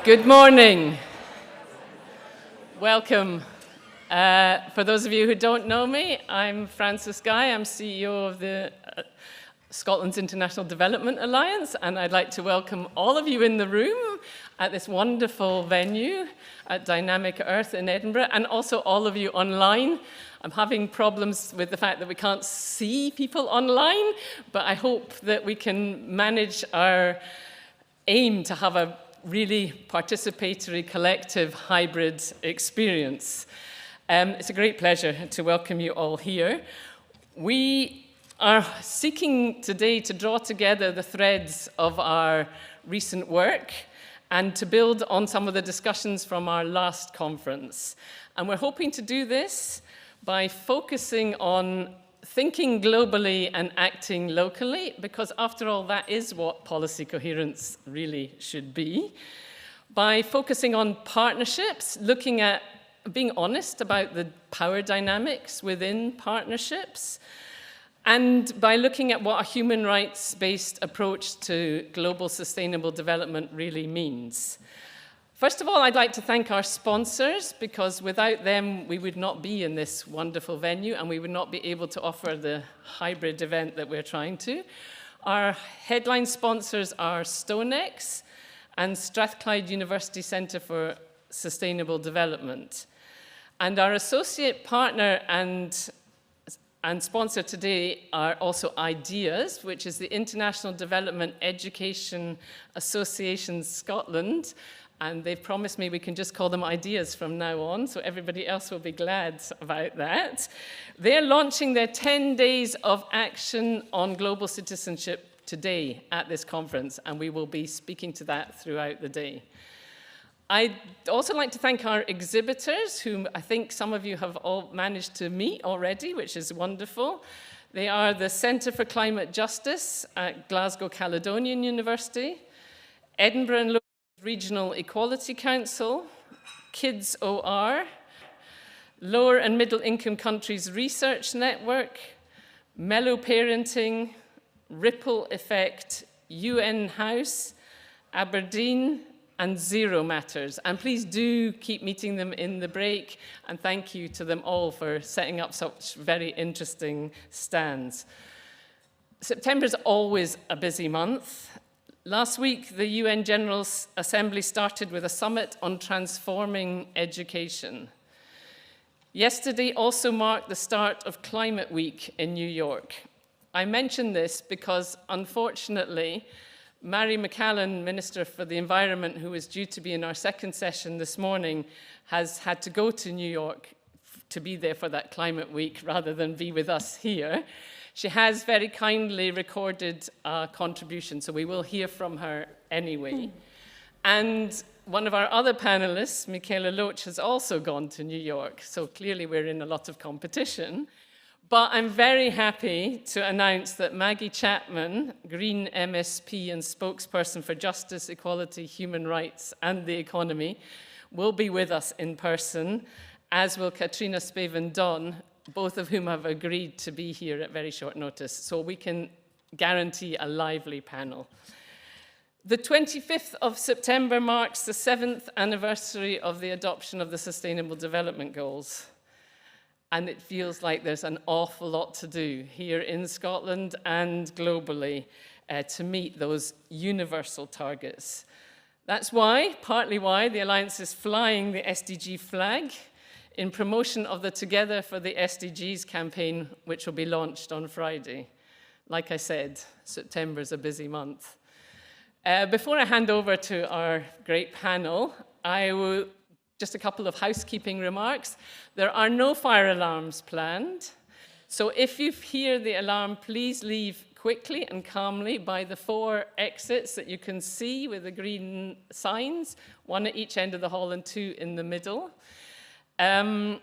Good morning. Welcome. For those of you who don't know me, I'm Frances Guy. I'm CEO of the Scotland's International Development Alliance, and I'd like to welcome all of you in the room at this wonderful venue at Dynamic Earth in Edinburgh, and also all of you online. I'm having problems with the fact that we can't see people online, but I hope that we can manage our aim to have a really participatory, collective, hybrid experience. It's a great pleasure to welcome you all here. We are seeking today to draw together the threads of our recent work and to build on some of the discussions from our last conference. And we're hoping to do this by focusing on thinking globally and acting locally, because after all, that is what policy coherence really should be. By focusing on partnerships, looking at being honest about the power dynamics within partnerships, and by looking at what a human rights-based approach to global sustainable development really means. First of all, I'd like to thank our sponsors, because without them, we would not be in this wonderful venue and we would not be able to offer the hybrid event that we're trying to. Our headline sponsors are StoneX and Strathclyde University Centre for Sustainable Development. And our associate partner and sponsor today are also IDEAS, which is the International Development Education Association Scotland. And they've promised me we can just call them IDEAS from now on, so everybody else will be glad about that. They're launching their 10 days of action on global citizenship today at this conference, and we will be speaking to that throughout the day. I'd also like to thank our exhibitors, whom I think some of you have all managed to meet already, which is wonderful. They are the Centre for Climate Justice at Glasgow Caledonian University, Edinburgh and Regional Equality Council, Kids OR, Lower and Middle Income Countries Research Network, Mellow Parenting, Ripple Effect, UN House, Aberdeen, and Zero Matters. And please do keep meeting them in the break, and thank you to them all for setting up such very interesting stands. September is always a busy month. Last week, the UN General Assembly started with a summit on transforming education. Yesterday also marked the start of Climate Week in New York. I mention this because, unfortunately, Mary McCallan, Minister for the Environment, who was due to be in our second session this morning, has had to go to New York to be there for that Climate Week rather than be with us here. She has very kindly recorded a contribution, so we will hear from her anyway. And one of our other panelists, Michaela Loach, has also gone to New York, so clearly we're in a lot of competition. But I'm very happy to announce that Maggie Chapman, Green MSP and spokesperson for justice, equality, human rights, and the economy, will be with us in person, as will Katrina Spaven-Don, both of whom have agreed to be here at very short notice, so we can guarantee a lively panel. The 25th of September marks the 7th anniversary of the adoption of the Sustainable Development Goals. And it feels like there's an awful lot to do here in Scotland and globally to meet those universal targets. That's why, partly why, the Alliance is flying the SDG flag in promotion of the Together for the SDGs campaign, which will be launched on Friday. Like I said, September is a busy month. Before I hand over to our great panel, I will just a couple of housekeeping remarks. There are no fire alarms planned. So if you hear the alarm, please leave quickly and calmly by the 4 exits that you can see with the green signs, 1 at each end of the hall and 2 in the middle. Some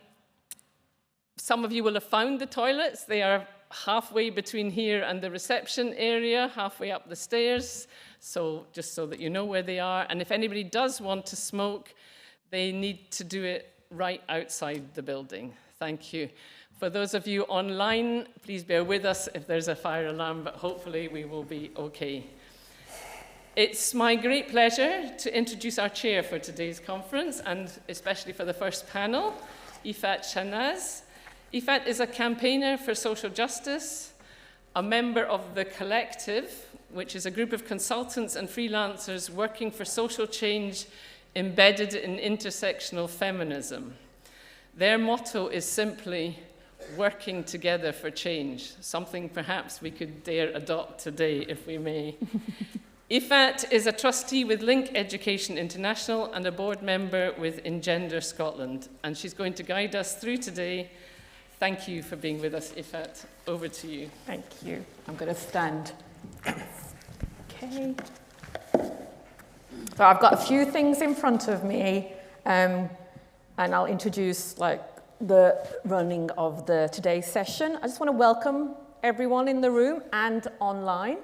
of you will have found the toilets. They are halfway between here and the reception area, halfway up the stairs, so just so that you know where they are. And if anybody does want to smoke, they need to do it right outside the building. Thank you. For those of you online, please bear with us if there's a fire alarm, but hopefully we will be okay. It's my great pleasure to introduce our chair for today's conference, and especially for the first panel, Iffat Shahnaz. Iffat is a campaigner for social justice, a member of The Collective, which is a group of consultants and freelancers working for social change embedded in intersectional feminism. Their motto is simply working together for change, something perhaps we could dare adopt today, if we may. Iffat is a trustee with Link Education International and a board member with Engender Scotland, and she's going to guide us through today. Thank you for being with us, Iffat. Over to you. Thank you. I'm going to stand. Okay. So I've got a few things in front of me, and I'll introduce the running of today's session. I just want to welcome everyone in the room and online.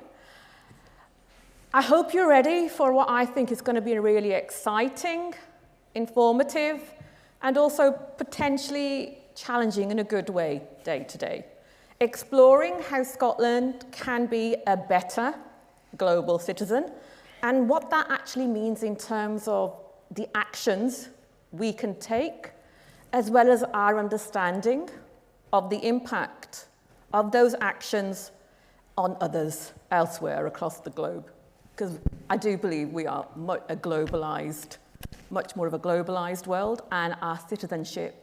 I hope you're ready for what I think is going to be a really exciting, informative, and also potentially challenging in a good way day to day. Exploring how Scotland can be a better global citizen and what that actually means in terms of the actions we can take, as well as our understanding of the impact of those actions on others elsewhere across the globe. Because I do believe we are much more of a globalized world, and our citizenship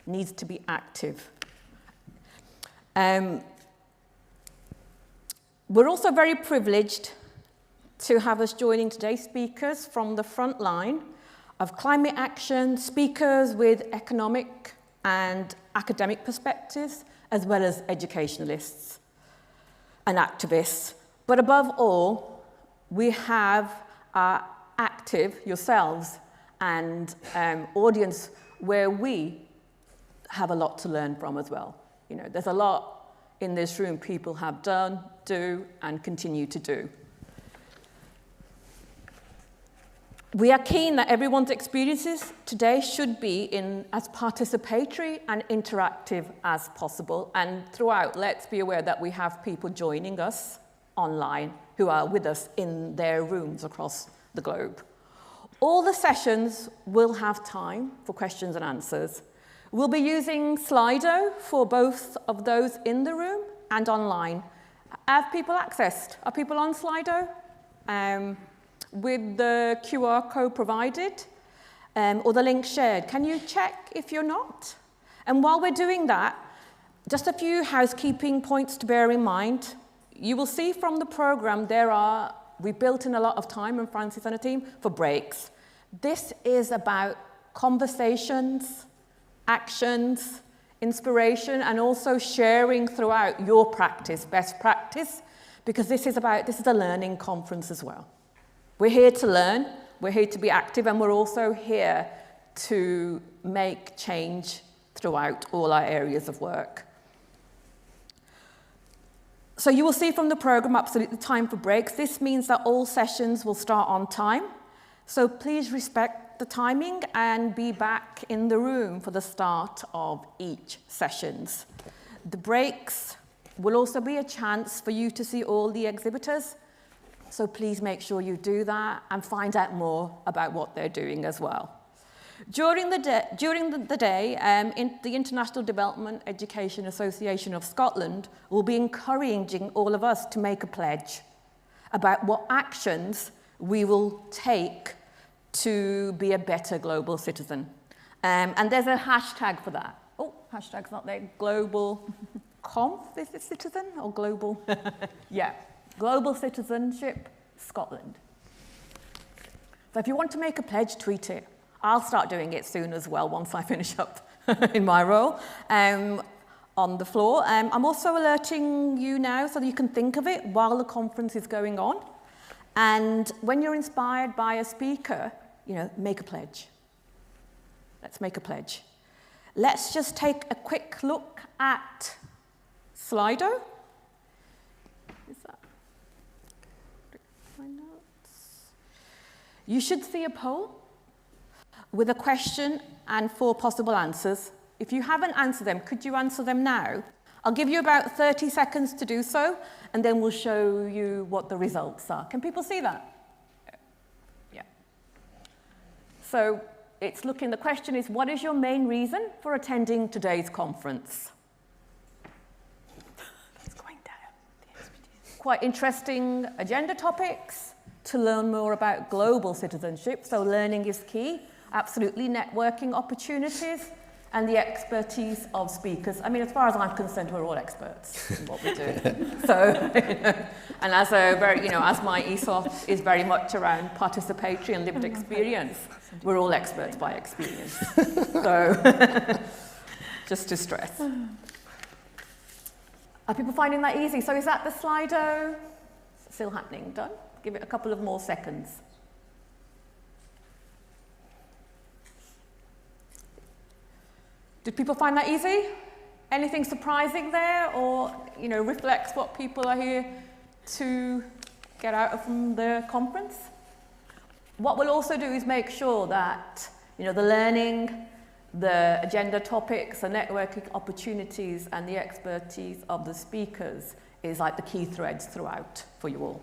needs to be active. We're also very privileged to have us joining today speakers from the front line of climate action, speakers with economic and academic perspectives, as well as educationalists and activists. But above all, we have our active, yourselves, and audience where we have a lot to learn from as well. You know, there's a lot in this room people have done, do, and continue to do. We are keen that everyone's experiences today should be as participatory and interactive as possible. And throughout, let's be aware that we have people joining us online who are with us in their rooms across the globe. All the sessions will have time for questions and answers. We'll be using Slido for both of those in the room and online. Have people accessed? Are people on Slido? With the QR code provided or the link shared. Can you check if you're not? And while we're doing that, just a few housekeeping points to bear in mind. You will see from the program we built in a lot of time, and Francis and her team, for breaks. This is about conversations, actions, inspiration, and also sharing throughout your practice, best practice, because this is a learning conference as well. We're here to learn, we're here to be active, and we're also here to make change throughout all our areas of work. So you will see from the program absolutely time for breaks. This means that all sessions will start on time. So please respect the timing and be back in the room for the start of each sessions. The breaks will also be a chance for you to see all the exhibitors. So please make sure you do that and find out more about what they're doing as well. During the day, the International Development Education Association of Scotland will be encouraging all of us to make a pledge about what actions we will take to be a better global citizen. And there's a hashtag for that. Oh, hashtag's not there. Global conf, is it citizen or global? Yeah, Global Citizenship Scotland. So if you want to make a pledge, tweet it. I'll start doing it soon as well once I finish up in my role on the floor. I'm also alerting you now so that you can think of it while the conference is going on. And when you're inspired by a speaker, make a pledge. Let's make a pledge. Let's just take a quick look at Slido. Is that my notes? You should see a poll with a question and 4 possible answers. If you haven't answered them, could you answer them now? I'll give you about 30 seconds to do so, and then we'll show you what the results are. Can people see that? So the question is, what is your main reason for attending today's conference? That's going down. Quite interesting agenda topics. To learn more about global citizenship, so learning is key. Absolutely, networking opportunities and the expertise of speakers. I mean, as far as I'm concerned, we're all experts in what we do. So, and as as my ethos is very much around participatory and lived experience, we're all experts by experience. So, just to stress. Are people finding that easy? So is that the Slido? Still happening, done? Give it a couple of more seconds. Did people find that easy? Anything surprising there, or reflects what people are here to get out from the conference? What we'll also do is make sure that the learning, the agenda topics, the networking opportunities, and the expertise of the speakers is like the key threads throughout for you all.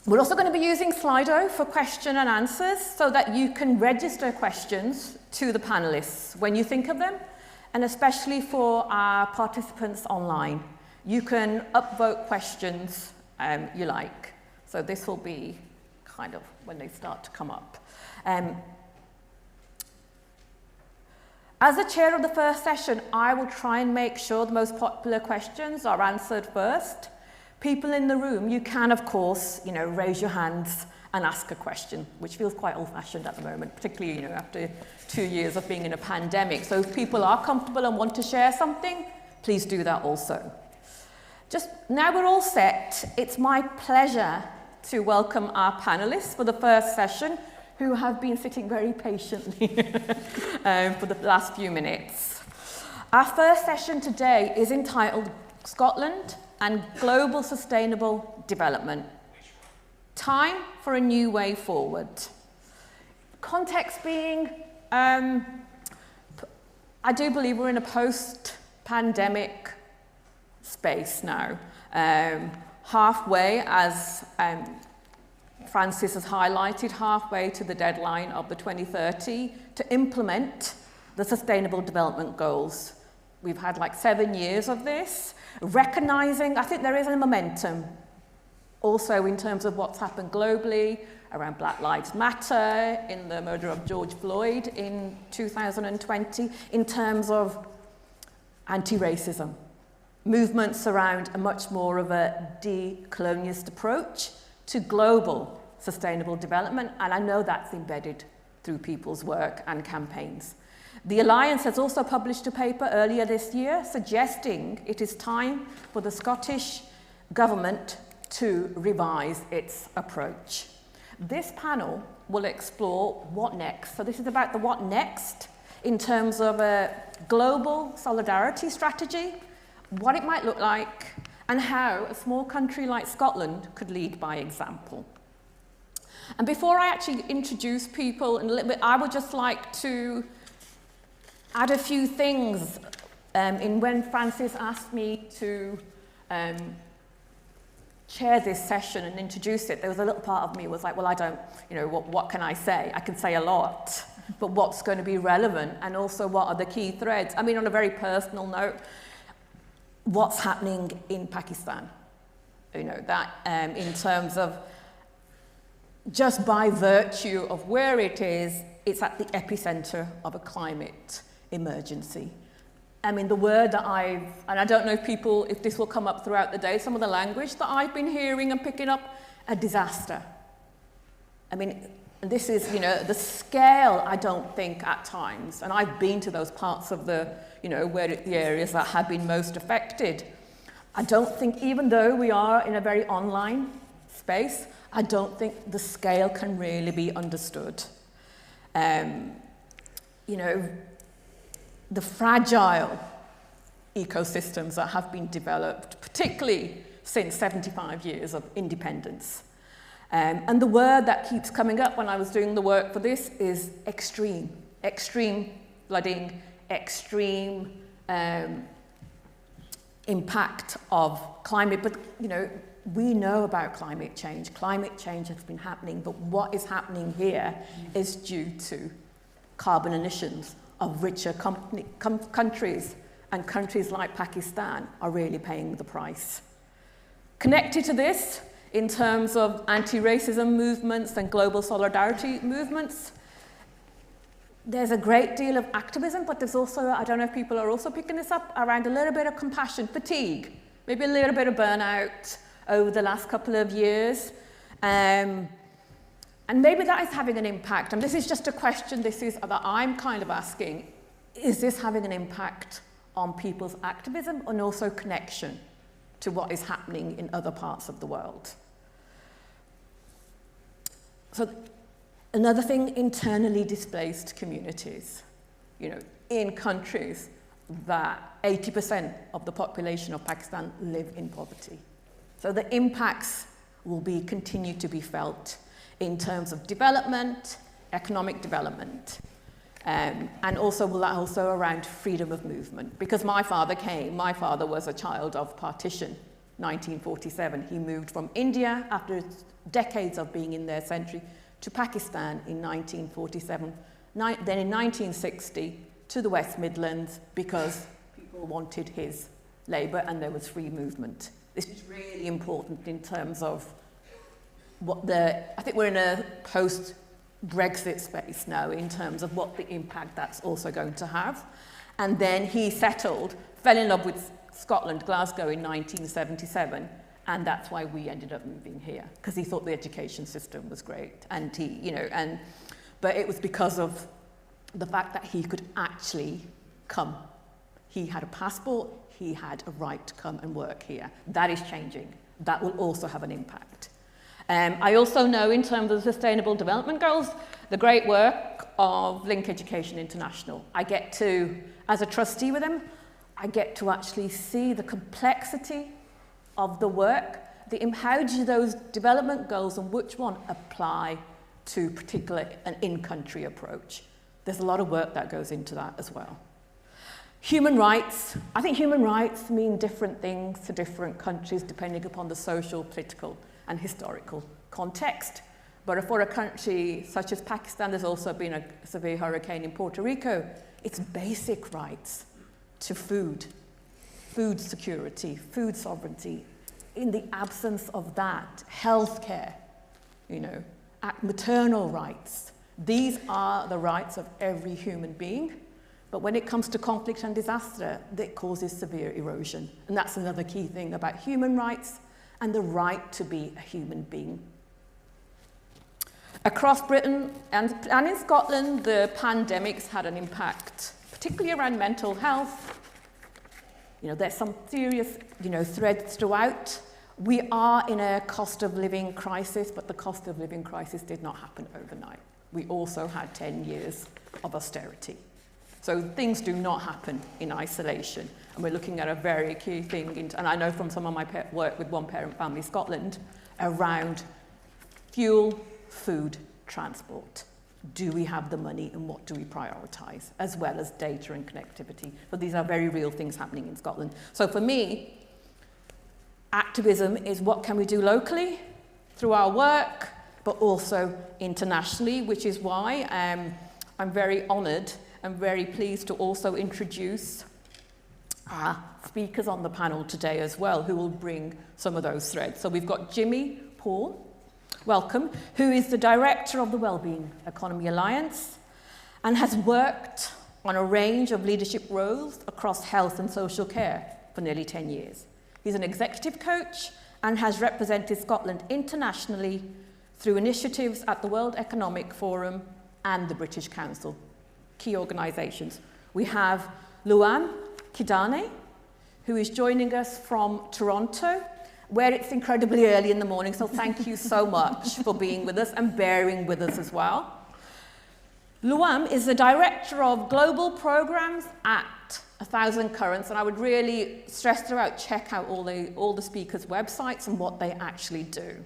We're also going to be using Slido for question and answers so that you can register questions to the panelists when you think of them, and especially for our participants online. You can upvote questions you like. So this will be kind of when they start to come up. As the chair of the first session, I will try and make sure the most popular questions are answered first. People in the room, you can, of course, raise your hands and ask a question, which feels quite old-fashioned at the moment, particularly, after 2 years of being in a pandemic. So if people are comfortable and want to share something, please do that also. Just now we're all set, it's my pleasure to welcome our panelists for the first session, who have been sitting very patiently for the last few minutes. Our first session today is entitled Scotland and Global Sustainable Development. Time for a new way forward. Context being, I do believe we're in a post-pandemic space now. Halfway, as Francis has highlighted, halfway to the deadline of the 2030 to implement the Sustainable Development Goals. We've had like 7 years of this. Recognizing, I think there is a momentum also in terms of what's happened globally around Black Lives Matter, in the murder of George Floyd in 2020, in terms of anti-racism. Movements around a much more of a decolonialist approach to global sustainable development, and I know that's embedded through people's work and campaigns. The Alliance has also published a paper earlier this year suggesting it is time for the Scottish Government to revise its approach. This panel will explore what next. So this is about the what next in terms of a global solidarity strategy, what it might look like, and how a small country like Scotland could lead by example. And before I actually introduce people in a little bit, I would just like to add a few things. When Francis asked me to chair this session and introduce it, there was a little part of me was like, well, I don't, what can I say? I can say a lot, but what's going to be relevant, and also what are the key threads? I mean, on a very personal note, what's happening in Pakistan? That in terms of just by virtue of where it is, it's at the epicenter of a climate emergency. I mean, the word that and I don't know if this will come up throughout the day, some of the language that I've been hearing and picking up, a disaster. I mean, this is, the scale, I don't think at times, and I've been to those parts of the, where the areas that have been most affected. I don't think, even though we are in a very online space, I don't think the scale can really be understood. The fragile ecosystems that have been developed, particularly since 75 years of independence. And the word that keeps coming up when I was doing the work for this is extreme. Extreme flooding, extreme impact of climate. But, we know about climate change. Climate change has been happening, but what is happening here is due to carbon emissions of richer countries, and countries like Pakistan are really paying the price. Connected to this, in terms of anti-racism movements and global solidarity movements, there's a great deal of activism, but there's also, I don't know if people are also picking this up, around a little bit of compassion, fatigue, maybe a little bit of burnout over the last couple of years. And maybe that is having an impact. And this is just a question that I'm kind of asking. Is this having an impact on people's activism and also connection to what is happening in other parts of the world? So another thing, internally displaced communities. In countries that 80% of the population of Pakistan live in poverty. So the impacts will continue to be felt in terms of development, economic development, and also around freedom of movement. Because my father was a child of partition, 1947. He moved from India after decades of being in their century to Pakistan in 1947, then in 1960 to the West Midlands because people wanted his labour and there was free movement. This is really important in terms of I think we're in a post-Brexit space now in terms of what the impact that's also going to have. And then he fell in love with Scotland, Glasgow in 1977, and that's why we ended up moving here, because he thought the education system was great. But it was because of the fact that he could actually come. He had a passport, he had a right to come and work here. That is changing. That will also have an impact. I also know in terms of the Sustainable Development Goals, the great work of Link Education International. I get to, as a trustee with them, I get to actually see the complexity of the work, how do those development goals and which one apply to an in-country approach. There's a lot of work that goes into that as well. Human rights. I think human rights mean different things to different countries depending upon the social, political, and historical context. But for a country such as Pakistan, there's also been a severe hurricane in Puerto Rico. It's basic rights to food security, food sovereignty. In the absence of that, healthcare, maternal rights. These are the rights of every human being. But when it comes to conflict and disaster, that causes severe erosion. And that's another key thing about human rights and the right to be a human being. Across Britain and in Scotland, the pandemics had an impact, particularly around mental health. There's some serious, threads throughout. We are in a cost of living crisis, but the cost of living crisis did not happen overnight. We also had 10 years of austerity. So things do not happen in isolation. And we're looking at a very key thing, and I know from some of my work with One Parent Family Scotland, around fuel, food, transport. Do we have the money and what do we prioritise, as well as data and connectivity? But these are very real things happening in Scotland. So for me, activism is what can we do locally through our work, but also internationally, which is why I'm very honoured and very pleased to also introduce our speakers on the panel today as well, who will bring some of those threads. So we've got Jimmy Paul, welcome, who is the director of the Wellbeing Economy Alliance and has worked on a range of leadership roles across health and social care for nearly 10 years. He's an executive coach and has represented Scotland internationally through initiatives at the World Economic Forum and the British Council, key organisations. We have Luam Kidane, who is joining us from Toronto, where it's incredibly early in the morning, so thank you so much for being with us and bearing with us as well. Luam is the Director of Global Programs at 1,000 Currents, and I would really stress throughout, check out all the speakers' websites and what they actually do.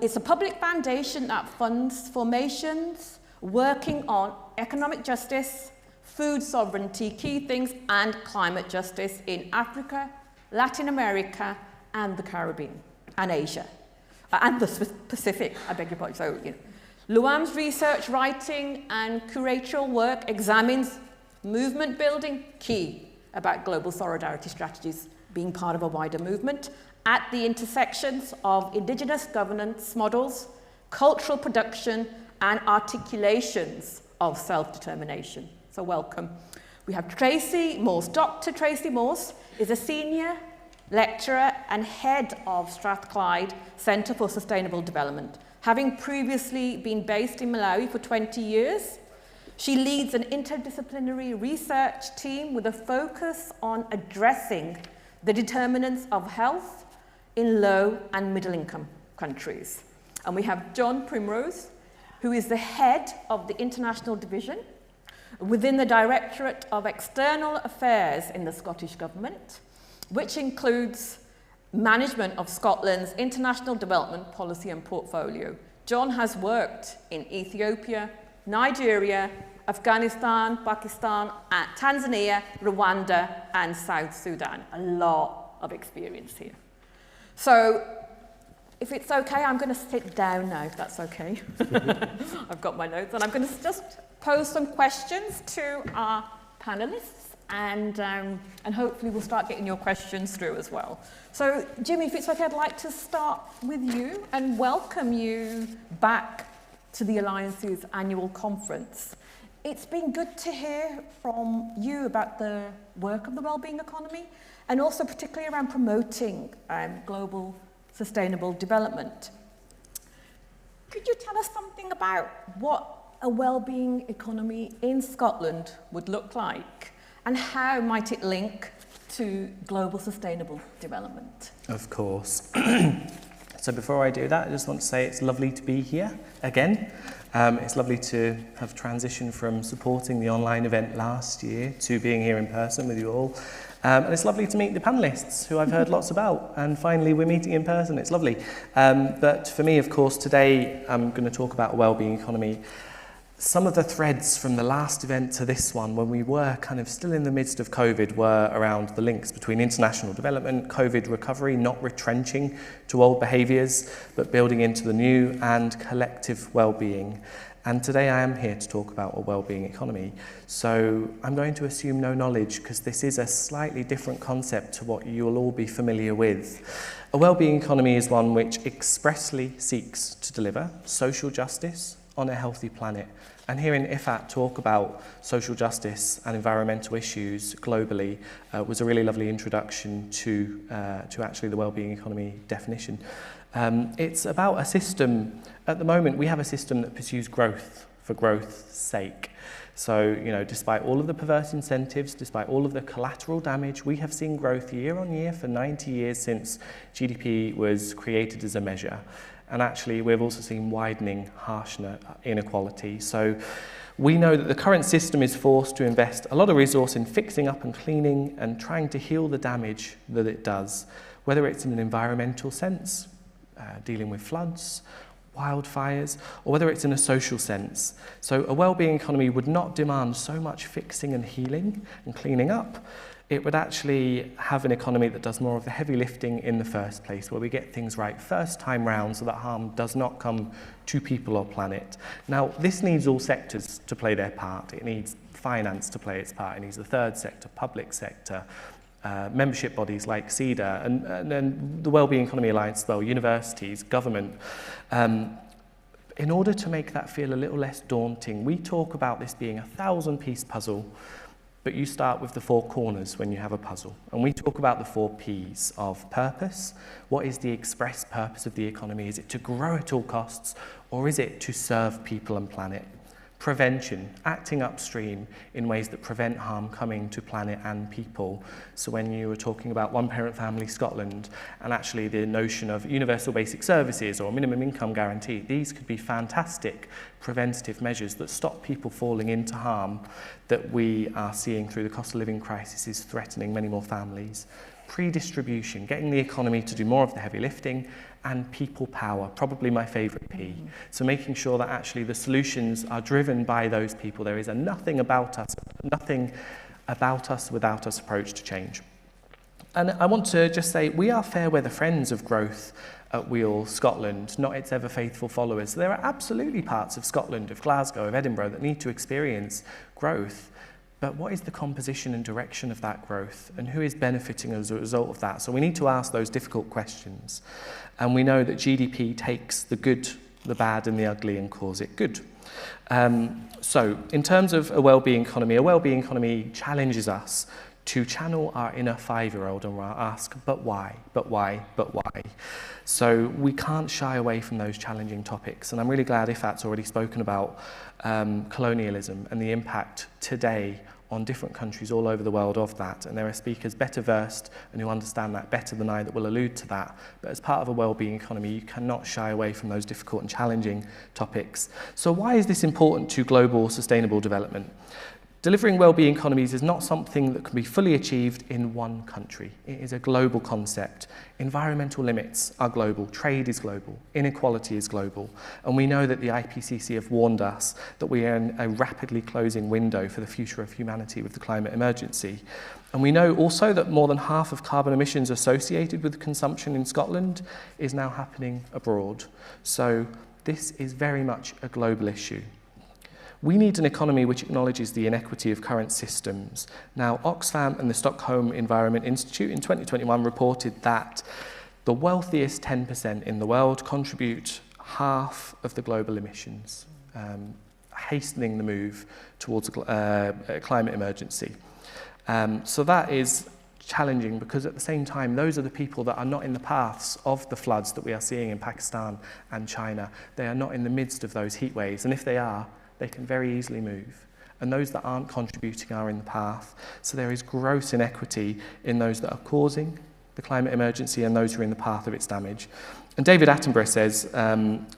It's a public foundation that funds formations working on economic justice, food sovereignty, key things, and climate justice in Africa, Latin America, and the Caribbean. and Asia, and the Pacific, I beg your pardon. So, Luan's research, writing, and curatorial work examines movement building, key about global solidarity strategies being part of a wider movement, at the intersections of indigenous governance models, cultural production, and articulations of self-determination. So welcome. We have Tracy Morse. Dr. Tracy Morse is a senior lecturer and head of Strathclyde Centre for Sustainable Development. Having previously been based in Malawi for 20 years, she leads an interdisciplinary research team with a focus on addressing the determinants of health in low and middle income countries. And we have John Primrose, who is the head of the International Division within the Directorate of External Affairs in the Scottish Government, which includes management of Scotland's international development policy and portfolio. John has worked in Ethiopia, Nigeria, Afghanistan, Pakistan, Tanzania, Rwanda, and South Sudan. A lot of experience here. So, if it's okay, I'm going to sit down now, if that's okay. I've got my notes, and I'm going to just pose some questions to our panelists, and hopefully we'll start getting your questions through as well. So, Jimmy, if it's okay, I'd like to start with you and welcome you back to the Alliance's annual conference. It's been good to hear from you about the work of the wellbeing economy, and also particularly around promoting global sustainable development. Could you tell us something about what a wellbeing economy in Scotland would look like, and how might it link to global sustainable development? Of course. So before I do that, I just want to say it's lovely to be here again. It's lovely to have transitioned from supporting the online event last year to being here in person with you all. And it's lovely to meet the panellists who I've heard lots about. And finally, we're meeting in person. It's lovely. But for me, of course, today I'm going to talk about a wellbeing economy. Some of the threads from the last event to this one, when we were kind of still in the midst of COVID, were around the links between international development, COVID recovery, not retrenching to old behaviours, but building into the new, and collective well-being. And today I am here to talk about a wellbeing economy. So I'm going to assume no knowledge, because this is a slightly different concept to what you'll all be familiar with. A wellbeing economy is one which expressly seeks to deliver social justice on a healthy planet. And hearing Iffat talk about social justice and environmental issues globally was a really lovely introduction to actually the wellbeing economy definition. It's about a system. At the moment, we have a system that pursues growth for growth's sake. So, despite all of the perverse incentives, despite all of the collateral damage, we have seen growth year on year for 90 years since GDP was created as a measure. And actually, we've also seen widening, harsh inequality. So we know that the current system is forced to invest a lot of resource in fixing up and cleaning and trying to heal the damage that it does, whether it's in an environmental sense, dealing with floods, wildfires, or whether it's in a social sense. So a wellbeing economy would not demand so much fixing and healing and cleaning up. It would actually have an economy that does more of the heavy lifting in the first place, where we get things right first time round so that harm does not come to people or planet. Now, this needs all sectors to play their part. It needs finance to play its part. It needs the third sector, public sector, membership bodies like CEDA, and the Wellbeing Economy Alliance as well, universities, government. In order to make that feel a little less daunting, we talk about this being a 1,000-piece puzzle, but you start with the 4 corners when you have a puzzle. And we talk about the 4 Ps of purpose. What is the express purpose of the economy? Is it to grow at all costs, or is it to serve people and planet? Prevention, acting upstream in ways that prevent harm coming to planet and people. So when you were talking about one-parent family Scotland, and actually the notion of universal basic services or minimum income guarantee, these could be fantastic preventative measures that stop people falling into harm that we are seeing through the cost of living crisis is threatening many more families. Pre-distribution, getting the economy to do more of the heavy lifting, and people power, probably my favourite P. So making sure that actually the solutions are driven by those people. There is a nothing about us without us approach to change. And I want to just say, we are fair weather friends of growth at Wheel Scotland, not its ever faithful followers. There are absolutely parts of Scotland, of Glasgow, of Edinburgh that need to experience growth. But what is the composition and direction of that growth? And who is benefiting as a result of that? So we need to ask those difficult questions. And we know that GDP takes the good, the bad and the ugly and calls it good. So in terms of a well-being economy challenges us to channel our inner 5-year-old and ask, but why, but why, but why? So we can't shy away from those challenging topics. And I'm really glad Iffat's already spoken about colonialism and the impact today on different countries all over the world of that. And there are speakers better versed and who understand that better than I that will allude to that. But as part of a well-being economy, you cannot shy away from those difficult and challenging topics. So why is this important to global sustainable development? Delivering well-being economies is not something that can be fully achieved in one country. It is a global concept. Environmental limits are global, trade is global, inequality is global, and we know that the IPCC have warned us that we are in a rapidly closing window for the future of humanity with the climate emergency. And we know also that more than half of carbon emissions associated with consumption in Scotland is now happening abroad. So this is very much a global issue. We need an economy which acknowledges the inequity of current systems. Now, Oxfam and the Stockholm Environment Institute in 2021 reported that the wealthiest 10% in the world contribute half of the global emissions, hastening the move towards a climate emergency. So that is challenging because at the same time, those are the people that are not in the paths of the floods that we are seeing in Pakistan and China. They are not in the midst of those heat waves, and if they are, they can very easily move. And those that aren't contributing are in the path. So there is gross inequity in those that are causing the climate emergency and those who are in the path of its damage. And David Attenborough says,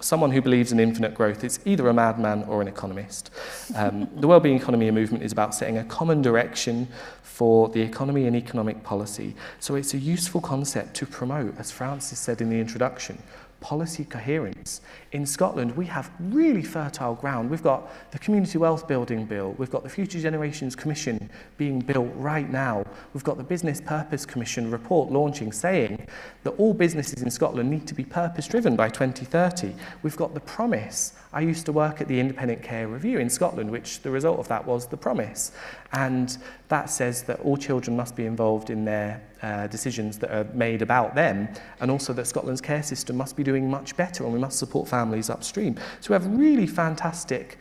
someone who believes in infinite growth is either a madman or an economist. The Wellbeing Economy movement is about setting a common direction for the economy and economic policy. So it's a useful concept to promote, as Francis said in the introduction, policy coherence. In Scotland, we have really fertile ground. We've got the Community Wealth Building Bill. We've got the Future Generations Commission being built right now. We've got the Business Purpose Commission report launching saying that all businesses in Scotland need to be purpose-driven by 2030. We've got the promise. I used to work at the Independent Care Review in Scotland, which the result of that was the promise. And that says that all children must be involved in their decisions that are made about them, and also that Scotland's care system must be doing much better and we must support families upstream. So we have really fantastic,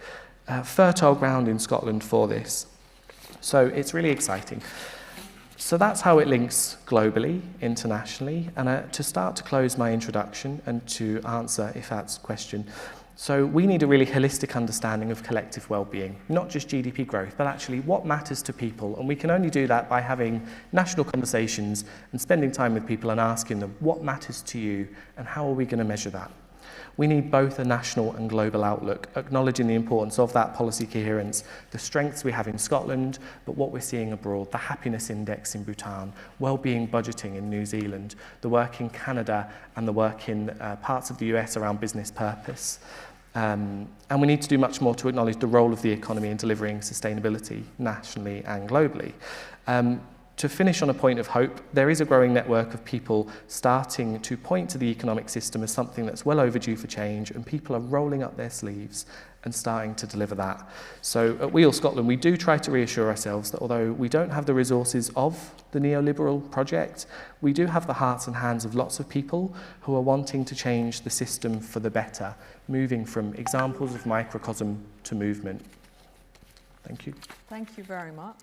fertile ground in Scotland for this. So it's really exciting. So that's how it links globally, internationally, and to start to close my introduction and to answer Iffat's question. So we need a really holistic understanding of collective well-being, not just GDP growth, but actually what matters to people. And we can only do that by having national conversations and spending time with people and asking them what matters to you and how are we going to measure that. We need both a national and global outlook, acknowledging the importance of that policy coherence, the strengths we have in Scotland, but what we're seeing abroad, the happiness index in Bhutan, well-being budgeting in New Zealand, the work in Canada and the work in parts of the US around business purpose. And we need to do much more to acknowledge the role of the economy in delivering sustainability nationally and globally. To finish on a point of hope, there is a growing network of people starting to point to the economic system as something that's well overdue for change, and people are rolling up their sleeves and starting to deliver that. So at Wheel Scotland, we do try to reassure ourselves that although we don't have the resources of the neoliberal project, we do have the hearts and hands of lots of people who are wanting to change the system for the better, moving from examples of microcosm to movement. Thank you. Thank you very much.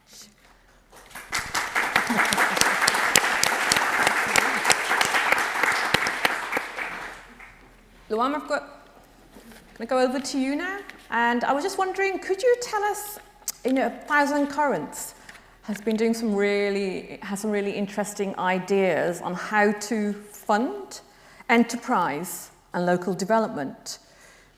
Luam, I'm going to go over to you now. And I was just wondering, could you tell us, Thousand Currents has been doing some really interesting ideas on how to fund enterprise and local development.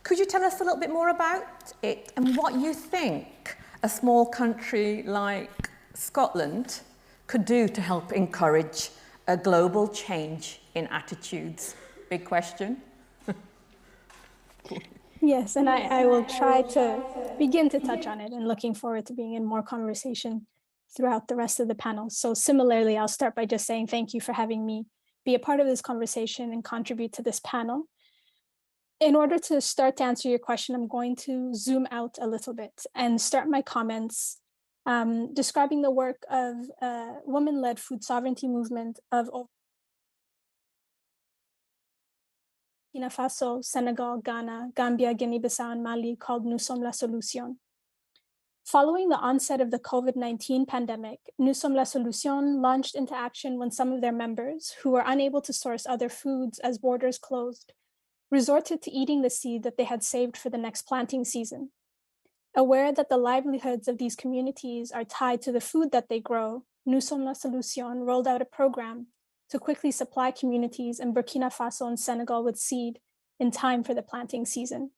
Could you tell us a little bit more about it and what you think a small country like Scotland could do to help encourage a global change in attitudes? Big question. Yes, and I will try to begin to touch on it and looking forward to being in more conversation. throughout the rest of the panel. So similarly, I'll start by just saying thank you for having me be a part of this conversation and contribute to this panel. In order to start to answer your question, I'm going to zoom out a little bit and start my comments describing the work of a women-led food sovereignty movement of Burkina Faso, Senegal, Ghana, Gambia, Guinea-Bissau, and Mali called Nous sommes la solution. Following the onset of the COVID-19 pandemic, Nous sommes la solution launched into action when some of their members, who were unable to source other foods as borders closed, resorted to eating the seed that they had saved for the next planting season. Aware that the livelihoods of these communities are tied to the food that they grow, Nous sommes la solution rolled out a program to quickly supply communities in Burkina Faso and Senegal with seed in time for the planting season.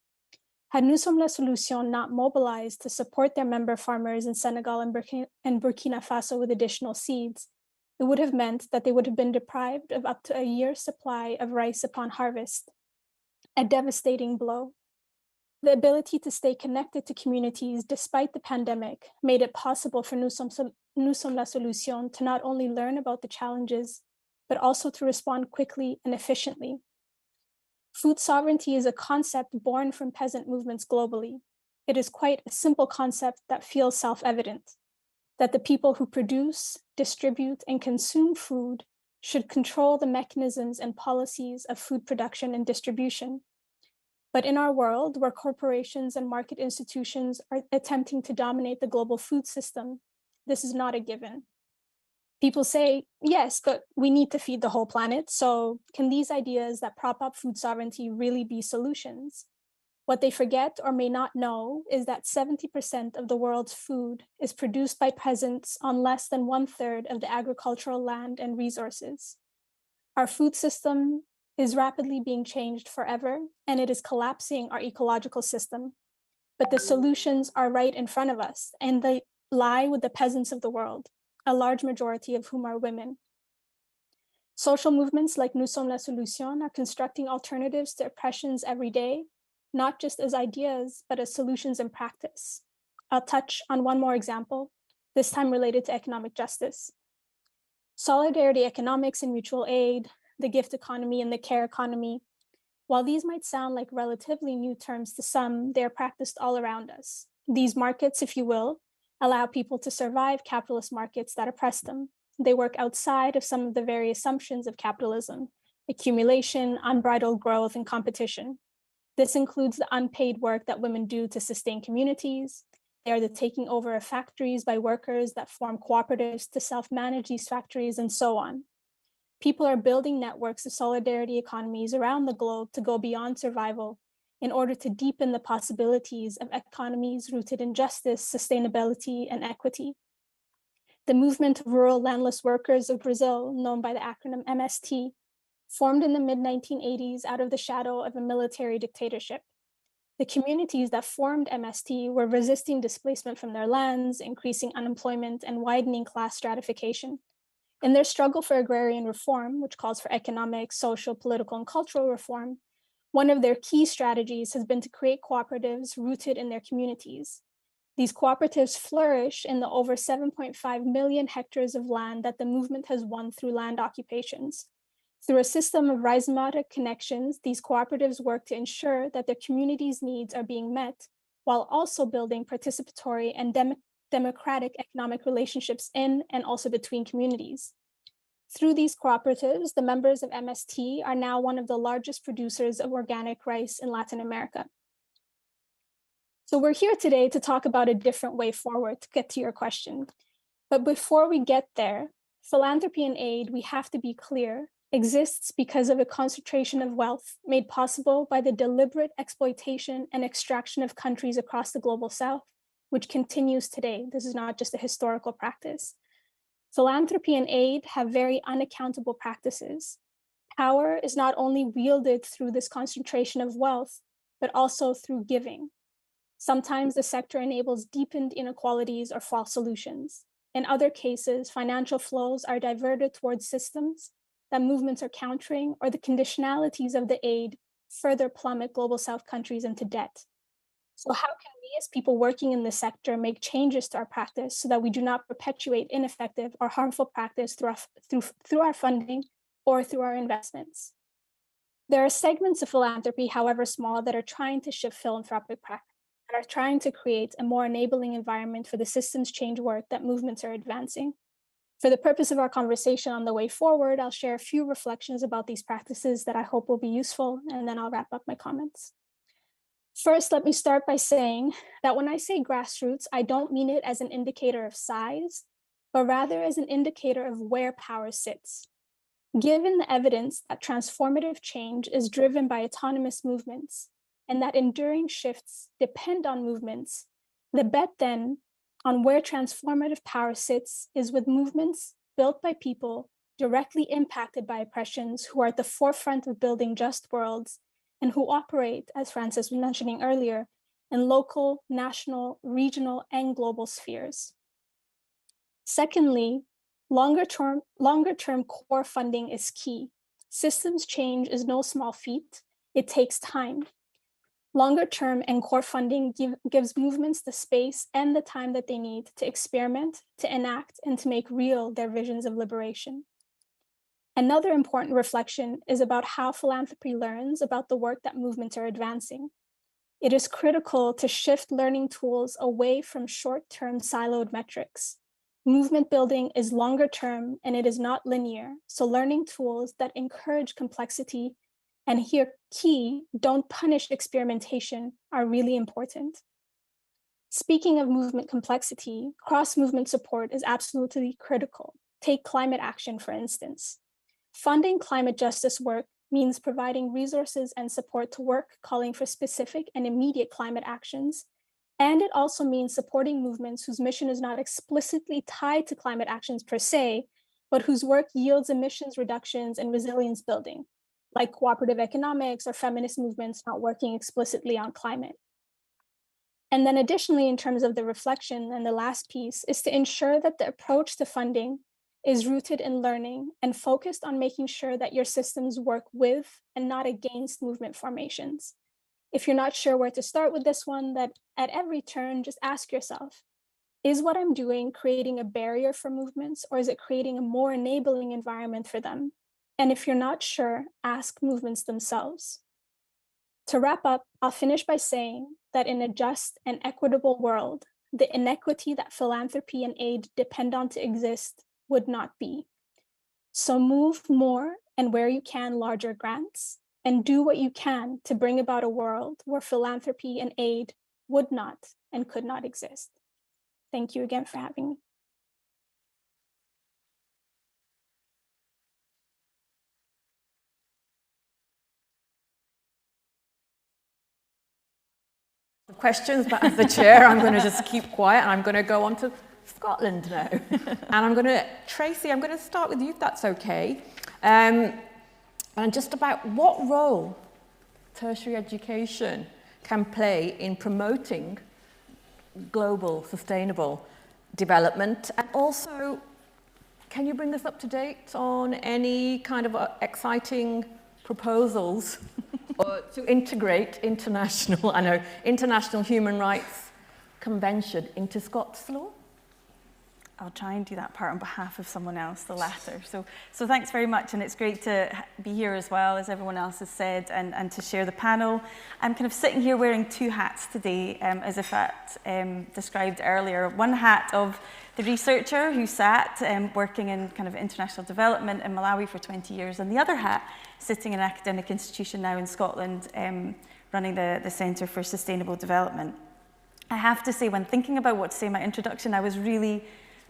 Had Nous sommes la solution not mobilized to support their member farmers in Senegal and Burkina Faso with additional seeds, it would have meant that they would have been deprived of up to a year's supply of rice upon harvest, a devastating blow. The ability to stay connected to communities despite the pandemic made it possible for Nous sommes la solution to not only learn about the challenges, but also to respond quickly and efficiently. Food sovereignty is a concept born from peasant movements globally. It is quite a simple concept that feels self-evident, that the people who produce, distribute, and consume food should control the mechanisms and policies of food production and distribution. But in our world, where corporations and market institutions are attempting to dominate the global food system, this is not a given. People say, yes, but we need to feed the whole planet. So can these ideas that prop up food sovereignty really be solutions? What they forget or may not know is that 70% of the world's food is produced by peasants on less than 1/3 of the agricultural land and resources. Our food system is rapidly being changed forever, and it is collapsing our ecological system. But the solutions are right in front of us, and they lie with the peasants of the world, a large majority of whom are women. Social movements like Nous sommes la solution are constructing alternatives to oppressions every day, not just as ideas, but as solutions in practice. I'll touch on one more example, this time related to economic justice. Solidarity economics and mutual aid, the gift economy and the care economy, while these might sound like relatively new terms to some, they are practiced all around us. These markets, if you will, allow people to survive capitalist markets that oppress them. They work outside of some of the very assumptions of capitalism, accumulation, unbridled growth, and competition. This includes the unpaid work that women do to sustain communities. They are the taking over of factories by workers that form cooperatives to self-manage these factories, and so on. People are building networks of solidarity economies around the globe to go beyond survival in order to deepen the possibilities of economies rooted in justice, sustainability, and equity. The movement of rural landless workers of Brazil, known by the acronym MST, formed in the mid-1980s out of the shadow of a military dictatorship. The communities that formed MST were resisting displacement from their lands, increasing unemployment, and widening class stratification. In their struggle for agrarian reform, which calls for economic, social, political, and cultural reform, one of their key strategies has been to create cooperatives rooted in their communities. These cooperatives flourish in the over 7.5 million hectares of land that the movement has won through land occupations. Through a system of rhizomatic connections, these cooperatives work to ensure that their communities' needs are being met, while also building participatory and democratic economic relationships in and also between communities. Through these cooperatives, the members of MST are now one of the largest producers of organic rice in Latin America. So we're here today to talk about a different way forward to get to your question. But before we get there, philanthropy and aid, we have to be clear, exists because of a concentration of wealth made possible by the deliberate exploitation and extraction of countries across the global south, which continues today. This is not just a historical practice. Philanthropy and aid have very unaccountable practices. Power is not only wielded through this concentration of wealth, but also through giving. Sometimes the sector enables deepened inequalities or false solutions. In other cases, financial flows are diverted towards systems that movements are countering, or the conditionalities of the aid further plummet global south countries into debt. So how can we as people working in this sector make changes to our practice so that we do not perpetuate ineffective or harmful practice through our funding or through our investments? There are segments of philanthropy, however small, that are trying to shift philanthropic practice and are trying to create a more enabling environment for the systems change work that movements are advancing. For the purpose of our conversation on the way forward, I'll share a few reflections about these practices that I hope will be useful, and then I'll wrap up my comments. First, let me start by saying that when I say grassroots, I don't mean it as an indicator of size, but rather as an indicator of where power sits. Given the evidence that transformative change is driven by autonomous movements and that enduring shifts depend on movements, the bet then on where transformative power sits is with movements built by people directly impacted by oppressions who are at the forefront of building just worlds and who operate, as Frances was mentioning earlier, in local, national, regional, and global spheres. Secondly, longer-term core funding is key. Systems change is no small feat. It takes time. Longer-term and core funding gives movements the space and the time that they need to experiment, to enact, and to make real their visions of liberation. Another important reflection is about how philanthropy learns about the work that movements are advancing. It is critical to shift learning tools away from short-term siloed metrics. Movement building is longer term and it is not linear, so learning tools that encourage complexity and here key, don't punish experimentation are really important. Speaking of movement complexity, cross-movement support is absolutely critical. Take climate action, for instance. Funding climate justice work means providing resources and support to work calling for specific and immediate climate actions. And it also means supporting movements whose mission is not explicitly tied to climate actions per se, but whose work yields emissions reductions and resilience building, like cooperative economics or feminist movements not working explicitly on climate. And then additionally, in terms of the reflection and the last piece, is to ensure that the approach to funding is rooted in learning and focused on making sure that your systems work with and not against movement formations. If you're not sure where to start with this one, that at every turn, just ask yourself, is what I'm doing creating a barrier for movements, or is it creating a more enabling environment for them? And if you're not sure, ask movements themselves. To wrap up, I'll finish by saying that in a just and equitable world, the inequity that philanthropy and aid depend on to exist would not be. So move more and where you can larger grants, and do what you can to bring about a world where philanthropy and aid would not and could not exist. Thank you again for having me. Questions, but as the chair, I'm going to just keep quiet and I'm going to go on to Scotland now. And Tracy, I'm going to start with you, if that's okay. And just about what role tertiary education can play in promoting global sustainable development. And also, can you bring us up to date on any kind of exciting proposals to integrate international human rights convention into Scots law? I'll try and do that part on behalf of someone else, the latter. So thanks very much, and it's great to be here as well, as everyone else has said, and to share the panel. I'm kind of sitting here wearing two hats today, as Iffat described earlier. One hat of the researcher who sat working in kind of international development in Malawi for 20 years, and the other hat sitting in an academic institution now in Scotland, running the Centre for Sustainable Development. I have to say, when thinking about what to say in my introduction, I was really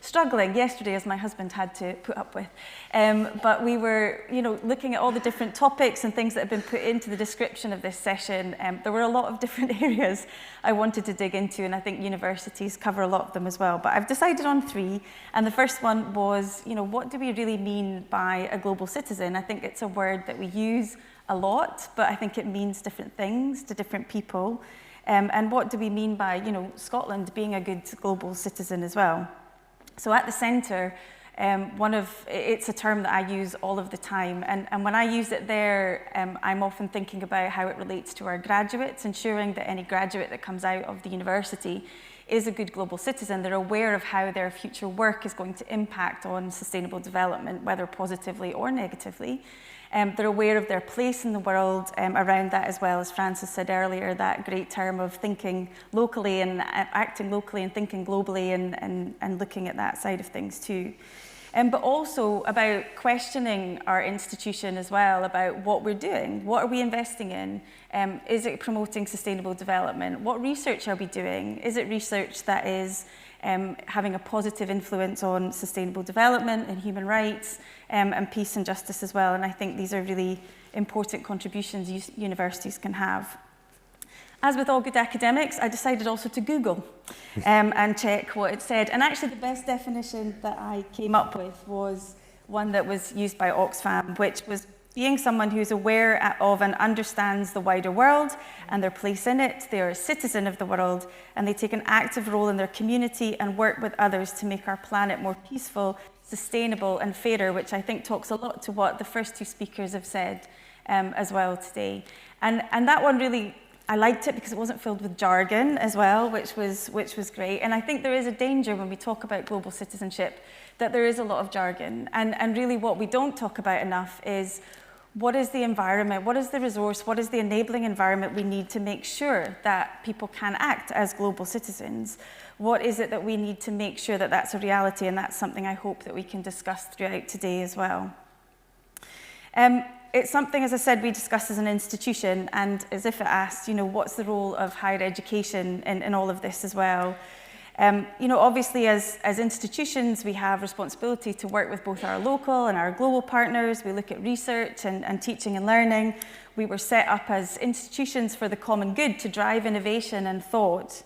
struggling yesterday, as my husband had to put up with. But we were, looking at all the different topics and things that have been put into the description of this session. There were a lot of different areas I wanted to dig into, and I think universities cover a lot of them as well. But I've decided on three, and the first one was, what do we really mean by a global citizen? I think it's a word that we use a lot, but I think it means different things to different people. And what do we mean by, Scotland being a good global citizen as well? So at the centre, It's a term that I use all of the time, and when I use it there, I'm often thinking about how it relates to our graduates, ensuring that any graduate that comes out of the university is a good global citizen. They're aware of how their future work is going to impact on sustainable development, whether positively or negatively. They're aware of their place in the world around that, as well as Frances said earlier, that great term of thinking locally and acting locally and thinking globally, and looking at that side of things too. But also about questioning our institution as well, about what we're doing. What are we investing in? Is it promoting sustainable development? What research are we doing? Is it research that is having a positive influence on sustainable development and human rights, and peace and justice as well? And I think these are really important contributions universities can have. As with all good academics, I decided also to Google and check what it said. And actually the best definition that I came up with was one that was used by Oxfam, which was being someone who's aware of and understands the wider world and their place in it. They are a citizen of the world, and they take an active role in their community and work with others to make our planet more peaceful, sustainable and fairer, which I think talks a lot to what the first two speakers have said as well today. And that one really, I liked it because it wasn't filled with jargon as well, which was great. And I think there is a danger when we talk about global citizenship that there is a lot of jargon. And really what we don't talk about enough is what is the environment, what is the resource, what is the enabling environment we need to make sure that people can act as global citizens? What is it that we need to make sure that that's a reality? And that's something I hope that we can discuss throughout today as well. It's something, as I said, we discuss as an institution, and as Iffat asked, what's the role of higher education in all of this as well? Obviously as institutions, we have responsibility to work with both our local and our global partners. We look at research and teaching and learning. We were set up as institutions for the common good to drive innovation and thought.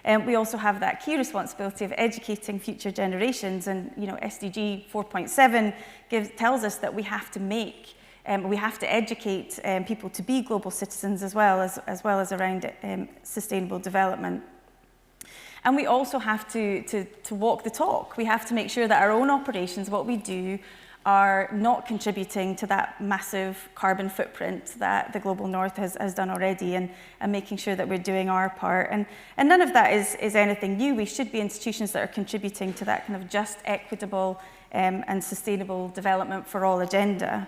We also have that key responsibility of educating future generations, and SDG 4.7 tells us that we have to educate people to be global citizens as well as around sustainable development. And we also have to walk the talk. We have to make sure that our own operations, what we do, are not contributing to that massive carbon footprint that the Global North has done already, and making sure that we're doing our part. And none of that is anything new. We should be institutions that are contributing to that kind of just, equitable and sustainable development for all agenda.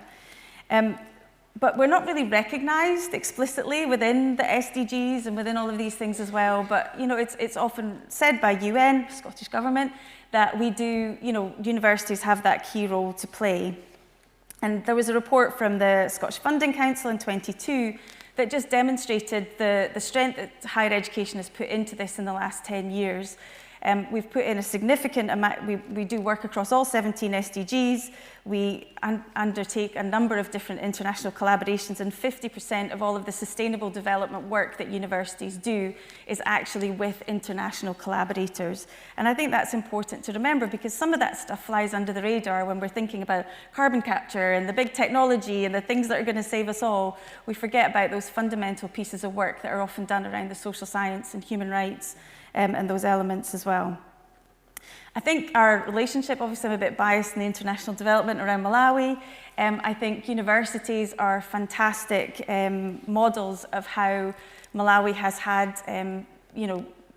But we're not really recognised explicitly within the SDGs and within all of these things as well. But it's often said by UN, Scottish Government, that we do, universities have that key role to play. And there was a report from the Scottish Funding Council in 2022 that just demonstrated the strength that higher education has put into this in the last 10 years. We've put in a significant amount, we do work across all 17 SDGs. We undertake a number of different international collaborations, and 50% of all of the sustainable development work that universities do is actually with international collaborators. And I think that's important to remember, because some of that stuff flies under the radar when we're thinking about carbon capture and the big technology and the things that are going to save us all. We forget about those fundamental pieces of work that are often done around the social science and human rights and those elements as well. I think our relationship, obviously I'm a bit biased in the international development around Malawi. I think universities are fantastic models of how Malawi has had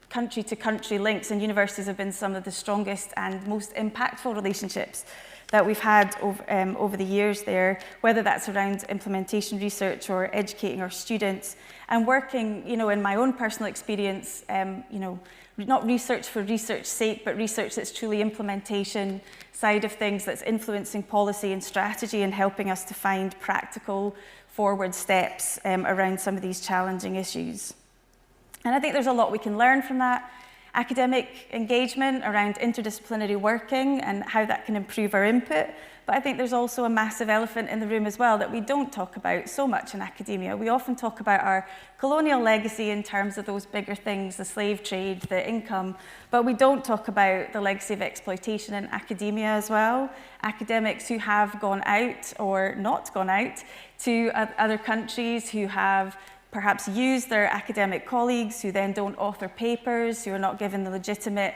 country to country links, and universities have been some of the strongest and most impactful relationships that we've had over the years there, whether that's around implementation research or educating our students, and working, in my own personal experience, not research for research's sake, but research that's truly implementation side of things, that's influencing policy and strategy and helping us to find practical forward steps around some of these challenging issues. And I think there's a lot we can learn from that. Academic engagement around interdisciplinary working and how that can improve our input. But I think there's also a massive elephant in the room as well that we don't talk about so much in academia. We often talk about our colonial legacy in terms of those bigger things, the slave trade, the income, but we don't talk about the legacy of exploitation in academia as well. Academics who have gone out or not gone out to other countries, who have perhaps use their academic colleagues who then don't author papers, who are not given the legitimate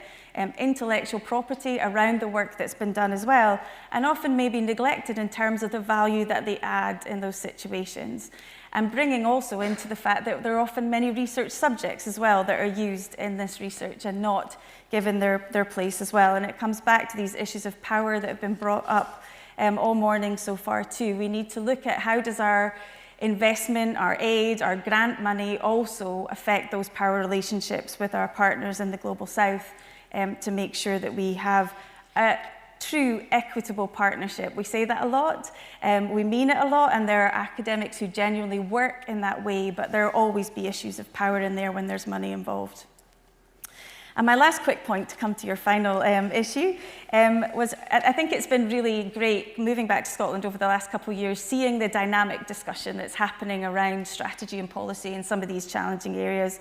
intellectual property around the work that's been done as well, and often maybe neglected in terms of the value that they add in those situations. And bringing also into the fact that there are often many research subjects as well that are used in this research and not given their place as well. And it comes back to these issues of power that have been brought up all morning so far too. We need to look at how does our investment, our aid, our grant money also affect those power relationships with our partners in the Global South to make sure that we have a true equitable partnership. We say that a lot, we mean it a lot, and there are academics who genuinely work in that way, but there will always be issues of power in there when there's money involved. And my last quick point to come to your final issue was, I think it's been really great moving back to Scotland over the last couple of years, seeing the dynamic discussion that's happening around strategy and policy in some of these challenging areas,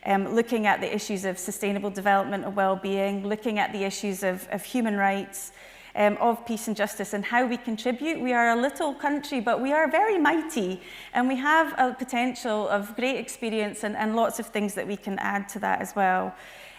looking at the issues of sustainable development and well-being, looking at the issues of human rights, of peace and justice and how we contribute. We are a little country, but we are very mighty, and we have a potential of great experience and lots of things that we can add to that as well.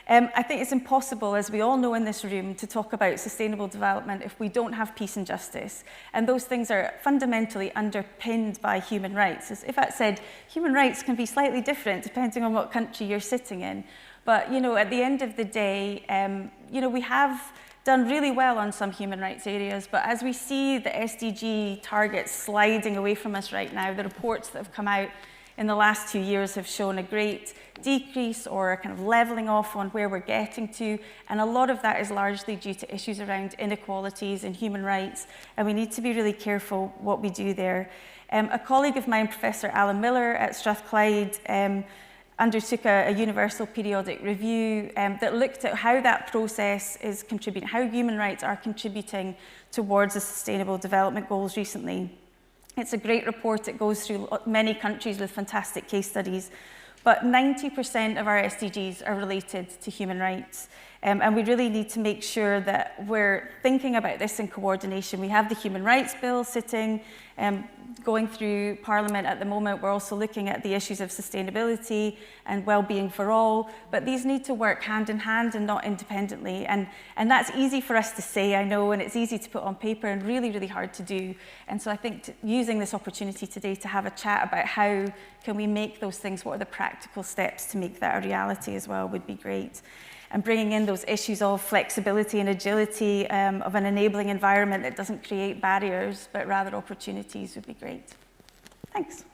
I think it's impossible, as we all know in this room, to talk about sustainable development if we don't have peace and justice. And those things are fundamentally underpinned by human rights. As Iffat said, human rights can be slightly different depending on what country you're sitting in. But, you know, at the end of the day, you know, we have done really well on some human rights areas, but as we see the SDG targets sliding away from us right now, the reports that have come out in the last 2 years have shown a great decrease or a kind of leveling off on where we're getting to, and a lot of that is largely due to issues around inequalities and human rights, and we need to be really careful what we do there. A colleague of mine, Professor Alan Miller at Strathclyde, undertook a universal periodic review that looked at how that process is contributing, how human rights are contributing towards the Sustainable Development Goals recently. It's a great report. It goes through many countries with fantastic case studies, but 90% of our SDGs are related to human rights. And we really need to make sure that we're thinking about this in coordination. We have the Human Rights Bill sitting, going through Parliament at the moment. We're also looking at the issues of sustainability and well-being for all, but these need to work hand in hand and not independently. And that's easy for us to say, I know, and it's easy to put on paper and really, really hard to do. And so I think using this opportunity today to have a chat about how can we make those things, what are the practical steps to make that a reality as well, would be great. And bringing in those issues of flexibility and agility, of an enabling environment that doesn't create barriers, but rather opportunities would be great. Thanks.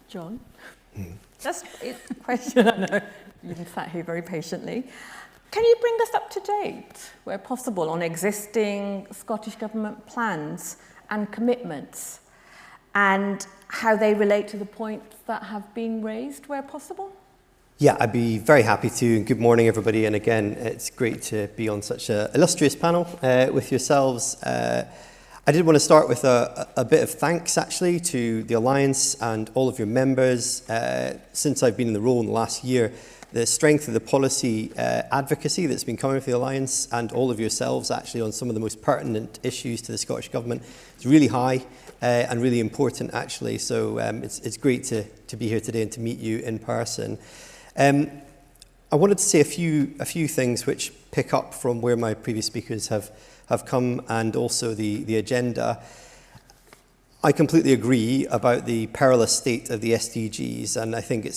John? Just a question, I know you've been sat here very patiently. Can you bring us up to date, where possible, on existing Scottish Government plans and commitments, and how they relate to the points that have been raised where possible? Yeah, I'd be very happy to. And good morning, everybody. And again, it's great to be on such an illustrious panel with yourselves. I did want to start with a bit of thanks, actually, to the Alliance and all of your members. Since I've been in the role in the last year, the strength of the policy advocacy that's been coming from the Alliance and all of yourselves, actually, on some of the most pertinent issues to the Scottish Government is really high. And really important, actually. So it's great to be here today and to meet you in person. I wanted to say a few things which pick up from where my previous speakers have come, and also the agenda. I completely agree about the perilous state of the SDGs, and I think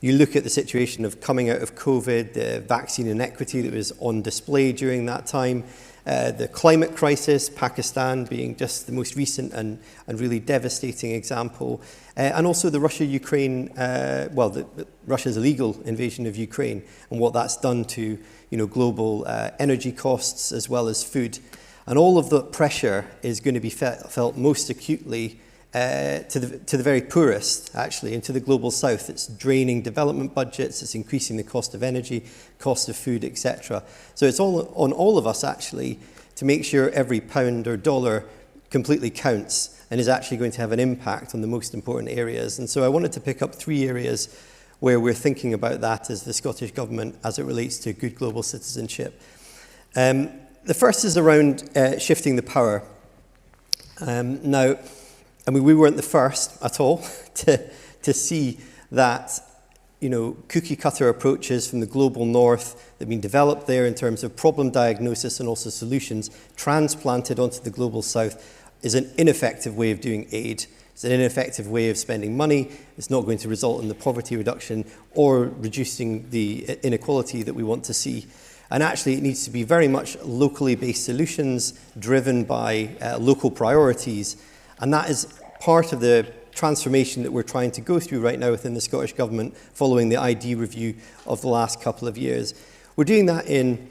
you look at the situation of coming out of COVID, the vaccine inequity that was on display during that time, the climate crisis, Pakistan being just the most recent and really devastating example, and also the Russia-Ukraine, Russia's illegal invasion of Ukraine and what that's done to global energy costs as well as food. And all of the pressure is going to be felt most acutely to the very poorest, actually, and to the Global South. It's draining development budgets, it's increasing the cost of energy, cost of food, etc. So it's all on all of us, actually, to make sure every pound or dollar completely counts and is actually going to have an impact on the most important areas. And so I wanted to pick up 3 areas where we're thinking about that as the Scottish Government as it relates to good global citizenship. The first is around shifting the power. Now, I mean, we weren't the first at all to see that, cookie cutter approaches from the global north that have been developed there in terms of problem diagnosis and also solutions transplanted onto the global south is an ineffective way of doing aid. It's an ineffective way of spending money. It's not going to result in the poverty reduction or reducing the inequality that we want to see. And actually, it needs to be very much locally based solutions driven by local priorities. And that is part of the transformation that we're trying to go through right now within the Scottish Government following the ID review of the last couple of years. We're doing that in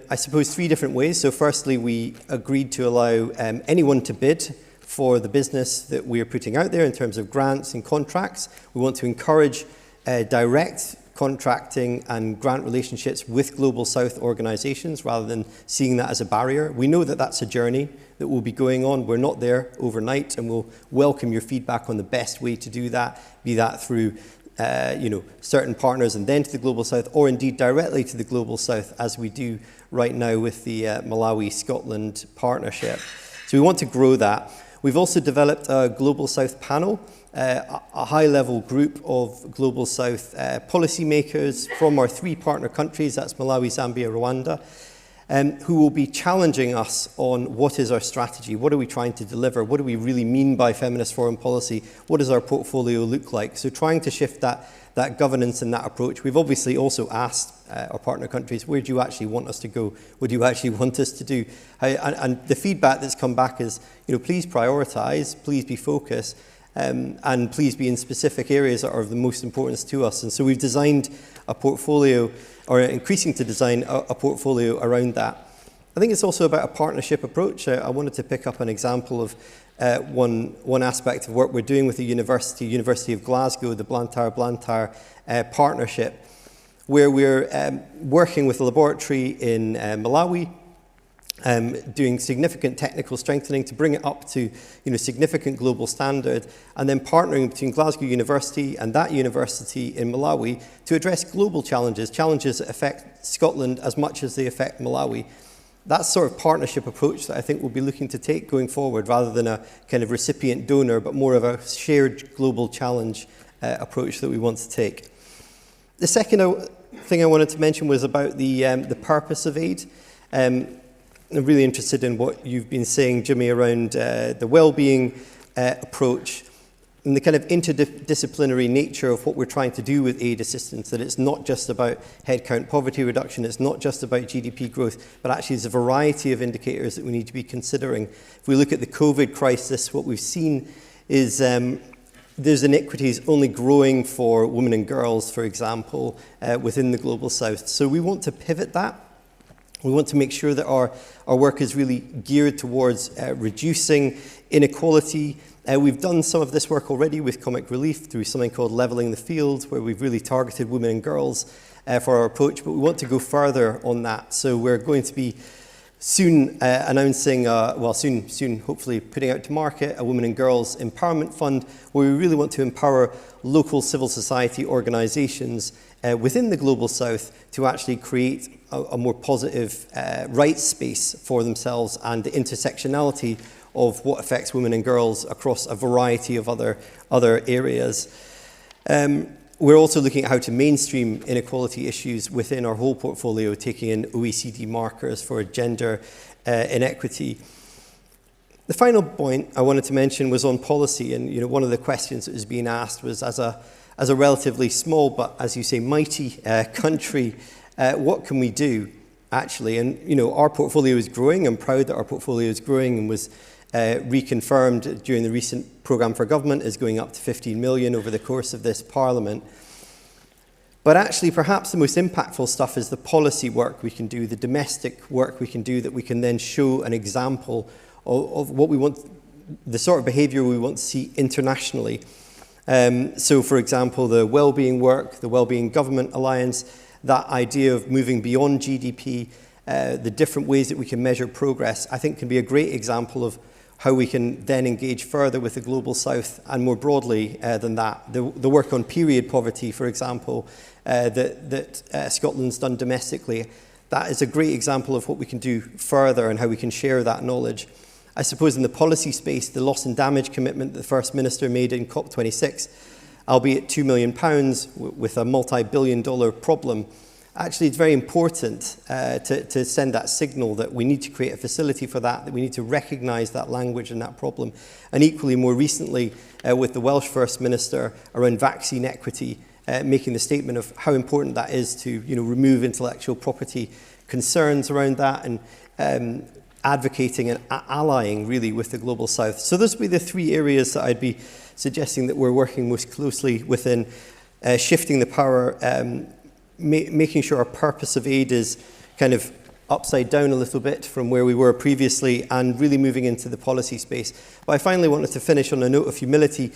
I suppose, 3 different ways. So firstly, we agreed to allow anyone to bid for the business that we are putting out there in terms of grants and contracts. We want to encourage direct contracting and grant relationships with Global South organisations rather than seeing that as a barrier. We know that that's a journey that will be going on. We're not there overnight, and we'll welcome your feedback on the best way to do that, be that through certain partners and then to the Global South, or indeed directly to the Global South, as we do right now with the Malawi-Scotland partnership. So we want to grow that. We've also developed a Global South panel, a high-level group of Global South policymakers from our 3 partner countries, that's Malawi, Zambia, Rwanda, who will be challenging us on what is our strategy, what are we trying to deliver, what do we really mean by feminist foreign policy, what does our portfolio look like. So trying to shift that governance and that approach. We've obviously also asked our partner countries, where do you actually want us to go? What do you actually want us to do? And the feedback that's come back is, please prioritise, please be focused, and please be in specific areas that are of the most importance to us. And so we've designed a portfolio, or increasing to design a portfolio around that. I think it's also about a partnership approach. I wanted to pick up an example of one aspect of work we're doing with the University of Glasgow, the Blantyre partnership, where we're working with a laboratory in Malawi, doing significant technical strengthening to bring it up to significant global standard, and then partnering between Glasgow University and that university in Malawi to address global challenges that affect Scotland as much as they affect Malawi. That's sort of partnership approach that I think we'll be looking to take going forward, rather than a kind of recipient donor, but more of a shared global challenge approach that we want to take. The second thing I wanted to mention was about the purpose of aid. I'm really interested in what you've been saying, Jimmy, around the well-being approach and the kind of interdisciplinary nature of what we're trying to do with aid assistance, that it's not just about headcount poverty reduction, it's not just about GDP growth, but actually there's a variety of indicators that we need to be considering. If we look at the COVID crisis, what we've seen is there's inequities only growing for women and girls, for example, within the Global South. So we want to pivot that. We want to make sure that our work is really geared towards reducing inequality. We've done some of this work already with Comic Relief through something called Levelling the Field, where we've really targeted women and girls for our approach, but we want to go further on that. So we're going to be soon announcing, soon hopefully putting out to market a Women and Girls Empowerment Fund, where we really want to empower local civil society organisations within the Global South to actually create a more positive rights space for themselves, and the intersectionality of what affects women and girls across a variety of other areas. We're also looking at how to mainstream inequality issues within our whole portfolio, taking in OECD markers for gender inequity. The final point I wanted to mention was on policy, and one of the questions that was being asked was, as a relatively small but, as you say, mighty country, what can we do actually? And our portfolio is growing. I'm proud that our portfolio is growing, and was reconfirmed during the recent programme for government is going up to 15 million over the course of this Parliament. But actually, perhaps the most impactful stuff is the policy work we can do, the domestic work we can do, that we can then show an example of what we want, the sort of behaviour we want to see internationally. So, for example, the wellbeing work, the Wellbeing Government Alliance, that idea of moving beyond GDP, the different ways that we can measure progress, I think can be a great example of how we can then engage further with the Global South, and more broadly than that. The work on period poverty, for example, that Scotland's done domestically, that is a great example of what we can do further and how we can share that knowledge. I suppose in the policy space, the loss and damage commitment that the First Minister made in COP26, albeit £2 million with a multi-billion-dollar problem, actually it's very important to send that signal that we need to create a facility for that we need to recognise that language and that problem. And equally, more recently, with the Welsh First Minister around vaccine equity, making the statement of how important that is to remove intellectual property concerns around that, and advocating and allying really with the Global South. So those would be the three areas that I'd be suggesting that we're working most closely within, shifting the power, making sure our purpose of aid is kind of upside down a little bit from where we were previously, and really moving into the policy space. But I finally wanted to finish on a note of humility.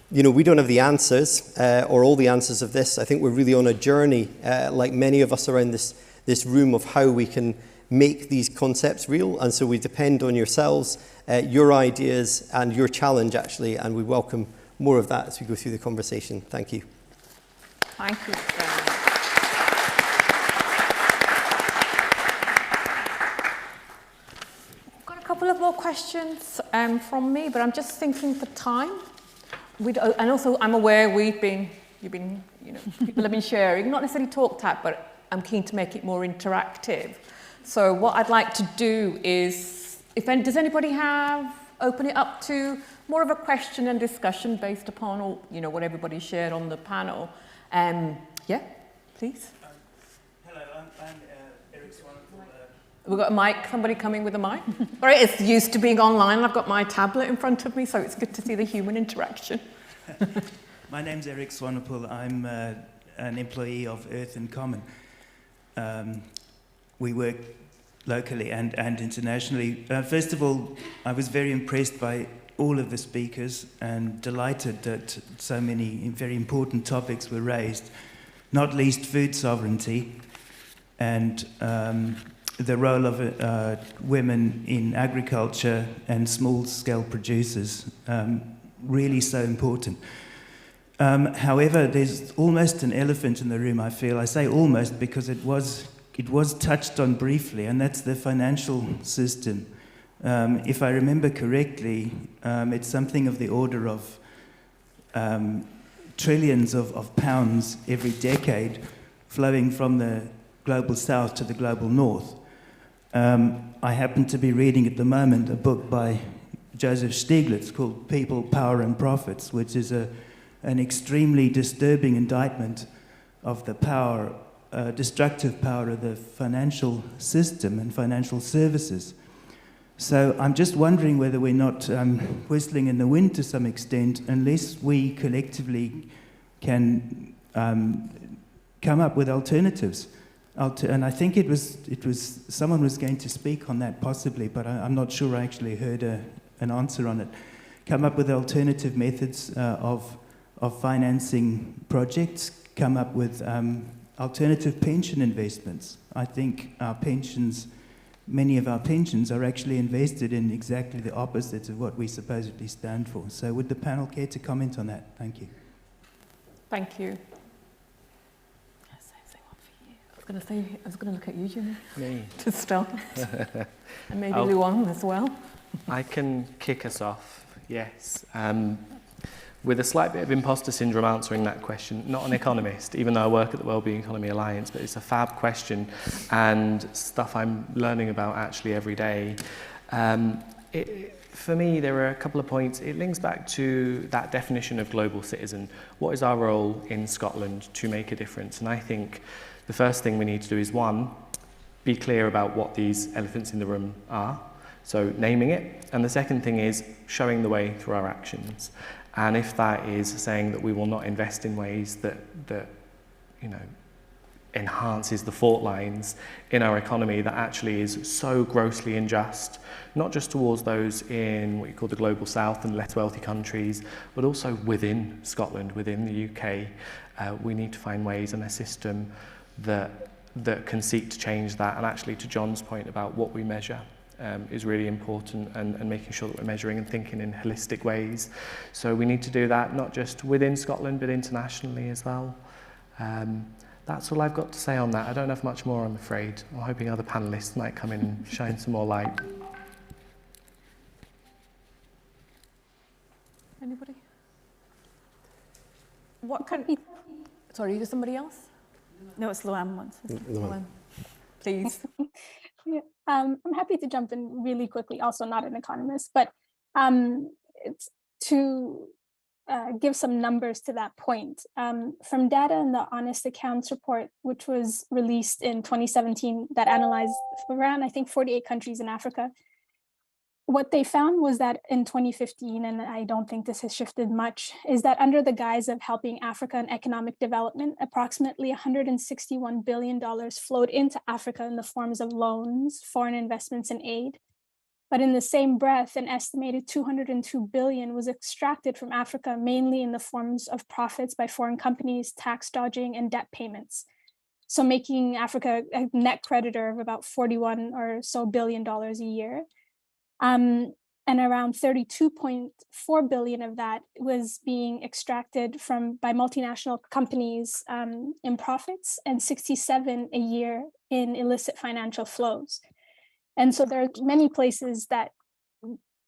We don't have the answers or all the answers of this. I think we're really on a journey, like many of us around this room, of how we can make these concepts real. And so we depend on yourselves, your ideas and your challenge, actually, and we welcome more of that as we go through the conversation. Thank you. Thank you. I've got a couple of more questions from me, but I'm just thinking for time. And also, I'm aware people have been sharing, not necessarily talked at, but I'm keen to make it more interactive. So what I'd like to do is, does anybody open it up to more of a question and discussion based upon all, what everybody shared on the panel? Yeah, please. Hello, I'm Eric Swan. We've got a mic, somebody coming with a mic. All right, it's used to being online. I've got my tablet in front of me, so it's good to see the human interaction. My name's Eric Swanepoel. I'm an employee of Earth in Common. We work locally and internationally. First of all, I was very impressed by all of the speakers and delighted that so many very important topics were raised, not least food sovereignty and the role of women in agriculture and small-scale producers, really so important. However, there's almost an elephant in the room, I feel. I say almost because it was touched on briefly, and that's the financial system. If I remember correctly, it's something of the order of trillions of pounds every decade flowing from the global south to the global north. I happen to be reading at the moment a book by Joseph Stiglitz called People, Power and Profits, which is an extremely disturbing indictment of the power, destructive power of the financial system and financial services. So I'm just wondering whether we're not whistling in the wind to some extent, unless we collectively can come up with alternatives. And I think it was someone was going to speak on that possibly, but I'm not sure I actually heard an answer on it. Come up with alternative methods of financing projects. Come up with alternative pension investments. I think many of our pensions are actually invested in exactly the opposite of what we supposedly stand for. So would the panel care to comment on that? Thank you. Thank you. I was going to look at you, Jimmy, to start. And maybe Luan as well. I can kick us off, yes. With a slight bit of imposter syndrome answering that question. Not an economist, even though I work at the Wellbeing Economy Alliance, but it's a fab question and stuff I'm learning about actually every day. For me, there are a couple of points. It links back to that definition of global citizen. What is our role in Scotland to make a difference? And I think the first thing we need to do is, one, be clear about what these elephants in the room are, so naming it. And the second thing is showing the way through our actions. And if that is saying that we will not invest in ways that enhances the fault lines in our economy that actually is so grossly unjust, not just towards those in what you call the global south and less wealthy countries, but also within Scotland, within the UK, we need to find ways and a system that can seek to change that. And actually, to John's point about what we measure is really important, and making sure that we're measuring and thinking in holistic ways. So we need to do that not just within Scotland but internationally as well. That's all I've got to say on that. I don't have much more, I'm afraid. I'm hoping other panellists might come in and shine some more light. Anybody? What can... Sorry, is somebody else? No, it's Luam once. Luam. Please. Yeah, I'm happy to jump in really quickly, also not an economist, but it's to give some numbers to that point. From data in the Honest Accounts report, which was released in 2017, that analyzed around, I think, 48 countries in Africa, what they found was that in 2015, and I don't think this has shifted much, is that under the guise of helping Africa in economic development, approximately $161 billion flowed into Africa in the forms of loans, foreign investments, and aid. But in the same breath, an estimated $202 billion was extracted from Africa, mainly in the forms of profits by foreign companies, tax dodging, and debt payments. So making Africa a net creditor of about $41 or so billion a year. And around 32.4 billion of that was being extracted by multinational companies in profits, and 67 a year in illicit financial flows. And so there are many places that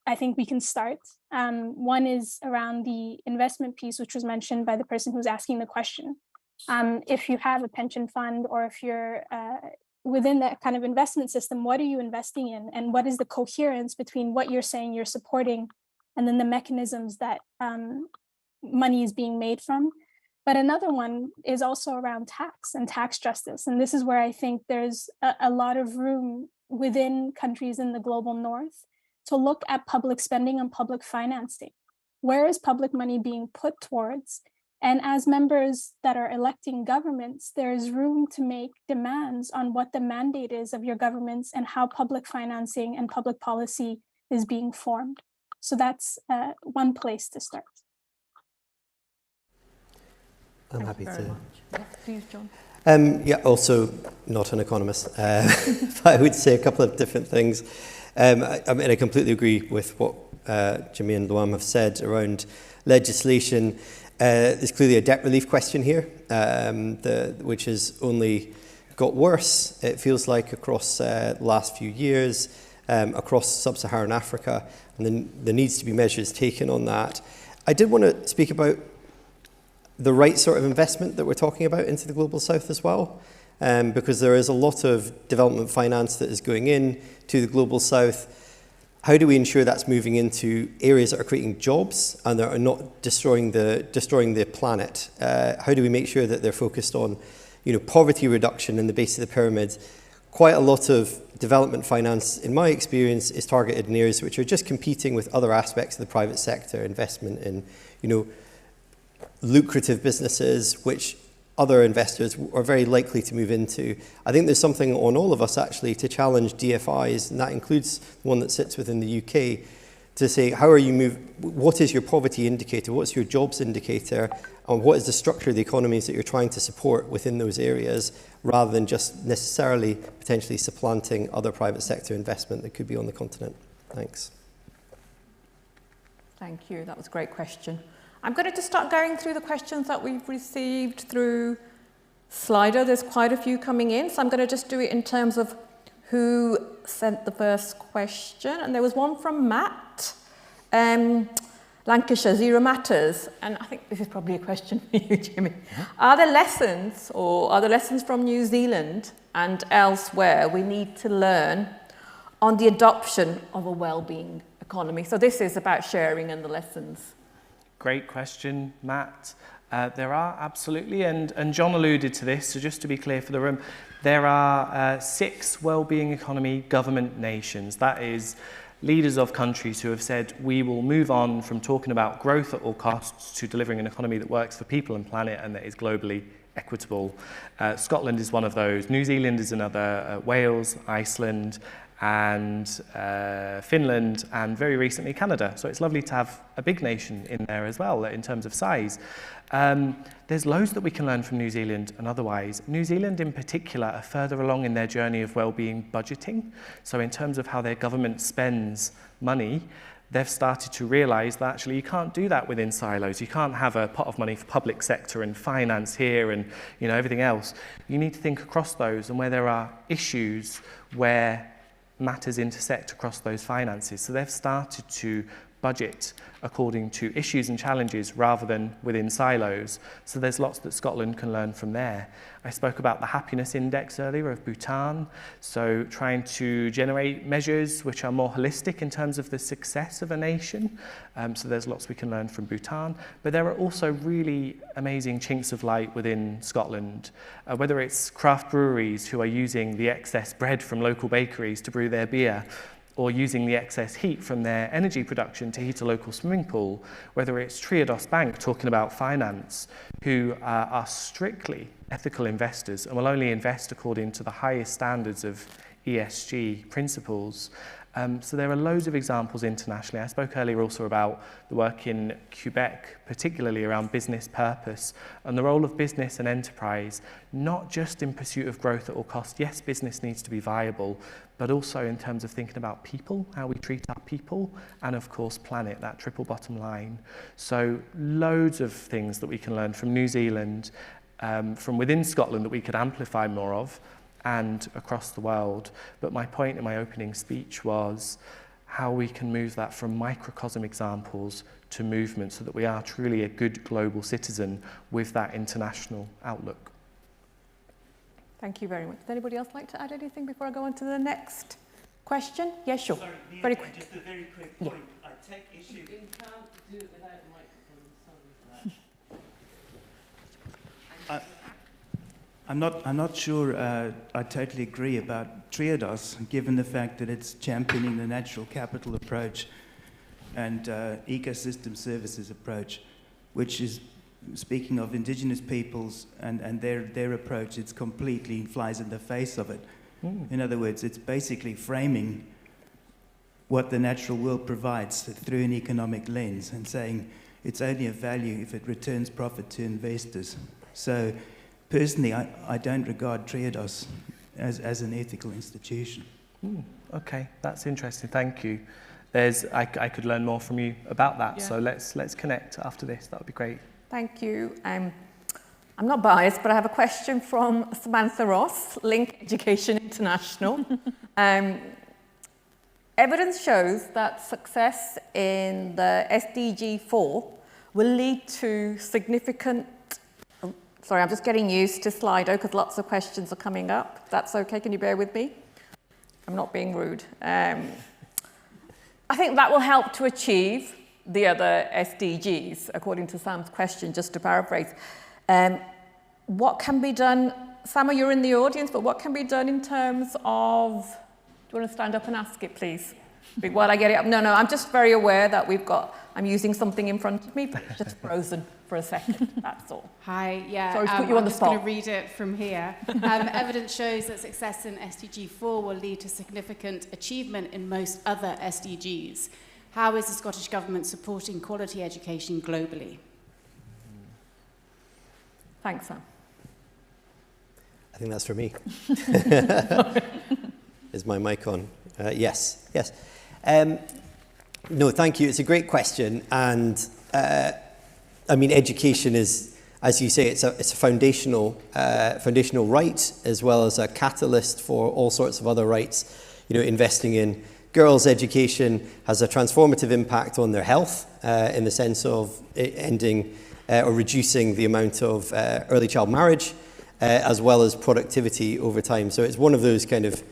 I think we can start. One is around the investment piece, which was mentioned by the person who's asking the question. If you have a pension fund, or if you're within that kind of investment system, what are you investing in? And what is the coherence between what you're saying you're supporting and then the mechanisms that money is being made from? But another one is also around tax and tax justice. And this is where I think there's a lot of room within countries in the global north to look at public spending and public financing. Where is public money being put towards? And as members that are electing governments, there is room to make demands on what the mandate is of your governments and how public financing and public policy is being formed. So that's one place to start. I'm happy to. Yes, please, John. Yeah, also not an economist, but I would say a couple of different things. I mean, I completely agree with what Jimmy and Luam have said around legislation. There's clearly a debt relief question here, which has only got worse, it feels like, across the last few years, across sub-Saharan Africa, and then there needs to be measures taken on that. I did want to speak about the right sort of investment that we're talking about into the Global South as well, because there is a lot of development finance that is going in to the Global South. How do we ensure that's moving into areas that are creating jobs and that are not destroying the planet? How do we make sure that they're focused on, poverty reduction in the base of the pyramid? Quite a lot of development finance, in my experience, is targeted in areas which are just competing with other aspects of the private sector, investment in, lucrative businesses, which other investors are very likely to move into. I think there's something on all of us actually to challenge DFIs, and that includes the one that sits within the UK, to say, what is your poverty indicator, what's your jobs indicator, and what is the structure of the economies that you're trying to support within those areas, rather than just necessarily potentially supplanting other private sector investment that could be on the continent. Thanks. Thank you, that was a great question. I'm going to just start going through the questions that we've received through Slido. There's quite a few coming in, so I'm going to just do it in terms of who sent the first question. And there was one from Matt, Lancashire, Zero Matters. And I think this is probably a question for you, Jimmy. Are there lessons from New Zealand and elsewhere we need to learn on the adoption of a well-being economy? So this is about sharing and the lessons. Great question, Matt. There are absolutely, and John alluded to this, so just to be clear for the room, there are 6 well-being economy government nations. That is leaders of countries who have said, we will move on from talking about growth at all costs to delivering an economy that works for people and planet and that is globally equitable. Scotland is one of those. New Zealand is another. Wales, Iceland, and Finland, and very recently Canada. So it's lovely to have a big nation in there as well in terms of size. There's loads that we can learn from New Zealand and otherwise. New Zealand in particular are further along in their journey of well-being budgeting. So in terms of how their government spends money, they've started to realise that actually you can't do that within silos. You can't have a pot of money for public sector and finance here and everything else. You need to think across those, and where there are issues where matters intersect across those finances. So they've started to budget according to issues and challenges rather than within silos. So there's lots that Scotland can learn from there. I spoke about the happiness index earlier of Bhutan, so trying to generate measures which are more holistic in terms of the success of a nation. So there's lots we can learn from Bhutan, but there are also really amazing chinks of light within Scotland, whether it's craft breweries who are using the excess bread from local bakeries to brew their beer, or using the excess heat from their energy production to heat a local swimming pool, whether it's Triodos Bank talking about finance, who are strictly ethical investors and will only invest according to the highest standards of ESG principles. So there are loads of examples internationally. I spoke earlier also about the work in Quebec, particularly around business purpose and the role of business and enterprise, not just in pursuit of growth at all costs. Yes, business needs to be viable, but also in terms of thinking about people, how we treat our people, and of course planet, that triple bottom line. So loads of things that we can learn from New Zealand, from within Scotland that we could amplify more of, and across the world. But my point in my opening speech was how we can move that from microcosm examples to movement so that we are truly a good global citizen with that international outlook. Thank you very much. Does anybody else like to add anything before I go on to the next question? Yes, sure. Sorry, very quick. Just a very quick point. I take issue. You can't do it without a microphone. Sorry for that. I'm not sure I totally agree about Triodos, given the fact that it's championing the natural capital approach and ecosystem services approach, which is, speaking of indigenous peoples and their approach, it's completely flies in the face of it. In other words, it's basically framing what the natural world provides through an economic lens and saying it's only of value if it returns profit to investors. So personally, I don't regard Triodos as an ethical institution. Okay, that's interesting. Thank you. I could learn more from you about that. Yeah. So let's connect after this. That would be great. Thank you. I'm not biased, but I have a question from Samantha Ross, Link Education International. Evidence shows that success in the SDG 4 will lead to significant. Sorry, I'm just getting used to Slido because lots of questions are coming up. That's okay, can you bear with me? I'm not being rude. I think that will help to achieve the other SDGs, according to Sam's question, just to paraphrase. What can be done, Sam, you're in the audience, but what can be done in terms of, do you want to stand up and ask it, please? While I get it up. No, I'm just very aware that I'm using something in front of me, but it's just frozen for a second, that's all. Hi, yeah, Sorry to put you on the spot. I'm just going to read it from here. Evidence shows that success in SDG 4 will lead to significant achievement in most other SDGs. How is the Scottish Government supporting quality education globally? Thanks, Sam. I think that's for me. Is my mic on? Yes. No, thank you. It's a great question. And I mean, education is, as you say, it's a foundational right, as well as a catalyst for all sorts of other rights. Investing in girls' education has a transformative impact on their health in the sense of ending or reducing the amount of early child marriage, as well as productivity over time. So it's one of those kind of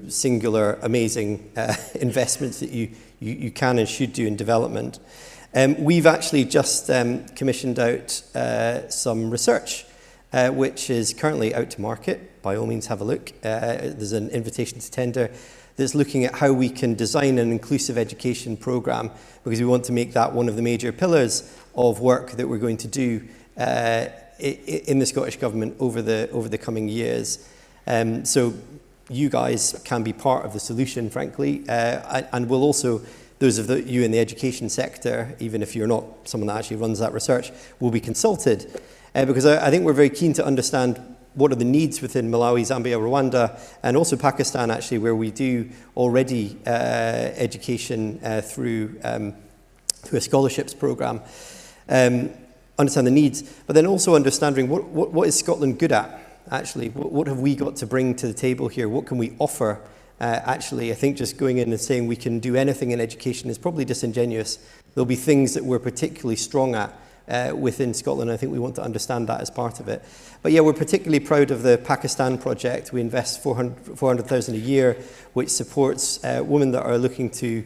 singular, amazing investments that you can and should do in development. We've actually just commissioned out some research, which is currently out to market. By all means, have a look. There's an invitation to tender that's looking at how we can design an inclusive education programme, because we want to make that one of the major pillars of work that we're going to do in the Scottish Government over the coming years. So you guys can be part of the solution, frankly, and we'll also, those of you in the education sector, even if you're not someone that actually runs that research, will be consulted, because I think we're very keen to understand what are the needs within Malawi, Zambia, Rwanda, and also Pakistan, actually, where we do already education through a scholarships program. Understand the needs, but then also understanding what is Scotland good at, actually? What have we got to bring to the table here? What can we offer? Actually, I think just going in and saying we can do anything in education is probably disingenuous. There'll be things that we're particularly strong at within Scotland. I think we want to understand that as part of it. But yeah, we're particularly proud of the Pakistan project. We invest 400,000 a year, which supports women that are looking to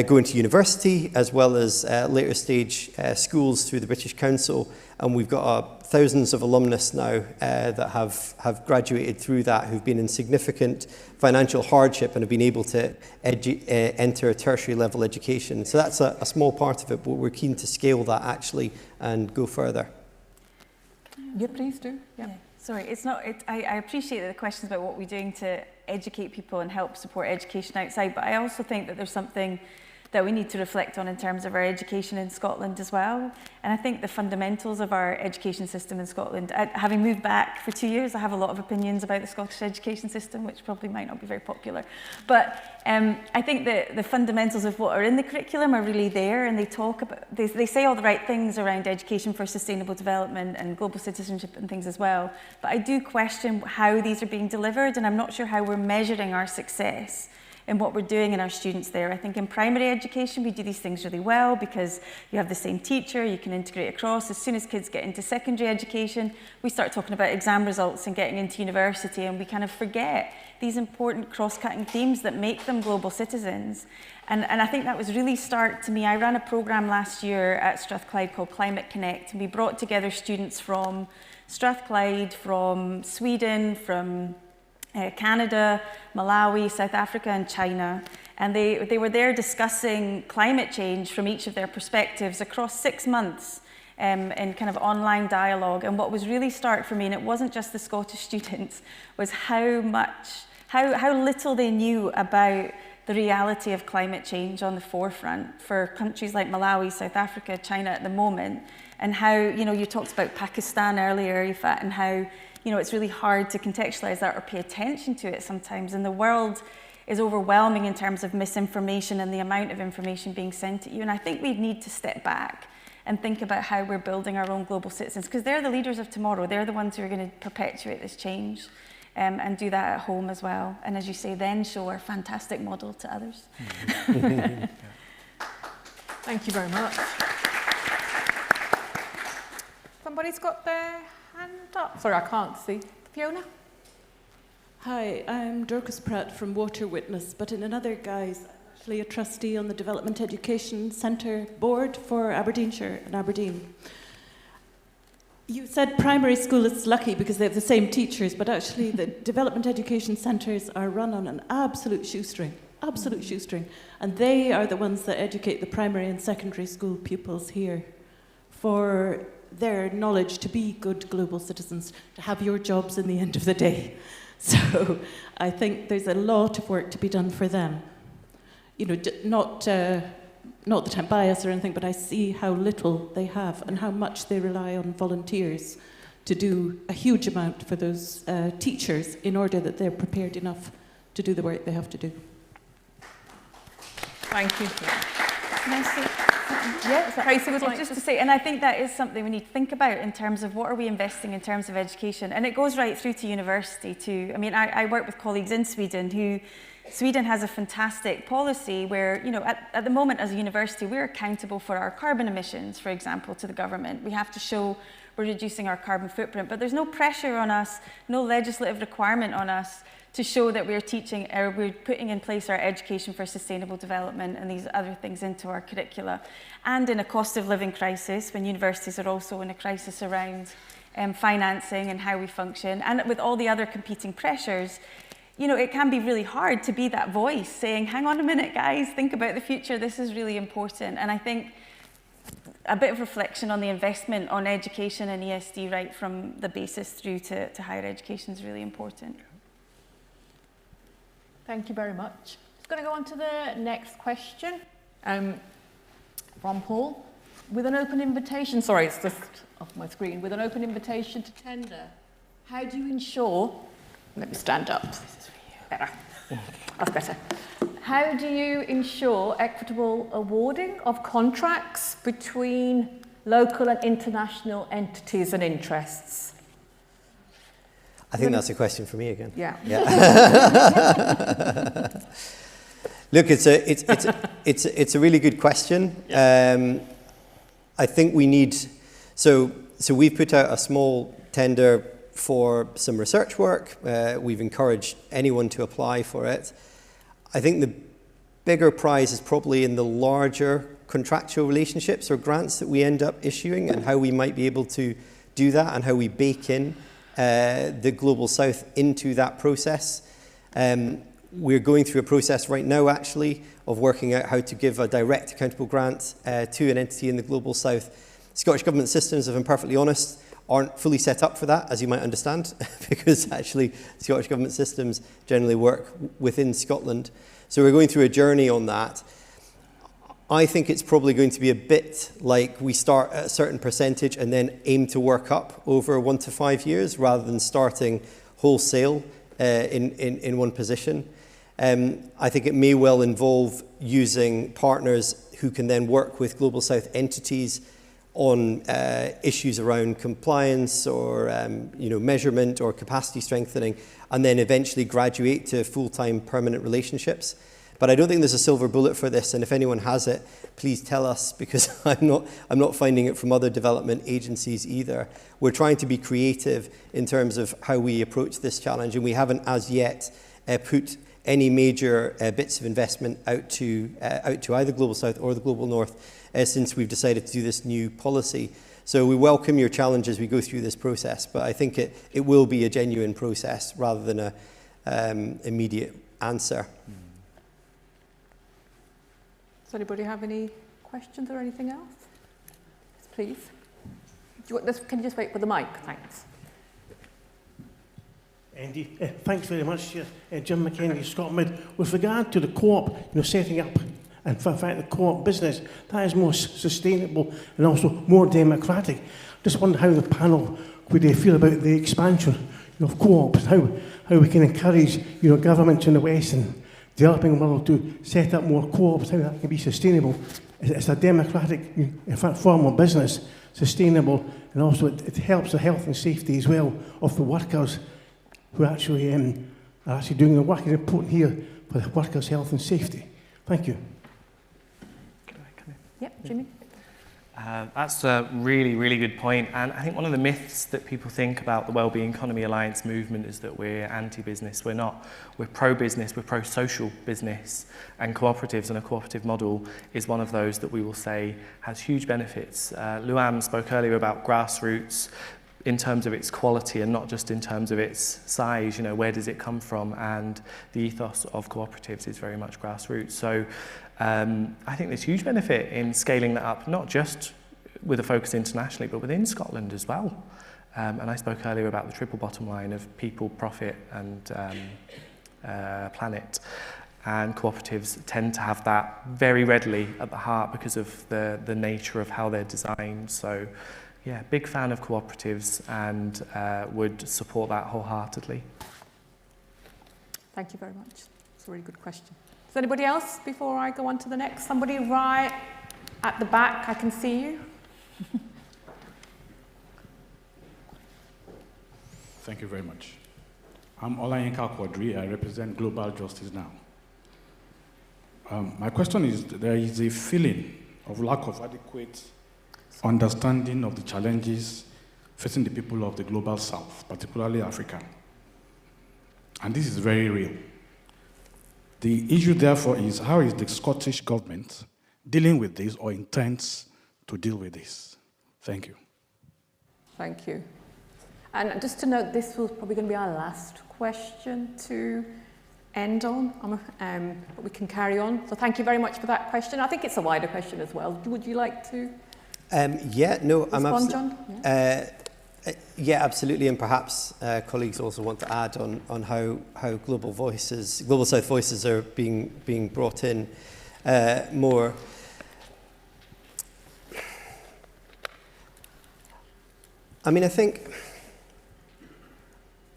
go into university, as well as later stage schools through the British Council. And we've got thousands of alumnus now that have graduated through that, who've been in significant financial hardship and have been able to enter a tertiary level education. So that's a small part of it, but we're keen to scale that actually and go further. Yeah, please do. Yeah. Sorry, I appreciate the questions about what we're doing to educate people and help support education outside, but I also think that there's something that we need to reflect on in terms of our education in Scotland as well. And I think the fundamentals of our education system in Scotland, having moved back for 2 years, I have a lot of opinions about the Scottish education system, which probably might not be very popular. But I think that the fundamentals of what are in the curriculum are really there, and they say all the right things around education for sustainable development and global citizenship and things as well. But I do question how these are being delivered, and I'm not sure how we're measuring our success in what we're doing in our students there. I think in primary education, we do these things really well because you have the same teacher, you can integrate across. As soon as kids get into secondary education, we start talking about exam results and getting into university, and we kind of forget these important cross-cutting themes that make them global citizens. And I think that was really stark to me. I ran a program last year at Strathclyde called Climate Connect, and we brought together students from Strathclyde, from Sweden, from Canada, Malawi, South Africa, and China. And they were there discussing climate change from each of their perspectives across 6 months in kind of online dialogue. And what was really stark for me, and it wasn't just the Scottish students, was how little they knew about the reality of climate change on the forefront for countries like Malawi, South Africa, China at the moment. And how, you talked about Pakistan earlier, Iffat, and how it's really hard to contextualize that or pay attention to it sometimes. And the world is overwhelming in terms of misinformation and the amount of information being sent at you. And I think we need to step back and think about how we're building our own global citizens, because they're the leaders of tomorrow. They're the ones who are going to perpetuate this change and do that at home as well. And as you say, then show our fantastic model to others. Thank you very much. Somebody's got their hand up. Sorry, I can't see. Fiona? Hi, I'm Dorcas Pratt from Water Witness, but in another guise, I'm actually a trustee on the Development Education Centre Board for Aberdeenshire and Aberdeen. You said primary school is lucky because they have the same teachers, but actually the Development Education Centres are run on an absolute shoestring, and they are the ones that educate the primary and secondary school pupils here for their knowledge to be good global citizens, to have your jobs in the end of the day. So I think there's a lot of work to be done for them. Not that I'm biased or anything, but I see how little they have and how much they rely on volunteers to do a huge amount for those teachers in order that they're prepared enough to do the work they have to do. Thank you. Can I say something? Yeah, Tracy would like just to say, and I think that is something we need to think about in terms of what are we investing in terms of education, and it goes right through to university too. I mean, I work with colleagues in Sweden Sweden has a fantastic policy where, at the moment as a university, we're accountable for our carbon emissions, for example, to the government. We have to show we're reducing our carbon footprint, but there's no pressure on us, no legislative requirement on us to show that we're teaching or we're putting in place our education for sustainable development and these other things into our curricula. And in a cost of living crisis, when universities are also in a crisis around financing and how we function, and with all the other competing pressures, it can be really hard to be that voice saying, hang on a minute, guys, think about the future, this is really important. And I think a bit of reflection on the investment on education and ESD right from the basis through to higher education is really important. Thank you very much. Just going to go on to the next question from Paul. With an open invitation, sorry, it's just off my screen. With an open invitation to tender, How do you ensure, let me stand up, better, that's better. How do you ensure equitable awarding of contracts between local and international entities and interests? I think that's a question for me again. Yeah. Look, it's a really good question. I think we need, so we've put out a small tender for some research work. We've encouraged anyone to apply for it. I think the bigger prize is probably in the larger contractual relationships or grants that we end up issuing, and how we might be able to do that, and how we bake in the Global South into that process. We're going through a process right now, actually, of working out how to give a direct accountable grant to an entity in the Global South. Scottish Government systems, if I'm perfectly honest, aren't fully set up for that, as you might understand, because actually Scottish Government systems generally work within Scotland. So we're going through a journey on that. I think it's probably going to be a bit like we start at a certain percentage and then aim to work up over 1 to 5 years, rather than starting wholesale in one position. I think it may well involve using partners who can then work with Global South entities on issues around compliance or measurement or capacity strengthening, and then eventually graduate to full-time permanent relationships. But I don't think there's a silver bullet for this, and if anyone has it, please tell us, because I'm not finding it from other development agencies either. We're trying to be creative in terms of how we approach this challenge, and we haven't as yet put any major bits of investment out to either Global South or the Global North since we've decided to do this new policy. So we welcome your challenge as we go through this process, but I think it will be a genuine process rather than an immediate answer. Does anybody have any questions or anything else? Please. Do you want this? Can you just wait for the mic? Thanks. Andy, thanks very much, Jim McKenzie, Scotland. With regard to the co-op, setting up, and in fact the co-op business, that is more sustainable and also more democratic. Just wonder how the panel would feel about the expansion of co-ops, how we can encourage governments in the West and developing world to set up more co-ops, how that can be sustainable. It's a democratic, in fact, form of business, sustainable, and also it helps the health and safety as well of the workers who actually are actually doing the work. It's important here for the workers' health and safety. Thank you. Yep, Jimmy. That's a really, really good point. And I think one of the myths that people think about the Wellbeing Economy Alliance movement is that we're anti-business. We're not. We're pro-business, we're pro-social business. And cooperatives and a cooperative model is one of those that we will say has huge benefits. Luam spoke earlier about grassroots in terms of its quality and not just in terms of its size. Where does it come from? And the ethos of cooperatives is very much grassroots. So I think there's huge benefit in scaling that up, not just with a focus internationally, but within Scotland as well. And I spoke earlier about the triple bottom line of people, profit, and planet. And cooperatives tend to have that very readily at the heart because of the nature of how they're designed. So, yeah, big fan of cooperatives and would support that wholeheartedly. Thank you very much. It's a really good question. Is there anybody else before I go on to the next? Somebody right at the back, I can see you. Thank you very much. I'm Olayinka Quadri. I represent Global Justice Now. My question is, there is a feeling of lack of adequate understanding of the challenges facing the people of the Global South, particularly Africa. And this is very real. The issue, therefore, is how is the Scottish government dealing with this or intends to deal with this? Thank you. Thank you. And just to note, this was probably going to be our last question to end on, but we can carry on. So thank you very much for that question. I think it's a wider question as well. Would you like to respond, John? Yeah, absolutely, and perhaps colleagues also want to add on how Global South voices are being brought in more. I mean, I think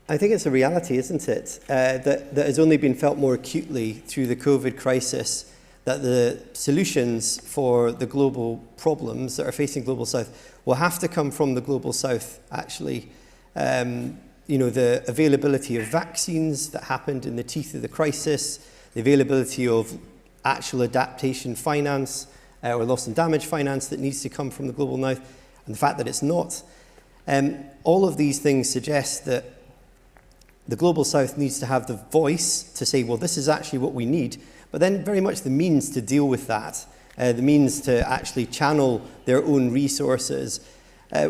I think it's a reality, isn't it, that has only been felt more acutely through the COVID crisis, that the solutions for the global problems that are facing Global South will have to come from the Global South, actually. You know, the availability of vaccines that happened in the teeth of the crisis, the availability of actual adaptation finance or loss and damage finance that needs to come from the Global North, and the fact that it's not. All of these things suggest that the Global South needs to have the voice to say, well, this is actually what we need, but then very much the means to deal with that, the means to actually channel their own resources.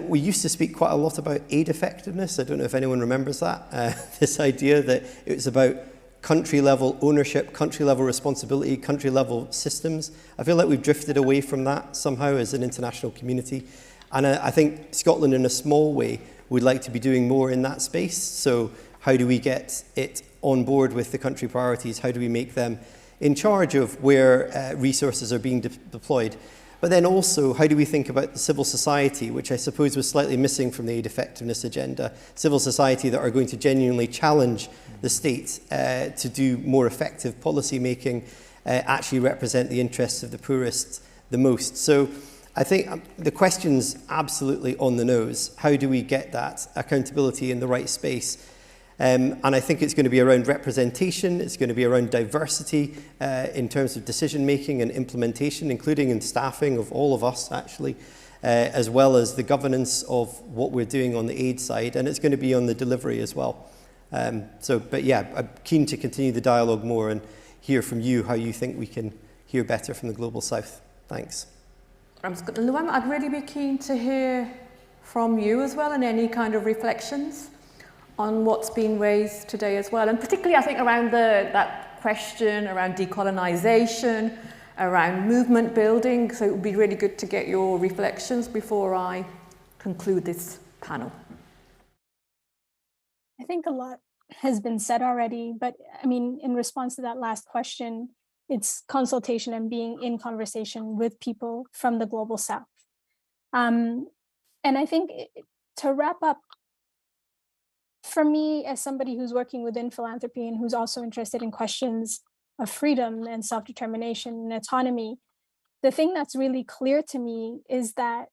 We used to speak quite a lot about aid effectiveness. I don't know if anyone remembers that, this idea that it was about country-level ownership, country-level responsibility, country-level systems. I feel like we've drifted away from that somehow as an international community. And I think Scotland, in a small way, would like to be doing more in that space. So how do we get it on board with the country priorities? How do we make them in charge of where resources are being deployed? But then also, how do we think about the civil society, which I suppose was slightly missing from the aid effectiveness agenda, civil society that are going to genuinely challenge the state to do more effective policy making, actually represent the interests of the poorest the most. So I think the question's absolutely on the nose. How do we get that accountability in the right space? And I think it's going to be around representation, it's going to be around diversity in terms of decision making and implementation, including in staffing of all of us actually, as well as the governance of what we're doing on the aid side, and it's going to be on the delivery as well. But yeah, I'm keen to continue the dialogue more and hear from you how you think we can hear better from the Global South. Thanks. Luan, I'd really be keen to hear from you as well, and any kind of reflections on what's been raised today as well, and particularly I think around that question around decolonisation, around movement building. So it would be really good to get your reflections before I conclude this panel. I think a lot has been said already, but I mean, in response to that last question, it's consultation and being in conversation with people from the Global South. And I think to wrap up, for me, as somebody who's working within philanthropy and who's also interested in questions of freedom and self-determination and autonomy, the thing that's really clear to me is that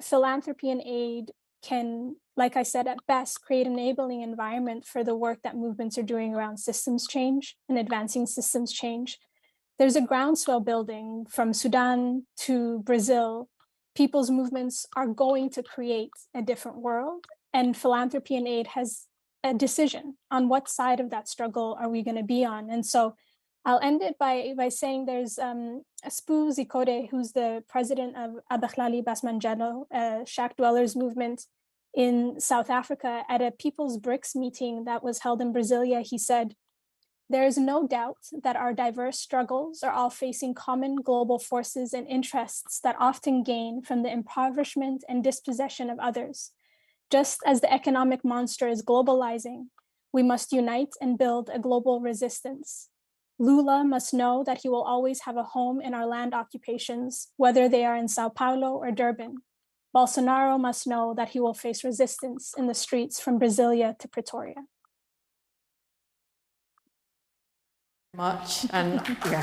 philanthropy and aid can, like I said, at best, create an enabling environment for the work that movements are doing around systems change and advancing systems change. There's a groundswell building from Sudan to Brazil. People's movements are going to create a different world, and philanthropy and aid has a decision on what side of that struggle are we going to be on. And so I'll end it by saying there's Spu Zikode, who's the president of Abakhlali Basmanjalo, a shack dwellers movement in South Africa. At a People's BRICS meeting that was held in Brasilia, he said, "There is no doubt that our diverse struggles are all facing common global forces and interests that often gain from the impoverishment and dispossession of others. Just as the economic monster is globalizing, we must unite and build a global resistance. Lula must know that he will always have a home in our land occupations, whether they are in Sao Paulo or Durban. Bolsonaro must know that he will face resistance in the streets from Brasilia to Pretoria." Much and yeah.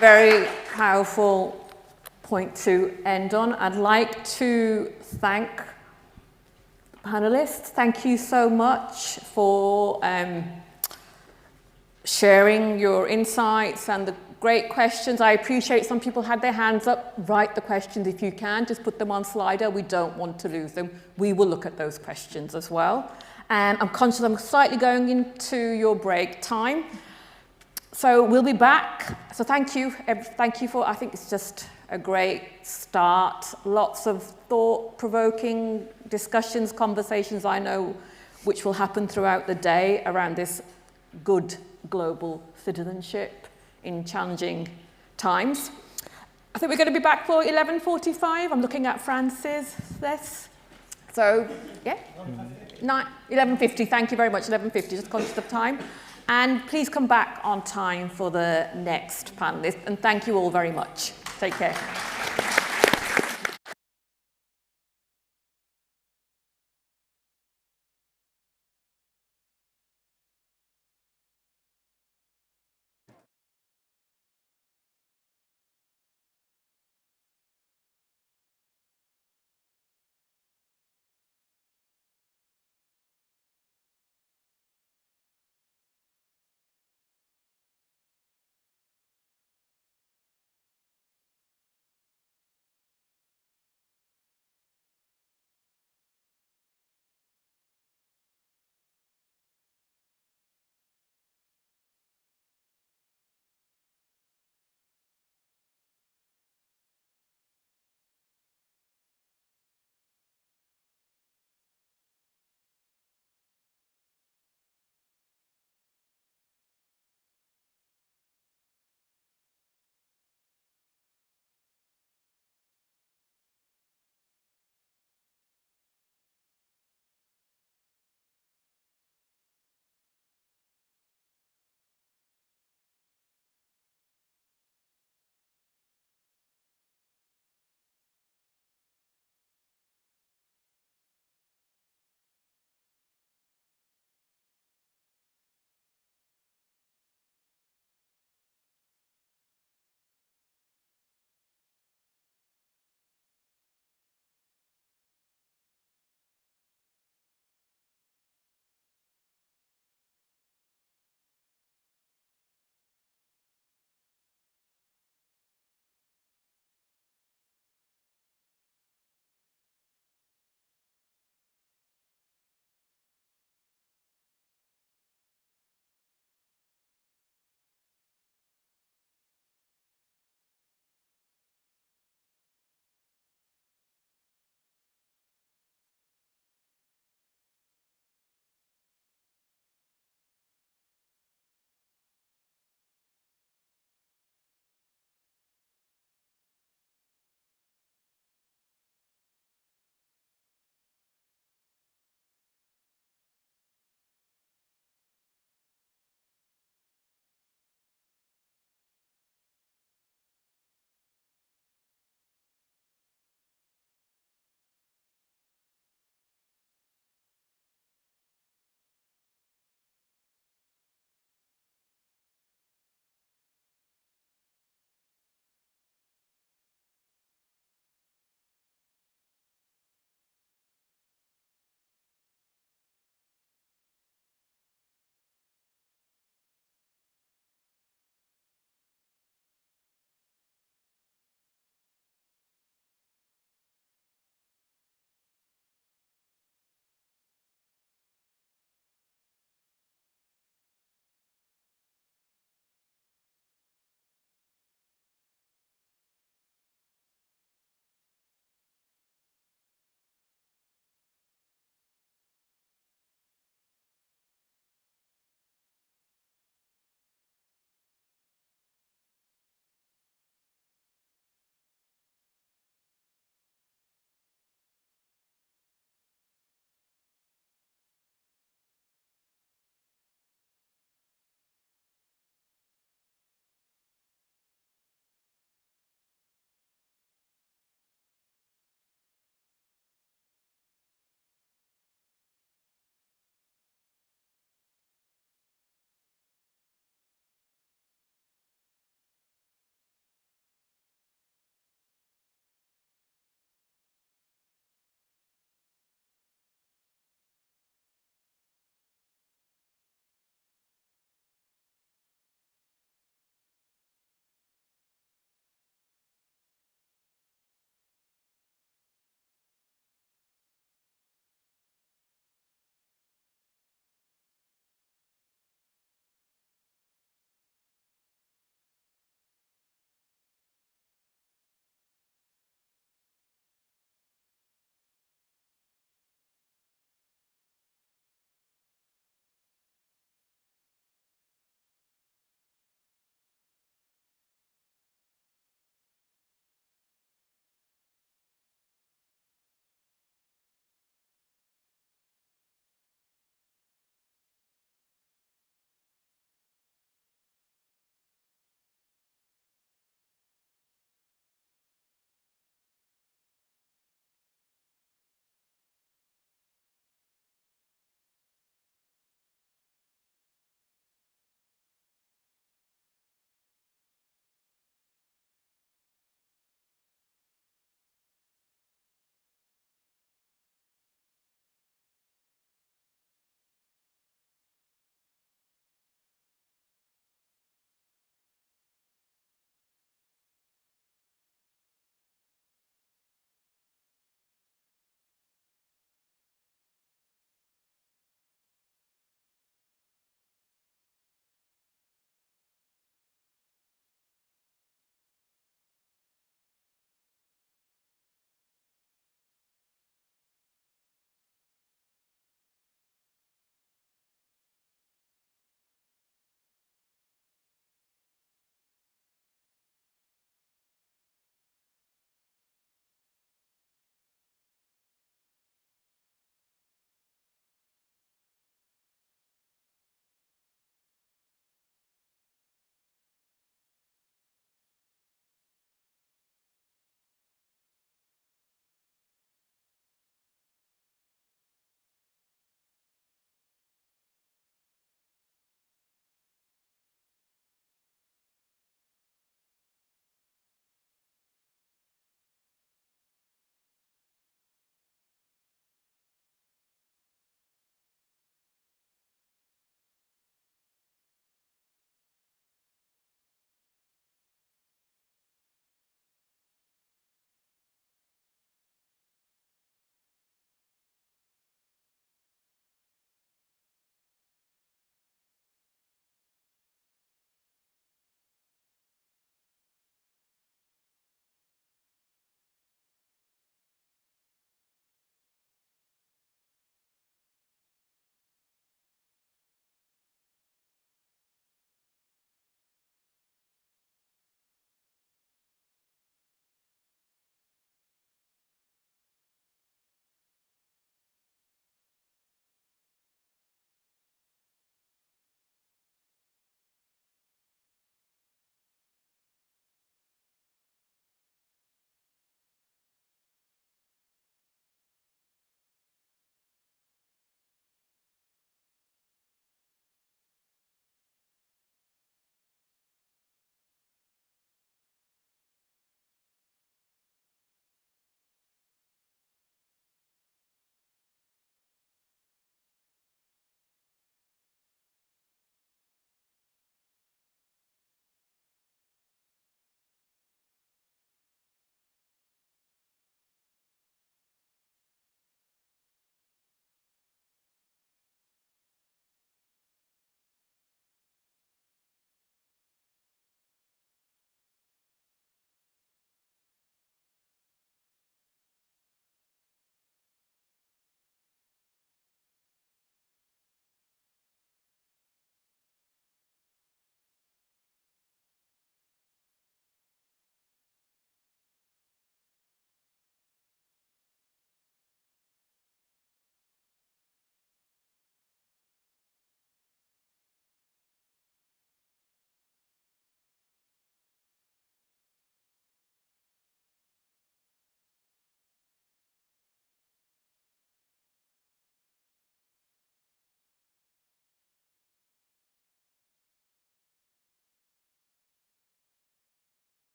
Very powerful point to end on. I'd like to thank the panelists. Thank you so much for sharing your insights and the great questions. I appreciate some people had their hands up. Write the questions if you can. Just put them on Slido. We don't want to lose them. We will look at those questions as well. And I'm conscious I'm slightly going into your break time. So we'll be back. So thank you for, I think it's just a great start. Lots of thought-provoking discussions, conversations, I know, which will happen throughout the day around this good global citizenship in challenging times. I think we're going to be back for 11:45. I'm looking at Francis. So, yeah. 11:50, thank you very much, 11:50, just conscious of time. And please come back on time for the next panelist. And thank you all very much. Take care.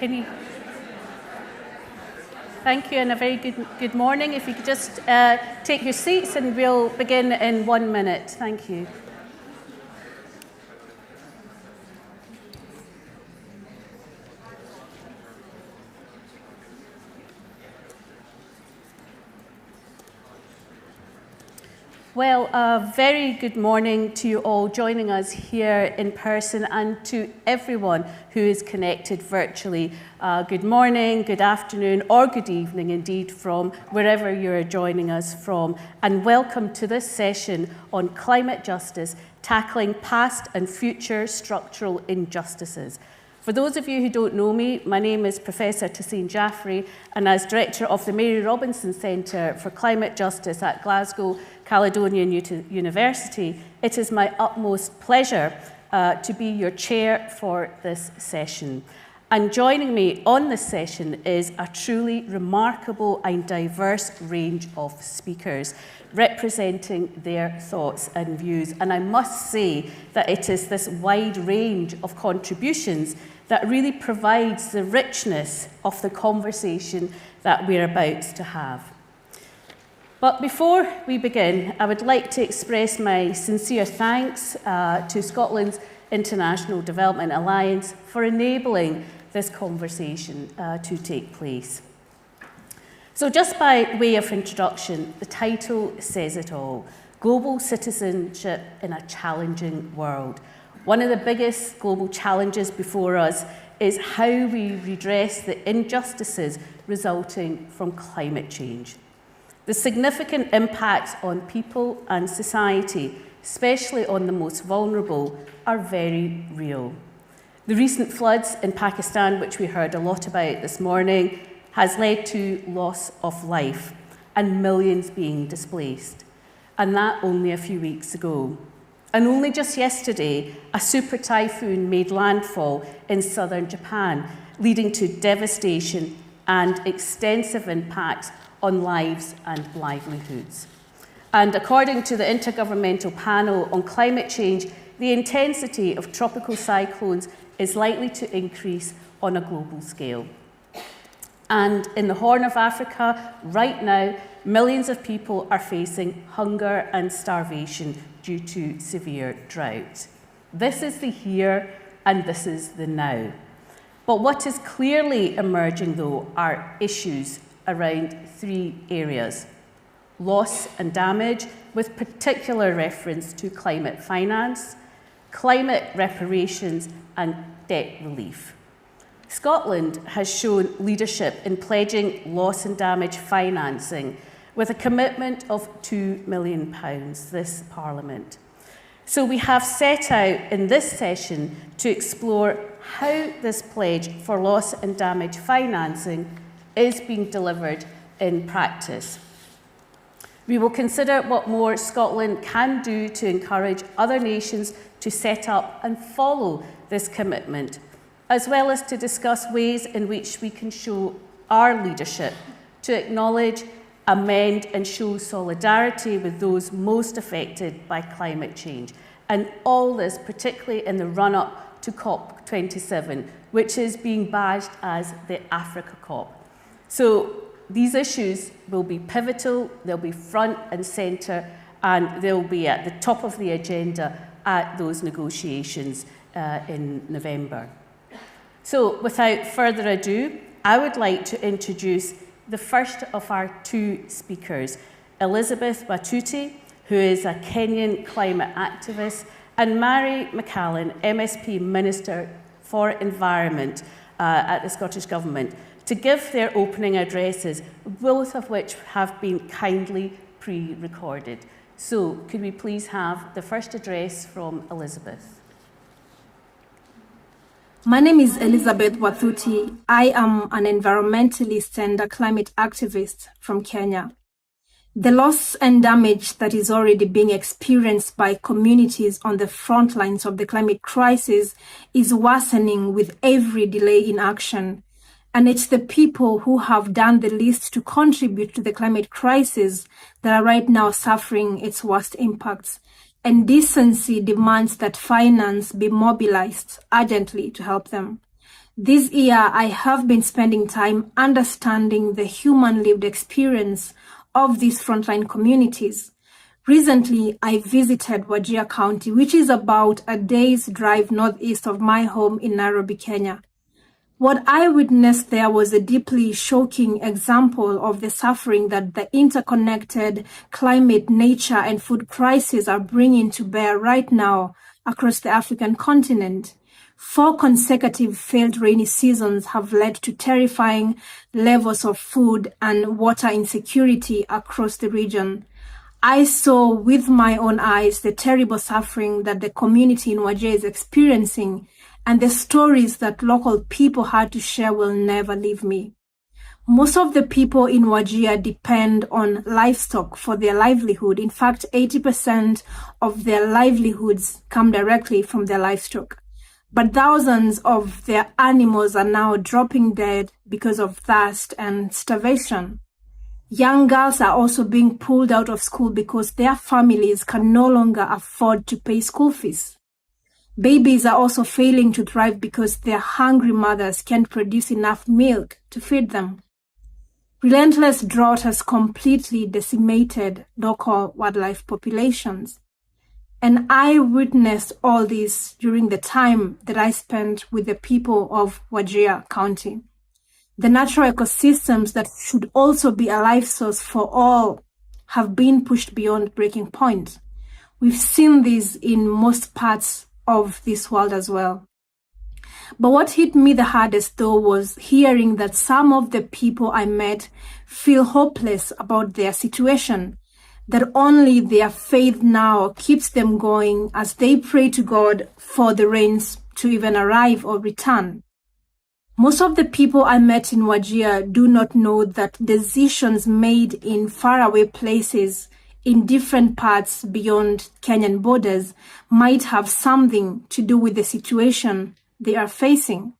Can you? Thank you, and a very good morning. If you could just take your seats, and we'll begin in 1 minute. Thank you. Well, a very good morning to you all joining us here in person, and to everyone who is connected virtually. Good morning, good afternoon, or good evening indeed, from wherever you're joining us from. And welcome to this session on climate justice, tackling past and future structural injustices. For those of you who don't know me, my name is Professor Tahseen Jaffrey, and as Director of the Mary Robinson Centre for Climate Justice at Glasgow Caledonian University, it is my utmost pleasure to be your chair for this session. And joining me on this session is a truly remarkable and diverse range of speakers representing their thoughts and views. And I must say that it is this wide range of contributions that really provides the richness of the conversation that we're about to have. But before we begin, I would like to express my sincere thanks to Scotland's International Development Alliance for enabling this conversation to take place. So just by way of introduction, the title says it all: Global Citizenship in a Challenging World. One of the biggest global challenges before us is how we redress the injustices resulting from climate change. The significant impacts on people and society, especially on the most vulnerable, are very real. The recent floods in Pakistan, which we heard a lot about this morning, has led to loss of life and millions being displaced, and that only a few weeks ago. And only just yesterday, a super typhoon made landfall in southern Japan, leading to devastation and extensive impacts on lives and livelihoods. And according to the Intergovernmental Panel on Climate Change, the intensity of tropical cyclones is likely to increase on a global scale. And in the Horn of Africa, right now, millions of people are facing hunger and starvation due to severe drought. This is the here and this is the now. But what is clearly emerging, though, are issues around three areas: loss and damage, with particular reference to climate finance, climate reparations, and debt relief. Scotland has shown leadership in pledging loss and damage financing with a commitment of £2 million this Parliament. So we have set out in this session to explore how this pledge for loss and damage financing is being delivered in practice. We will consider what more Scotland can do to encourage other nations to set up and follow this commitment, as well as to discuss ways in which we can show our leadership to acknowledge, amend and show solidarity with those most affected by climate change. And all this particularly in the run-up to COP27, which is being badged as the Africa COP. So these issues will be pivotal, they'll be front and centre, and they'll be at the top of the agenda at those negotiations in November. So without further ado, I would like to introduce the first of our two speakers, Elizabeth Watuti, who is a Kenyan climate activist, and Mary McCallan, MSP Minister for Environment at the Scottish Government, to give their opening addresses, both of which have been kindly pre-recorded. So could we please have the first address from Elizabeth? My name is Elizabeth Wathuti. I am an environmentalist and a climate activist from Kenya. The loss and damage that is already being experienced by communities on the front lines of the climate crisis is worsening with every delay in action. And it's the people who have done the least to contribute to the climate crisis that are right now suffering its worst impacts. and decency demands that finance be mobilized urgently to help them. This year, I have been spending time understanding the human lived experience of these frontline communities. Recently, I visited Wajir County, which is about a day's drive northeast of my home in Nairobi, Kenya. What I witnessed there was a deeply shocking example of the suffering that the interconnected climate, nature, and food crises are bringing to bear right now across the African continent. 4 consecutive failed rainy seasons have led to terrifying levels of food and water insecurity across the region. I saw with my own eyes the terrible suffering that the community in Wajir is experiencing, and the stories that local people had to share will never leave me. Most of the people in Wajir depend on livestock for their livelihood. In fact, 80% of their livelihoods come directly from their livestock. But thousands of their animals are now dropping dead because of thirst and starvation. Young girls are also being pulled out of school because their families can no longer afford to pay school fees. Babies are also failing to thrive because their hungry mothers can't produce enough milk to feed them. Relentless drought has completely decimated local wildlife populations. And I witnessed all this during the time that I spent with the people of Wajir County. The natural ecosystems that should also be a life source for all have been pushed beyond breaking point. We've seen this in most parts of this world as well. But what hit me the hardest, though, was hearing that some of the people I met feel hopeless about their situation, that only their faith now keeps them going as they pray to God for the rains to even arrive or return. Most of the people I met in Wajir do not know that decisions made in faraway places in different parts beyond Kenyan borders might have something to do with the situation they are facing.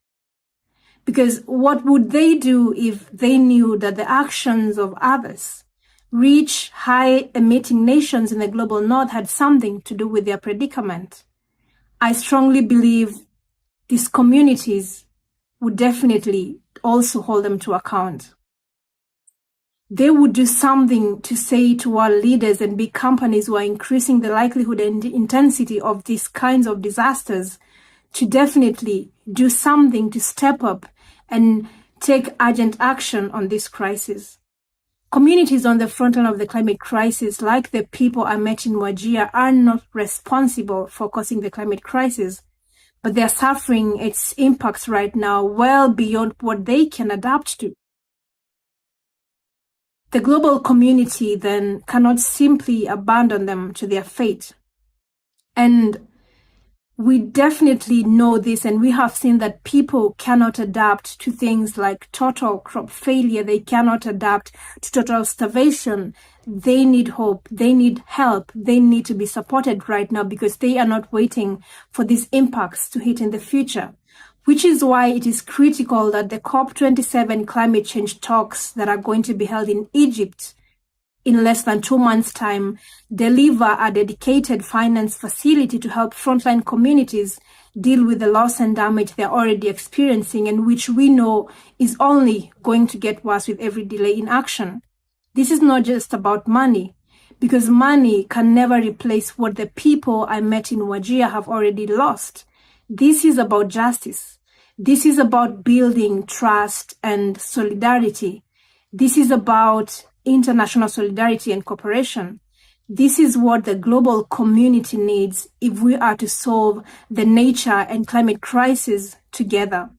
Because what would they do if they knew that the actions of others, rich, high-emitting nations in the global north, had something to do with their predicament? I strongly believe these communities would definitely also hold them to account. They would do something to say to our leaders and big companies who are increasing the likelihood and intensity of these kinds of disasters to definitely do something to step up and take urgent action on this crisis. Communities on the front line of the climate crisis, like the people I met in Wajir, are not responsible for causing the climate crisis, but they're suffering its impacts right now well beyond what they can adapt to. The global community then cannot simply abandon them to their fate. And we definitely know this, and we have seen that people cannot adapt to things like total crop failure. They cannot adapt to total starvation. They need hope. They need help. They need to be supported right now because they are not waiting for these impacts to hit in the future, which is why it is critical that the COP27 climate change talks that are going to be held in Egypt in less than 2 months' time deliver a dedicated finance facility to help frontline communities deal with the loss and damage they're already experiencing, and which we know is only going to get worse with every delay in action. This is not just about money, because money can never replace what the people I met in Wajir have already lost. This is about justice. This is about building trust and solidarity. This is about international solidarity and cooperation. This is what the global community needs if we are to solve the nature and climate crisis together.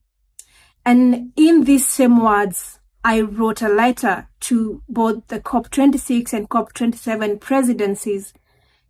And in these same words, I wrote a letter to both the COP26 and COP27 presidencies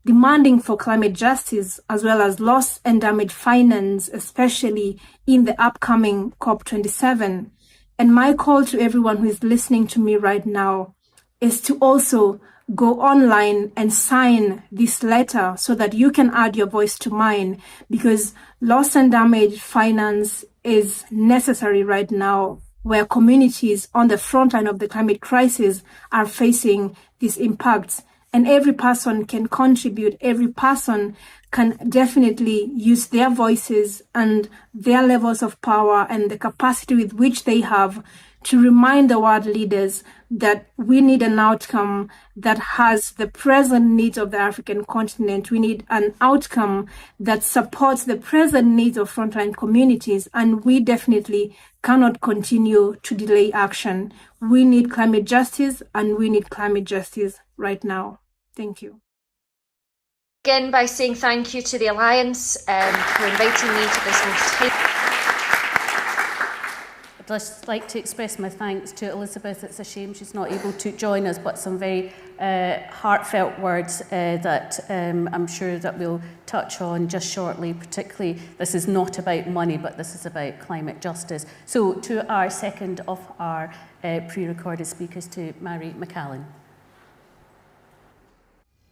demanding for climate justice as well as loss and damage finance, especially in the upcoming COP27. And my call to everyone who is listening to me right now is to also go online and sign this letter so that you can add your voice to mine, because loss and damage finance is necessary right now, where communities on the front line of the climate crisis are facing these impacts. and every person can contribute. Every person can definitely use their voices and their levels of power and the capacity with which they have to remind the world leaders that we need an outcome that has the present needs of the African continent. We need an outcome that supports the present needs of frontline communities, and we definitely cannot continue to delay action. We need climate justice, and we need climate justice right now. Thank you. Begin by saying thank you to the Alliance for inviting me to this most I'd just like to express my thanks to Elizabeth. It's a shame she's not able to join us, but some very heartfelt words that I'm sure that we'll touch on just shortly. Particularly, this is not about money, but this is about climate justice. So to our second of our pre-recorded speakers, to Mary McCallan.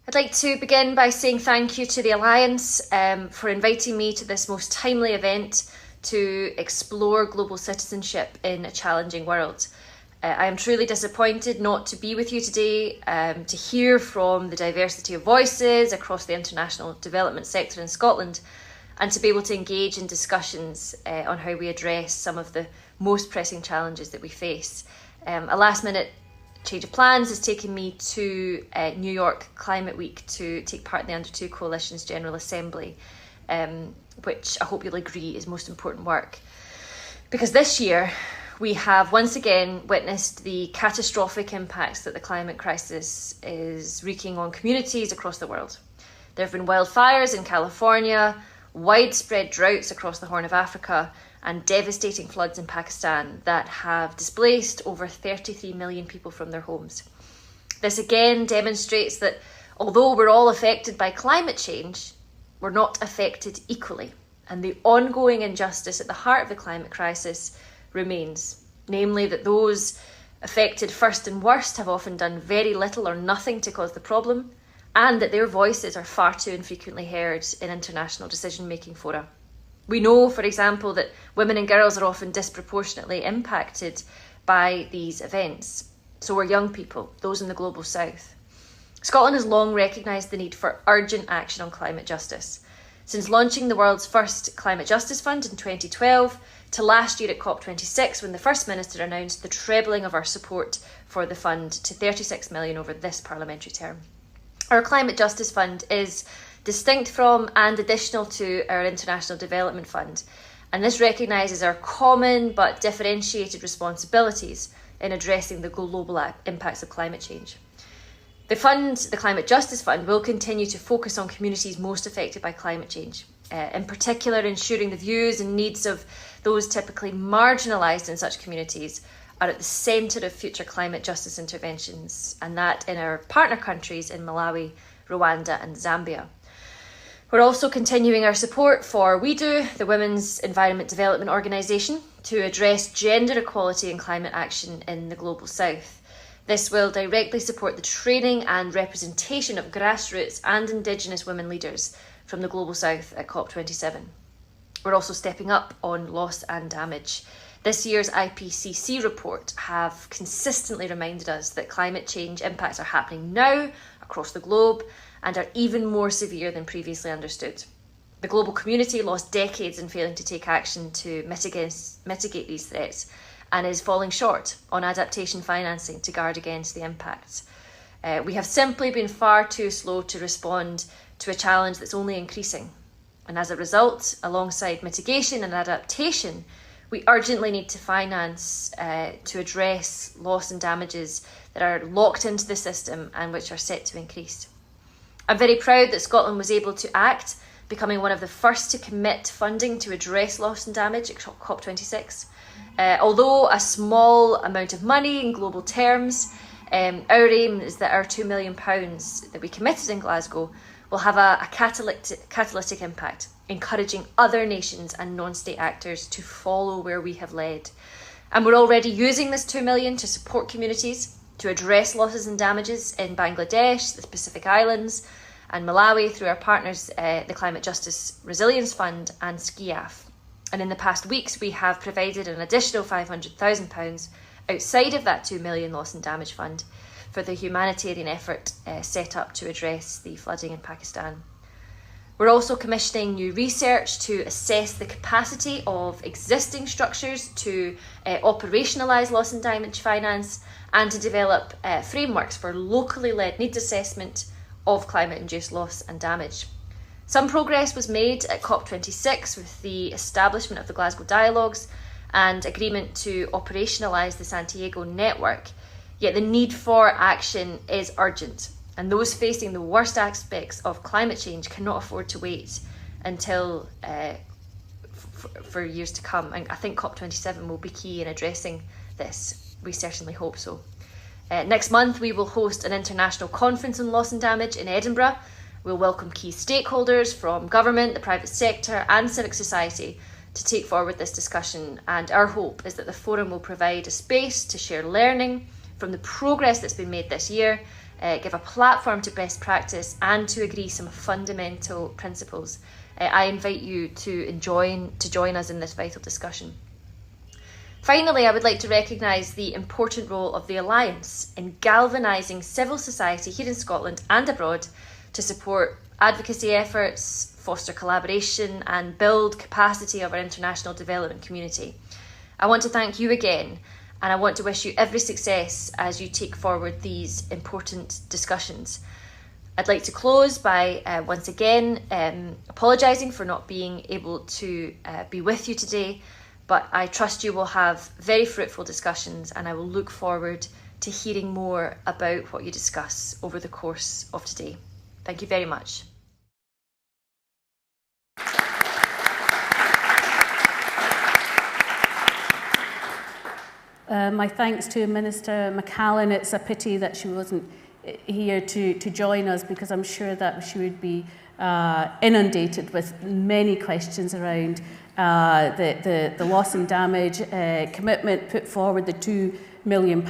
I'd like to begin by saying thank you to the Alliance for inviting me to this most timely event to explore global citizenship in a challenging world. I am truly disappointed not to be with you today to hear from the diversity of voices across the international development sector in Scotland, and to be able to engage in discussions on how we address some of the most pressing challenges that we face. A last-minute change of plans has taken me to New York Climate Week to take part in the Under 2 Coalition's General Assembly, which I hope you'll agree is most important work. Because this year we have once again witnessed the catastrophic impacts that the climate crisis is wreaking on communities across the world. There have been wildfires in California, widespread droughts across the Horn of Africa, and devastating floods in Pakistan that have displaced over 33 million people from their homes. This again demonstrates that although we're all affected by climate change, we're not affected equally, and the ongoing injustice at the heart of the climate crisis remains, namely that those affected first and worst have often done very little or nothing to cause the problem, and that their voices are far too infrequently heard in international decision-making fora. We know, for example, that women and girls are often disproportionately impacted by these events. So are young people, those in the Global South. Scotland has long recognised the need for urgent action on climate justice. Since launching the world's first Climate Justice Fund in 2012, to last year at COP26, when the First Minister announced the trebling of our support for the fund to 36 million over this parliamentary term. Our Climate Justice Fund is distinct from and additional to our International Development Fund, and this recognises our common but differentiated responsibilities in addressing the global impacts of climate change. The fund, the Climate Justice Fund, will continue to focus on communities most affected by climate change, in particular ensuring the views and needs of those typically marginalised in such communities are at the centre of future climate justice interventions, and that in our partner countries in Malawi, Rwanda and Zambia. We're also continuing our support for WeDo, the Women's Environment Development Organisation, to address gender equality and climate action in the Global South. This will directly support the training and representation of grassroots and Indigenous women leaders from the Global South at COP27. We're also stepping up on loss and damage. This year's IPCC report have consistently reminded us that climate change impacts are happening now across the globe and are even more severe than previously understood. The global community lost decades in failing to take action to mitigate these threats, and is falling short on adaptation financing to guard against the impacts. We have simply been far too slow to respond to a challenge that's only increasing. And as a result, alongside mitigation and adaptation, we urgently need to finance to address loss and damages that are locked into the system and which are set to increase. I'm very proud that Scotland was able to act, becoming one of the first to commit funding to address loss and damage at COP26. Although a small amount of money in global terms, our aim is that our £2 million that we committed in Glasgow will have a catalytic impact, encouraging other nations and non-state actors to follow where we have led. And we're already using this £2 million to support communities, to address losses and damages in Bangladesh, the Pacific Islands and Malawi through our partners, the Climate Justice Resilience Fund and SCIAF. And in the past weeks, we have provided an additional £500,000 outside of that £2 million loss and damage fund for the humanitarian effort set up to address the flooding in Pakistan. We're also commissioning new research to assess the capacity of existing structures to operationalise loss and damage finance and to develop frameworks for locally led needs assessment of climate-induced loss and damage. Some progress was made at COP26 with the establishment of the Glasgow Dialogues and agreement to operationalise the Santiago network, yet the need for action is urgent, and those facing the worst aspects of climate change cannot afford to wait until for years to come. And I think COP27 will be key in addressing this. We certainly hope so. Next month, we will host an international conference on loss and damage in Edinburgh. We'll welcome key stakeholders from government, the private sector and civic society to take forward this discussion. And our hope is that the forum will provide a space to share learning from the progress that's been made this year, give a platform to best practice and to agree some fundamental principles. I invite you to join us in this vital discussion. Finally, I would like to recognise the important role of the Alliance in galvanising civil society here in Scotland and abroad to support advocacy efforts, foster collaboration and build capacity of our international development community. I want to thank you again, and I want to wish you every success as you take forward these important discussions. I'd like to close by once again apologising for not being able to be with you today, but I trust you will have very fruitful discussions, and I will look forward to hearing more about what you discuss over the course of today. Thank you very much. My thanks to Minister McCallan. It's a pity that she wasn't here to join us, because I'm sure that she would be inundated with many questions around the loss and damage commitment put forward, the £2 million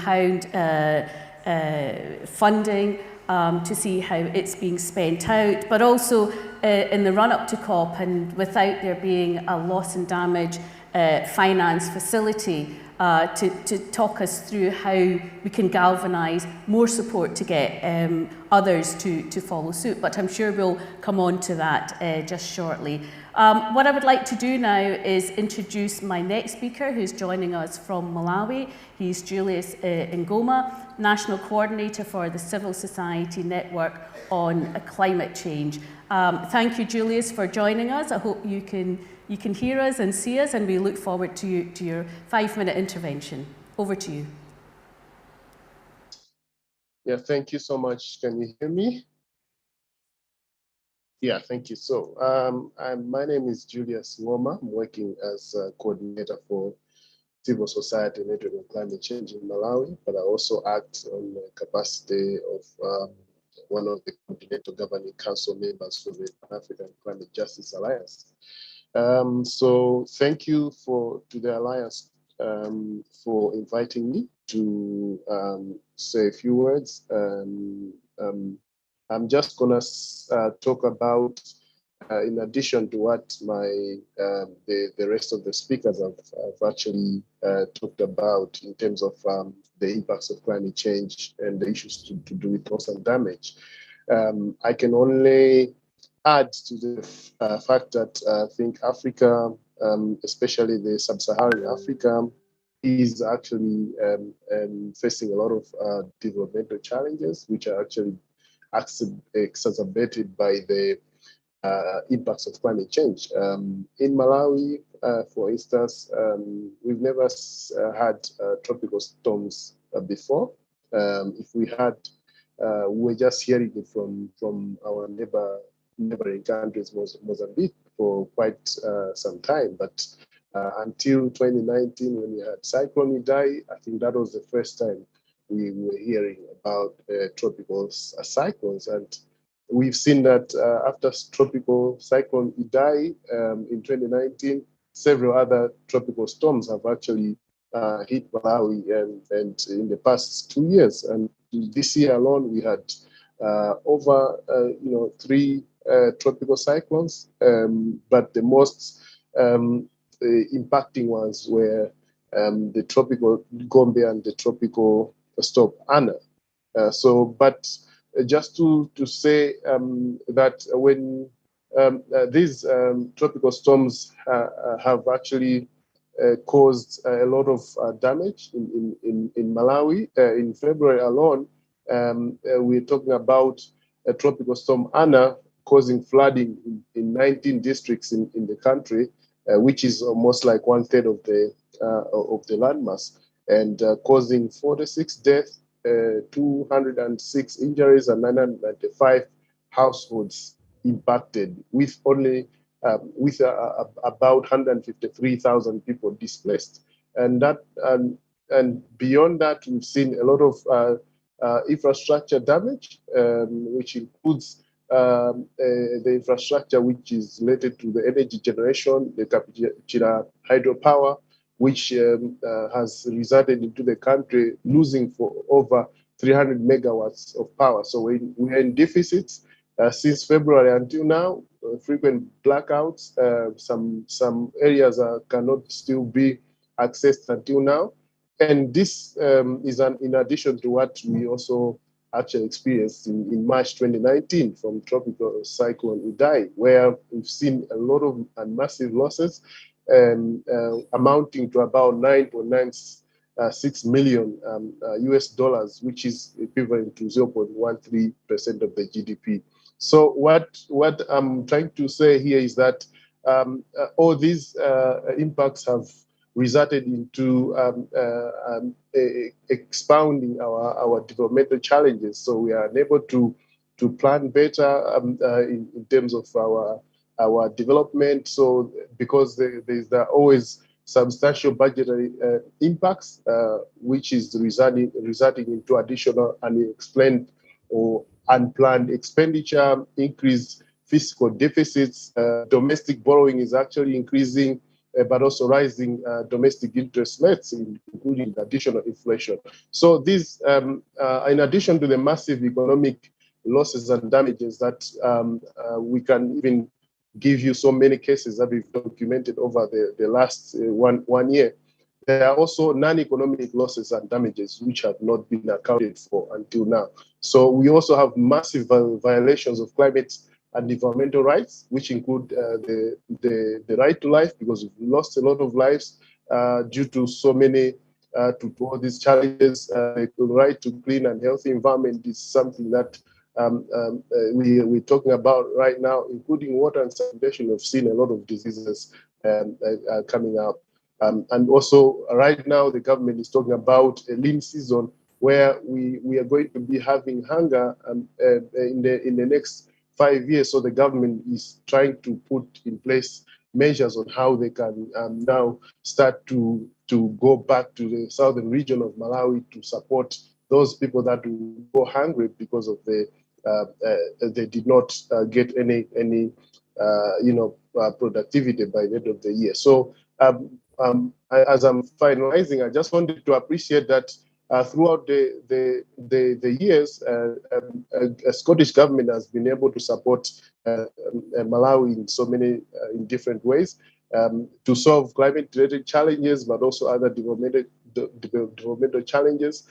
funding to see how it's being spent out, but also in the run-up to COP, and without there being a loss and damage finance facility to talk us through how we can galvanise more support to get others to follow suit. But I'm sure we'll come on to that just shortly. What I would like to do now is introduce my next speaker, who's joining us from Malawi. He's Julius Ngoma, National Coordinator for the Civil Society Network on Climate Change. Thank you, Julius, for joining us. I hope you can hear us and see us, and we look forward to your 5-minute intervention. Over to you. Yeah, thank you so much. Can you hear me? Yeah, thank you. So my name is Julius Ngoma. I'm working as a coordinator for civil society network on climate change in Malawi, but I also act on the capacity of one of the coordinator governing council members for the Pan-African Climate Justice Alliance. So thank you to the Alliance for inviting me to say a few words. I'm just gonna talk about, in addition to what the rest of the speakers have actually talked about in terms of the impacts of climate change and the issues to do with loss and damage. I can only add to the fact that I think Africa, especially the sub-Saharan Africa, is actually facing a lot of developmental challenges, which are actually exacerbated by the impacts of climate change. In Malawi, for instance, we've never had tropical storms before. If we had, we're just hearing it from our neighboring countries, Mozambique, for quite some time. But until 2019, when we had Cyclone Idai, I think that was the first time we were hearing about tropical cyclones. And we've seen that after tropical cyclone Idai in 2019, several other tropical storms have actually hit Malawi and in the past 2 years. And this year alone, we had over 3 tropical cyclones, but the most impacting ones were the tropical Gombe and the tropical storm Anna. But just to say that when these tropical storms have actually caused a lot of damage in Malawi. In February alone, we're talking about a tropical storm Anna causing flooding in 19 districts in the country, which is almost like 1/3 of the landmass, and causing 46 deaths, 206 injuries, and 995 households impacted, with only about 153,000 people displaced. And beyond that, we've seen a lot of infrastructure damage, which includes the infrastructure which is related to the energy generation, the Kapchira hydropower, which has resulted into the country losing for over 300 megawatts of power. So we're in deficits since February until now. Frequent blackouts. Some areas cannot still be accessed until now. And this is in addition to what we also actually experienced in March 2019 from tropical cyclone Idai, where we've seen a lot of massive losses, amounting to about 9.96 million US dollars, which is equivalent to 0.13% of the GDP. So what I'm trying to say here is that all these impacts have resulted into expounding our developmental challenges. So we are unable to plan better in terms of our development. So because there's always substantial budgetary impacts, which is resulting into additional unexplained or unplanned expenditure, increased fiscal deficits. Domestic borrowing is actually increasing, but also rising domestic interest rates, including additional inflation. So these, in addition to the massive economic losses and damages that we can even give you so many cases that we've documented over the last one year, there are also non-economic losses and damages which have not been accounted for until now. So we also have massive violations of climate and environmental rights, which include the right to life, because we've lost a lot of lives due to so many, to all these challenges. The right to clean and healthy environment is something that we're talking about right now, including water and sanitation. We've seen a lot of diseases coming up. And also right now, the government is talking about a lean season where we are going to be having hunger in the next 5 years. So the government is trying to put in place measures on how they can now start to go back to the southern region of Malawi to support those people that will go hungry because of they did not get any productivity by the end of the year. So as I'm finalizing, I just wanted to appreciate that throughout the years, a Scottish government has been able to support Malawi in so many in different ways to solve climate-related challenges, but also other developmental challenges.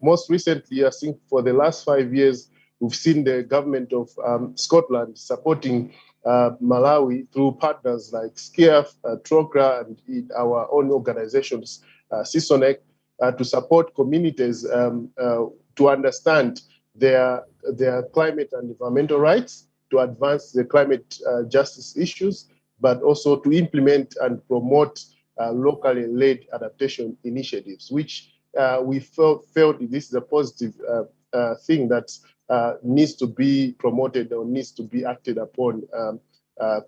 Most recently, I think for the last 5 years, we've seen the government of Scotland supporting Malawi through partners like SCIAF, TROCRA, and our own organizations, CISONEC, to support communities to understand their climate and environmental rights, to advance the climate justice issues, but also to implement and promote locally led adaptation initiatives, which we felt this is a positive thing that needs to be promoted or needs to be acted upon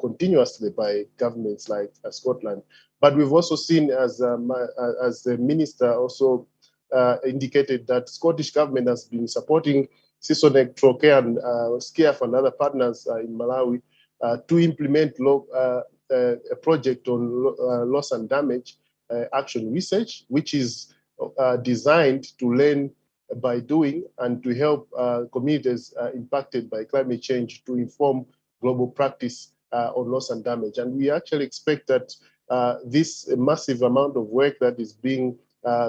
continuously by governments like Scotland. But we've also seen, as the minister also indicated, that Scottish government has been supporting CISONEC, TROCRA, and SCIAF and other partners in Malawi to implement a project on loss and damage action research, which is designed to learn by doing and to help communities impacted by climate change to inform global practice on loss and damage. And we actually expect that this massive amount of work that is being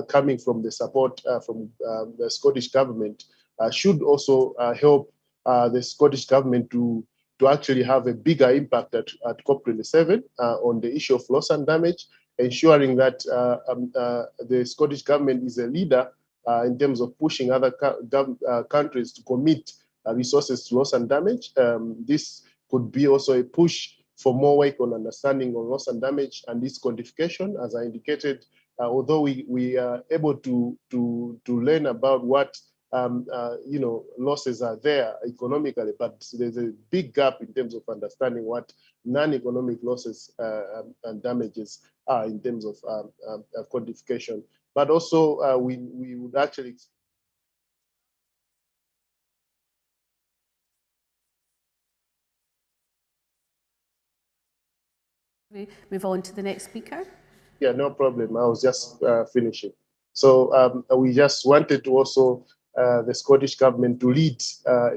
coming from the support from the Scottish government should also help the Scottish government to actually have a bigger impact at COP27 on the issue of loss and damage, ensuring that the Scottish government is a leader in terms of pushing other countries to commit resources to loss and damage. This could be also a push for more work on understanding of loss and damage and its quantification. As I indicated, although we are able to learn about what losses are there economically, but there's a big gap in terms of understanding what non-economic losses and damages are in terms of quantification. But also, we would actually We move on to the next speaker. Yeah, no problem. I was just finishing. So we just wanted to also the Scottish government to lead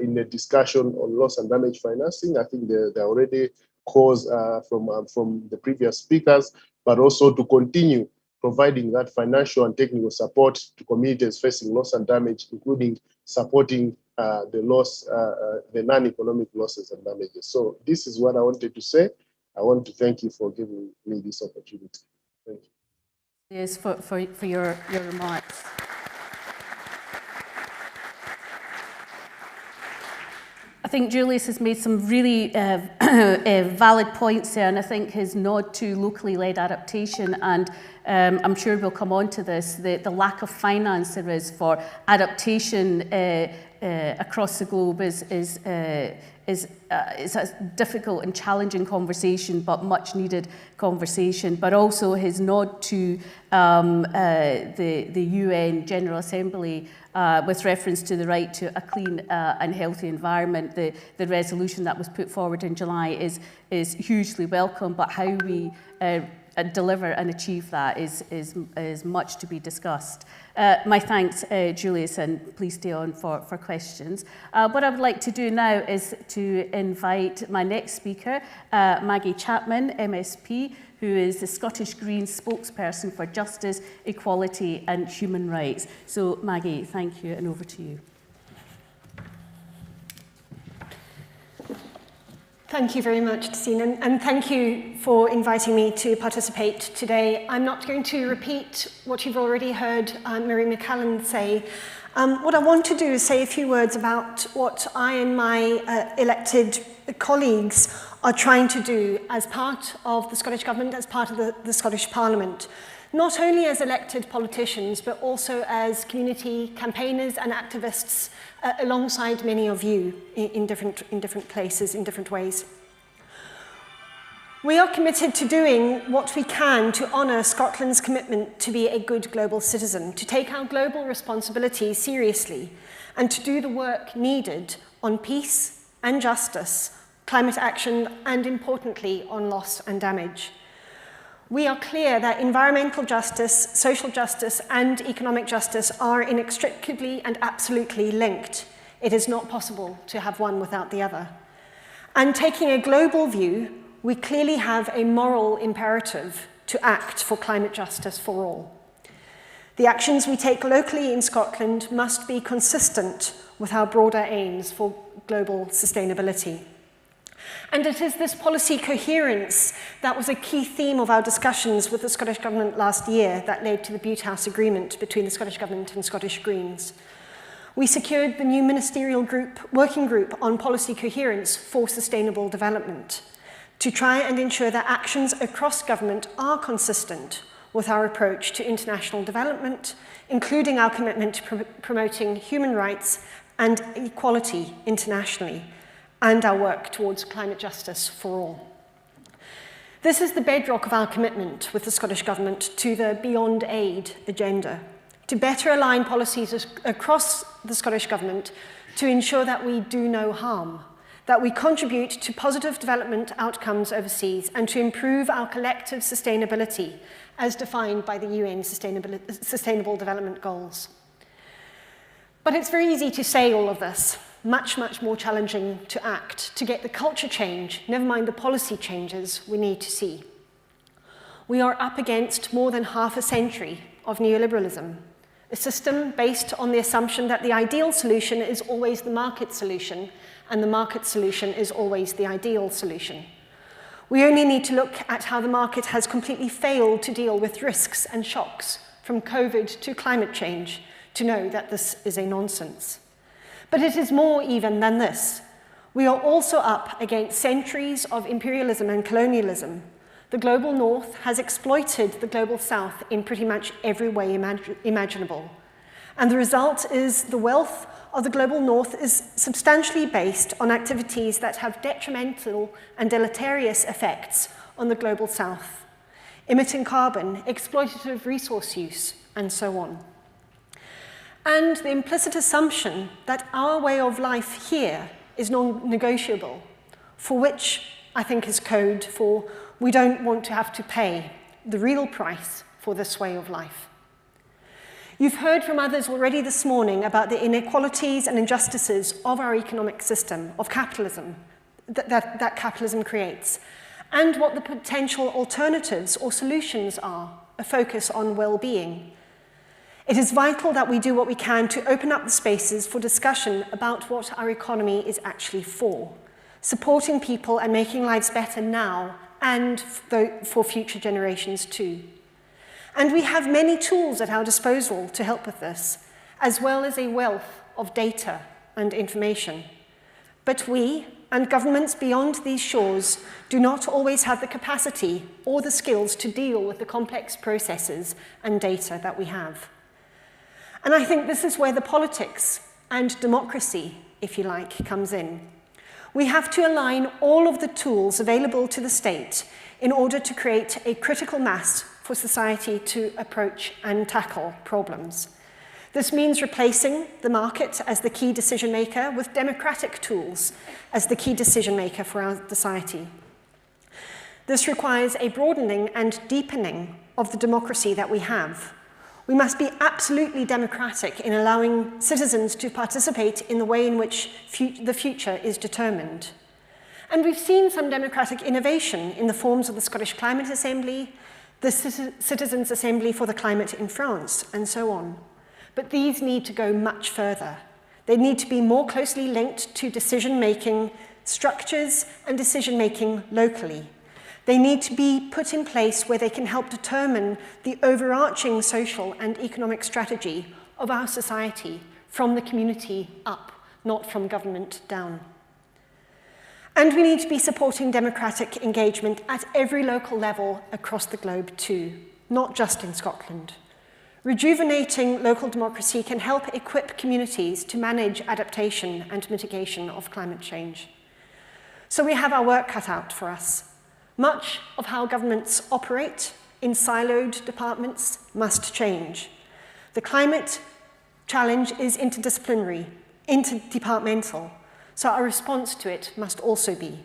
in the discussion on loss and damage financing. I think there are already calls from the previous speakers, but also to continue providing that financial and technical support to communities facing loss and damage, including supporting the non-economic losses and damages. So this is what I wanted to say. I want to thank you for giving me this opportunity. Thank you. Yes, for your remarks. I think Julius has made some really valid points there, and I think his nod to locally led adaptation, and I'm sure we'll come on to this, the lack of finance there is for adaptation across the globe is a difficult and challenging conversation, but much needed conversation. But also his nod to the UN General Assembly with reference to the right to a clean and healthy environment. The resolution that was put forward in July is hugely welcome, but how we deliver and achieve that is much to be discussed. My thanks, Julius, and please stay on for questions. What I would like to do now is to invite my next speaker, Maggie Chapman, MSP, who is the Scottish Greens spokesperson for justice, equality and human rights. So, Maggie, thank you, and over to you. Thank you very much, Tessine, and thank you for inviting me to participate today. I'm not going to repeat what you've already heard Marie McCallan say. What I want to do is say a few words about what I and my elected colleagues are trying to do as part of the Scottish Government, as part of the Scottish Parliament. Not only as elected politicians, but also as community campaigners and activists alongside many of you in different places, in different ways. We are committed to doing what we can to honour Scotland's commitment to be a good global citizen, to take our global responsibility seriously, and to do the work needed on peace and justice, climate action, and importantly, on loss and damage. We are clear that environmental justice, social justice, and economic justice are inextricably and absolutely linked. It is not possible to have one without the other. And taking a global view, we clearly have a moral imperative to act for climate justice for all. The actions we take locally in Scotland must be consistent with our broader aims for global sustainability. And it is this policy coherence that was a key theme of our discussions with the Scottish Government last year that led to the Butte House Agreement between the Scottish Government and Scottish Greens. We secured the new ministerial working group on policy coherence for sustainable development to try and ensure that actions across government are consistent with our approach to international development, including our commitment to promoting human rights and equality internationally, and our work towards climate justice for all. This is the bedrock of our commitment with the Scottish Government to the Beyond Aid agenda, to better align policies across the Scottish Government to ensure that we do no harm, that we contribute to positive development outcomes overseas, and to improve our collective sustainability as defined by the UN Sustainable Development Goals. But it's very easy to say all of this. Much, much more challenging to act, to get the culture change, never mind the policy changes we need to see. We are up against more than half a century of neoliberalism, a system based on the assumption that the ideal solution is always the market solution, and the market solution is always the ideal solution. We only need to look at how the market has completely failed to deal with risks and shocks, from COVID to climate change, to know that this is a nonsense. But it is more even than this. We are also up against centuries of imperialism and colonialism. The global north has exploited the global south in pretty much every way imaginable. And the result is the wealth of the global north is substantially based on activities that have detrimental and deleterious effects on the global south, emitting carbon, exploitative resource use, and so on. And the implicit assumption that our way of life here is non-negotiable, for which I think is code for we don't want to have to pay the real price for this way of life. You've heard from others already this morning about the inequalities and injustices of our economic system, of capitalism, that capitalism creates, and what the potential alternatives or solutions are, a focus on well-being. It is vital that we do what we can to open up the spaces for discussion about what our economy is actually for, supporting people and making lives better now and for future generations too. And we have many tools at our disposal to help with this, as well as a wealth of data and information. But we, and governments beyond these shores, do not always have the capacity or the skills to deal with the complex processes and data that we have. And I think this is where the politics and democracy, if you like, comes in. We have to align all of the tools available to the state in order to create a critical mass for society to approach and tackle problems. This means replacing the market as the key decision maker with democratic tools as the key decision maker for our society. This requires a broadening and deepening of the democracy that we have. We must be absolutely democratic in allowing citizens to participate in the way in which the future is determined. And we've seen some democratic innovation in the forms of the Scottish Climate Assembly, the Citizens' Assembly for the Climate in France, and so on. But these need to go much further. They need to be more closely linked to decision-making structures and decision-making locally. They need to be put in place where they can help determine the overarching social and economic strategy of our society from the community up, not from government down. And we need to be supporting democratic engagement at every local level across the globe too, not just in Scotland. Rejuvenating local democracy can help equip communities to manage adaptation and mitigation of climate change. So we have our work cut out for us. Much of how governments operate in siloed departments must change. The climate challenge is interdisciplinary, interdepartmental, so our response to it must also be.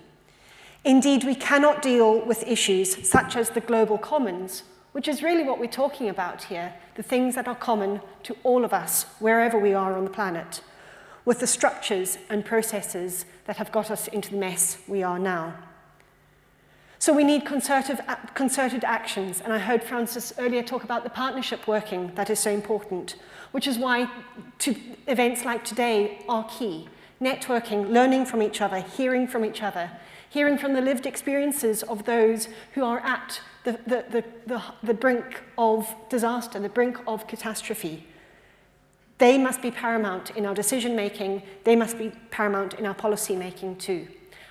Indeed, we cannot deal with issues such as the global commons, which is really what we're talking about here, the things that are common to all of us, wherever we are on the planet, with the structures and processes that have got us into the mess we are now. So we need concerted actions, and I heard Francis earlier talk about the partnership working that is so important, which is why events like today are key. Networking, learning from each other, hearing from the lived experiences of those who are at the brink of disaster, the brink of catastrophe. They must be paramount in our decision-making. They must be paramount in our policy-making too.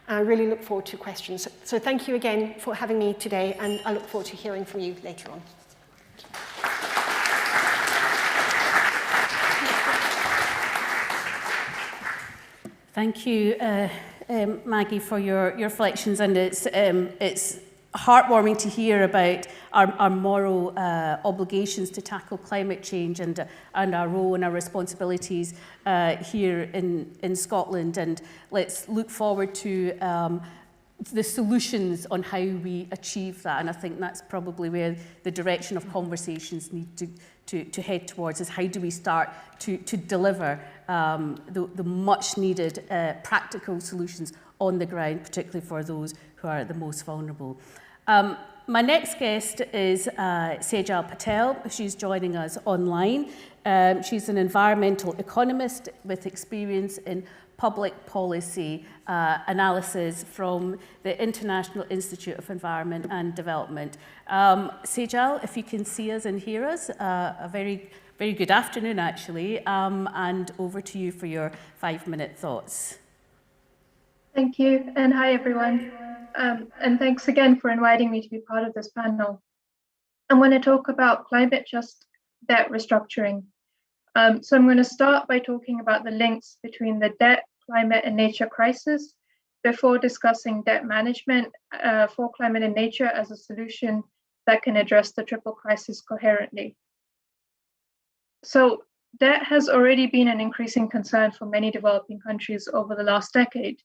And I really look forward to questions. So thank you again for having me today, and I look forward to hearing from you later on. Thank you, Maggie, for your reflections, and it's heartwarming to hear about our moral obligations to tackle climate change and our role and our responsibilities here in Scotland. And let's look forward to the solutions on how we achieve that. And I think that's probably where the direction of conversations need to head towards, is how do we start to deliver the much needed practical solutions on the ground, particularly for those who are the most vulnerable. My next guest is Sejal Patel. She's joining us online. She's an environmental economist with experience in public policy analysis from the International Institute of Environment and Development. Sejal, if you can see us and hear us, a very good afternoon, actually, and over to you for your 5-minute thoughts. Thank you, and hi, everyone. And thanks again for inviting me to be part of this panel. I'm going to talk about climate just debt restructuring. So I'm going to start by talking about the links between the debt, climate, and nature crisis before discussing debt management for climate and nature as a solution that can address the triple crisis coherently. So debt has already been an increasing concern for many developing countries over the last decade,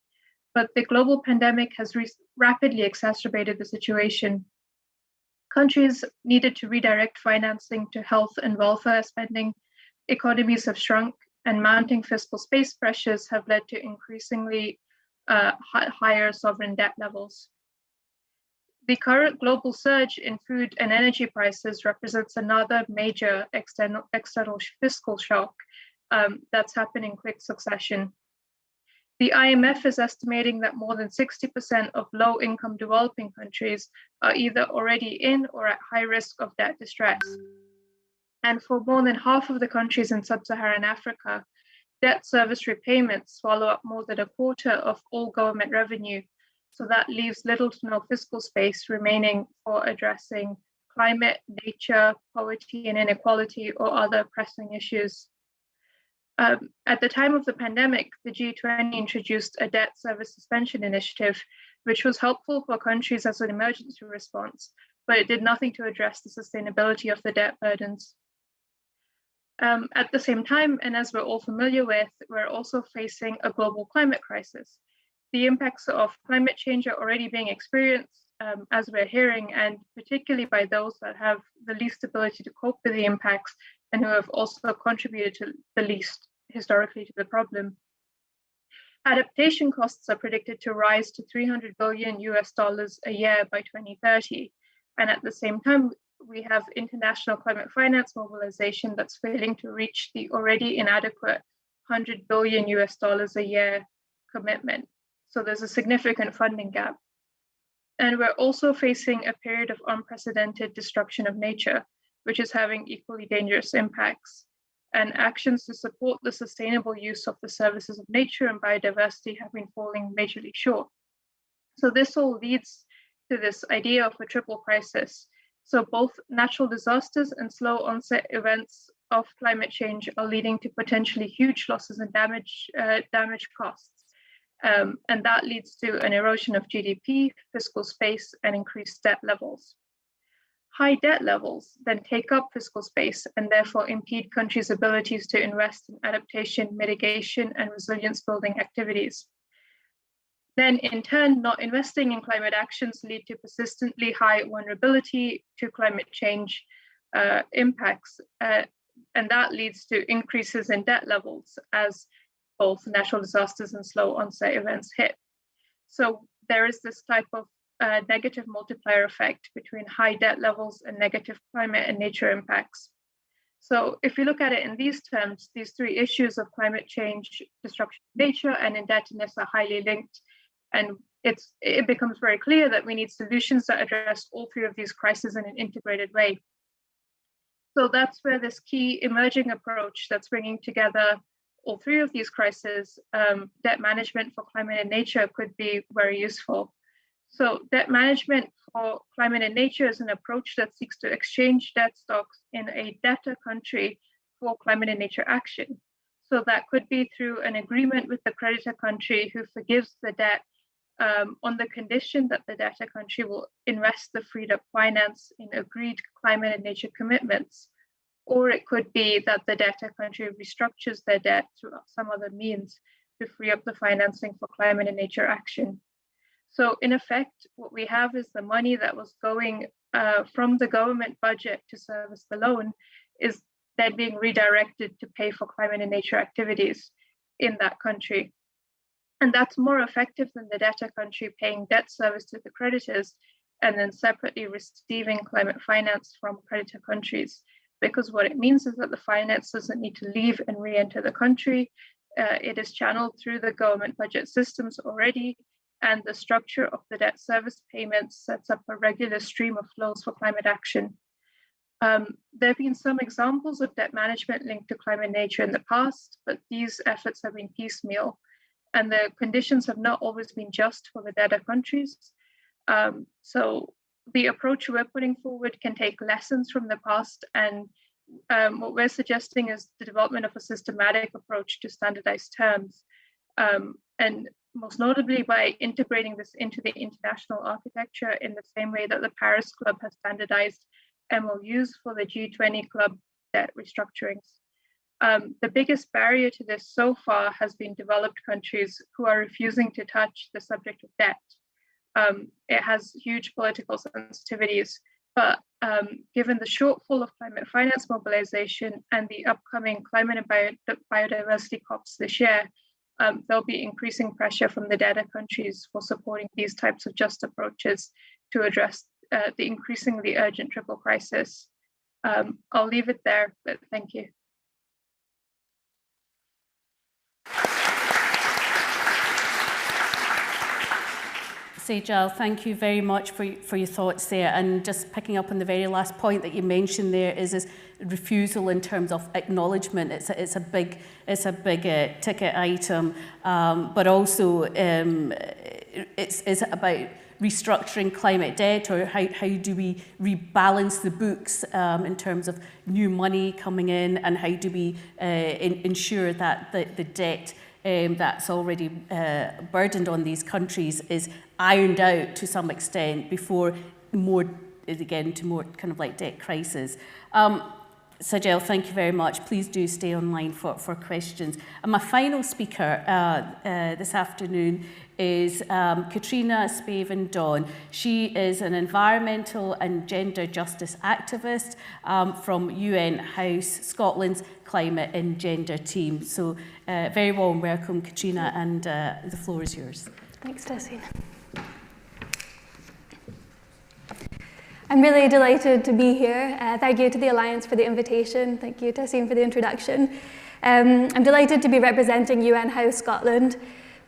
but the global pandemic has rapidly exacerbated the situation. Countries needed to redirect financing to health and welfare spending, economies have shrunk, and mounting fiscal space pressures have led to increasingly higher sovereign debt levels. The current global surge in food and energy prices represents another major external fiscal shock that's happened in quick succession. The IMF is estimating that more than 60% of low-income developing countries are either already in or at high risk of debt distress. And for more than half of the countries in sub-Saharan Africa, debt service repayments swallow up more than a quarter of all government revenue. So that leaves little to no fiscal space remaining for addressing climate, nature, poverty, and inequality, or other pressing issues. At the time of the pandemic, the G20 introduced a debt service suspension initiative, which was helpful for countries as an emergency response, but it did nothing to address the sustainability of the debt burdens. At the same time, and as we're all familiar with, we're also facing a global climate crisis. The impacts of climate change are already being experienced, as we're hearing, and particularly by those that have the least ability to cope with the impacts and who have also contributed to the least historically to the problem. Adaptation costs are predicted to rise to $300 billion a year by 2030. And at the same time, we have international climate finance mobilization that's failing to reach the already inadequate $100 billion a year commitment. So there's a significant funding gap. And we're also facing a period of unprecedented destruction of nature, which is having equally dangerous impacts. And actions to support the sustainable use of the services of nature and biodiversity have been falling majorly short. So this all leads to this idea of a triple crisis. So both natural disasters and slow onset events of climate change are leading to potentially huge losses and damage costs. And that leads to an erosion of GDP, fiscal space, and increased debt levels. High debt levels then take up fiscal space and therefore impede countries' abilities to invest in adaptation, mitigation, and resilience building activities. Then in turn, not investing in climate actions lead to persistently high vulnerability to climate change impacts. And that leads to increases in debt levels as both natural disasters and slow onset events hit. So there is this type of negative multiplier effect between high debt levels and negative climate and nature impacts. So if you look at it in these terms, these three issues of climate change, destruction of nature, and indebtedness are highly linked. And it becomes very clear that we need solutions that address all three of these crises in an integrated way. So that's where this key emerging approach that's bringing together all three of these crises, debt management for climate and nature, could be very useful. So debt management for climate and nature is an approach that seeks to exchange debt stocks in a debtor country for climate and nature action. So that could be through an agreement with the creditor country who forgives the debt on the condition that the debtor country will invest the freed up finance in agreed climate and nature commitments. Or it could be that the debtor country restructures their debt through some other means to free up the financing for climate and nature action. So in effect, what we have is the money that was going from the government budget to service the loan is then being redirected to pay for climate and nature activities in that country. And that's more effective than the debtor country paying debt service to the creditors, and then separately receiving climate finance from creditor countries. Because what it means is that the finance doesn't need to leave and re-enter the country. It is channeled through the government budget systems already, and the structure of the debt service payments sets up a regular stream of flows for climate action. There have been some examples of debt management linked to climate nature in the past, but these efforts have been piecemeal, and the conditions have not always been just for the debtor countries. So the approach we're putting forward can take lessons from the past, and what we're suggesting is the development of a systematic approach to standardized terms, and most notably by integrating this into the international architecture in the same way that the Paris Club has standardized MOUs for the G20 Club debt restructurings. The biggest barrier to this so far has been developed countries who are refusing to touch the subject of debt. It has huge political sensitivities, but given the shortfall of climate finance mobilization and the upcoming climate and biodiversity COPs this year, there'll be increasing pressure from the debtor countries for supporting these types of just approaches to address the increasingly urgent triple crisis. I'll leave it there, but thank you. Sejal, thank you very much for your thoughts there. And just picking up on the very last point that you mentioned there is this refusal in terms of acknowledgement. It's a big ticket item, but also it's about restructuring climate debt, or how do we rebalance the books in terms of new money coming in, and how do we ensure that the debt that's already burdened on these countries is ironed out to some extent before get into more kind of like debt crisis. Sajel, thank you very much. Please do stay online for questions. And my final speaker this afternoon is Katrina Spaven-Dawn. She is an environmental and gender justice activist from UN House, Scotland's Climate and Gender team. So very warm welcome, Katrina, and the floor is yours. Thanks, Tessie. I'm really delighted to be here. Thank you to the Alliance for the invitation. Thank you, Tessie, for the introduction. I'm delighted to be representing UN House Scotland.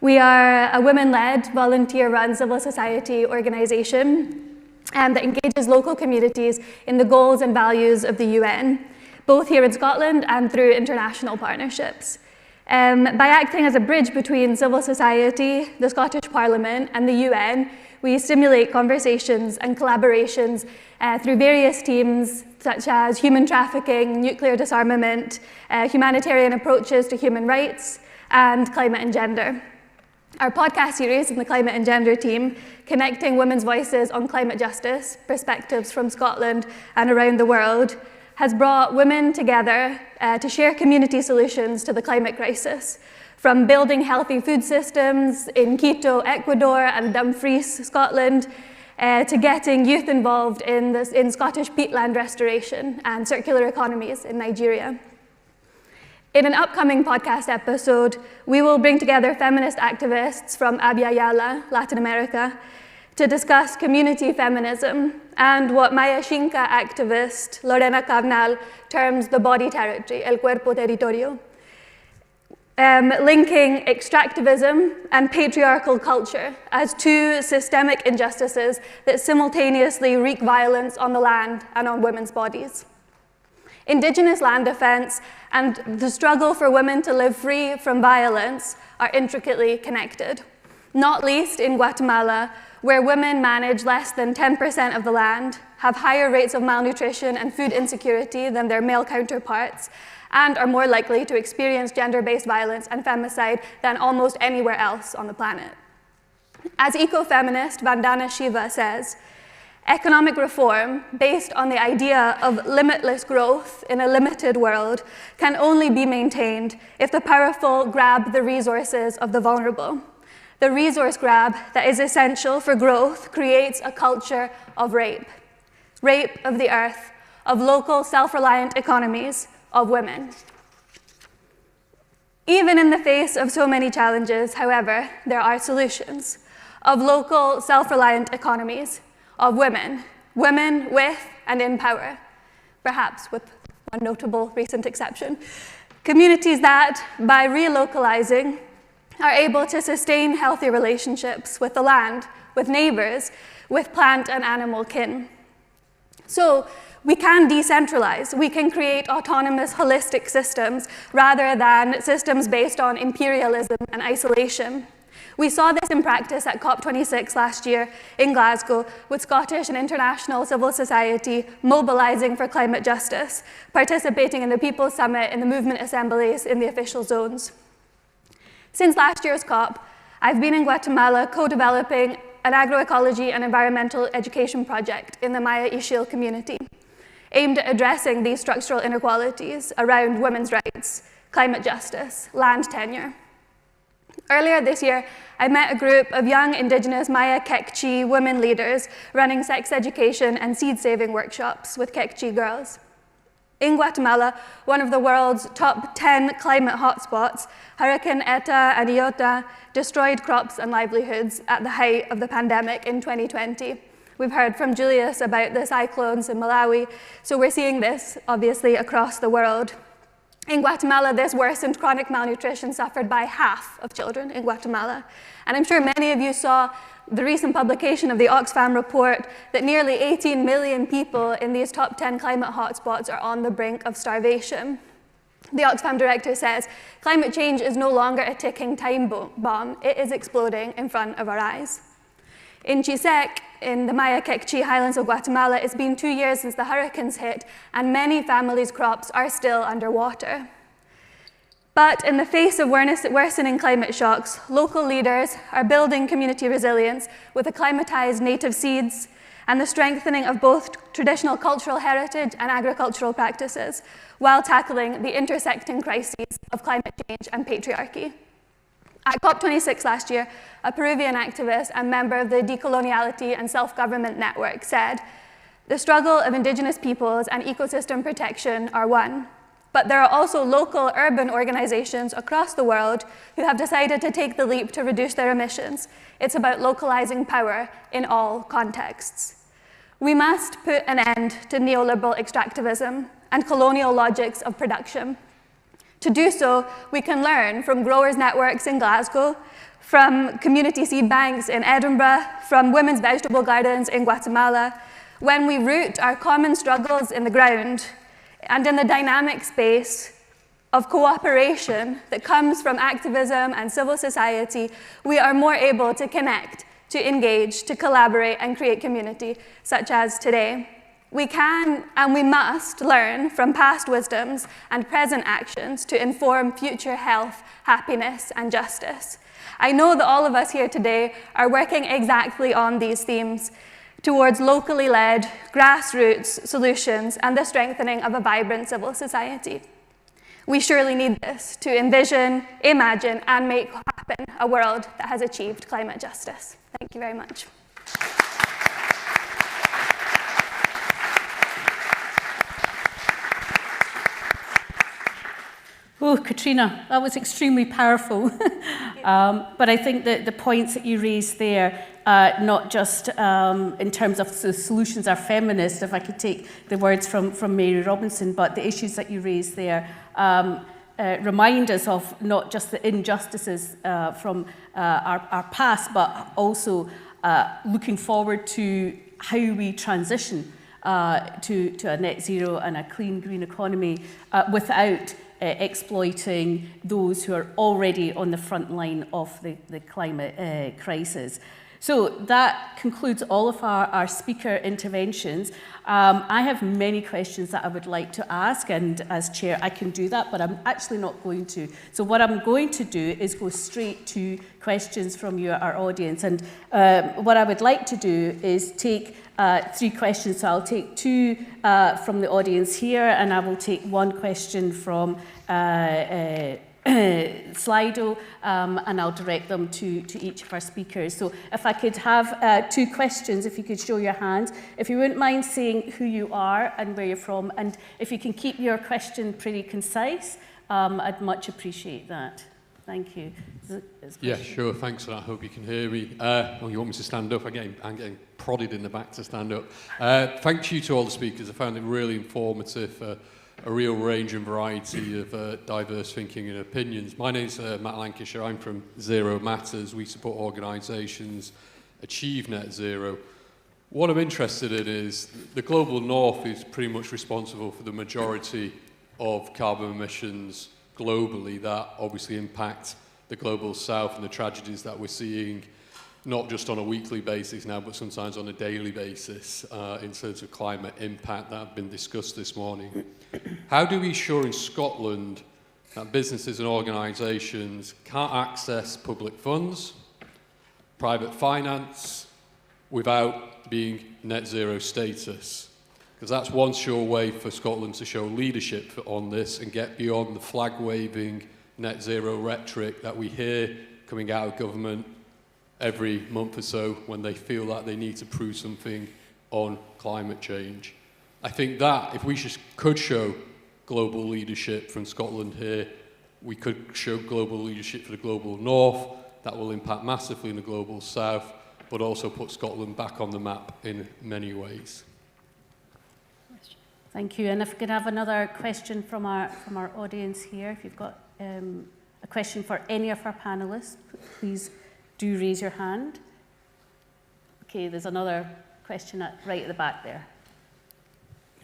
We are a women-led, volunteer-run civil society organisation that engages local communities in the goals and values of the UN, both here in Scotland and through international partnerships. By acting as a bridge between civil society, the Scottish Parliament and the UN, we stimulate conversations and collaborations through various teams such as human trafficking, nuclear disarmament, humanitarian approaches to human rights, and climate and gender. Our podcast series in the Climate and Gender team, connecting women's voices on climate justice, perspectives from Scotland and around the world, has brought women together to share community solutions to the climate crisis, from building healthy food systems in Quito, Ecuador, and Dumfries, Scotland, to getting youth involved in Scottish peatland restoration and circular economies in Nigeria. In an upcoming podcast episode, we will bring together feminist activists from Abya Yala, Latin America, to discuss community feminism and what Maya Xinca activist Lorena Carnal terms the body territory, el cuerpo territorio, linking extractivism and patriarchal culture as two systemic injustices that simultaneously wreak violence on the land and on women's bodies. Indigenous land defense and the struggle for women to live free from violence are intricately connected, not least in Guatemala, where women manage less than 10% of the land, have higher rates of malnutrition and food insecurity than their male counterparts, and are more likely to experience gender-based violence and femicide than almost anywhere else on the planet. As ecofeminist Vandana Shiva says, economic reform based on the idea of limitless growth in a limited world can only be maintained if the powerful grab the resources of the vulnerable. The resource grab that is essential for growth creates a culture of rape of the earth, of local self-reliant economies, of women. Even in the face of so many challenges, however, there are solutions. Of local self-reliant economies, of women, women with and in power, perhaps with one notable recent exception. Communities that, by relocalizing, are able to sustain healthy relationships with the land, with neighbors, with plant and animal kin. So we can decentralize. We can create autonomous, holistic systems rather than systems based on imperialism and isolation. We saw this in practice at COP26 last year in Glasgow, with Scottish and international civil society mobilizing for climate justice, participating in the People's Summit, in the movement assemblies, in the official zones. Since last year's COP, I've been in Guatemala co-developing an agroecology and environmental education project in the Maya Ixil community, aimed at addressing these structural inequalities around women's rights, climate justice, land tenure. Earlier this year, I met a group of young Indigenous Maya Kekchi women leaders running sex education and seed-saving workshops with Kekchi girls. In Guatemala, one of the world's top 10 climate hotspots, Hurricane Eta and Iota destroyed crops and livelihoods at the height of the pandemic in 2020. We've heard from Julius about the cyclones in Malawi, so we're seeing this, obviously, across the world. In Guatemala, this worsened chronic malnutrition suffered by half of children in Guatemala. And I'm sure many of you saw the recent publication of the Oxfam report that nearly 18 million people in these top 10 climate hotspots are on the brink of starvation. The Oxfam director says, climate change is no longer a ticking time bomb, it is exploding in front of our eyes. In Chisec, in the Maya Kekchi highlands of Guatemala, it's been 2 years since the hurricanes hit, and many families' crops are still underwater. But in the face of worsening climate shocks, local leaders are building community resilience with acclimatized native seeds and the strengthening of both traditional cultural heritage and agricultural practices, while tackling the intersecting crises of climate change and patriarchy. At COP26 last year, a Peruvian activist and member of the Decoloniality and Self-Government Network said, "The struggle of indigenous peoples and ecosystem protection are one, but there are also local urban organizations across the world who have decided to take the leap to reduce their emissions. It's about localizing power in all contexts." We must put an end to neoliberal extractivism and colonial logics of production. To do so, we can learn from growers' networks in Glasgow, from community seed banks in Edinburgh, from women's vegetable gardens in Guatemala, when we root our common struggles in the ground and in the dynamic space of cooperation that comes from activism and civil society, we are more able to connect, to engage, to collaborate and create community, such as today. We can and we must learn from past wisdoms and present actions to inform future health, happiness, and justice. I know that all of us here today are working exactly on these themes towards locally led, grassroots solutions and the strengthening of a vibrant civil society. We surely need this to envision, imagine, and make happen a world that has achieved climate justice. Thank you very much. Oh, Katrina, that was extremely powerful. But I think that the points that you raised there, not just in terms of the solutions are feminist, if I could take the words from Mary Robinson, but the issues that you raised there remind us of not just the injustices from our past, but also looking forward to how we transition to a net zero and a clean green economy without exploiting those who are already on the front line of the climate crisis. So that concludes all of our speaker interventions. I have many questions that I would like to ask, and as chair I can do that, but I'm actually not going to. So what I'm going to do is go straight to questions from you, our audience. And what I would like to do is take 3 questions. So I'll take 2 from the audience here, and I will take 1 question from Slido, and I'll direct them to each of our speakers. So if I could have 2 questions, if you could show your hands. If you wouldn't mind saying who you are and where you're from, and if you can keep your question pretty concise, I'd much appreciate that. Thank you. Yeah, sure. Thanks for that. I hope you can hear me. Oh, you want me to stand up? I'm getting prodded in the back to stand up. Thank you to all the speakers. I found it really informative. A real range and variety of diverse thinking and opinions. My name's Matt Lancashire. I'm from Zero Matters. We support organisations achieve net zero. What I'm interested in is the global north is pretty much responsible for the majority of carbon emissions globally that obviously impact the global south and the tragedies that we're seeing, not just on a weekly basis now, but sometimes on a daily basis in terms of climate impact that have been discussed this morning. How do we ensure in Scotland that businesses and organisations can't access public funds, private finance, without being net zero status? Because that's one sure way for Scotland to show leadership on this and get beyond the flag-waving net zero rhetoric that we hear coming out of government every month or so when they feel that they need to prove something on climate change. I think that if we could show global leadership from Scotland here, we could show global leadership for the global north. That will impact massively in the global south, but also put Scotland back on the map in many ways. Thank you. And if we could have another question from our audience here, if you've got a question for any of our panelists, please do raise your hand. Okay, there's another question right at the back there.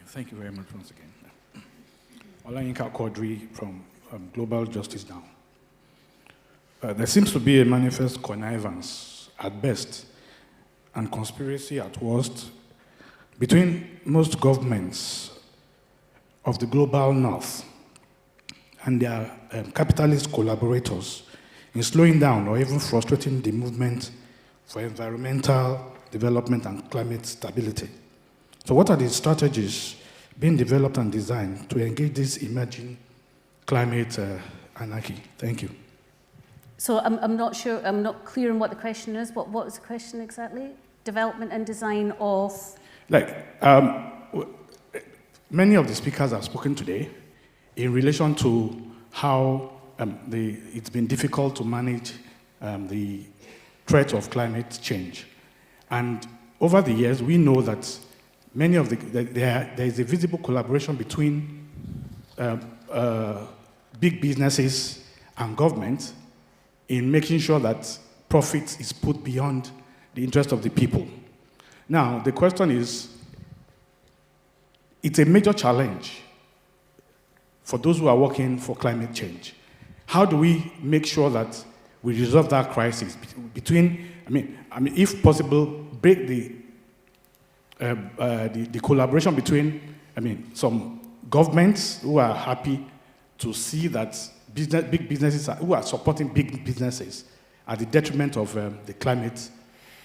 Thank you very much once again. Olayinka Quadri from Global Justice Now. There seems to be a manifest connivance at best and conspiracy at worst between most governments of the global north and their capitalist collaborators in slowing down or even frustrating the movement for environmental development and climate stability. So what are the strategies being developed and designed to engage this emerging climate anarchy? Thank you. So I'm not sure, I'm not clear on what the question is. What was the question exactly? Development and design of? Many of the speakers have spoken today in relation to how it's been difficult to manage the threat of climate change. And over the years, we know that many of there is a visible collaboration between big businesses and government in making sure that profit is put beyond the interest of the people. Now, the question is, it's a major challenge for those who are working for climate change. How do we make sure that we resolve that crisis between, if possible, break the collaboration between, some governments who are happy to see that big businesses who are supporting big businesses at the detriment of the climate,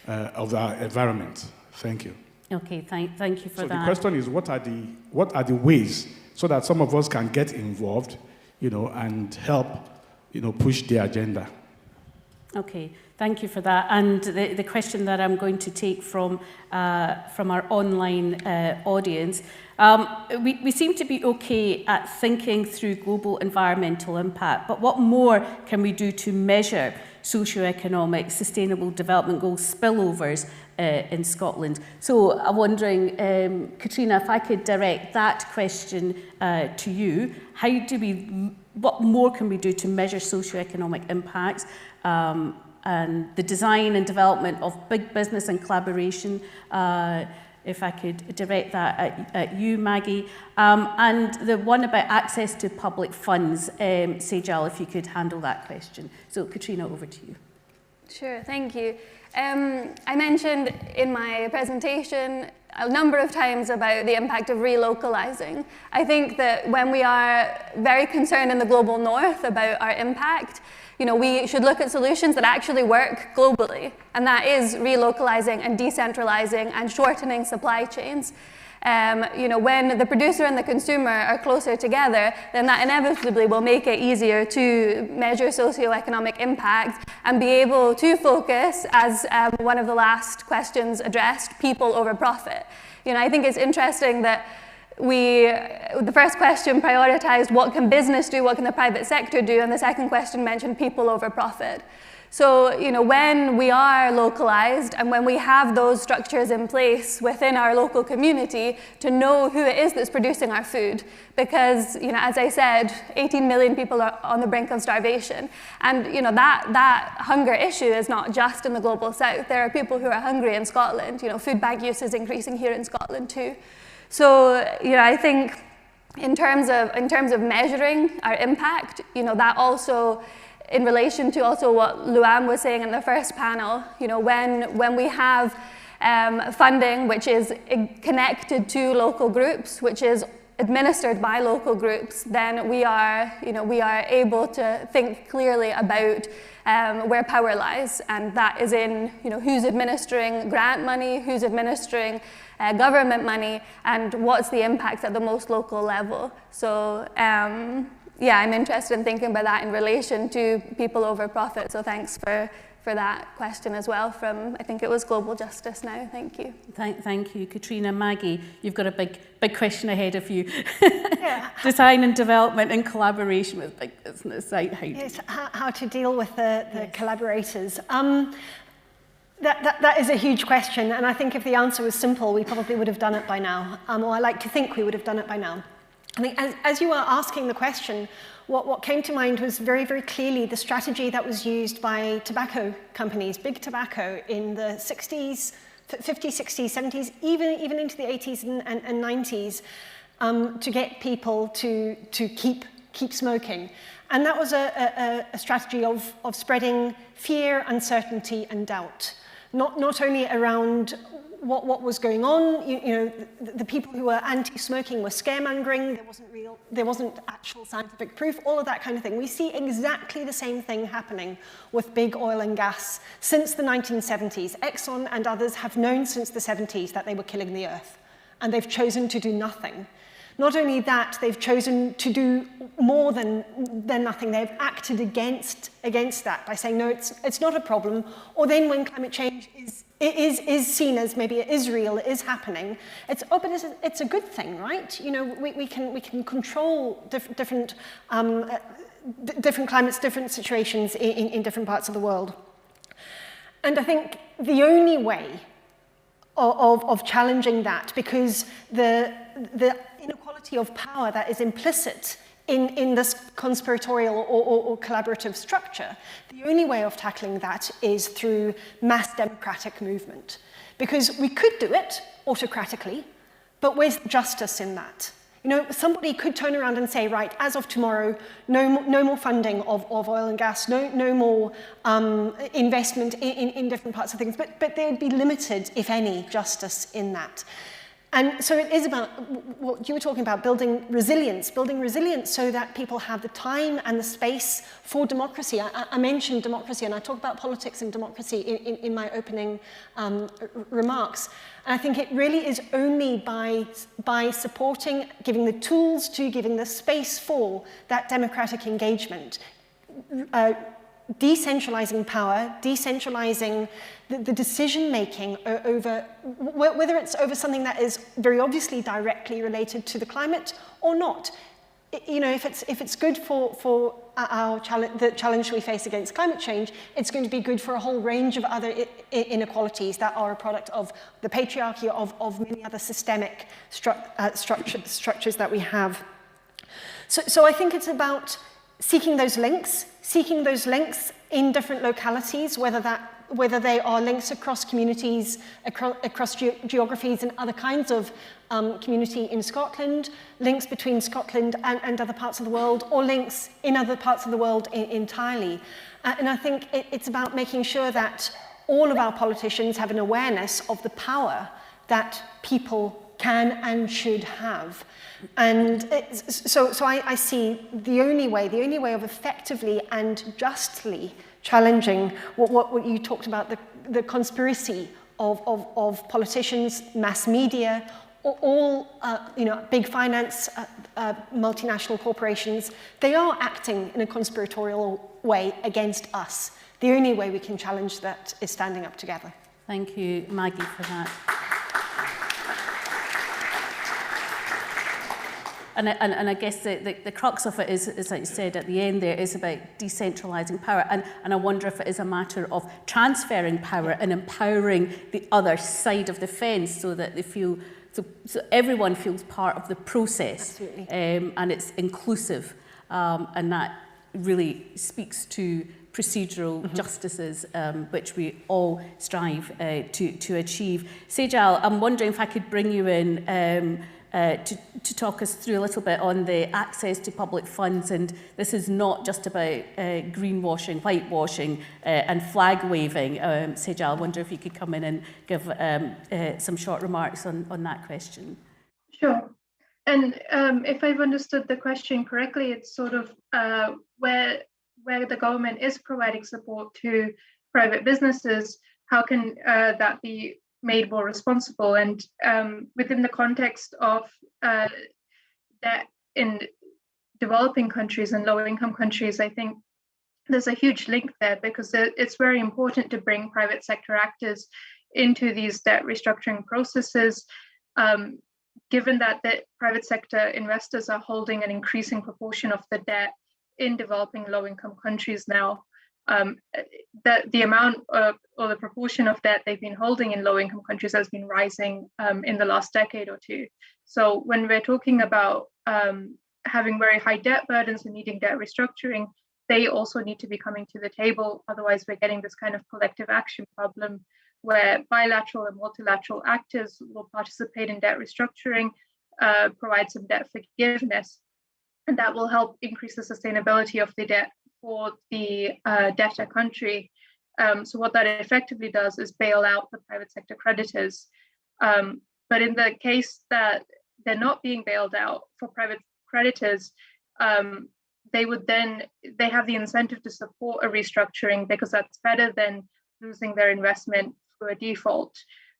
of our environment. Thank you. Okay, thank you for that. So the question is, what are the ways so that some of us can get involved, and help, push the agenda? Okay, thank you for that. And the question that I'm going to take from our online audience, we seem to be okay at thinking through global environmental impact, but what more can we do to measure socioeconomic sustainable development goal spillovers in Scotland? So I'm wondering, Katrina, if I could direct that question to you, what more can we do to measure socioeconomic impacts and the design and development of big business and collaboration? If I could direct that at you, Maggie. And the one about access to public funds, Sejal, if you could handle that question. So, Katrina, over to you. Sure, thank you. I mentioned in my presentation a number of times about the impact of relocalizing. I think that when we are very concerned in the global north about our impact, we should look at solutions that actually work globally, and that is relocalizing and decentralizing and shortening supply chains. When the producer and the consumer are closer together, then that inevitably will make it easier to measure socioeconomic impact and be able to focus, as one of the last questions addressed, people over profit. I think it's interesting that the first question prioritized what can business do, what can the private sector do, and the second question mentioned people over profit. So, when we are localized and when we have those structures in place within our local community to know who it is that's producing our food, because, as I said, 18 million people are on the brink of starvation. And, that hunger issue is not just in the Global South. There are people who are hungry in Scotland. Food bag use is increasing here in Scotland too. So, I think in terms of measuring our impact, that also, in relation to also what Luann was saying in the first panel, when we have funding which is connected to local groups, which is administered by local groups, then we are able to think clearly about where power lies, and that is in who's administering grant money, who's administering government money, and what's the impact at the most local level. So. Yeah, I'm interested in thinking about that in relation to people over profit. So thanks for that question as well from, I think it was Global Justice now. Thank you. Thank you, Katrina. Maggie, you've got a big question ahead of you. Yeah. Design and development in collaboration with big business. How to deal with the collaborators. That is a huge question, and I think if the answer was simple, we probably would have done it by now. Or I like to think we would have done it by now. I think as you were asking the question, what came to mind was very, very clearly the strategy that was used by tobacco companies, big tobacco, in the 60s, 50s, 60s, 70s, even into the 80s and 90s, to get people to keep smoking. And that was a strategy of spreading fear, uncertainty, and doubt. Not only around what was going on, the people who were anti-smoking were scaremongering, there wasn't actual scientific proof, all of that kind of thing. We see exactly the same thing happening with big oil and gas since the 1970s. Exxon and others have known since the 70s that they were killing the earth, and they've chosen to do nothing. Not only that, they've chosen to do more than nothing. They've acted against that by saying, no, it's not a problem. Or then when climate change is seen as maybe it is real, it is happening, but it's a good thing, right? We can control different climates, different situations in different parts of the world. And I think the only way of challenging that, because the inequality of power that is implicit in this conspiratorial or collaborative structure, the only way of tackling that is through mass democratic movement. Because we could do it autocratically, but where's justice in that? Somebody could turn around and say, right, as of tomorrow, no more funding of oil and gas, no more investment in different parts of things, but there would be limited, if any, justice in that. And so it is about what you were talking about, building resilience so that people have the time and the space for democracy. I mentioned democracy, and I talk about politics and democracy in my opening remarks. And I think it really is only by supporting, giving the tools to, giving the space for that democratic engagement, decentralizing power, decentralizing the decision-making over, whether it's over something that is very obviously directly related to the climate or not. If it's good for the challenge we face against climate change, it's going to be good for a whole range of other inequalities that are a product of the patriarchy, of many other systemic structures that we have. So I think it's about seeking those links in different localities, whether they are links across communities, across geographies and other kinds of community in Scotland, links between Scotland and other parts of the world, or links in other parts of the world entirely. And I think it's about making sure that all of our politicians have an awareness of the power that people can and should have. And so I see the only way of effectively and justly challenging what you talked about, the conspiracy of politicians, mass media, all big finance, multinational corporations. They are acting in a conspiratorial way against us. The only way we can challenge that is standing up together. Thank you, Maggie, for that. And I guess the crux of it is, like you said at the end there, is about decentralising power. And I wonder if it is a matter of transferring power and empowering the other side of the fence so that they feel, so everyone feels part of the process. And it's inclusive. And that really speaks to procedural justices, which we all strive to achieve. Sejal, I'm wondering if I could bring you in to talk us through a little bit on the access to public funds. And this is not just about greenwashing, whitewashing and flag waving. Sejal, I wonder if you could come in and give some short remarks on that question. Sure. And if I've understood the question correctly, it's sort of where the government is providing support to private businesses, how can that be made more responsible? And within the context of that in developing countries and low-income countries, I think there's a huge link there, because it's very important to bring private sector actors into these debt restructuring processes, given that the private sector investors are holding an increasing proportion of the debt in developing low-income countries now. The amount of, or the proportion of debt they've been holding in low-income countries has been rising in the last decade or two. So when we're talking about having very high debt burdens and needing debt restructuring, they also need to be coming to the table. Otherwise, we're getting this kind of collective action problem where bilateral and multilateral actors will participate in debt restructuring, provide some debt forgiveness, and that will help increase the sustainability of the debt for the debtor country. So what that effectively does is bail out the private sector creditors. But in the case that they're not being bailed out for private creditors, they have the incentive to support a restructuring, because that's better than losing their investment through a default.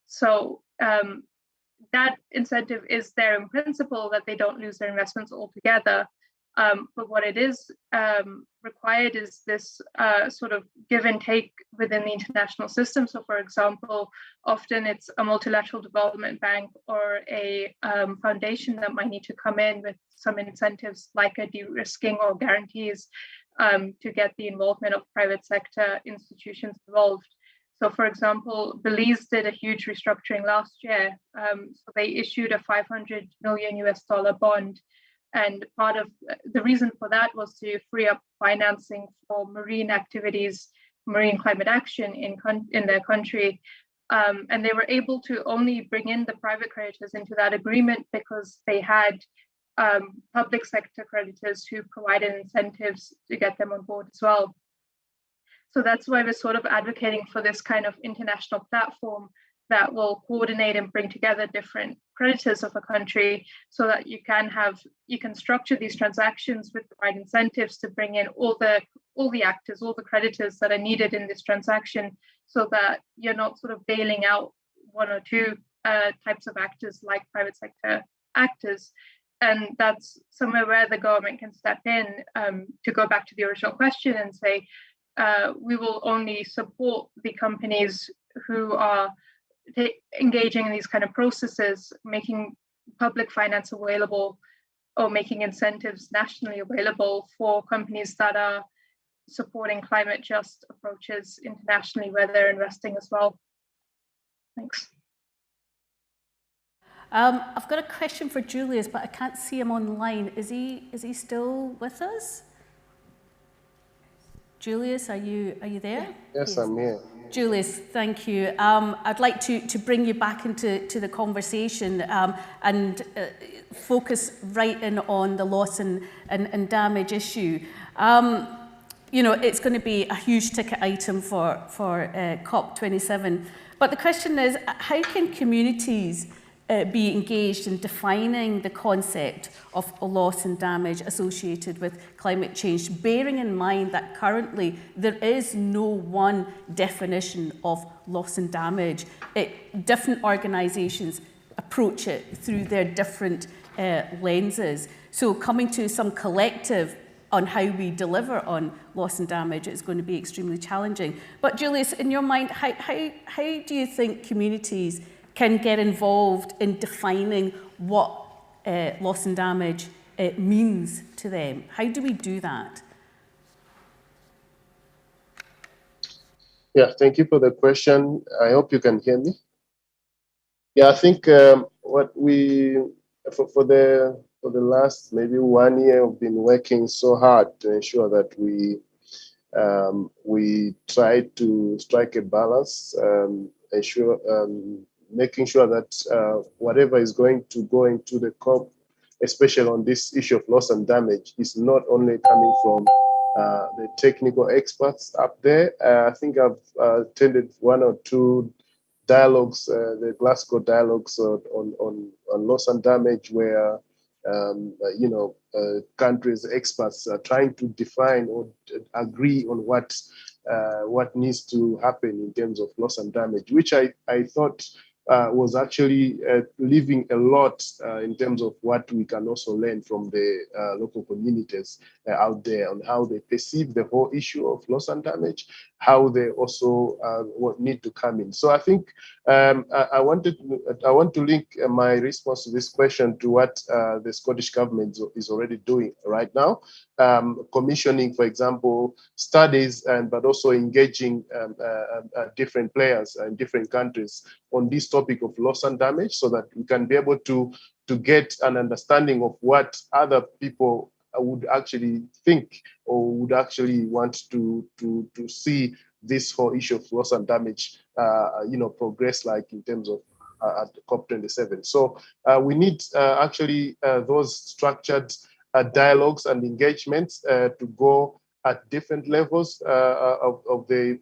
So that incentive is there in principle, that they don't lose their investments altogether. But what it is required is this sort of give and take within the international system. So for example, often it's a multilateral development bank or a foundation that might need to come in with some incentives like a de-risking or guarantees to get the involvement of private sector institutions involved. So for example, Belize did a huge restructuring last year. So they issued a $500 million bond. And part of the reason for that was to free up financing for marine activities, marine climate action in their country. And they were able to only bring in the private creditors into that agreement because they had public sector creditors who provided incentives to get them on board as well. So that's why we're sort of advocating for this kind of international platform that will coordinate and bring together different creditors of a country, so that you can structure these transactions with the right incentives to bring in all the actors, all the creditors that are needed in this transaction, so that you're not sort of bailing out one or two types of actors like private sector actors. And that's somewhere where the government can step in to go back to the original question and say, we will only support the companies who are engaging in these kind of processes, making public finance available or making incentives nationally available for companies that are supporting climate just approaches internationally where they're investing as well. Thanks. I've got a question for Julius, but I can't see him online. Is he still with us? Julius, are you there? Yes, I'm here. Julius, thank you. I'd like to bring you back into the conversation and focus right in on the loss and damage issue. You know, it's going to be a huge ticket item for COP27. But the question is, how can communities be engaged in defining the concept of loss and damage associated with climate change, bearing in mind that currently there is no one definition of loss and damage. Different organisations approach it through their different lenses. So coming to some collective on how we deliver on loss and damage is going to be extremely challenging. But Julius, in your mind, how do you think communities can get involved in defining what loss and damage means to them. How do we do that? Yeah, thank you for the question. I hope you can hear me. Yeah, I think what we for the last maybe 1 year, we've been working so hard to ensure that we try to strike a balance, making sure that whatever is going to go into the COP, especially on this issue of loss and damage, is not only coming from the technical experts up there. I think I've attended 1 or 2 dialogues, the Glasgow dialogues on loss and damage, where countries, experts are trying to define or agree on what needs to happen in terms of loss and damage, which I thought was actually leaving a lot in terms of what we can also learn from the local communities out there on how they perceive the whole issue of loss and damage, how they also need to come in. So I think I want to link my response to this question to what the Scottish Government is already doing right now, commissioning, for example, studies, but also engaging different players in different countries on this topic of loss and damage, so that we can be able to get an understanding of what other people would actually think or would actually want to see this whole issue of loss and damage progress like in terms of at COP27. So we need actually those structured dialogues and engagements to go at different levels of the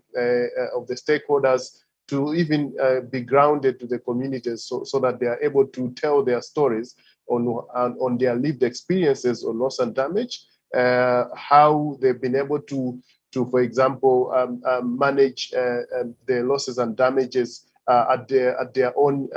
stakeholders, to even be grounded to the communities, so that they are able to tell their stories on their lived experiences on loss and damage, how they've been able to for example, manage the losses and damages at their own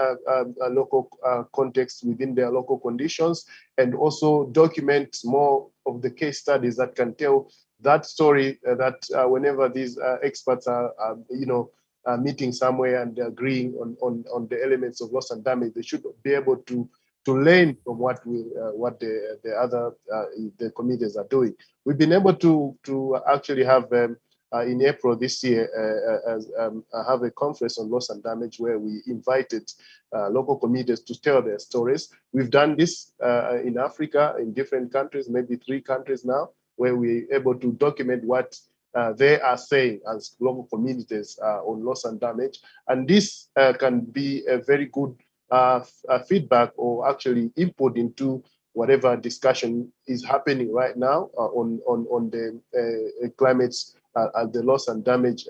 local context within their local conditions, and also document more of the case studies that can tell that story, that whenever these experts are meeting somewhere and agreeing on the elements of loss and damage, they should be able to learn from what the other communities are doing. We've been able to actually have in April this year have a conference on loss and damage, where we invited local communities to tell their stories. We've done this in Africa, in different countries, maybe 3 countries now, where we're able to document what they are saying as global communities on loss and damage. And this can be a very good feedback, or actually input into whatever discussion is happening right now on the climate, the loss and damage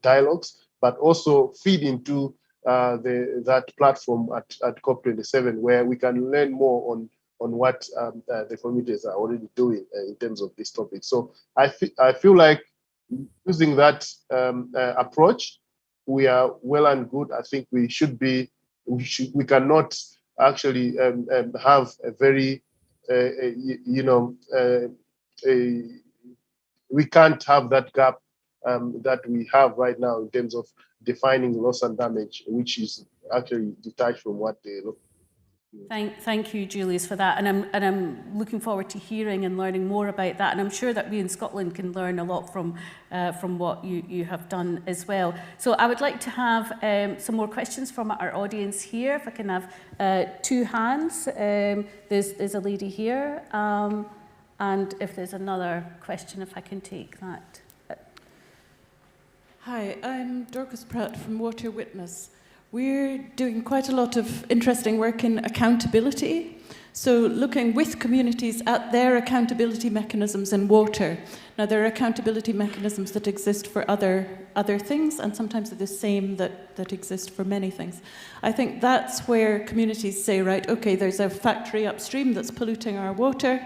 dialogues, but also feed into that platform at COP27, where we can learn more on what the communities are already doing in terms of this topic. So I feel like using that approach, we are well and good. I think we cannot actually have a very we can't have that gap that we have right now in terms of defining loss and damage, which is actually detached from what they look. Thank you, Julius, for that, and I'm looking forward to hearing and learning more about that, and I'm sure that we in Scotland can learn a lot from what you have done as well. So I would like to have some more questions from our audience here. If I can have 2 hands, there's a lady here, and if there's another question, if I can take that. Hi, I'm Dorcas Pratt from Water Witness. We're doing quite a lot of interesting work in accountability. So looking with communities at their accountability mechanisms in water. Now, there are accountability mechanisms that exist for other things, and sometimes they're the same that exist for many things. I think that's where communities say, right, okay, there's a factory upstream that's polluting our water.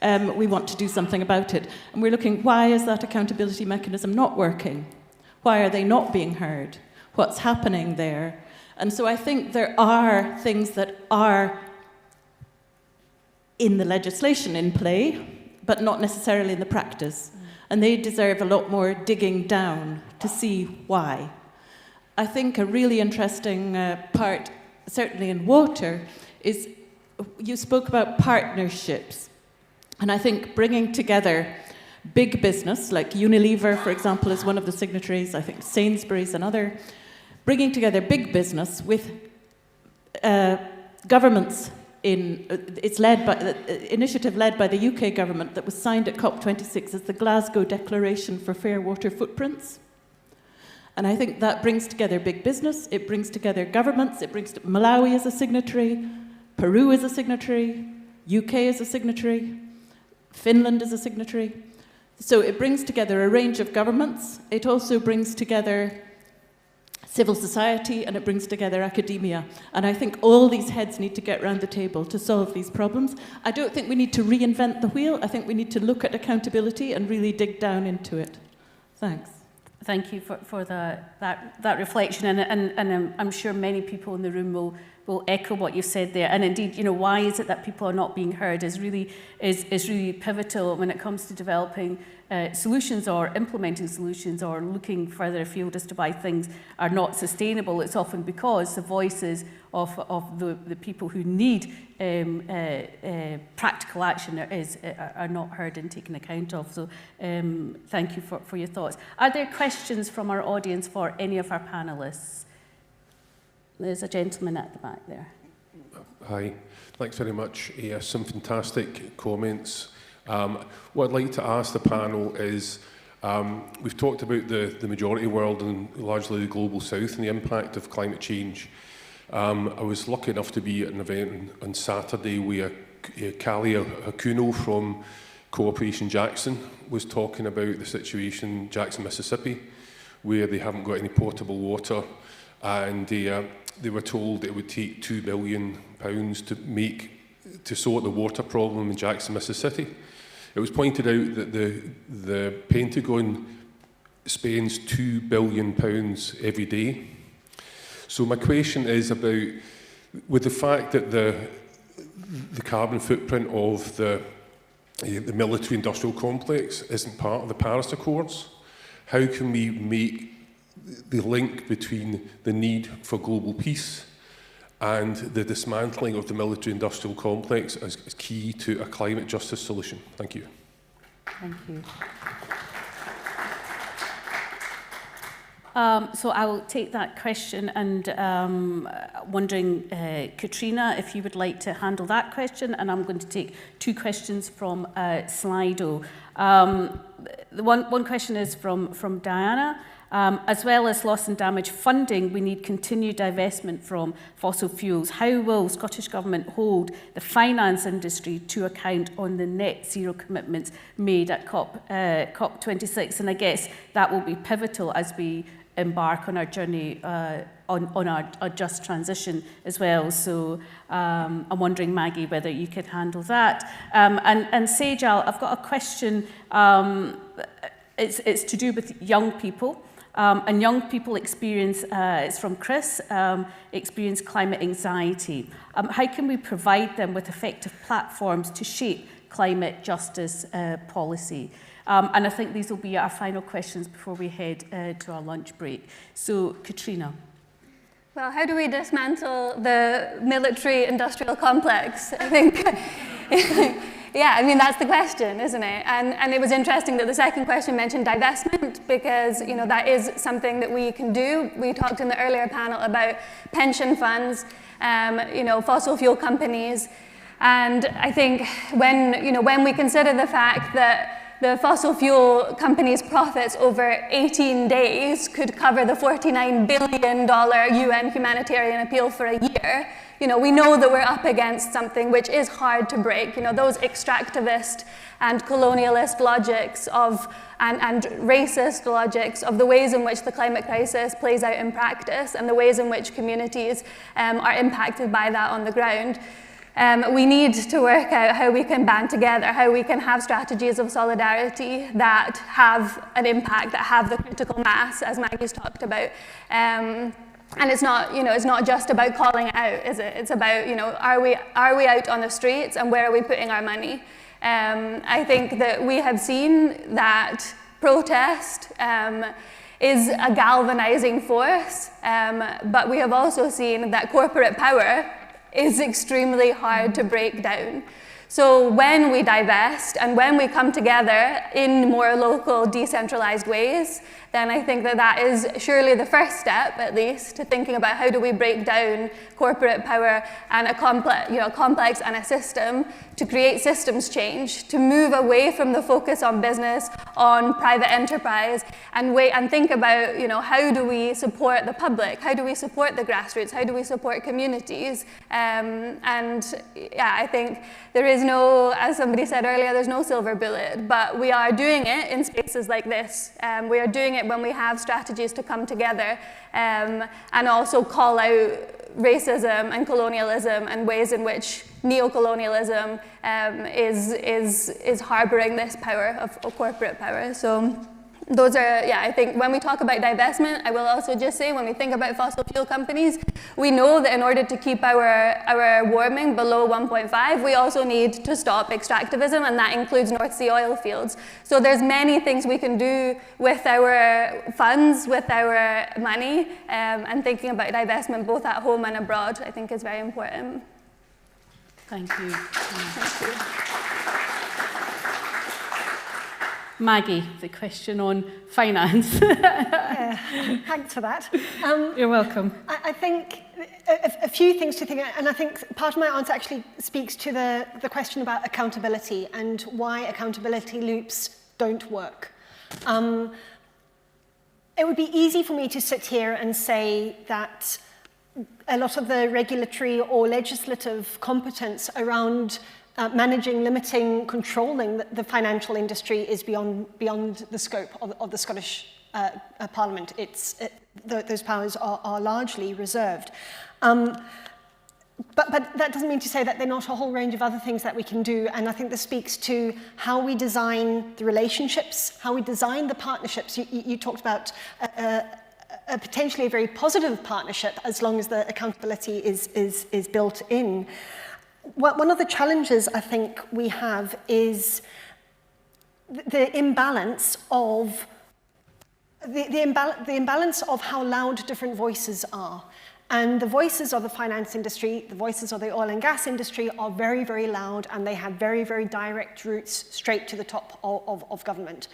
We want to do something about it. And we're looking, why is that accountability mechanism not working? Why are they not being heard? What's happening there? And so I think there are things that are in the legislation in play, but not necessarily in the practice. And they deserve a lot more digging down to see why. I think a really interesting part, certainly in water, is you spoke about partnerships. And I think bringing together big business, like Unilever, for example, is one of the signatories, I think Sainsbury's another, bringing together big business with governments it's led by initiative led by the UK government that was signed at COP26 as the Glasgow Declaration for Fair Water Footprints. And I think that brings together big business, it brings together governments, it brings Malawi as a signatory, Peru as a signatory, UK as a signatory, Finland as a signatory. So it brings together a range of governments. It also brings together civil society, and it brings together academia. And I think all these heads need to get round the table to solve these problems. I don't think we need to reinvent the wheel. I think we need to look at accountability and really dig down into it. Thanks. Thank you for that reflection, and I'm sure many people in the room will echo what you said there. And indeed, you know, why is it that people are not being heard is really pivotal when it comes to developing solutions or implementing solutions or looking further afield as to why things are not sustainable. It's often because the voices of the people who need practical action are not heard and taken account of. So thank you for your thoughts. Are there questions from our audience for any of our panellists? There's a gentleman at the back there. Hi, thanks very much. Some fantastic comments. What I'd like to ask the panel is, we've talked about the majority world and largely the global south and the impact of climate change. I was lucky enough to be at an event on Saturday where Kali Akuno from Cooperation Jackson was talking about the situation in Jackson, Mississippi, where they haven't got any potable water, and they were told it would take £2 billion to sort the water problem in Jackson, Mississippi. It was pointed out that the Pentagon spends £2 billion every day. So my question is about, with the fact that the carbon footprint of the military-industrial complex isn't part of the Paris Accords, how can we make the link between the need for global peace and the dismantling of the military-industrial complex as key to a climate justice solution? Thank you. Thank you. So I will take that question, and wondering, Katrina, if you would like to handle that question, and I'm going to take two questions from Slido. The one question is from Diana. As well as loss and damage funding, we need continued divestment from fossil fuels. How will Scottish Government hold the finance industry to account on the net zero commitments made at COP26? And I guess that will be pivotal as we embark on our journey on our just transition as well. So I'm wondering, Maggie, whether you could handle that. And Sejal, I've got a question. It's to do with young people. And young people experience, it's from Chris, experience climate anxiety. How can we provide them with effective platforms to shape climate justice policy? And I think these will be our final questions before we head to our lunch break. So, Katrina. Well, how do we dismantle the military-industrial complex? I think, yeah, I mean, that's the question, isn't it? And it was interesting that the second question mentioned divestment, because, you know, that is something that we can do. We talked in the earlier panel about pension funds, you know, fossil fuel companies. And I think when we consider the fact that the fossil fuel companies' profits over 18 days could cover the $49 billion UN humanitarian appeal for a year, you know, we know that we're up against something which is hard to break. You know, those extractivist and colonialist logics and racist logics of the ways in which the climate crisis plays out in practice and the ways in which communities are impacted by that on the ground. We need to work out how we can band together, how we can have strategies of solidarity that have an impact, that have the critical mass, as Maggie's talked about. And it's not, you know, it's not just about calling it out, is it? It's about, you know, are we out on the streets, and where are we putting our money? I think that we have seen that protest is a galvanizing force, but we have also seen that corporate power is extremely hard to break down. So when we divest and when we come together in more local, decentralized ways, then I think that that is surely the first step, at least, to thinking about how do we break down corporate power and a complex and a system to create systems change, to move away from the focus on business, on private enterprise, and think about, how do we support the public? How do we support the grassroots? How do we support communities? I think there is no, as somebody said earlier, there's no silver bullet, but we are doing it in spaces like this. We are doing it when we have strategies to come together and also call out racism and colonialism and ways in which neocolonialism is harboring this power of corporate power. So those are, I think when we talk about divestment, I will also just say when we think about fossil fuel companies, we know that in order to keep our warming below 1.5, we also need to stop extractivism, and that includes North Sea oil fields. So there's many things we can do with our funds, with our money, and thinking about divestment both at home and abroad, I think is very important. Thank you. Thank you. Maggie, the question on finance. Thanks for that. You're welcome. I think a few things to think about, and I think part of my answer actually speaks to the question about accountability and why accountability loops don't work. It would be easy for me to sit here and say that a lot of the regulatory or legislative competence around managing, limiting, controlling the financial industry is beyond the scope of the Scottish Parliament. Those powers are largely reserved. But that doesn't mean to say that there are not a whole range of other things that we can do, and I think this speaks to how we design the relationships, how we design the partnerships. You talked about potentially a very positive partnership as long as the accountability is built in. One of the challenges I think we have is the imbalance of the imbalance of how loud different voices are. And the voices of the finance industry, the voices of the oil and gas industry are very, very loud, and they have very, very direct routes straight to the top of government.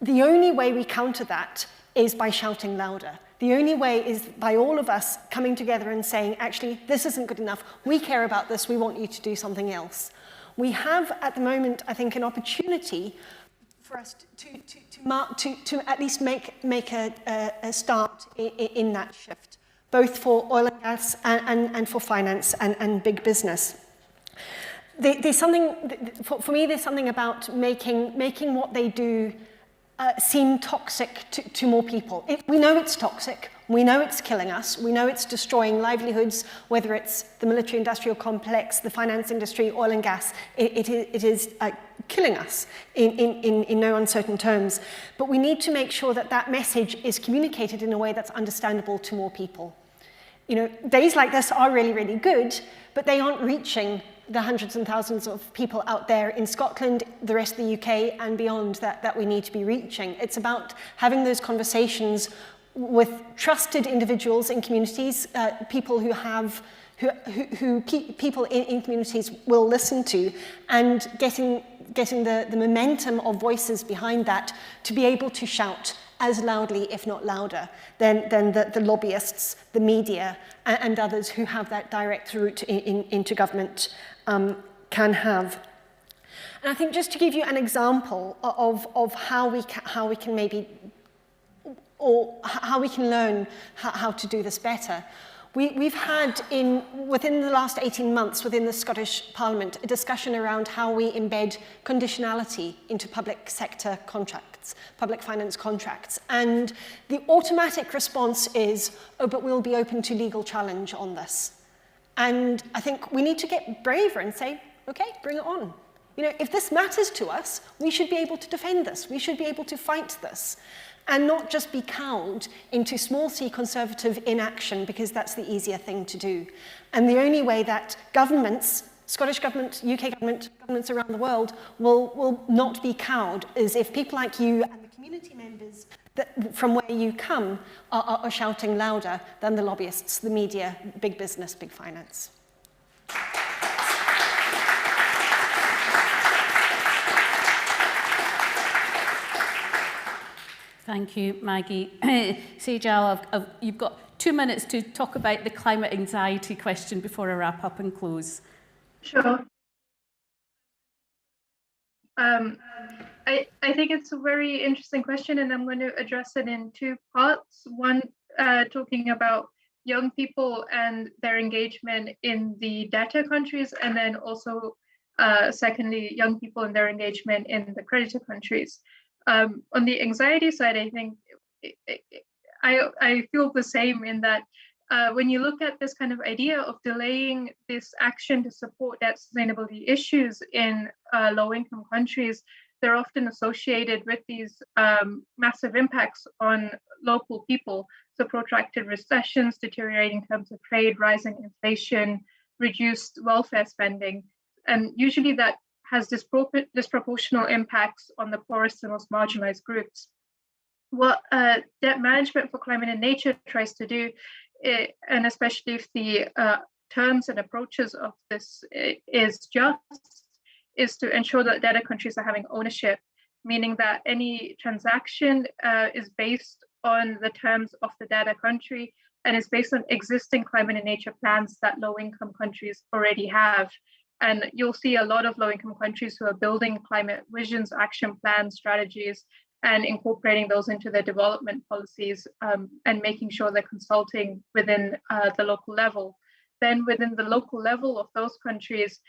The only way we counter that is by shouting louder. The only way is by all of us coming together and saying, actually, this isn't good enough. We care about this. We want you to do something else. We have, at the moment, I think, an opportunity for us to at least make a start in that shift, both for oil and gas and for finance and big business. There's something, for me, there's something about making what they do seem toxic to more people. We know it's toxic. We know it's killing us. We know it's destroying livelihoods, whether it's the military-industrial complex, the finance industry, oil and gas. It is killing us in no uncertain terms. But we need to make sure that that message is communicated in a way that's understandable to more people. Days like this are really, really good, but they aren't reaching the hundreds and thousands of people out there in Scotland, the rest of the UK and beyond that we need to be reaching. It's about having those conversations with trusted individuals in communities, people who people in communities will listen to, and getting the momentum of voices behind that to be able to shout as loudly, if not louder, than the lobbyists, the media, and others who have that direct route into government can have. And I think just to give you an example of how we can maybe, or how we can learn how to do this better, we've had within the last 18 months within the Scottish Parliament a discussion around how we embed conditionality into public sector contracts, public finance contracts. And the automatic response is, oh, but we'll be open to legal challenge on this. And I think we need to get braver and say, okay, bring it on. If this matters to us, we should be able to defend this. We should be able to fight this. And not just be cowed into small c conservative inaction, because that's the easier thing to do. And the only way that governments, Scottish government, UK government, governments around the world will not be cowed is if people like you and the community members from where you come are shouting louder than the lobbyists, the media, big business, big finance. Thank you, Maggie. Sejal, you've got 2 minutes to talk about the climate anxiety question before I wrap up and close. Sure. I think it's a very interesting question, and I'm going to address it in two parts. One, talking about young people and their engagement in the debtor countries, and then also, secondly, young people and their engagement in the creditor countries. On the anxiety side, I think I feel the same in that when you look at this kind of idea of delaying this action to support debt sustainability issues in low-income countries, they're often associated with these massive impacts on local people. So protracted recessions, deteriorating terms of trade, rising inflation, reduced welfare spending. And usually that has disproportional impacts on the poorest and most marginalized groups. What debt management for climate and nature tries to do, and especially if the terms and approaches of this is just, is to ensure that debtor countries are having ownership, meaning that any transaction is based on the terms of the debtor country and is based on existing climate and nature plans that low-income countries already have. And you'll see a lot of low-income countries who are building climate visions, action plans, strategies, and incorporating those into their development policies and making sure they're consulting within the local level. Then within the local level of those countries,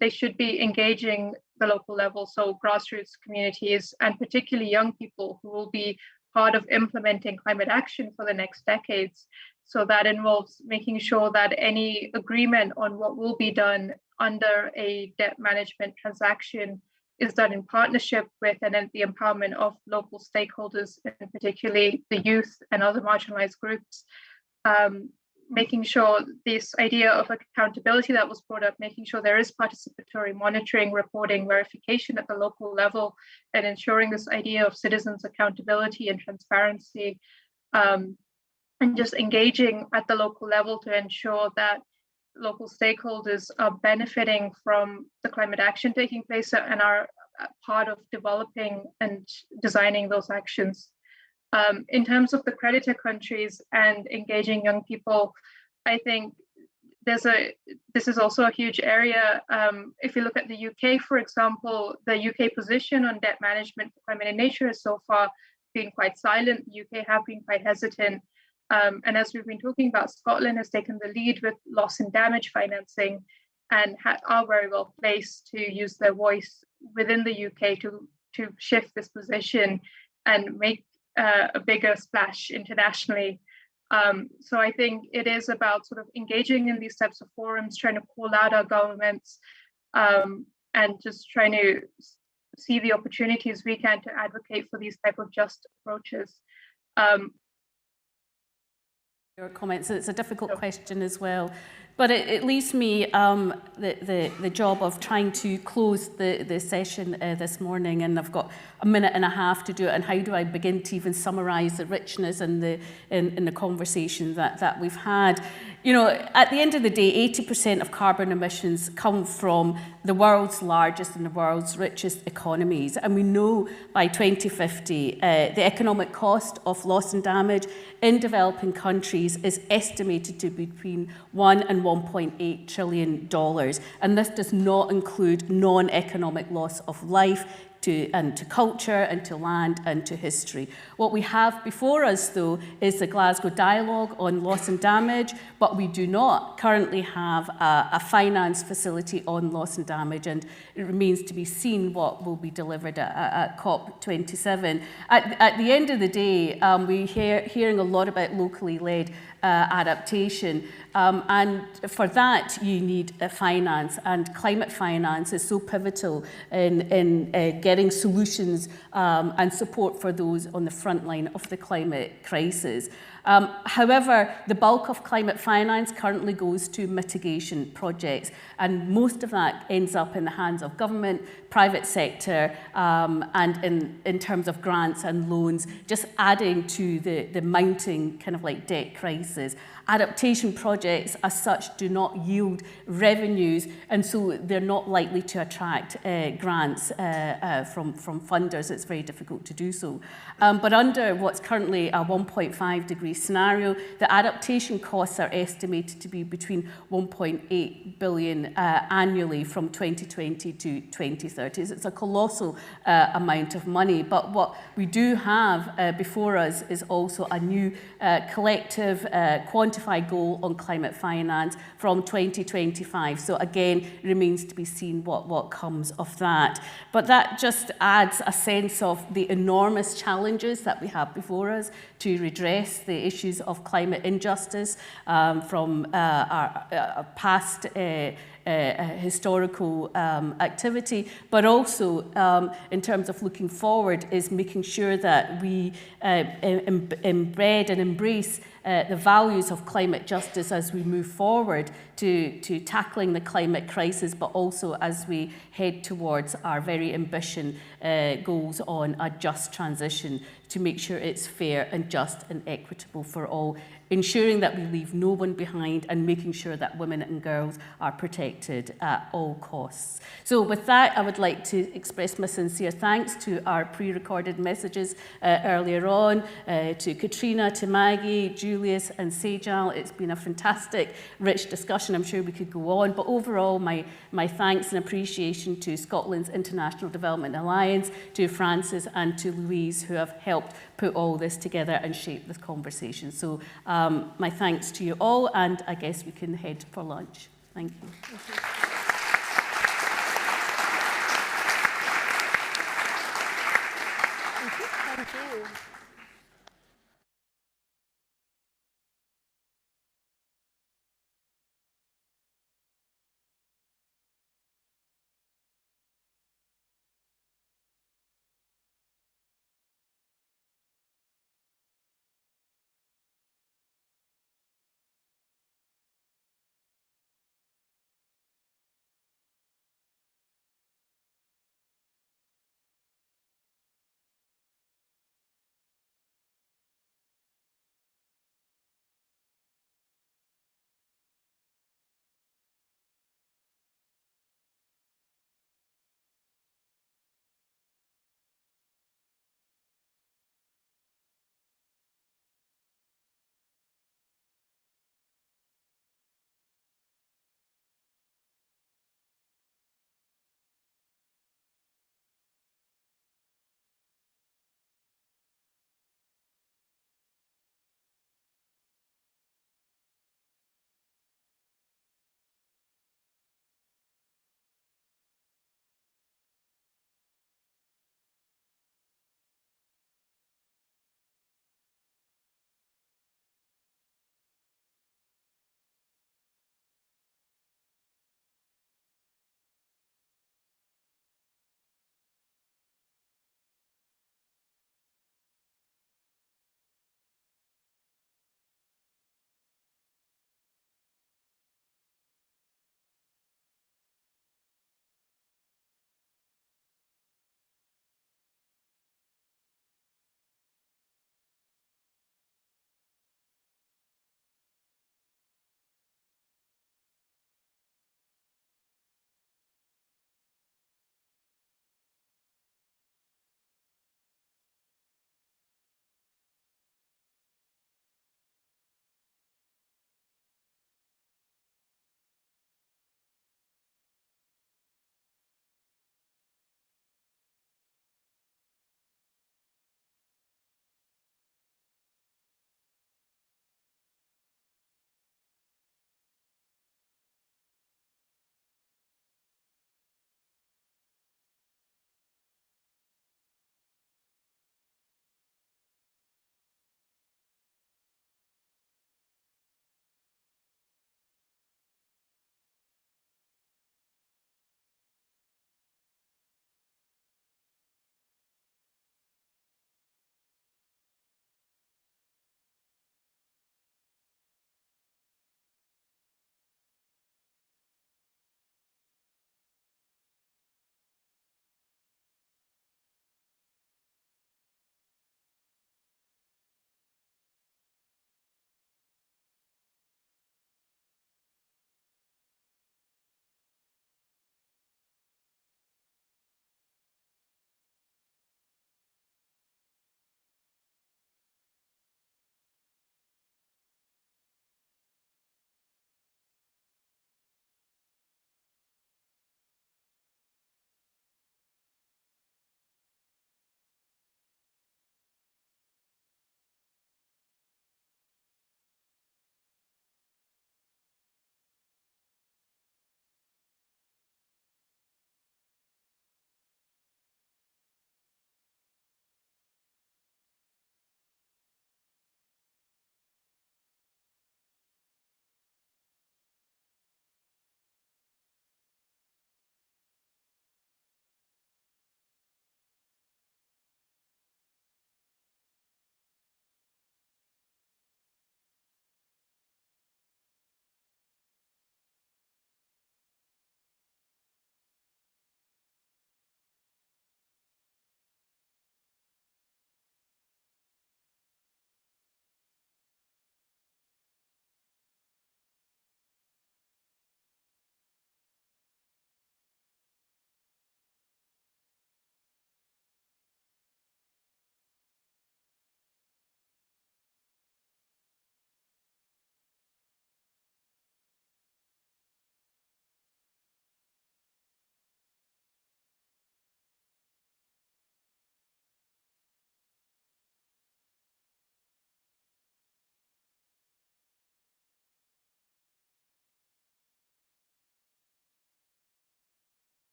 they should be engaging the local level, so grassroots communities, and particularly young people who will be part of implementing climate action for the next decades. So that involves making sure that any agreement on what will be done under a debt management transaction is done in partnership with and then the empowerment of local stakeholders, and particularly the youth and other marginalized groups. Making sure this idea of accountability that was brought up, making sure there is participatory monitoring, reporting, verification at the local level, and ensuring this idea of citizens' accountability and transparency, and just engaging at the local level to ensure that local stakeholders are benefiting from the climate action taking place and are part of developing and designing those actions. In terms of the creditor countries and engaging young people, I think this is also a huge area. If you look at the UK, for example, the UK position on debt management for climate and nature has so far been quite silent. The UK have been quite hesitant. And as we've been talking about, Scotland has taken the lead with loss and damage financing and are very well placed to use their voice within the UK to shift this position and make a bigger splash internationally. So I think it is about sort of engaging in these types of forums, trying to call out our governments, and just trying to see the opportunities we can to advocate for these type of just approaches. Your comments. It's a difficult question as well, but it leaves me the job of trying to close the session this morning, and I've got a minute and a half to do it. And how do I begin to even summarise the richness in the conversation that we've had? You know, at the end of the day, 80% of carbon emissions come from the world's largest and the world's richest economies. And we know by 2050, the economic cost of loss and damage in developing countries is estimated to be between $1 and $1.8 trillion. And this does not include non-economic loss of life, to culture and to land and to history. What we have before us, though, is the Glasgow Dialogue on loss and damage, but we do not currently have a finance facility on loss and damage, and it remains to be seen what will be delivered at COP27. At the end of the day, we're hearing a lot about locally led adaptation, and for that you need finance, and climate finance is so pivotal in getting solutions and support for those on the front line of the climate crisis. However, the bulk of climate finance currently goes to mitigation projects, and most of that ends up in the hands of government, private sector, and in terms of grants and loans, just adding to the mounting kind of like debt crisis. Adaptation projects as such do not yield revenues, and so they're not likely to attract grants from funders. It's very difficult to do so. But under what's currently a 1.5 degree scenario, the adaptation costs are estimated to be between 1.8 billion annually from 2020 to 2030. It's a colossal amount of money, but what we do have before us is also a new collective quantified goal on climate finance from 2025. So again, remains to be seen what comes of that. But that just adds a sense of the enormous challenges that we have before us to redress the issues of climate injustice from our past historical activity, but also in terms of looking forward is making sure that we embed and embrace the values of climate justice as we move forward to tackling the climate crisis, but also as we head towards our very ambitious goals on a just transition to make sure it's fair and just and equitable for all, ensuring that we leave no one behind and making sure that women and girls are protected at all costs. So with that, I would like to express my sincere thanks to our pre-recorded messages earlier on, to Katrina, to Maggie, Julius and Sejal. It's been a fantastic, rich discussion. I'm sure we could go on, but overall, my thanks and appreciation to Scotland's International Development Alliance, to Francis and to Louise, who have helped put all this together and shape this conversation. So my thanks to you all, and I guess we can head for lunch. Thank you. Thank you.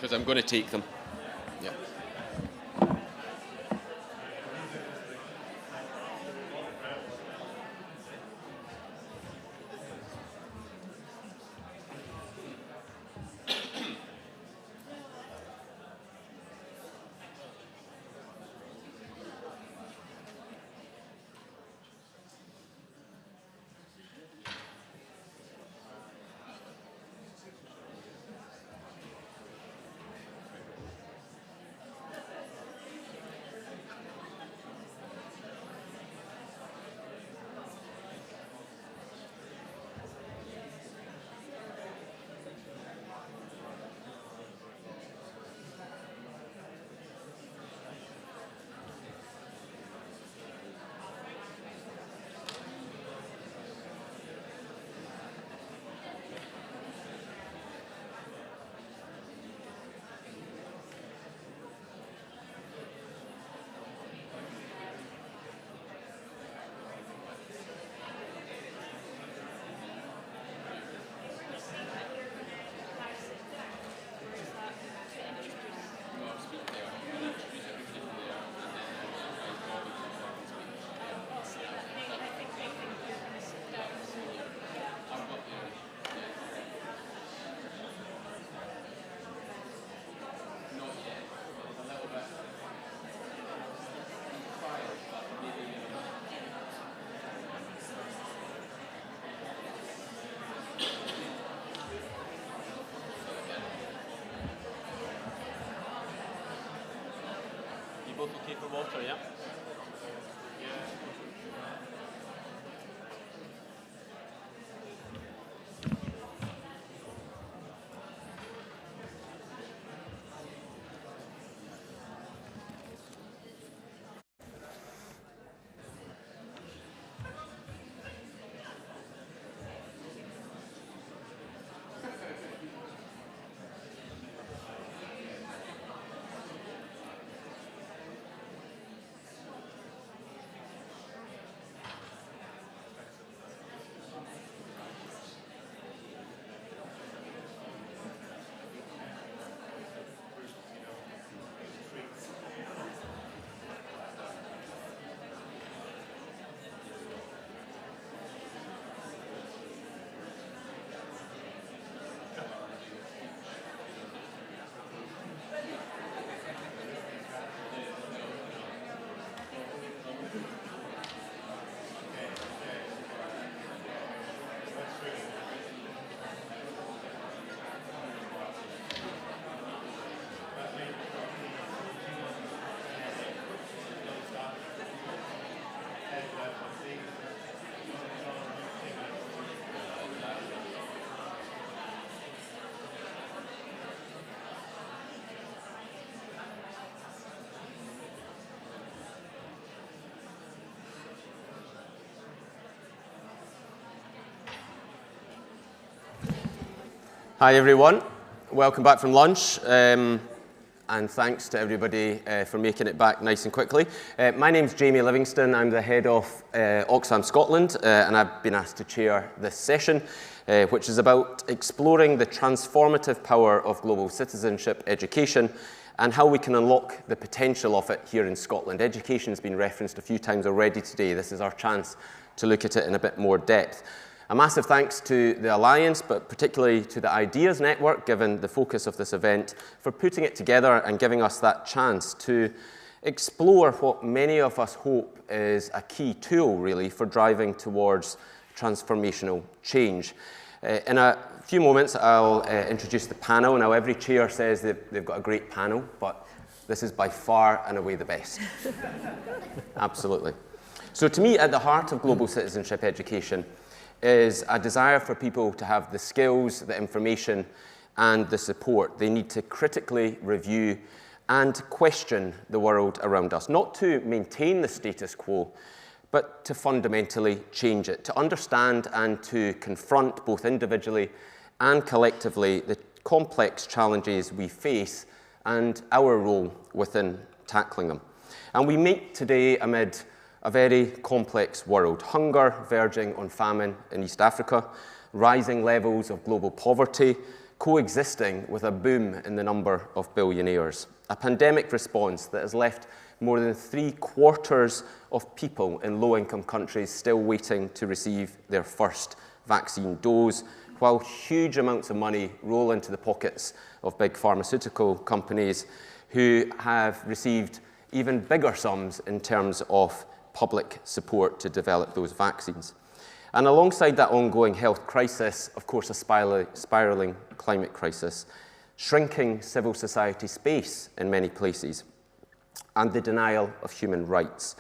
because I'm going to take them. Yeah. Both okay for water, yeah? Hi everyone, welcome back from lunch, and thanks to everybody for making it back nice and quickly. My name's Jamie Livingston, I'm the head of Oxfam Scotland, and I've been asked to chair this session, which is about exploring the transformative power of global citizenship education and how we can unlock the potential of it here in Scotland. Education has been referenced a few times already today. This is our chance to look at it in a bit more depth. A massive thanks to the Alliance, but particularly to the Ideas Network, given the focus of this event, for putting it together and giving us that chance to explore what many of us hope is a key tool, really, for driving towards transformational change. In a few moments, I'll introduce the panel. Now, every chair says that they've got a great panel, but this is by far and away the best. Absolutely. So to me, at the heart of global citizenship education is a desire for people to have the skills, the information, and the support they need to critically review and question the world around us, not to maintain the status quo, but to fundamentally change it, to understand and to confront both individually and collectively the complex challenges we face and our role within tackling them. And we meet today amid a very complex world. Hunger verging on famine in East Africa, rising levels of global poverty, coexisting with a boom in the number of billionaires. A pandemic response that has left more than 3/4 of people in low-income countries still waiting to receive their first vaccine dose, while huge amounts of money roll into the pockets of big pharmaceutical companies who have received even bigger sums in terms of public support to develop those vaccines. And alongside that ongoing health crisis, of course, a spiralling climate crisis, shrinking civil society space in many places, and the denial of human rights.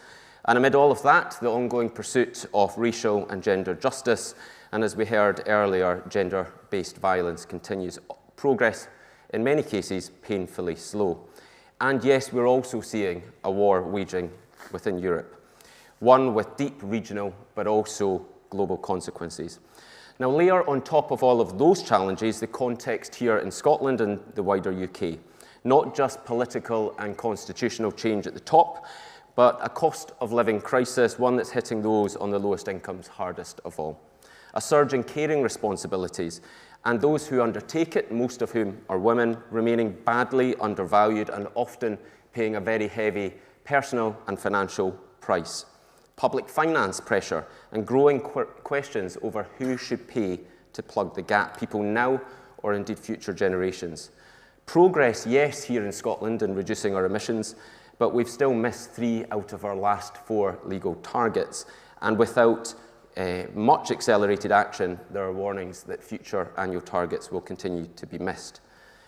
And amid all of that, the ongoing pursuit of racial and gender justice, and as we heard earlier, gender-based violence continues. Progress, in many cases, painfully slow. And yes, we're also seeing a war waging within Europe, one with deep regional but also global consequences. Now, layer on top of all of those challenges the context here in Scotland and the wider UK. Not just political and constitutional change at the top, but a cost of living crisis, one that's hitting those on the lowest incomes hardest of all. A surge in caring responsibilities, and those who undertake it, most of whom are women, remaining badly undervalued and often paying a very heavy personal and financial price. Public finance pressure and growing questions over who should pay to plug the gap, people now or indeed future generations. Progress, yes, here in Scotland in reducing our emissions, but we've still missed 3 out of our last 4 legal targets. And without much accelerated action, there are warnings that future annual targets will continue to be missed.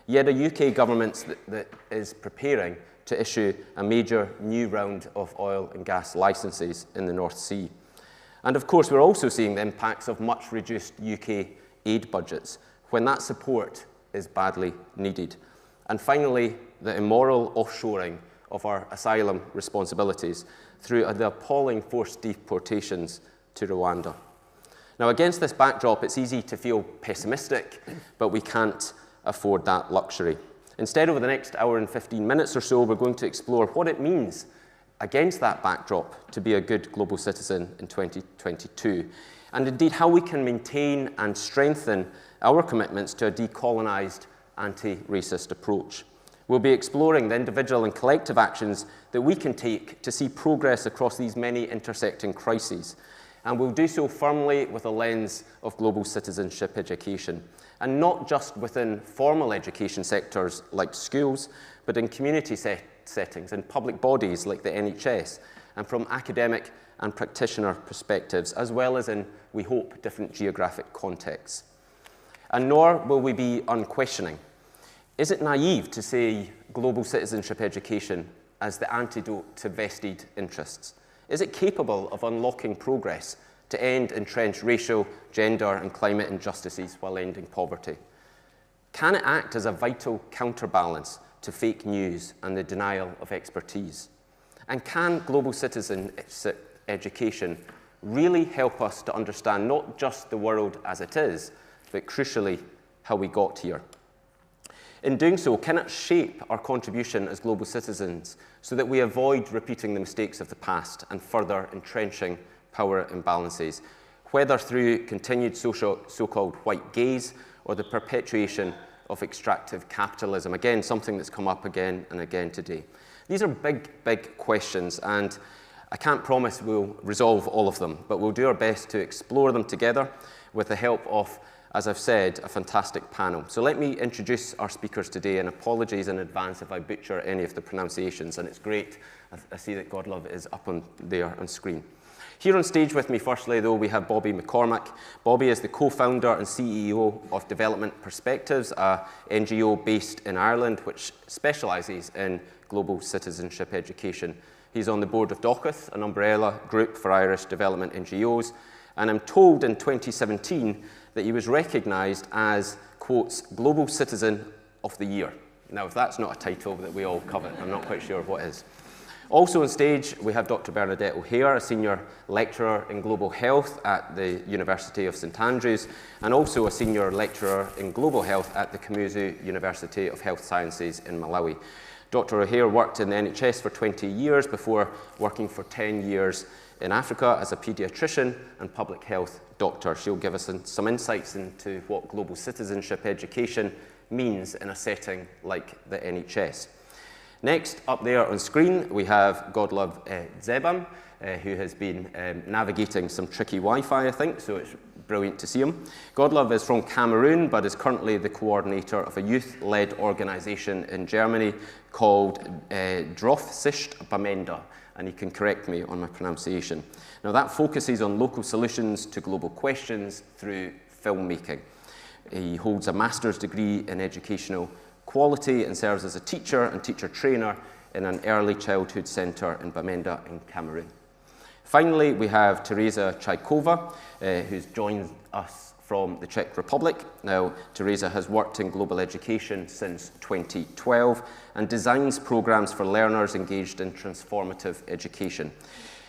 Yet a UK government that is preparing to issue a major new round of oil and gas licences in the North Sea. And of course, we're also seeing the impacts of much reduced UK aid budgets when that support is badly needed. And finally, the immoral offshoring of our asylum responsibilities through the appalling forced deportations to Rwanda. Now, against this backdrop, it's easy to feel pessimistic, but we can't afford that luxury. Instead, over the next hour and 15 minutes or so, we're going to explore what it means against that backdrop to be a good global citizen in 2022, and indeed how we can maintain and strengthen our commitments to a decolonised, anti-racist approach. We'll be exploring the individual and collective actions that we can take to see progress across these many intersecting crises. And we'll do so firmly with a lens of global citizenship education, and not just within formal education sectors like schools, but in community settings and public bodies like the NHS, and from academic and practitioner perspectives, as well as in, we hope, different geographic contexts. And nor will we be unquestioning. Is it naive to say global citizenship education as the antidote to vested interests? Is it capable of unlocking progress to end entrenched racial, gender and climate injustices while ending poverty? Can it act as a vital counterbalance to fake news and the denial of expertise? And can global citizenship education really help us to understand not just the world as it is, but crucially, how we got here? In doing so, can it shape our contribution as global citizens so that we avoid repeating the mistakes of the past and further entrenching power imbalances, whether through continued so-called white gaze or the perpetuation of extractive capitalism? Again, something that's come up again and again today. These are big, big questions, and I can't promise we'll resolve all of them, but we'll do our best to explore them together with the help of, as I've said, a fantastic panel. So let me introduce our speakers today, and apologies in advance if I butcher any of the pronunciations, and it's great. I see that Godlove is up on there on screen. Here on stage with me, firstly, though, we have Bobby McCormack. Bobby is the co-founder and CEO of Development Perspectives, a NGO based in Ireland, which specialises in global citizenship education. He's on the board of DOCATH, an umbrella group for Irish development NGOs, and I'm told in 2017 that he was recognised as, quotes, Global Citizen of the Year. Now, if that's not a title that we all covet, I'm not quite sure what is. Also on stage, we have Dr. Bernadette O'Hare, a senior lecturer in global health at the University of St Andrews, and also a senior lecturer in global health at the Kamuzu University of Health Sciences in Malawi. Dr. O'Hare worked in the NHS for 20 years before working for 10 years in Africa as a paediatrician and public health doctor. She'll give us some insights into what global citizenship education means in a setting like the NHS. Next, up there on screen, we have Godlove Zebam, who has been navigating some tricky Wi-Fi, I think, so it's brilliant to see him. Godlove is from Cameroon, but is currently the coordinator of a youth-led organisation in Germany called Draufsicht Bamenda, and he can correct me on my pronunciation. Now, that focuses on local solutions to global questions through filmmaking. He holds a master's degree in educational quality and serves as a teacher and teacher trainer in an early childhood centre in Bamenda in Cameroon. Finally, we have Teresa Chaikova, who's joined us from the Czech Republic. Now, Teresa has worked in global education since 2012 and designs programs for learners engaged in transformative education.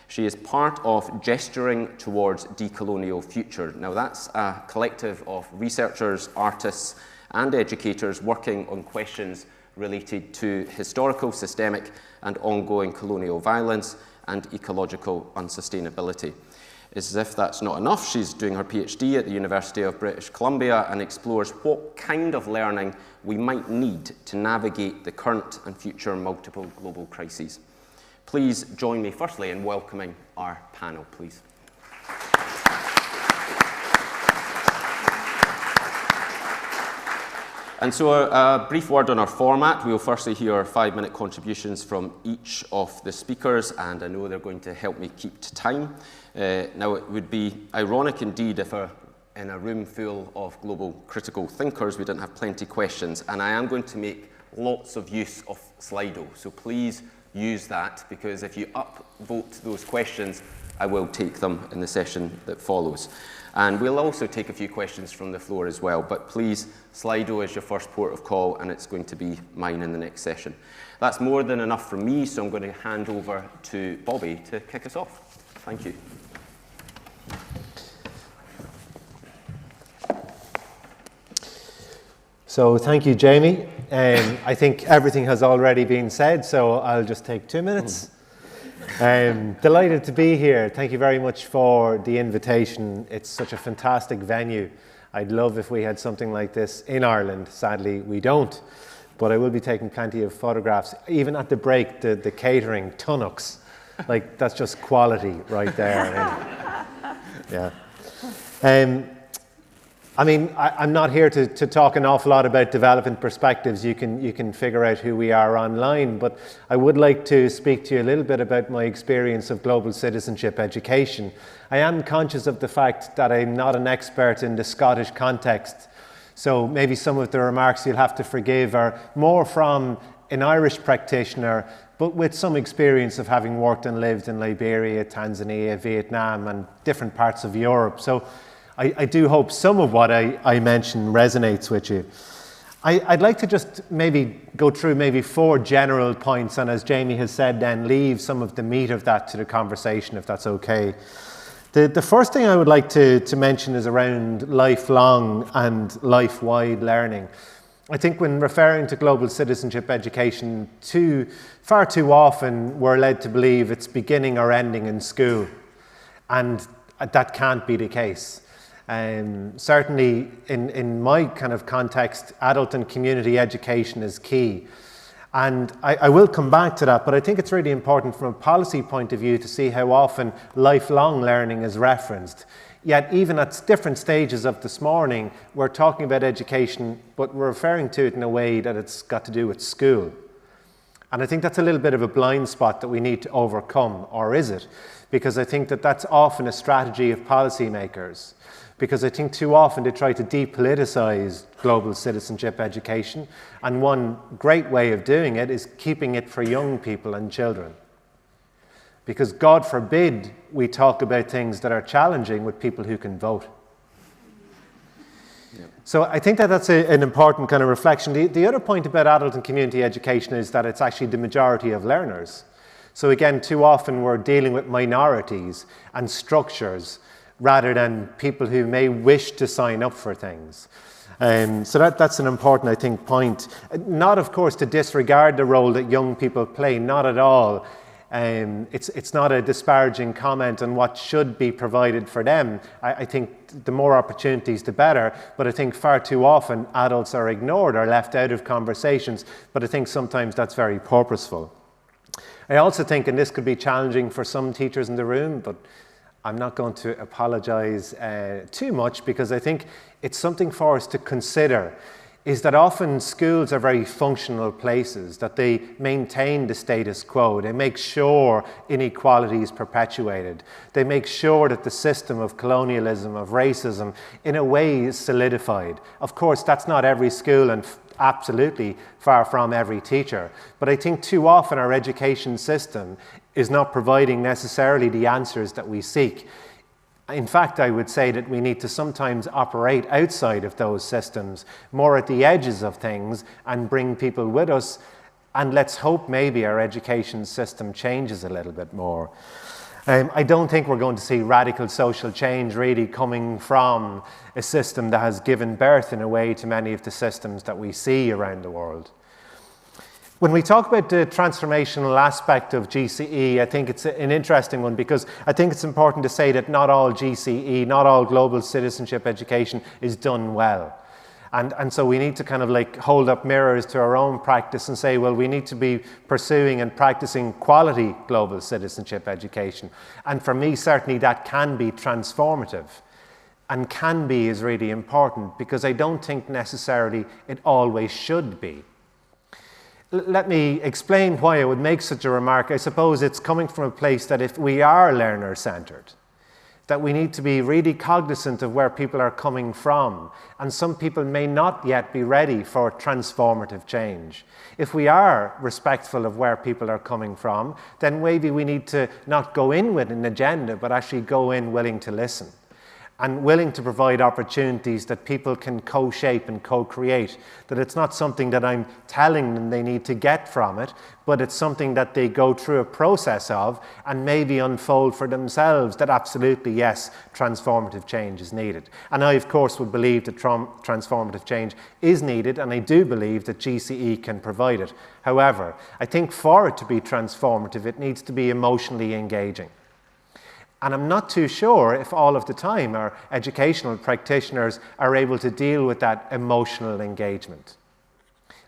She is part of Gesturing Towards Decolonial Future. Now, that's a collective of researchers, artists, and educators working on questions related to historical, systemic, and ongoing colonial violence and ecological unsustainability. As if that's not enough, she's doing her PhD at the University of British Columbia and explores what kind of learning we might need to navigate the current and future multiple global crises. Please join me firstly in welcoming our panel, please. And so a brief word on our format. We'll firstly hear 5-minute contributions from each of the speakers, and I know they're going to help me keep to time. Now, it would be ironic indeed if in a room full of global critical thinkers we didn't have plenty of questions, and I am going to make lots of use of Slido, so please use that, because if you upvote those questions, I will take them in the session that follows. And we'll also take a few questions from the floor as well, but please, Slido is your first port of call, and it's going to be mine in the next session. That's more than enough from me, so I'm going to hand over to Bobby to kick us off. Thank you. So thank you, Jamie. I think everything has already been said, so I'll just take 2 minutes. Delighted to be here. Thank you very much for the invitation. It's such a fantastic venue. I'd love if we had something like this in Ireland. Sadly, we don't. But I will be taking plenty of photographs. Even at the break, the catering, tunnocks. Like, that's just quality right there. Yeah. I mean, I'm not here to talk an awful lot about development perspectives. You can figure out who we are online, but I would like to speak to you a little bit about my experience of global citizenship education. I am conscious of the fact that I'm not an expert in the Scottish context, so maybe some of the remarks you'll have to forgive are more from an Irish practitioner, but with some experience of having worked and lived in Liberia, Tanzania, Vietnam, and different parts of Europe. So I do hope some of what I mentioned resonates with you. I'd like to just maybe go through maybe 4 general points, and as Jamie has said, then leave some of the meat of that to the conversation, if that's okay. The first thing I would like to mention is around lifelong and life-wide learning. I think when referring to global citizenship education, far too often we're led to believe it's beginning or ending in school, and that can't be the case. Certainly in my kind of context, adult and community education is key. And I will come back to that, but I think it's really important from a policy point of view to see how often lifelong learning is referenced. Yet even at different stages of this morning, we're talking about education, but we're referring to it in a way that it's got to do with school. And I think that's a little bit of a blind spot that we need to overcome, or is it? Because I think that that's often a strategy of policymakers. Because I think too often they try to depoliticize global citizenship education, and one great way of doing it is keeping it for young people and children. Because God forbid we talk about things that are challenging with people who can vote. Yeah. So I think that that's an important kind of reflection. The other point about adult and community education is that it's actually the majority of learners. So again, too often we're dealing with minorities and structures rather than people who may wish to sign up for things. So that's an important, I think, point. Not, of course, to disregard the role that young people play, not at all. It's not a disparaging comment on what should be provided for them. I think the more opportunities, the better. But I think far too often adults are ignored or left out of conversations. But I think sometimes that's very purposeful. I also think, and this could be challenging for some teachers in the room, but I'm not going to apologize too much, because I think it's something for us to consider, is that often schools are very functional places, that they maintain the status quo. They make sure inequality is perpetuated. They make sure that the system of colonialism, of racism, in a way is solidified. Of course, that's not every school, and absolutely far from every teacher. But I think too often our education system is not providing necessarily the answers that we seek. In fact, I would say that we need to sometimes operate outside of those systems, more at the edges of things, and bring people with us. And let's hope maybe our education system changes a little bit more. I don't think we're going to see radical social change really coming from a system that has given birth in a way to many of the systems that we see around the world. When we talk about the transformational aspect of GCE, I think it's an interesting one, because I think it's important to say that not all GCE, not all global citizenship education is done well. And so we need to kind of like hold up mirrors to our own practice and say, well, we need to be pursuing and practicing quality global citizenship education. And for me, certainly that can be transformative. And can be is really important, because I don't think necessarily it always should be. Let me explain why I would make such a remark. I suppose it's coming from a place that if we are learner-centered, that we need to be really cognizant of where people are coming from. And some people may not yet be ready for transformative change. If we are respectful of where people are coming from, then maybe we need to not go in with an agenda, but actually go in willing to listen, and willing to provide opportunities that people can co-shape and co-create. That it's not something that I'm telling them they need to get from it, but it's something that they go through a process of and maybe unfold for themselves, that absolutely, yes, transformative change is needed. And I, of course, would believe that transformative change is needed, and I do believe that GCE can provide it. However, I think for it to be transformative, it needs to be emotionally engaging. And I'm not too sure if all of the time our educational practitioners are able to deal with that emotional engagement.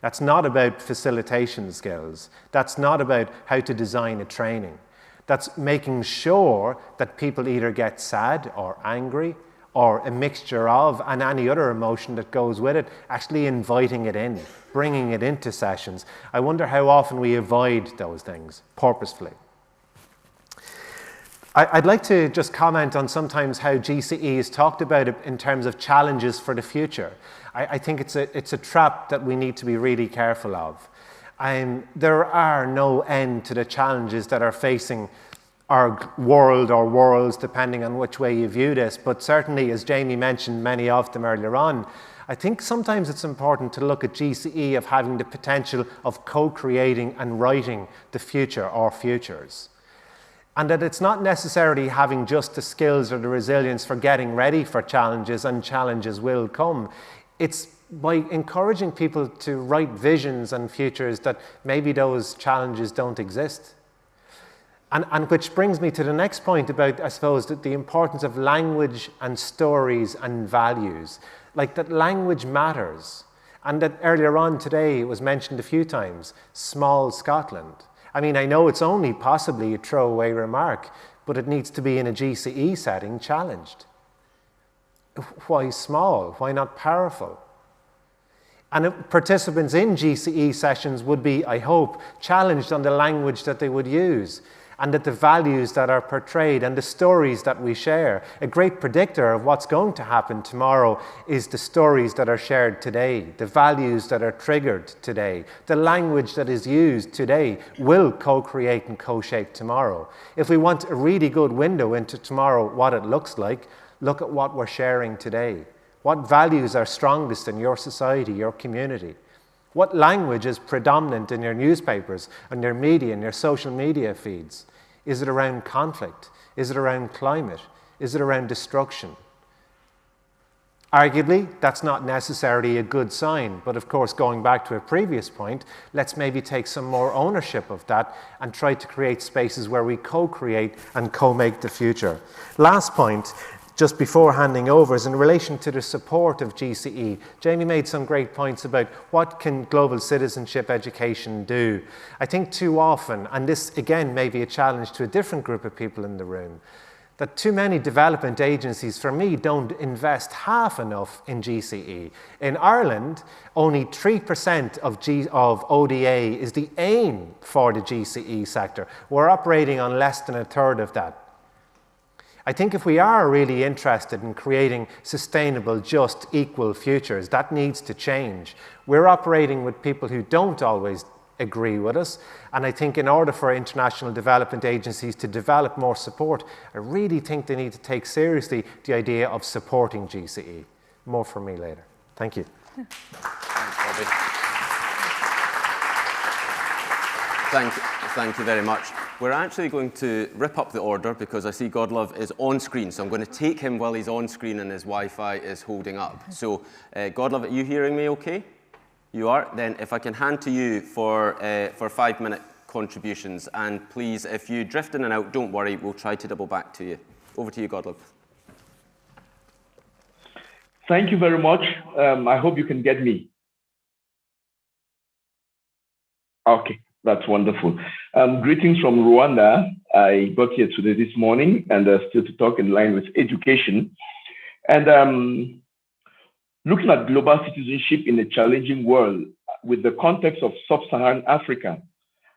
That's not about facilitation skills. That's not about how to design a training. That's making sure that people either get sad or angry or a mixture of, and any other emotion that goes with it, actually inviting it in, bringing it into sessions. I wonder how often we avoid those things purposefully. I'd like to just comment on sometimes how GCE is talked about in terms of challenges for the future. I think it's a trap that we need to be really careful of. There are no end to the challenges that are facing our world or worlds, depending on which way you view this. But certainly, as Jamie mentioned many of them earlier on, I think sometimes it's important to look at GCE of having the potential of co-creating and writing the future or futures. And that it's not necessarily having just the skills or the resilience for getting ready for challenges, and challenges will come. It's by encouraging people to write visions and futures that maybe those challenges don't exist. And which brings me to the next point about, I suppose, the importance of language and stories and values. Like that language matters. And that earlier on today it was mentioned a few times, small Scotland. I mean, I know it's only possibly a throwaway remark, but it needs to be in a GCE setting challenged. Why small? Why not powerful? And participants in GCE sessions would be, I hope, challenged on the language that they would use, and that the values that are portrayed and the stories that we share. A great predictor of what's going to happen tomorrow is the stories that are shared today, the values that are triggered today, the language that is used today will co-create and co-shape tomorrow. If we want a really good window into tomorrow, what it looks like, look at what we're sharing today. What values are strongest in your society, your community? What language is predominant in your newspapers, and your media, and your social media feeds? Is it around conflict? Is it around climate? Is it around destruction? Arguably, that's not necessarily a good sign, but of course, going back to a previous point, let's maybe take some more ownership of that and try to create spaces where we co-create and co-make the future. Last point, just before handing over, is in relation to the support of GCE. Jamie made some great points about what can global citizenship education do. I think too often, and this again may be a challenge to a different group of people in the room, that too many development agencies, for me, don't invest half enough in GCE. In Ireland, only 3% of ODA is the aim for the GCE sector. We're operating on less than a third of that. I think if we are really interested in creating sustainable, just, equal futures, that needs to change. We're operating with people who don't always agree with us, and I think in order for international development agencies to develop more support, I really think they need to take seriously the idea of supporting GCE. More from me later. Thank you. Thank you very much. We're actually going to rip up the order because I see Godlove is on screen, so I'm going to take him while he's on screen and his Wi-Fi is holding up. So, Godlove, are you hearing me okay? You are? Then if I can hand to you for 5-minute contributions, and please, if you drift in and out, don't worry, we'll try to double back to you. Over to you, Godlove. Thank you very much. I hope you can get me. Okay, that's wonderful. Greetings from Rwanda. I got here today this morning and still to talk in line with education. And looking at global citizenship in a challenging world with the context of sub-Saharan Africa,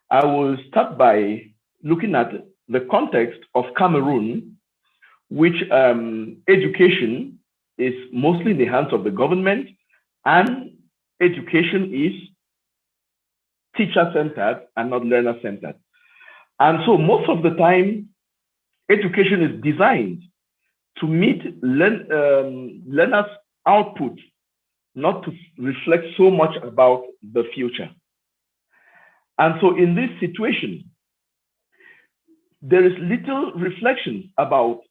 I will start by looking at the context of Cameroon, which education is mostly in the hands of the government, and education is teacher-centered and not learner-centered. And so most of the time, education is designed to meet learners' output, not to reflect so much about the future. And so in this situation, there is little reflection about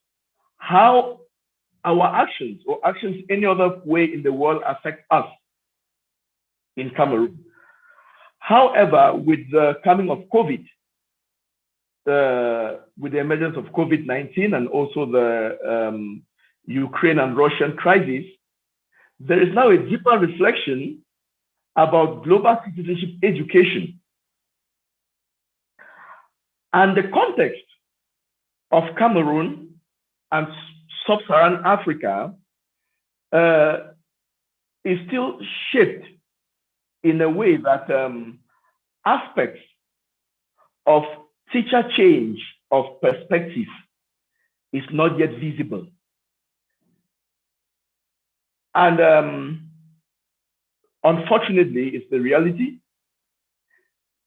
how our actions or actions any other way in the world affect us in Cameroon. However, with the coming of COVID, with the emergence of COVID-19 and also the Ukraine and Russian crisis, there is now a deeper reflection about global citizenship education. And the context of Cameroon and sub-Saharan Africa is still shaped in a way that aspects of teacher change of perspective is not yet visible. And unfortunately, it's the reality.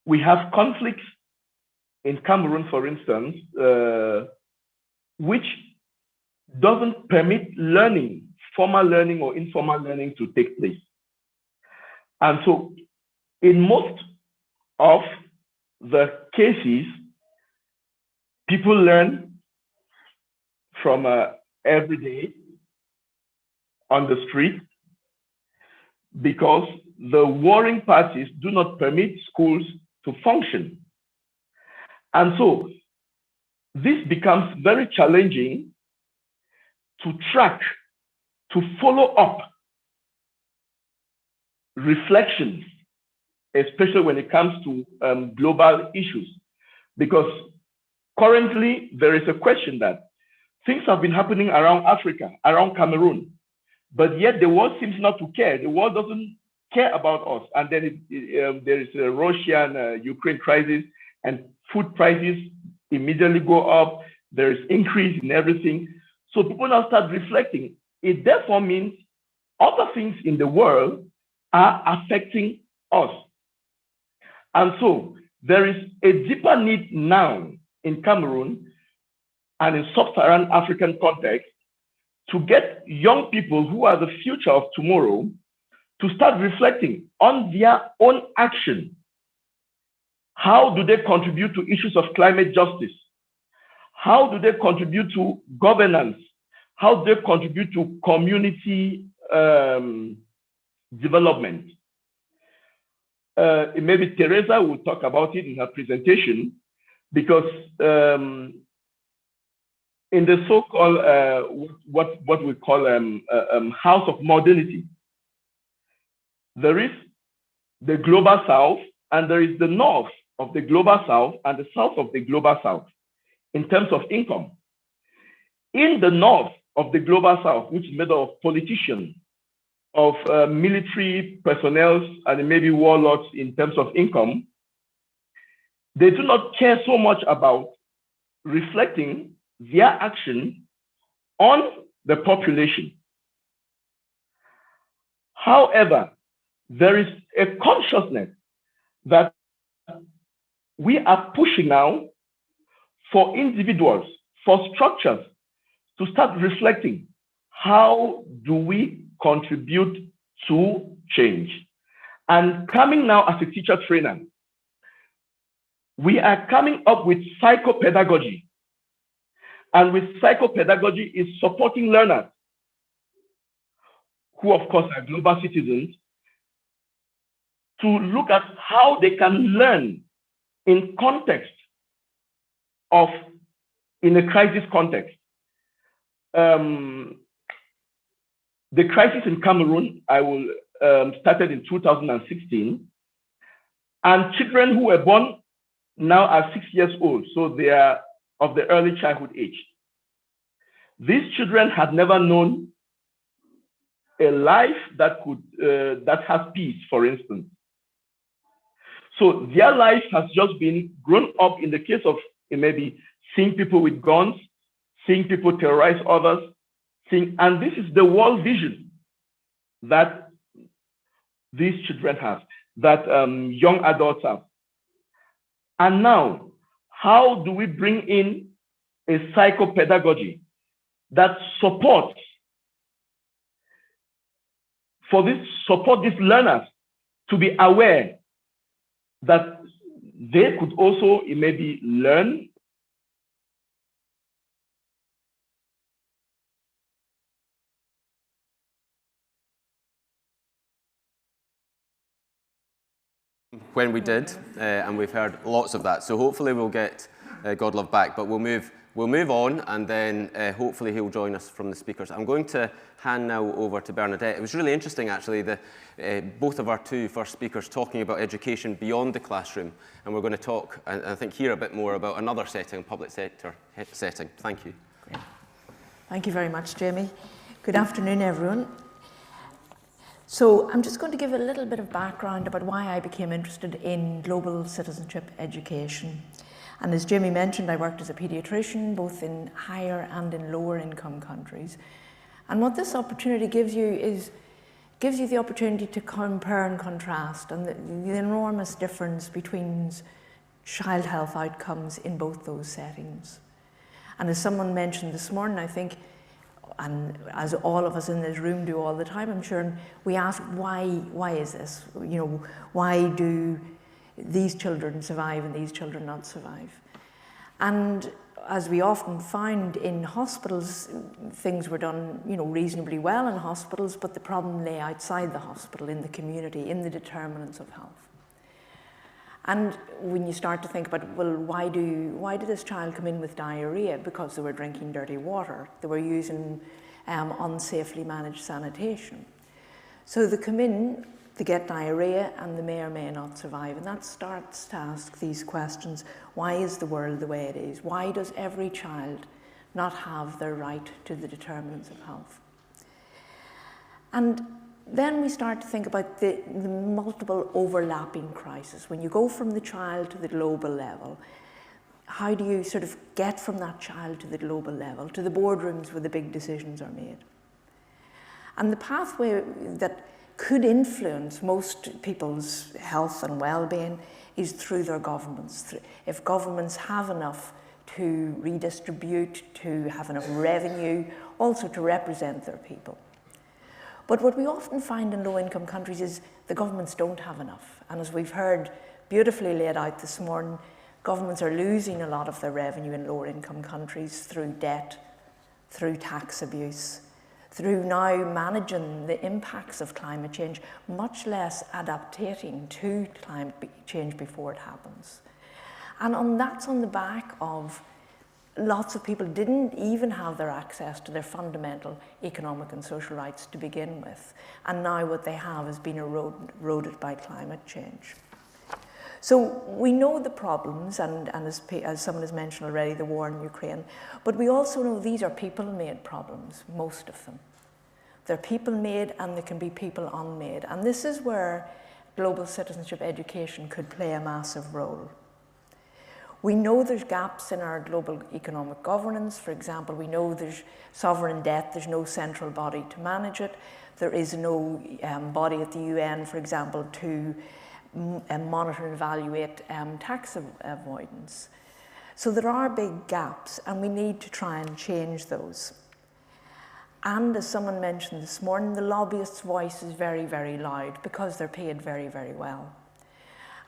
We have conflicts in Cameroon, for instance, which doesn't permit learning, formal learning or informal learning to take place. And so in most of the cases, people learn from every day on the street because the warring parties do not permit schools to function. And so this becomes very challenging to track, to follow up reflections, especially when it comes to global issues. Because currently there is a question that things have been happening around Africa, around Cameroon, but yet the world seems not to care. The world doesn't care about us. And then there is a Russian-Ukraine crisis, and food prices immediately go up. There is increase in everything. So people now start reflecting. It therefore means other things in the world are affecting us. And so there is a deeper need now in Cameroon and in sub-Saharan African context to get young people who are the future of tomorrow to start reflecting on their own action. How do they contribute to issues of climate justice? How do they contribute to governance? How do they contribute to community development. Maybe Teresa will talk about it in her presentation, because in the so-called what we call house of modernity, there is the global south, and there is the north of the global south and the south of the global south in terms of income. In the north of the global south, which is made up of politicians, of military personnel, and maybe warlords in terms of income, they do not care so much about reflecting their action on the population. However, there is a consciousness that we are pushing now for individuals, for structures, to start reflecting how do we contribute to change. And coming now as a teacher trainer, we are coming up with psychopedagogy. And with psychopedagogy is supporting learners who, of course, are global citizens, to look at how they can learn in context of, in a crisis context. The crisis in Cameroon, started in 2016, and children who were born now are 6 years old, so they are of the early childhood age. These children had never known a life that could that has peace, for instance. So their life has just been grown up in the case of maybe seeing people with guns, seeing people terrorize others, and this is the world vision that these children have, that young adults have. And now, how do we bring in a psychopedagogy that supports these learners to be aware that they could also maybe learn when we did, and we've heard lots of that. So hopefully we'll get Godlove back, but we'll move on, and then hopefully he'll join us from the speakers. I'm going to hand now over to Bernadette. It was really interesting, actually, both of our two first speakers talking about education beyond the classroom, and we're going to talk, and I think, hear a bit more about another setting, public sector setting. Thank you. Great. Thank you very much, Jamie. Good afternoon, everyone. So I'm just going to give a little bit of background about why I became interested in global citizenship education. And as Jamie mentioned, I worked as a paediatrician, both in higher and in lower income countries. And what this opportunity gives you is, gives you the opportunity to compare and contrast and the enormous difference between child health outcomes in both those settings. And as someone mentioned this morning, I think, and as all of us in this room do all the time, I'm sure, we ask, why is this? You know, why do these children survive and these children not survive? And as we often find in hospitals, things were done, you know, reasonably well in hospitals, but the problem lay outside the hospital, in the community, in the determinants of health. And when you start to think about, well, why did this child come in with diarrhea? Because they were drinking dirty water. They were using unsafely managed sanitation. So they come in, they get diarrhea, and they may or may not survive. And that starts to ask these questions. Why is the world the way it is? Why does every child not have their right to the determinants of health? And then we start to think about the multiple overlapping crises. When you go from the child to the global level, how do you sort of get from that child to the global level, to the boardrooms where the big decisions are made? And the pathway that could influence most people's health and well-being is through their governments. If governments have enough to redistribute, to have enough revenue, also to represent their people. But what we often find in low-income countries is the governments don't have enough. And as we've heard beautifully laid out this morning, governments are losing a lot of their revenue in lower-income countries through debt, through tax abuse, through now managing the impacts of climate change, much less adapting to climate change before it happens. And that's on the back of lots of people didn't even have their access to their fundamental economic and social rights to begin with. And now what they have has been eroded by climate change. So we know the problems, and as someone has mentioned already, the war in Ukraine, but we also know these are people-made problems, most of them. They're people-made and they can be people-unmade. And this is where global citizenship education could play a massive role. We know there's gaps in our global economic governance. For example, we know there's sovereign debt, there's no central body to manage it. There is no body at the UN, for example, to monitor and evaluate tax avoidance. So there are big gaps and we need to try and change those. And as someone mentioned this morning, the lobbyists' voice is very, very loud because they're paid very, very well.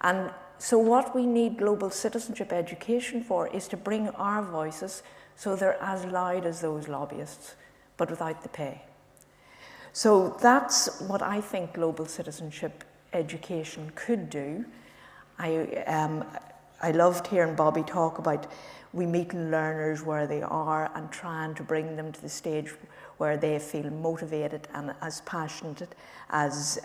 And so what we need global citizenship education for is to bring our voices so they're as loud as those lobbyists, but without the pay. So that's what I think global citizenship education could do. I loved hearing Bobby talk about we meeting learners where they are and trying to bring them to the stage where they feel motivated and as passionate as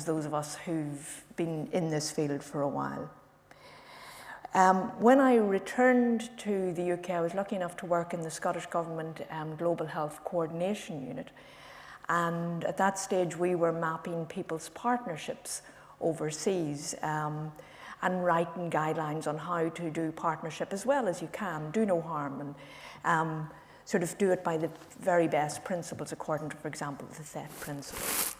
those of us who've been in this field for a while. When I returned to the UK, I was lucky enough to work in the Scottish Government Global Health Coordination Unit. And at that stage, we were mapping people's partnerships overseas and writing guidelines on how to do partnership as well as you can, do no harm, and sort of do it by the very best principles according to, for example, the THET principles.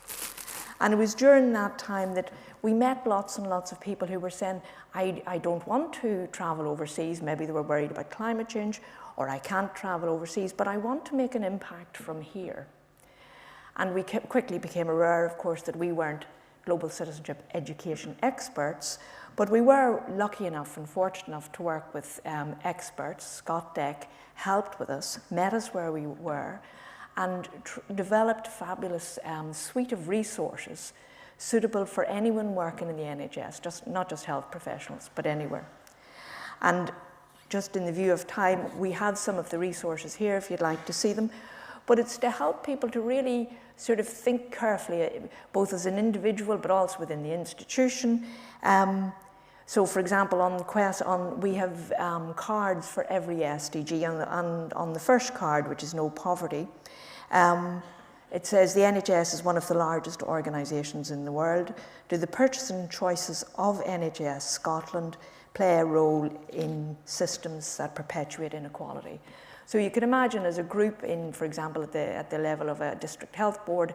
And it was during that time that we met lots and lots of people who were saying, I don't want to travel overseas. Maybe they were worried about climate change, or I can't travel overseas, but I want to make an impact from here. And we quickly became aware, of course, that we weren't global citizenship education experts, but we were lucky enough and fortunate enough to work with experts. Scott Deck helped with us, met us where we were, and developed a fabulous suite of resources suitable for anyone working in the NHS, not just health professionals, but anywhere. And just in the view of time, we have some of the resources here if you'd like to see them. But it's to help people to really sort of think carefully, both as an individual, but also within the institution. So for example, on Quest, we have cards for every SDG, and on the first card, which is no poverty, it says the NHS is one of the largest organisations in the world. Do the purchasing choices of NHS Scotland play a role in systems that perpetuate inequality? So you can imagine as a group in, for example, at the level of a district health board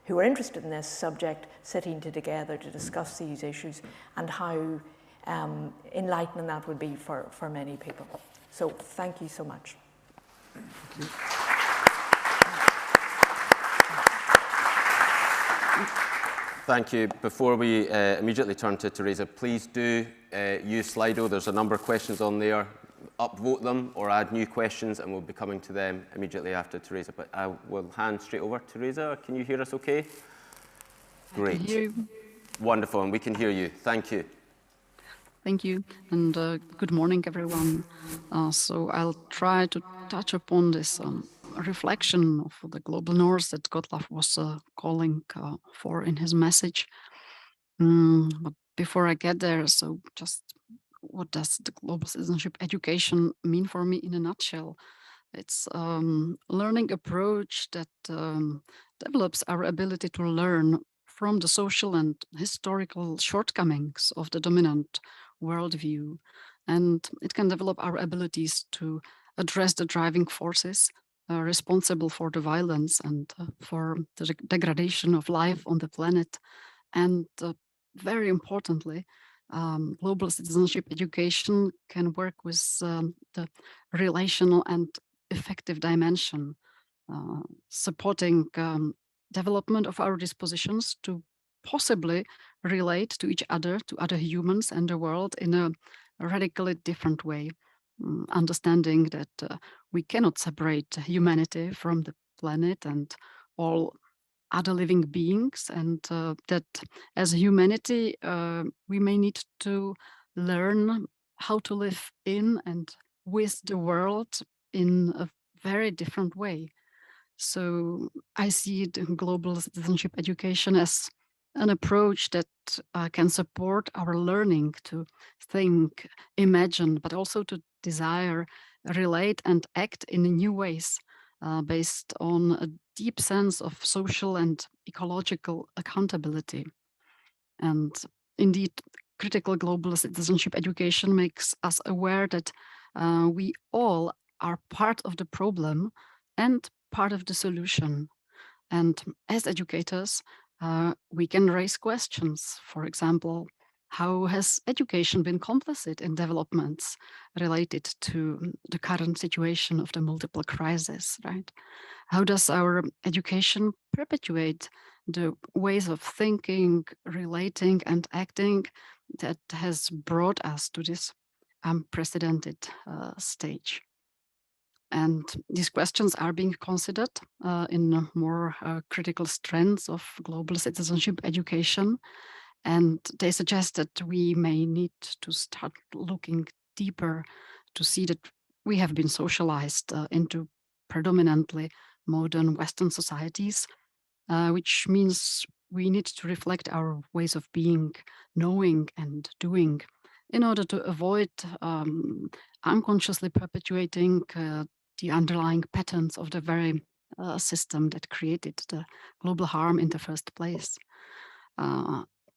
who are interested in this subject, sitting together to discuss these issues and how enlightening that would be for many people. So thank you so much. Thank you. Thank you. Before we immediately turn to Teresa, please do use Slido. There's a number of questions on there. Upvote them or add new questions, and we'll be coming to them immediately after Teresa. But I will hand straight over. Teresa, can you hear us okay? Great. I can hear you. Wonderful, and we can hear you. Thank you. Thank you, and good morning, everyone. So I'll try to touch upon this reflection of the global north that Gottlob was calling for in his message. But before I get there, so just what does the global citizenship education mean for me in a nutshell? It's a learning approach that develops our ability to learn from the social and historical shortcomings of the dominant worldview. And it can develop our abilities to address the driving forces responsible for the violence and for the degradation of life on the planet. And very importantly, global citizenship education can work with the relational and effective dimension, supporting development of our dispositions to possibly relate to each other, to other humans and the world in a radically different way, understanding that we cannot separate humanity from the planet and all other living beings, and that as humanity we may need to learn how to live in and with the world in a very different way. So I see the global citizenship education as an approach that can support our learning to think, imagine, but also to desire, relate, and act in new ways based on a deep sense of social and ecological accountability. And indeed, critical global citizenship education makes us aware that we all are part of the problem and part of the solution. And as educators, we can raise questions. For example, how has education been complicit in developments related to the current situation of the multiple crises, right? How does our education perpetuate the ways of thinking, relating, and acting that has brought us to this unprecedented stage? And these questions are being considered in more critical strands of global citizenship education. And they suggest that we may need to start looking deeper to see that we have been socialized into predominantly modern Western societies, which means we need to reflect our ways of being, knowing, and doing in order to avoid unconsciously perpetuating the underlying patterns of the very system that created the global harm in the first place.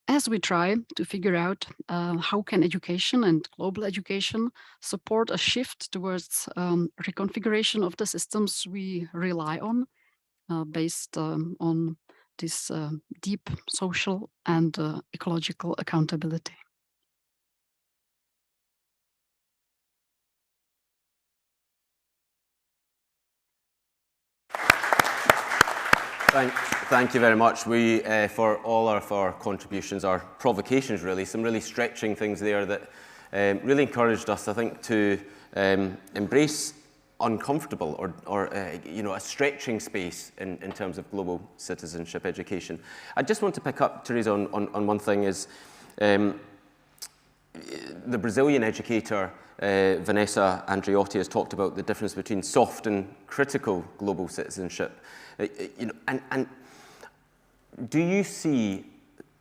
As we try to figure out how can education and global education support a shift towards reconfiguration of the systems we rely on based on this deep social and ecological accountability. Thank you very much. We, for all of our contributions, our provocations really, some really stretching things there that really encouraged us, I think, to embrace uncomfortable or you know, a stretching space in terms of global citizenship education. I just want to pick up, Teresa, on one thing is the Brazilian educator Vanessa Andreotti has talked about the difference between soft and critical global citizenship. You know, and do you see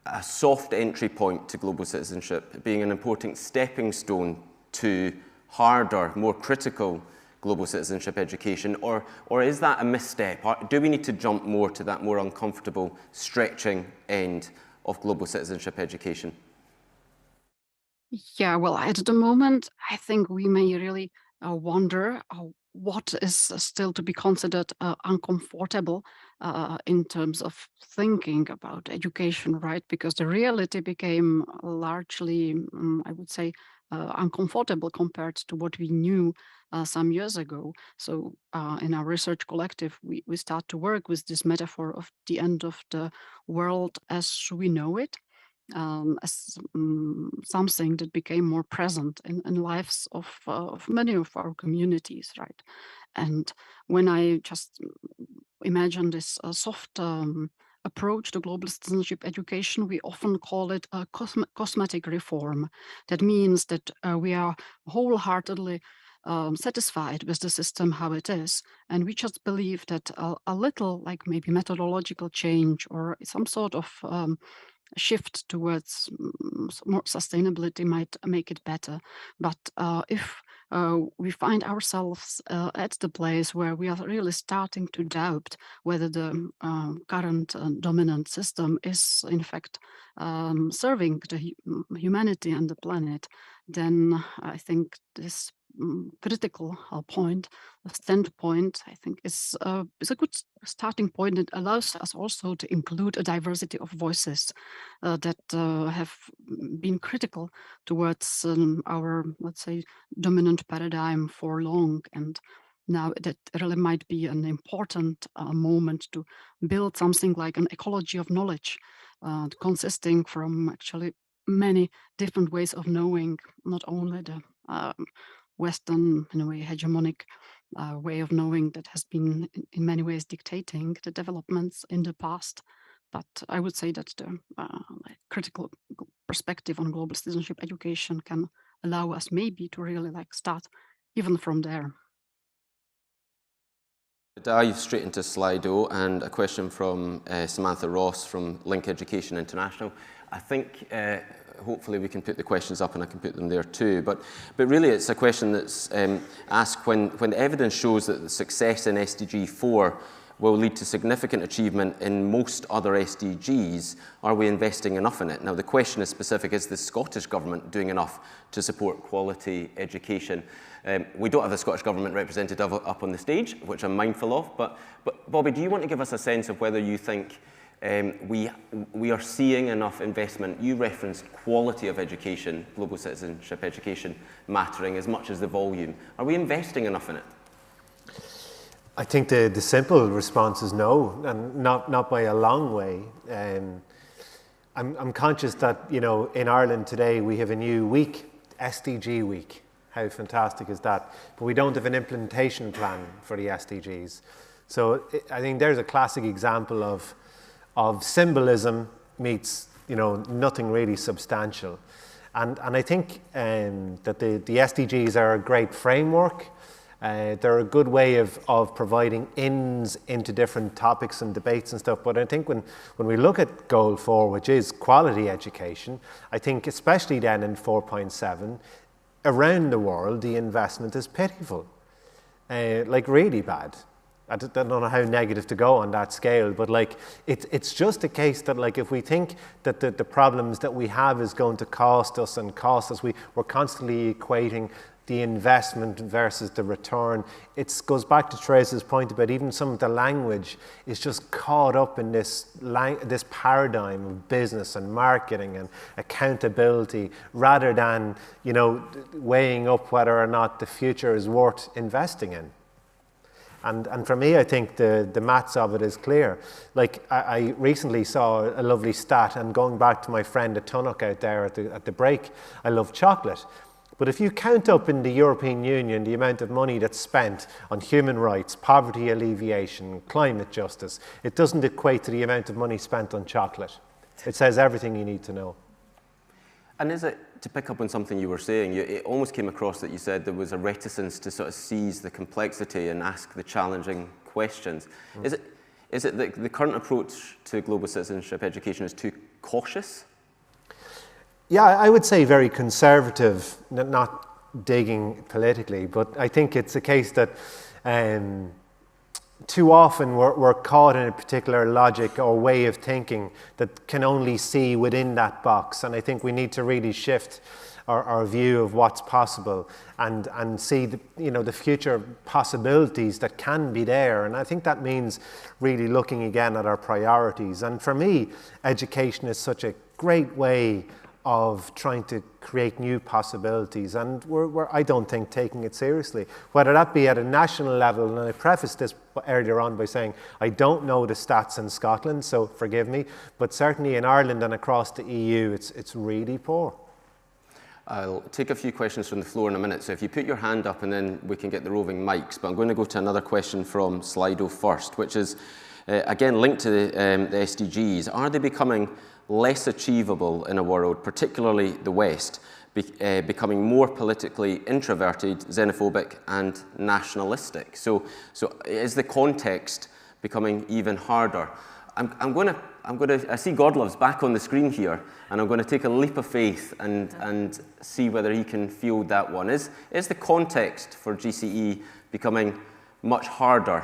a soft entry point to global citizenship being an important stepping stone to harder, more critical global citizenship education, or is that a misstep? Do we need to jump more to that more uncomfortable, stretching end of global citizenship education? Yeah, well, at the moment, I think we may really wonder what is still to be considered uncomfortable in terms of thinking about education, right? Because the reality became largely, I would say, uncomfortable compared to what we knew some years ago. So in our research collective, we start to work with this metaphor of the end of the world as we know it. As something that became more present in lives of many of our communities, right? And when I just imagine this soft approach to global citizenship education, we often call it a cosmetic reform. That means that we are wholeheartedly satisfied with the system how it is, and we just believe that a little, like maybe methodological change or some sort of shift towards more sustainability might make it better. But if we find ourselves at the place where we are really starting to doubt whether the current dominant system is in fact serving the humanity and the planet, then I think this critical standpoint, I think, is a good starting point. It allows us also to include a diversity of voices that have been critical towards our, let's say, dominant paradigm for long. And now that really might be an important moment to build something like an ecology of knowledge, consisting from actually many different ways of knowing, not only the Western, in a way, hegemonic way of knowing that has been in many ways dictating the developments in the past. But I would say that the critical perspective on global citizenship education can allow us maybe to really start even from there. Dive straight into Slido, and a question from Samantha Ross from Link Education International. I think hopefully we can put the questions up and I can put them there too, but really it's a question that's asked when the evidence shows that the success in SDG 4 will lead to significant achievement in most other SDGs, are we investing enough in it? Now the question is specific, is the Scottish Government doing enough to support quality education? We don't have the Scottish Government representative up on the stage, which I'm mindful of, but Bobby, do you want to give us a sense of whether you think we are seeing enough investment? You referenced quality of education, global citizenship education mattering as much as the volume. Are we investing enough in it? I think the simple response is no, and not by a long way. I'm conscious that, you know, in Ireland today we have a new week, SDG week. How fantastic is that? But we don't have an implementation plan for the SDGs. So I think there's a classic example of symbolism meets, you know, nothing really substantial. And I think that the SDGs are a great framework. They're a good way of providing ins into different topics and debates and stuff. But I think when we look at Goal 4, which is quality education, I think especially then in 4.7, around the world, the investment is pitiful, like really bad. I don't know how negative to go on that scale, but like it's just a case that like if we think that the problems that we have is going to cost us, we're constantly equating the investment versus the return. It goes back to Teresa's point about even some of the language is just caught up in this paradigm of business and marketing and accountability, rather than, you know, weighing up whether or not the future is worth investing in. And for me, I think the maths of it is clear. Like I recently saw a lovely stat, and going back to my friend Tunnock out there at the break, I love chocolate. But if you count up in the European Union the amount of money that's spent on human rights, poverty alleviation, climate justice, it doesn't equate to the amount of money spent on chocolate. It says everything you need to know. And is it, to pick up on something you were saying, it almost came across that you said there was a reticence to sort of seize the complexity and ask the challenging questions. Mm. Is it that the current approach to global citizenship education is too cautious? Yeah, I would say very conservative, not digging politically, but I think it's a case that too often we're caught in a particular logic or way of thinking that can only see within that box. And I think we need to really shift our view of what's possible and see the future possibilities that can be there. And I think that means really looking again at our priorities. And for me, education is such a great way of trying to create new possibilities, and we're I don't think taking it seriously, whether that be at a national level. And I prefaced this earlier on by saying I don't know the stats in Scotland, so forgive me, but certainly in Ireland and across the EU it's really poor. I'll take a few questions from the floor in a minute, so if you put your hand up and then we can get the roving mics. But I'm going to go to another question from Slido first, which is again linked to the SDGs. Are they becoming less achievable in a world, particularly the West, becoming more politically introverted, xenophobic and nationalistic? So is the context becoming even harder? I'm going to, I see Godlove's back on the screen here, and I'm going to take a leap of faith and see whether he can field that one. Is the context for GCE becoming much harder?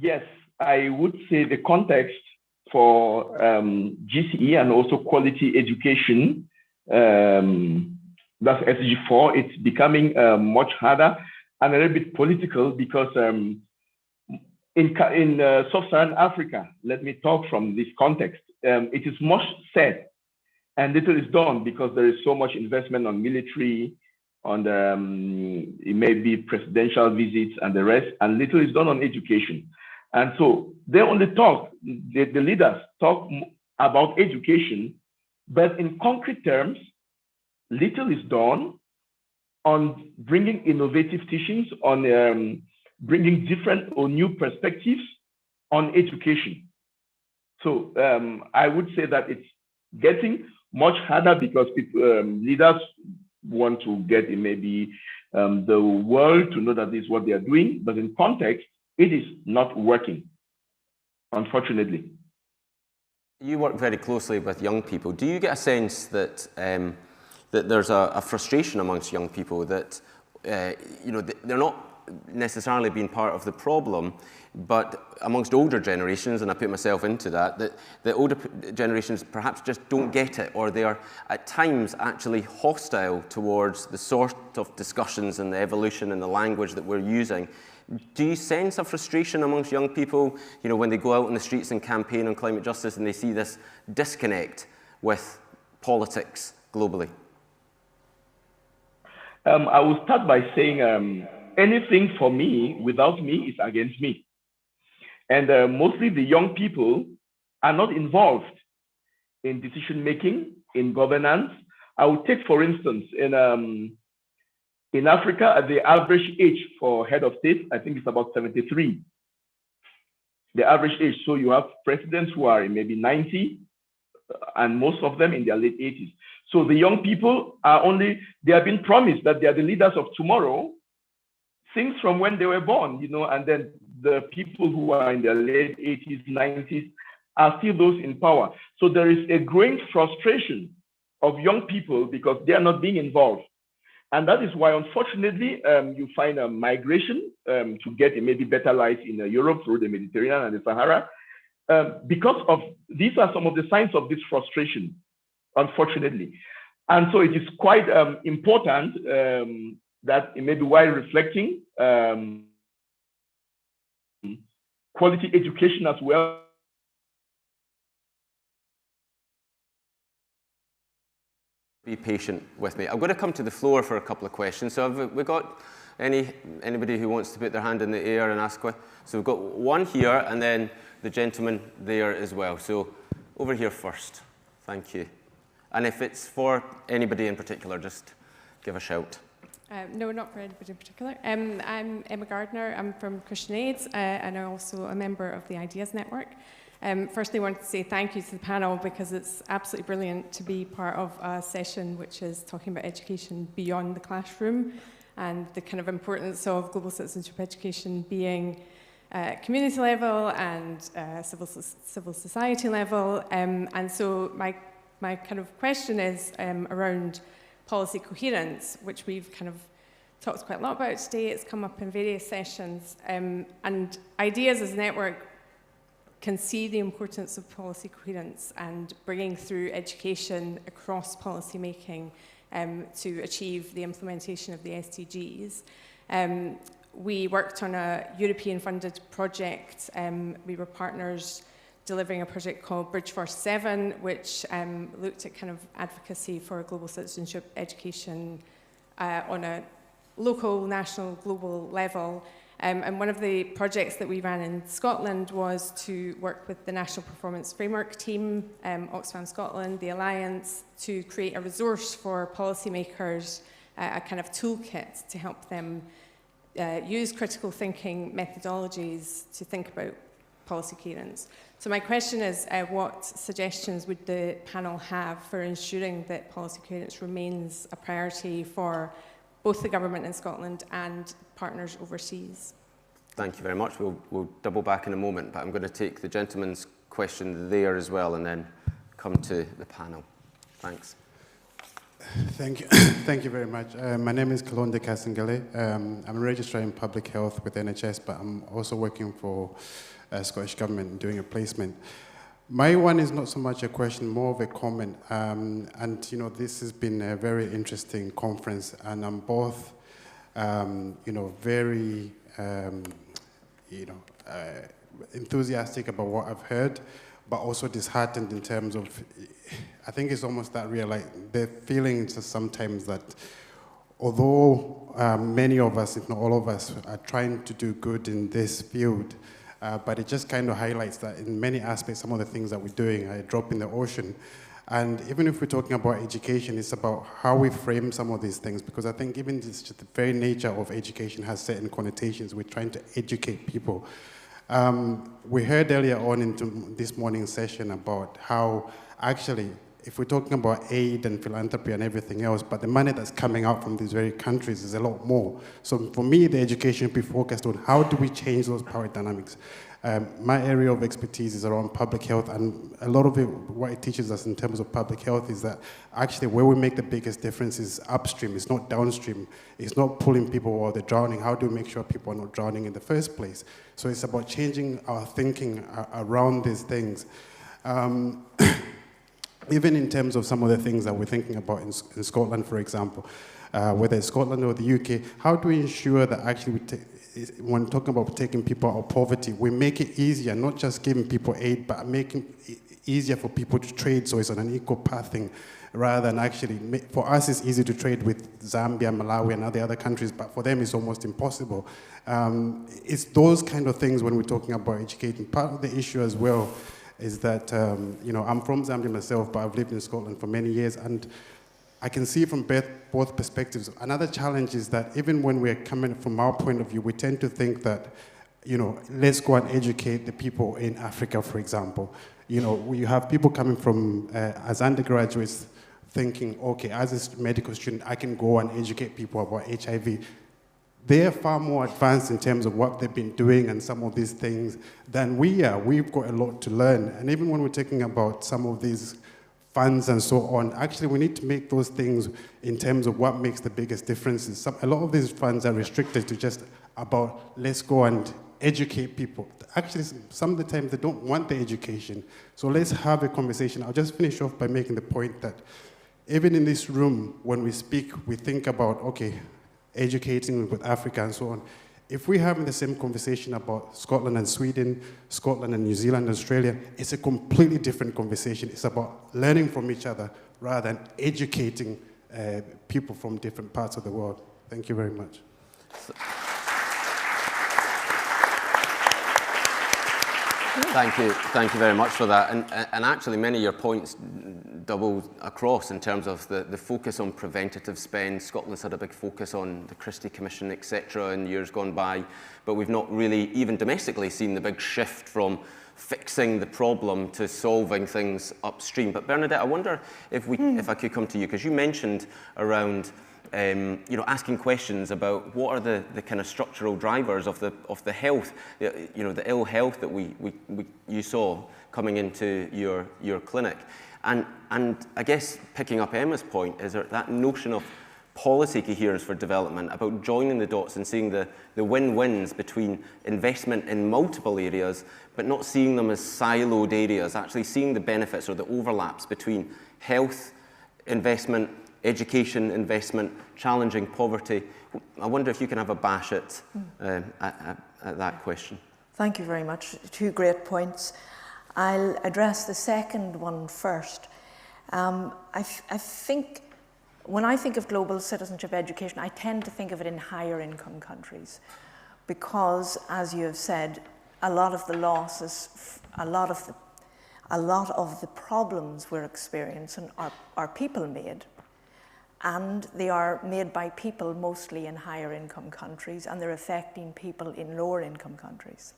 Yes. I would say the context for GCE and also quality education, that's SDG 4, it's becoming much harder and a little bit political because in sub-Saharan Africa, let me talk from this context, it is much said and little is done because there is so much investment on military, on the, it may be presidential visits and the rest, and little is done on education. And so they only talk, the leaders talk about education, but in concrete terms, little is done on bringing innovative teachings, on bringing different or new perspectives on education. So I would say that it's getting much harder because people, leaders want to get in maybe the world to know that this is what they are doing, but in context, it is not working, unfortunately. You work very closely with young people. Do you get a sense that that there's a frustration amongst young people that you know, they're not necessarily being part of the problem, but amongst older generations, and I put myself into that, that the older generations perhaps just don't get it, or they are at times actually hostile towards the sort of discussions and the evolution and the language that we're using. Do you sense a frustration amongst young people, you know, when they go out on the streets and campaign on climate justice and they see this disconnect with politics globally? I will start by saying anything for me, without me, is against me. And mostly the young people are not involved in decision-making, in governance. I will take, for instance, in Africa, the average age for head of state, I think it's about 73. The average age. So you have presidents who are maybe 90, and most of them in their late 80s. So the young people are they have been promised that they are the leaders of tomorrow, things from when they were born, you know, and then the people who are in their late 80s, 90s are still those in power. So there is a growing frustration of young people because they are not being involved. And that is why, unfortunately, you find a migration to get a maybe better life in Europe through the Mediterranean and the Sahara. Because of, these are some of the signs of this frustration, unfortunately. And so it is quite important that maybe while reflecting, quality education as well. Be patient with me. I'm going to come to the floor for a couple of questions. So have we got anybody who wants to put their hand in the air and ask questions? So we've got one here and then the gentleman there as well. So over here first. Thank you. And if it's for anybody in particular, just give a shout. No, not for anybody in particular. I'm Emma Gardner. I'm from Christian Aid, and I'm also a member of the Ideas Network. Firstly, I wanted to say thank you to the panel because it's absolutely brilliant to be part of a session which is talking about education beyond the classroom and the kind of importance of global citizenship education being community level and civil society level. And so my kind of question is around policy coherence, which we've kind of talked quite a lot about today. It's come up in various sessions. And Ideas as a network can see the importance of policy coherence and bringing through education across policy making to achieve the implementation of the SDGs. We worked on a European funded project. We were partners delivering a project called Bridge for 7, which looked at kind of advocacy for global citizenship education on a local, national, global level. And one of the projects that we ran in Scotland was to work with the National Performance Framework team, Oxfam Scotland, the Alliance, to create a resource for policymakers, a kind of toolkit to help them use critical thinking methodologies to think about policy coherence. So my question is, what suggestions would the panel have for ensuring that policy coherence remains a priority for both the government in Scotland and partners overseas? Thank you very much. We'll double back in a moment, but I'm going to take the gentleman's question there as well and then come to the panel. Thanks. Thank you. Thank you very much. My name is Kalonde Kasingale. I'm a registrar in public health with NHS, but I'm also working for Scottish Government doing a placement. My one is not so much a question, more of a comment. And you know, this has been a very interesting conference, and I'm both, you know, very, you know, enthusiastic about what I've heard, but also disheartened in terms of, I think it's almost that real, like the feeling sometimes that although many of us, if not all of us, are trying to do good in this field, but it just kind of highlights that in many aspects, some of the things that we're doing are a drop in the ocean. And even if we're talking about education, it's about how we frame some of these things, because I think even just the very nature of education has certain connotations. We're trying to educate people. We heard earlier on into this morning's session about how actually, if we're talking about aid and philanthropy and everything else, but the money that's coming out from these very countries is a lot more. So for me, the education should be focused on how do we change those power dynamics. My area of expertise is around public health, and a lot of it, what it teaches us in terms of public health is that actually where we make the biggest difference is upstream, it's not downstream. It's not pulling people while they're drowning. How do we make sure people are not drowning in the first place? So it's about changing our thinking around these things. Even in terms of some of the things that we're thinking about in Scotland, for example, whether it's Scotland or the UK, how do we ensure that actually when talking about taking people out of poverty, we make it easier, not just giving people aid, but making it easier for people to trade, so it's on an equal pathing, rather than actually, for us it's easy to trade with Zambia, Malawi, and other countries, but for them it's almost impossible. It's those kind of things when we're talking about educating. Part of the issue as well is that, I'm from Zambia myself, but I've lived in Scotland for many years, and I can see from both perspectives. Another challenge is that even when we're coming from our point of view, we tend to think that, let's go and educate the people in Africa, for example. You have people coming from, as undergraduates, thinking, okay, as a medical student, I can go and educate people about HIV. They're far more advanced in terms of what they've been doing and some of these things than we are. We've got a lot to learn. And even when we're talking about some of these funds and so on, actually we need to make those things in terms of what makes the biggest differences. A lot of these funds are restricted to just about, let's go and educate people. Actually, some of the time they don't want the education. So let's have a conversation. I'll just finish off by making the point that even in this room, when we speak, we think about, okay, educating with Africa and so on. If we're having the same conversation about Scotland and Sweden, Scotland and New Zealand, Australia, it's a completely different conversation. It's about learning from each other rather than educating people from different parts of the world. Thank you very much. Thank you very much for that. And actually, many of your points double across in terms of the focus on preventative spend. Scotland's had a big focus on the Christie Commission, etc., in years gone by, but we've not really, even domestically, seen the big shift from fixing the problem to solving things upstream. But Bernadette, I wonder if I could come to you, because you mentioned around asking questions about what are the kind of structural drivers of the health, the ill health that you saw coming into your clinic, and I guess picking up Emma's point is that notion of policy coherence for development, about joining the dots and seeing the win-wins between investment in multiple areas, but not seeing them as siloed areas, actually seeing the benefits or the overlaps between health investment, education investment, challenging poverty. I wonder if you can have a bash at that question. Thank you very much. Two great points. I'll address the second one first. I think when I think of global citizenship education, I tend to think of it in higher income countries because, as you have said, a lot of the losses, a lot of the problems we're experiencing are people-made. And they are made by people mostly in higher income countries, and they're affecting people in lower income countries.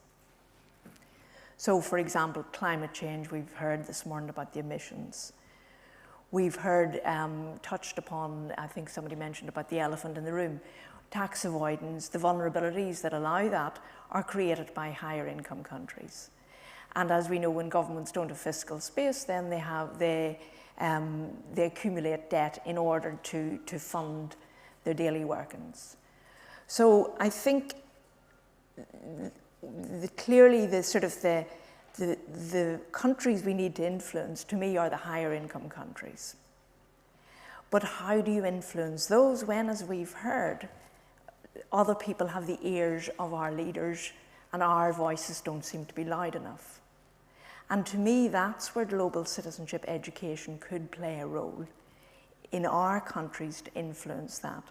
So, for example, climate change, we've heard this morning about the emissions. We've heard, touched upon, I think somebody mentioned about the elephant in the room, tax avoidance. The vulnerabilities that allow that are created by higher income countries. And as we know, when governments don't have fiscal space, then they accumulate debt in order to fund their daily workings. So I think clearly the countries we need to influence, to me, are the higher income countries. But how do you influence those when, as we've heard, other people have the ears of our leaders and our voices don't seem to be loud enough? And to me, that's where global citizenship education could play a role in our countries to influence that.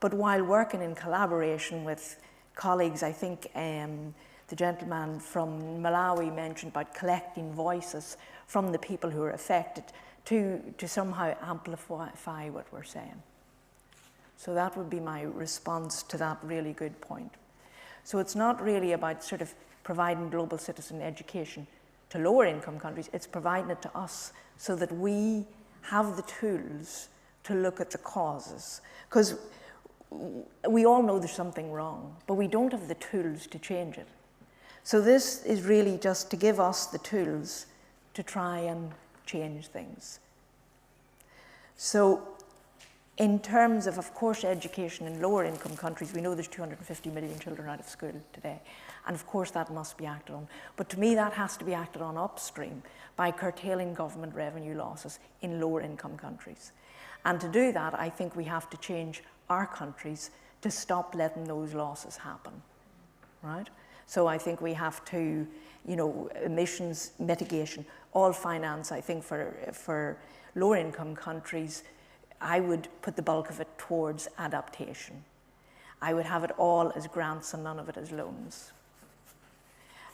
But while working in collaboration with colleagues, I think the gentleman from Malawi mentioned about collecting voices from the people who are affected to somehow amplify what we're saying. So that would be my response to that really good point. So it's not really about sort of providing global citizen education to lower income countries, it's providing it to us so that we have the tools to look at the causes. Because we all know there's something wrong, but we don't have the tools to change it. So this is really just to give us the tools to try and change things. So in terms of course, education in lower income countries, we know there's 250 million children out of school today. And of course that must be acted on. But to me that has to be acted on upstream by curtailing government revenue losses in lower income countries. And to do that, I think we have to change our countries to stop letting those losses happen, right? So I think we have to, you know, emissions mitigation, all finance, I think for lower income countries, I would put the bulk of it towards adaptation. I would have it all as grants and none of it as loans.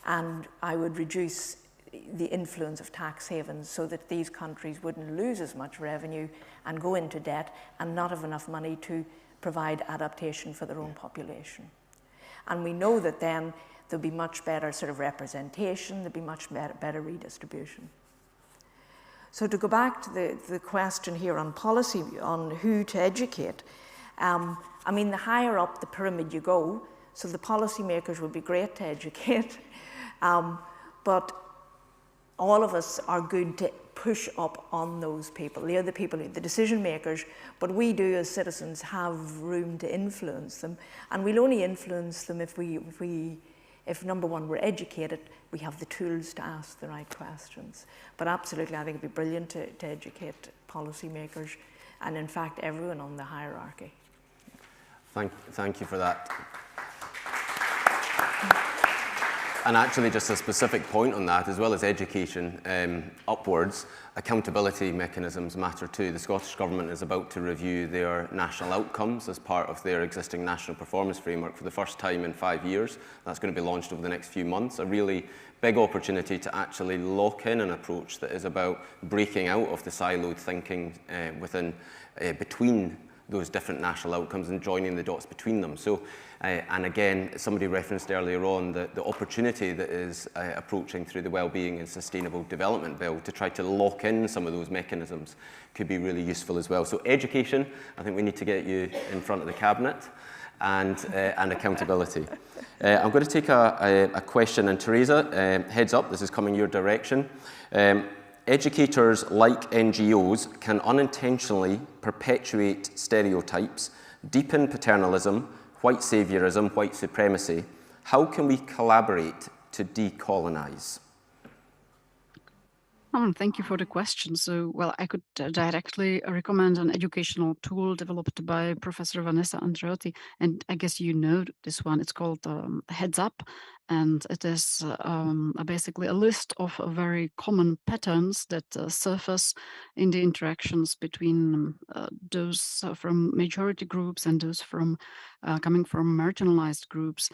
And I would reduce the influence of tax havens so that these countries wouldn't lose as much revenue and go into debt and not have enough money to provide adaptation for their own population. And we know that then there'll be much better sort of representation, there'll be much better redistribution. So to go back to the question here on policy, on who to educate, I mean, the higher up the pyramid you go, so the policymakers would be great to educate, but all of us are good to push up on those people. They're the people, the decision makers, but we do as citizens have room to influence them, and we'll only influence them if number one, we're educated, we have the tools to ask the right questions. But absolutely, I think it'd be brilliant to educate policymakers, and in fact, everyone on the hierarchy. Thank you for that. And actually, just a specific point on that, as well as education upwards, accountability mechanisms matter too. The Scottish Government is about to review their national outcomes as part of their existing national performance framework for the first time in 5 years. That's going to be launched over the next few months. A really big opportunity to actually lock in an approach that is about breaking out of the siloed thinking between those different national outcomes and joining the dots between them. So, and again, somebody referenced earlier on the opportunity that is approaching through the Wellbeing and Sustainable Development Bill to try to lock in some of those mechanisms could be really useful as well. So education, I think we need to get you in front of the Cabinet, and accountability. I'm going to take a question, and Teresa, heads up, this is coming your direction. Educators, like NGOs, can unintentionally perpetuate stereotypes, deepen paternalism, white saviorism, white supremacy. How can we collaborate to decolonize? Thank you for the question. So, well, I could directly recommend an educational tool developed by Professor Vanessa Andreotti, and I guess you know this one. It's called Heads Up, and it is basically a list of very common patterns that surface in the interactions between those from majority groups and those from coming from marginalized groups.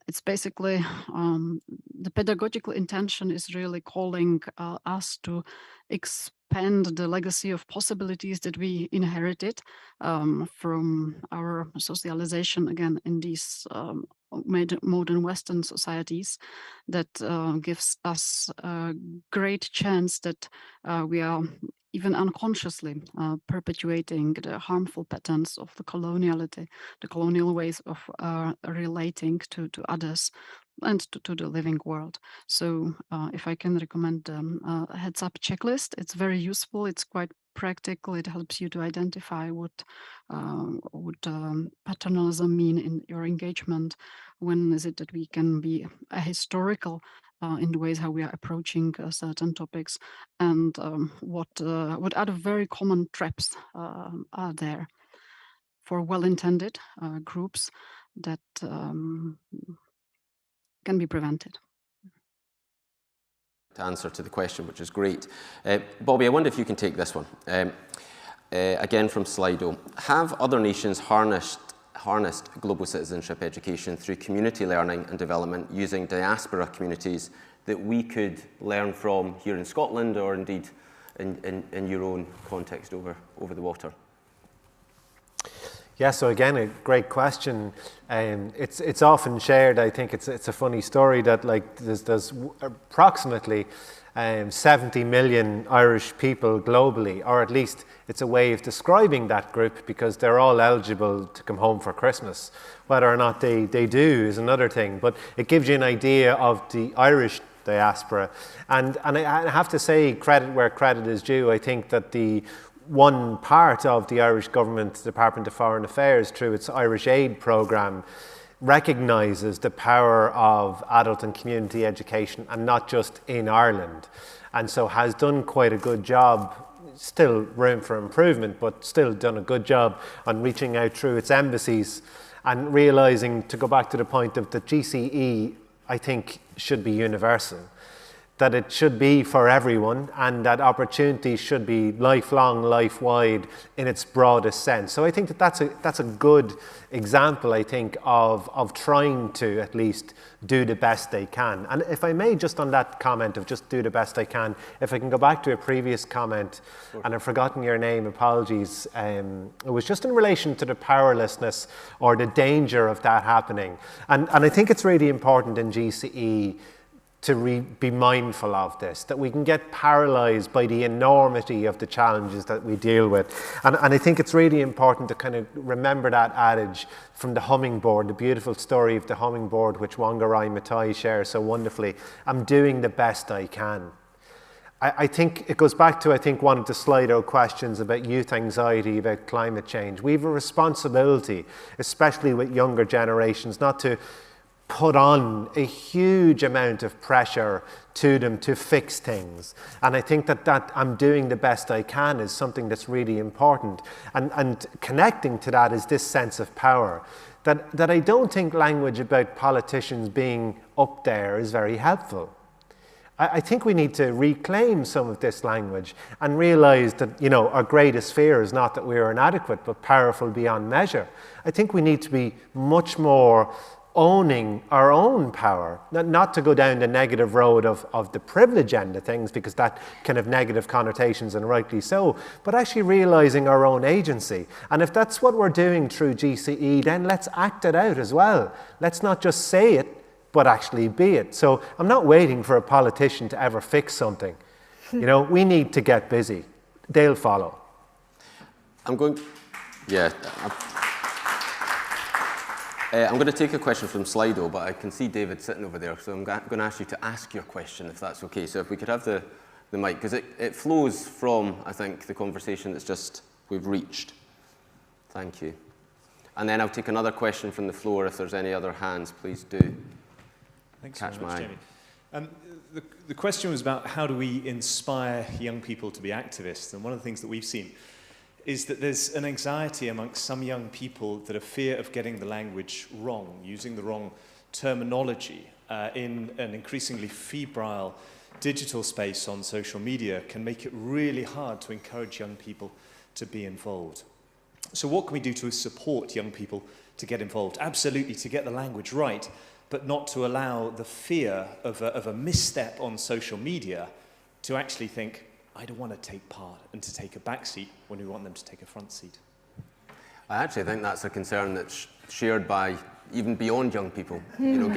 It's basically the pedagogical intention is really calling us to expand the legacy of possibilities that we inherited from our socialization, again, in these modern Western societies, that gives us a great chance that we are even unconsciously perpetuating the harmful patterns of the coloniality, the colonial ways of relating to others and to the living world. So if I can recommend a Heads Up checklist, it's very useful, it's quite practical, it helps you to identify what would paternalism mean in your engagement, when is it that we can be ahistorical in the ways how we are approaching certain topics, and what other very common traps are there for well-intended groups that can be prevented. Answer to the question, which is great. Bobby, I wonder if you can take this one. Again from Slido. Have other nations harnessed global citizenship education through community learning and development using diaspora communities that we could learn from here in Scotland, or indeed in your own context over the water? Yeah, so again, a great question. It's often shared. I think it's a funny story that like there's approximately 70 million Irish people globally, or at least it's a way of describing that group because they're all eligible to come home for Christmas. Whether or not they do is another thing, but it gives you an idea of the Irish diaspora. And I have to say, credit where credit is due. I think that the one part of the Irish government, the Department of Foreign Affairs, through its Irish Aid programme, recognises the power of adult and community education, and not just in Ireland, and so has done quite a good job, still room for improvement, but still done a good job on reaching out through its embassies and realising, to go back to the point of the GCE, I think should be universal, that it should be for everyone, and that opportunities should be lifelong, life-wide in its broadest sense. So I think that that's a good example, I think, of trying to at least do the best they can. And if I may, just on that comment of just do the best I can, if I can go back to a previous comment, and I've forgotten your name, apologies, it was just in relation to the powerlessness or the danger of that happening. And I think it's really important in GCE to be mindful of this, that we can get paralysed by the enormity of the challenges that we deal with. And I think it's really important to kind of remember that adage from the hummingbird, the beautiful story of the hummingbird, which Wangari Maathai shares so wonderfully. I'm doing the best I can. I think it goes back to, I think, one of the Slido questions about youth anxiety, about climate change. We have a responsibility, especially with younger generations, not to put on a huge amount of pressure to them to fix things. And I think that I'm doing the best I can is something that's really important. And connecting to that is this sense of power, that I don't think language about politicians being up there is very helpful. I think we need to reclaim some of this language and realise that, you know, our greatest fear is not that we're inadequate, but powerful beyond measure. I think we need to be much more owning our own power, not to go down the negative road of the privilege end of things, because that can have negative connotations, and rightly so, but actually realising our own agency. And if that's what we're doing through GCE, then let's act it out as well. Let's not just say it, but actually be it. So I'm not waiting for a politician to ever fix something. You know, we need to get busy. They'll follow. I'm going to take a question from Slido, but I can see David sitting over there, so I'm going to ask you to ask your question, if that's okay. So if we could have the mic, because it flows from, I think, the conversation that's just we've reached. Thank you. And then I'll take another question from the floor. If there's any other hands, please do. Thanks very much, Jamie. The question was about how do we inspire young people to be activists, and one of the things that we've seen is that there's an anxiety amongst some young people that a fear of getting the language wrong, using the wrong terminology in an increasingly febrile digital space on social media can make it really hard to encourage young people to be involved. So what can we do to support young people to get involved? Absolutely, to get the language right, but not to allow the fear of a misstep on social media to actually think, I don't want to take part, and to take a back seat when we want them to take a front seat. I actually think that's a concern that's shared by even beyond young people. You know,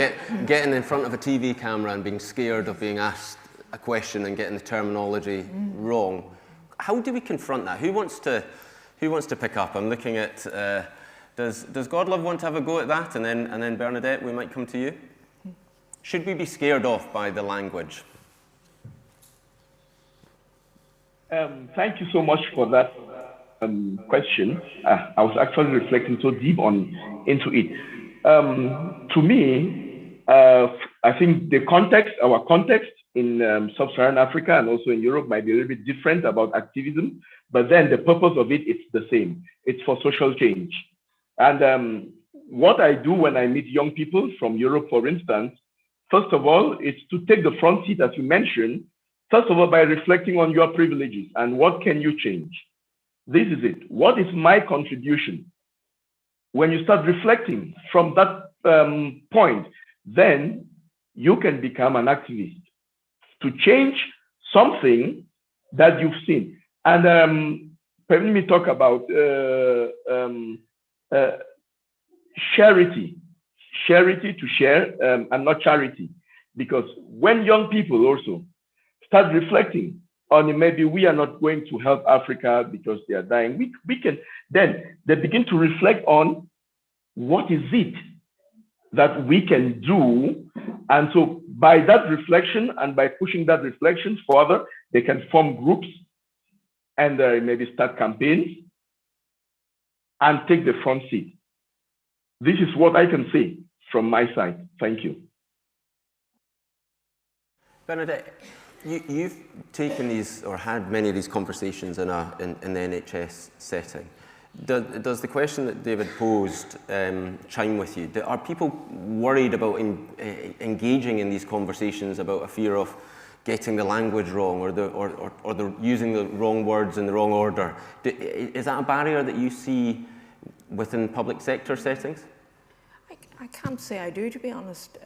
getting in front of a TV camera and being scared of being asked a question and getting the terminology wrong. How do we confront that? Who wants to pick up? I'm looking at, does Godlove want to have a go at that? And then Bernadette, we might come to you. Should we be scared off by the language? Thank you so much for that question. I was actually reflecting so deep into it. To me, I think our context in sub-Saharan Africa and also in Europe might be a little bit different about activism, but then the purpose of it is the same. It's for social change. And what I do when I meet young people from Europe, for instance, first of all, is to take the front seat, as you mentioned, first of all, by reflecting on your privileges and what can you change. This is it. What is my contribution? When you start reflecting from that point, then you can become an activist to change something that you've seen. And let me talk about charity to share, and not charity. Because when young people also start reflecting on maybe we are not going to help Africa because they are dying, we can, then they begin to reflect on what is it that we can do. And so by that reflection and by pushing that reflection further, they can form groups and maybe start campaigns and take the front seat. This is what I can say from my side. Thank you. Bernadette, you've taken these or had many of these conversations in the NHS setting. Does the question that David posed chime with you? Are people worried about engaging in these conversations about a fear of getting the language wrong or they're using the wrong words in the wrong order? Is that a barrier that you see within public sector settings? I can't say I do, to be honest.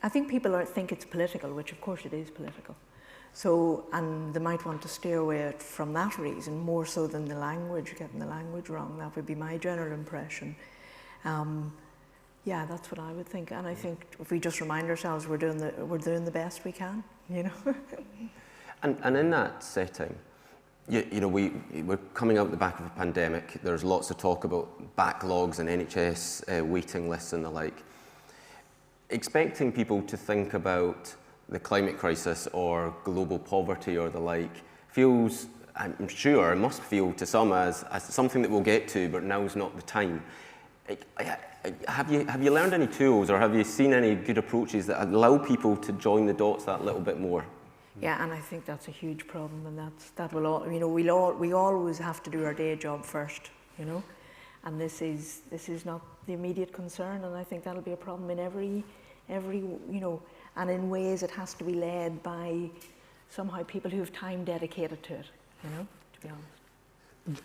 I think people think it's political, which of course it is political. So, and they might want to steer away from that reason, more so than the language, getting the language wrong. That would be my general impression. Yeah, that's what I would think. And I think if we just remind ourselves we're doing the best we can, you know. And in that setting, you know, we're coming out the back of a pandemic. There's lots of talk about backlogs and NHS waiting lists and the like. Expecting people to think about the climate crisis or global poverty or the like feels, I'm sure, it must feel to some as something that we'll get to, but now's not the time. Have you learned any tools or have you seen any good approaches that allow people to join the dots that little bit more? Yeah, and I think that's a huge problem, and that will all, you know, we always have to do our day job first, you know, and this is not the immediate concern, and I think that'll be a problem in every you know, and in ways it has to be led by somehow people who have time dedicated to it, you know, to be honest.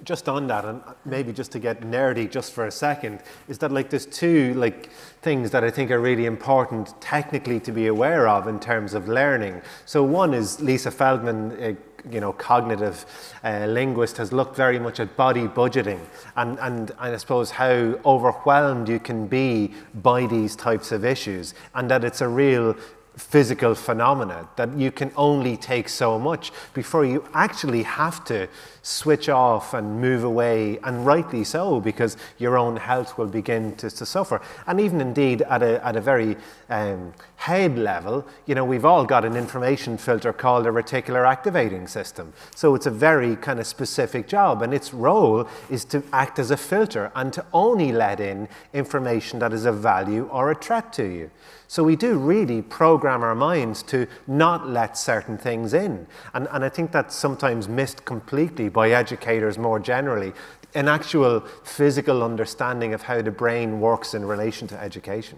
Just on that, and maybe just to get nerdy just for a second, is that like there's two like things that I think are really important technically to be aware of in terms of learning. So one is Lisa Feldman, you know, cognitive linguist, has looked very much at body budgeting and I suppose how overwhelmed you can be by these types of issues, and that it's a real physical phenomena, that you can only take so much before you actually have to switch off and move away, and rightly so, because your own health will begin to suffer. And even indeed at a very head level, you know, we've all got an information filter called a reticular activating system. So it's a very kind of specific job, and its role is to act as a filter and to only let in information that is of value or a threat to you. So we do really program our minds to not let certain things in. And I think that's sometimes missed completely by educators more generally, an actual physical understanding of how the brain works in relation to education.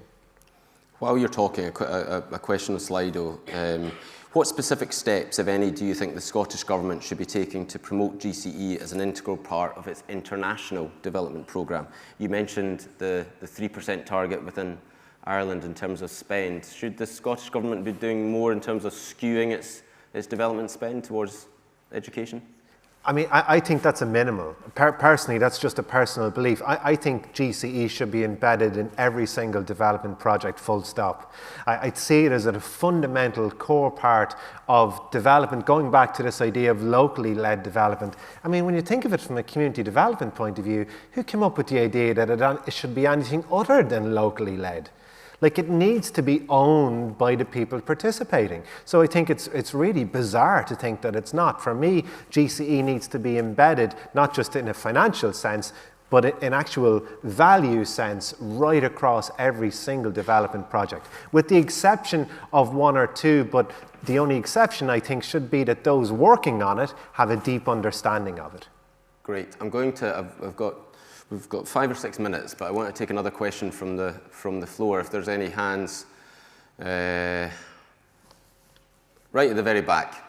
While you're talking, a question on Slido. What specific steps, if any, do you think the Scottish Government should be taking to promote GCE as an integral part of its international development programme? You mentioned the 3% target within Ireland in terms of spend. Should the Scottish Government be doing more in terms of skewing its development spend towards education? I mean, I think that's a minimal. Personally, that's just a personal belief. I think GCE should be embedded in every single development project, full stop. I'd see it as a fundamental core part of development, going back to this idea of locally led development. I mean, when you think of it from a community development point of view, who came up with the idea that it should be anything other than locally led? Like, it needs to be owned by the people participating. So I think it's really bizarre to think that it's not. For me, GCE needs to be embedded, not just in a financial sense, but in actual value sense, right across every single development project. With the exception of one or two, but the only exception, I think, should be that those working on it have a deep understanding of it. Great. We've got 5 or 6 minutes, but I want to take another question from the floor. If there's any hands, right at the very back.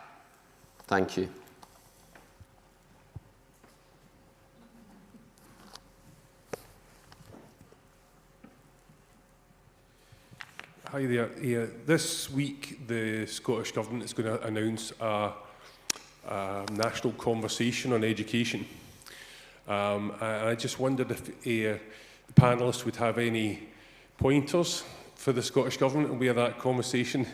Thank you. Hi there. This week, the Scottish Government is going to announce a national conversation on education. And I just wondered if the panellists would have any pointers for the Scottish Government and where that conversation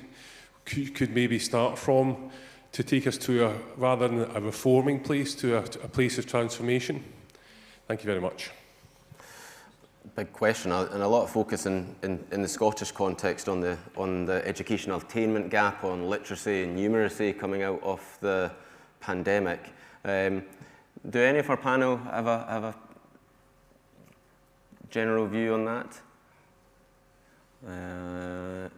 could maybe start from to take us to rather than a reforming place, to a place of transformation. Thank you very much. Big question, and a lot of focus in the Scottish context on the educational attainment gap, on literacy and numeracy coming out of the pandemic. Do any of our panel have a general view on that?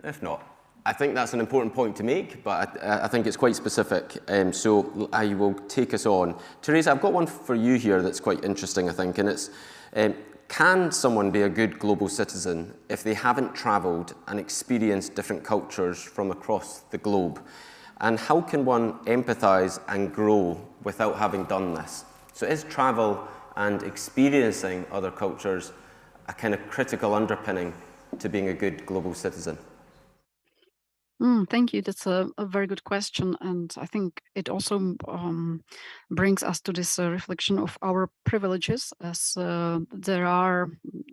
If not, I think that's an important point to make, but I think it's quite specific, so I will take us on. Teresa, I've got one for you here that's quite interesting, I think, and it's can someone be a good global citizen if they haven't travelled and experienced different cultures from across the globe? And how can one empathise and grow without having done this? So is travel and experiencing other cultures a kind of critical underpinning to being a good global citizen? Thank you. That's a very good question. And I think it also brings us to this reflection of our privileges, as there are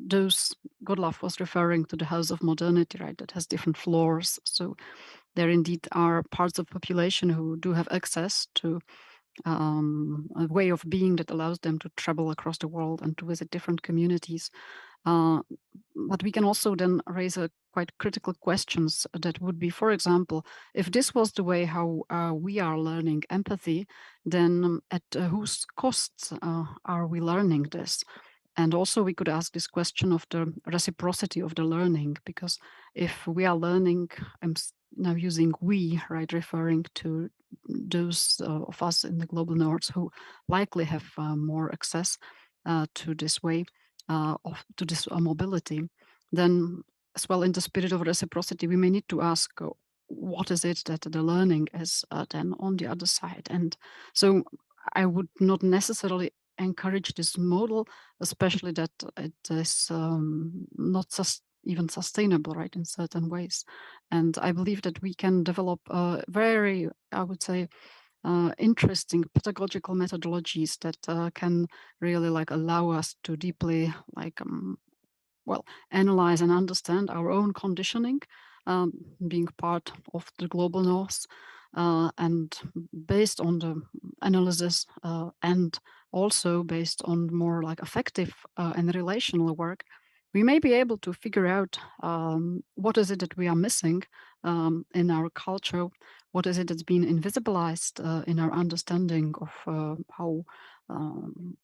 those, Godlove was referring to the house of modernity, right, that has different floors. So there indeed are parts of population who do have access to a way of being that allows them to travel across the world and to visit different communities. But we can also then raise a quite critical questions that would be, for example, if this was the way how we are learning empathy, then at whose costs are we learning this? And also we could ask this question of the reciprocity of the learning, because if we are learning, I'm now using we, right, referring to those of us in the global north who likely have more access to this way to this mobility, then as well in the spirit of reciprocity, we may need to ask what is it that the learning is then on the other side. And so I would not necessarily encourage this model, especially that it is not even sustainable, right, in certain ways. And I believe that we can develop very, I would say, interesting pedagogical methodologies that can really allow us to deeply analyze and understand our own conditioning, being part of the global north, and based on the analysis and also based on more affective and relational work, we may be able to figure out what is it that we are missing in our culture, what is it that's been invisibilized in our understanding of how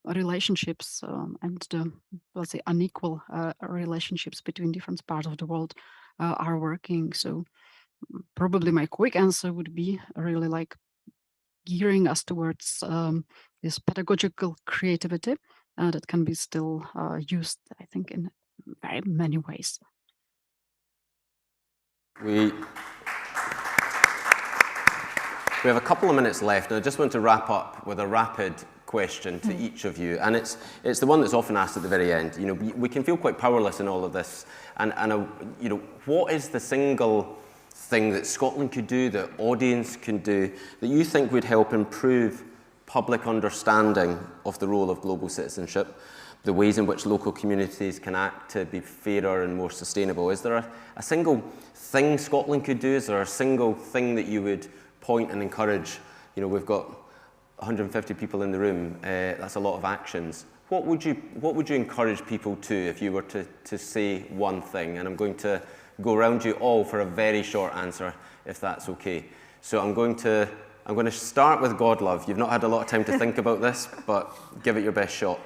relationships and the, let's say, unequal relationships between different parts of the world are working. So probably my quick answer would be really gearing us towards this pedagogical creativity that can be still used, I think, in very many ways. We have a couple of minutes left, and I just want to wrap up with a rapid question to each of you, and it's the one that's often asked at the very end. You know, we can feel quite powerless in all of this, and you know, what is the single thing that Scotland could do, that audience can do, that you think would help improve public understanding of the role of global citizenship, the ways in which local communities can act to be fairer and more sustainable? Is there a single thing Scotland could do? Is there a single thing that you would point and encourage? You know, we've got 150 people in the room. That's a lot of actions. What would you encourage people to, if you were to say one thing? And I'm going to go around you all for a very short answer, if that's okay. So I'm going to start with Godlove. You've not had a lot of time to think about this, but give it your best shot.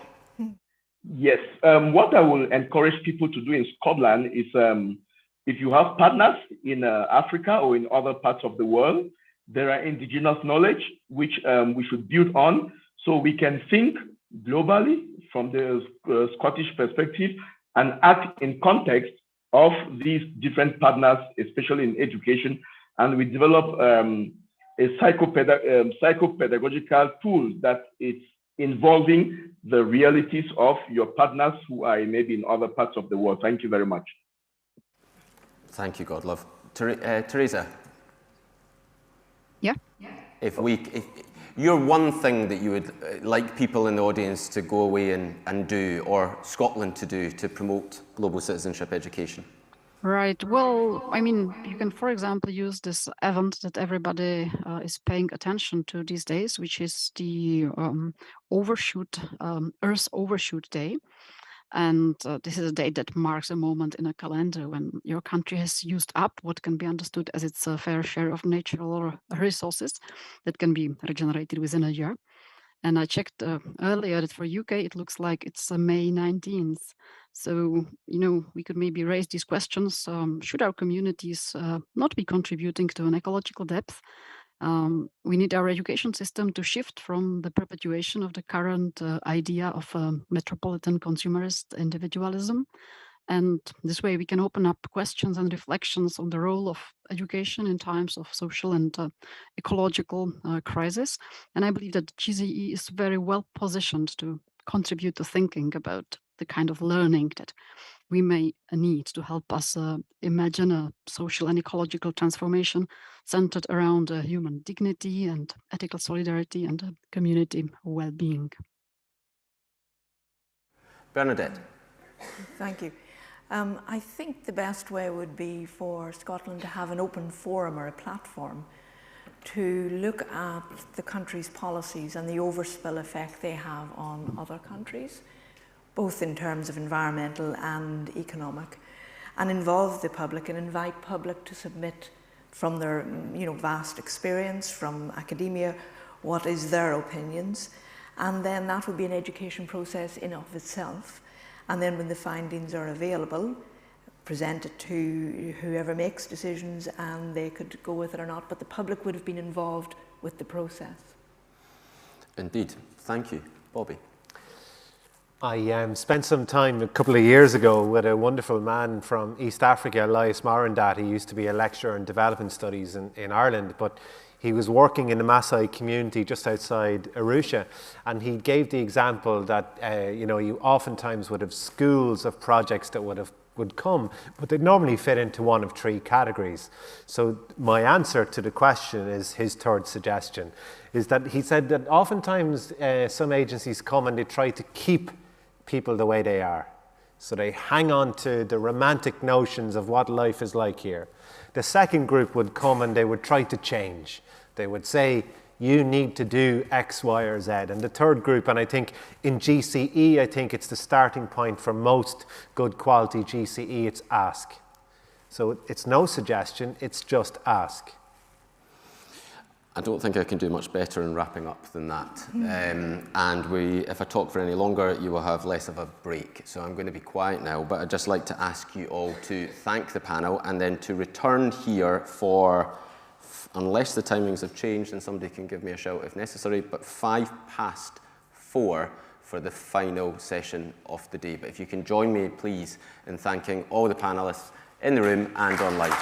Yes, what I will encourage people to do in Scotland is if you have partners in Africa or in other parts of the world, there are indigenous knowledge which we should build on, so we can think globally from the Scottish perspective and act in context of these different partners, especially in education. And we develop a psychopedagogical tool that is involving the realities of your partners who are maybe in other parts of the world. Thank you very much. Thank you, Godlove. Teresa? Yeah? If you're one thing that you would like people in the audience to go away and do, or Scotland to do, to promote global citizenship education? Right. Well, I mean, you can, for example, use this event that everybody is paying attention to these days, which is the Earth Overshoot Day. And this is a day that marks a moment in a calendar when your country has used up what can be understood as its fair share of natural resources that can be regenerated within a year. And I checked earlier that for UK, it looks like it's May 19th. So, we could maybe raise these questions. Should our communities not be contributing to an ecological depth? We need our education system to shift from the perpetuation of the current idea of metropolitan consumerist individualism. And this way we can open up questions and reflections on the role of education in times of social and ecological crisis. And I believe that GCE is very well positioned to contribute to thinking about the kind of learning that we may need to help us imagine a social and ecological transformation centered around human dignity and ethical solidarity and community well-being. Bernadette. Thank you. I think the best way would be for Scotland to have an open forum or a platform to look at the country's policies and the overspill effect they have on other countries, both in terms of environmental and economic, and involve the public and invite public to submit from their vast experience, from academia, what is their opinions, and then that would be an education process in of itself. And then when the findings are available, present it to whoever makes decisions and they could go with it or not, but the public would have been involved with the process. Indeed. Thank you. Bobby. I spent some time a couple of years ago with a wonderful man from East Africa, Elias Marandat. He used to be a lecturer in development studies in Ireland, but he was working in the Maasai community just outside Arusha, and he gave the example that you oftentimes would have schools of projects that would come, but they'd normally fit into one of three categories. So my answer to the question is his third suggestion, is that he said that oftentimes some agencies come and they try to keep people the way they are. So they hang on to the romantic notions of what life is like here. The second group would come and they would try to change. They would say, you need to do X, Y, or Z. And the third group, and I think in GCE, I think it's the starting point for most good quality GCE, it's ask. So it's no suggestion, it's just ask. I don't think I can do much better in wrapping up than that. And if I talk for any longer, you will have less of a break. So I'm going to be quiet now, but I'd just like to ask you all to thank the panel and then to return here for, unless the timings have changed and somebody can give me a shout if necessary, but 4:05 for the final session of the day. But if you can join me, please, in thanking all the panelists in the room and online.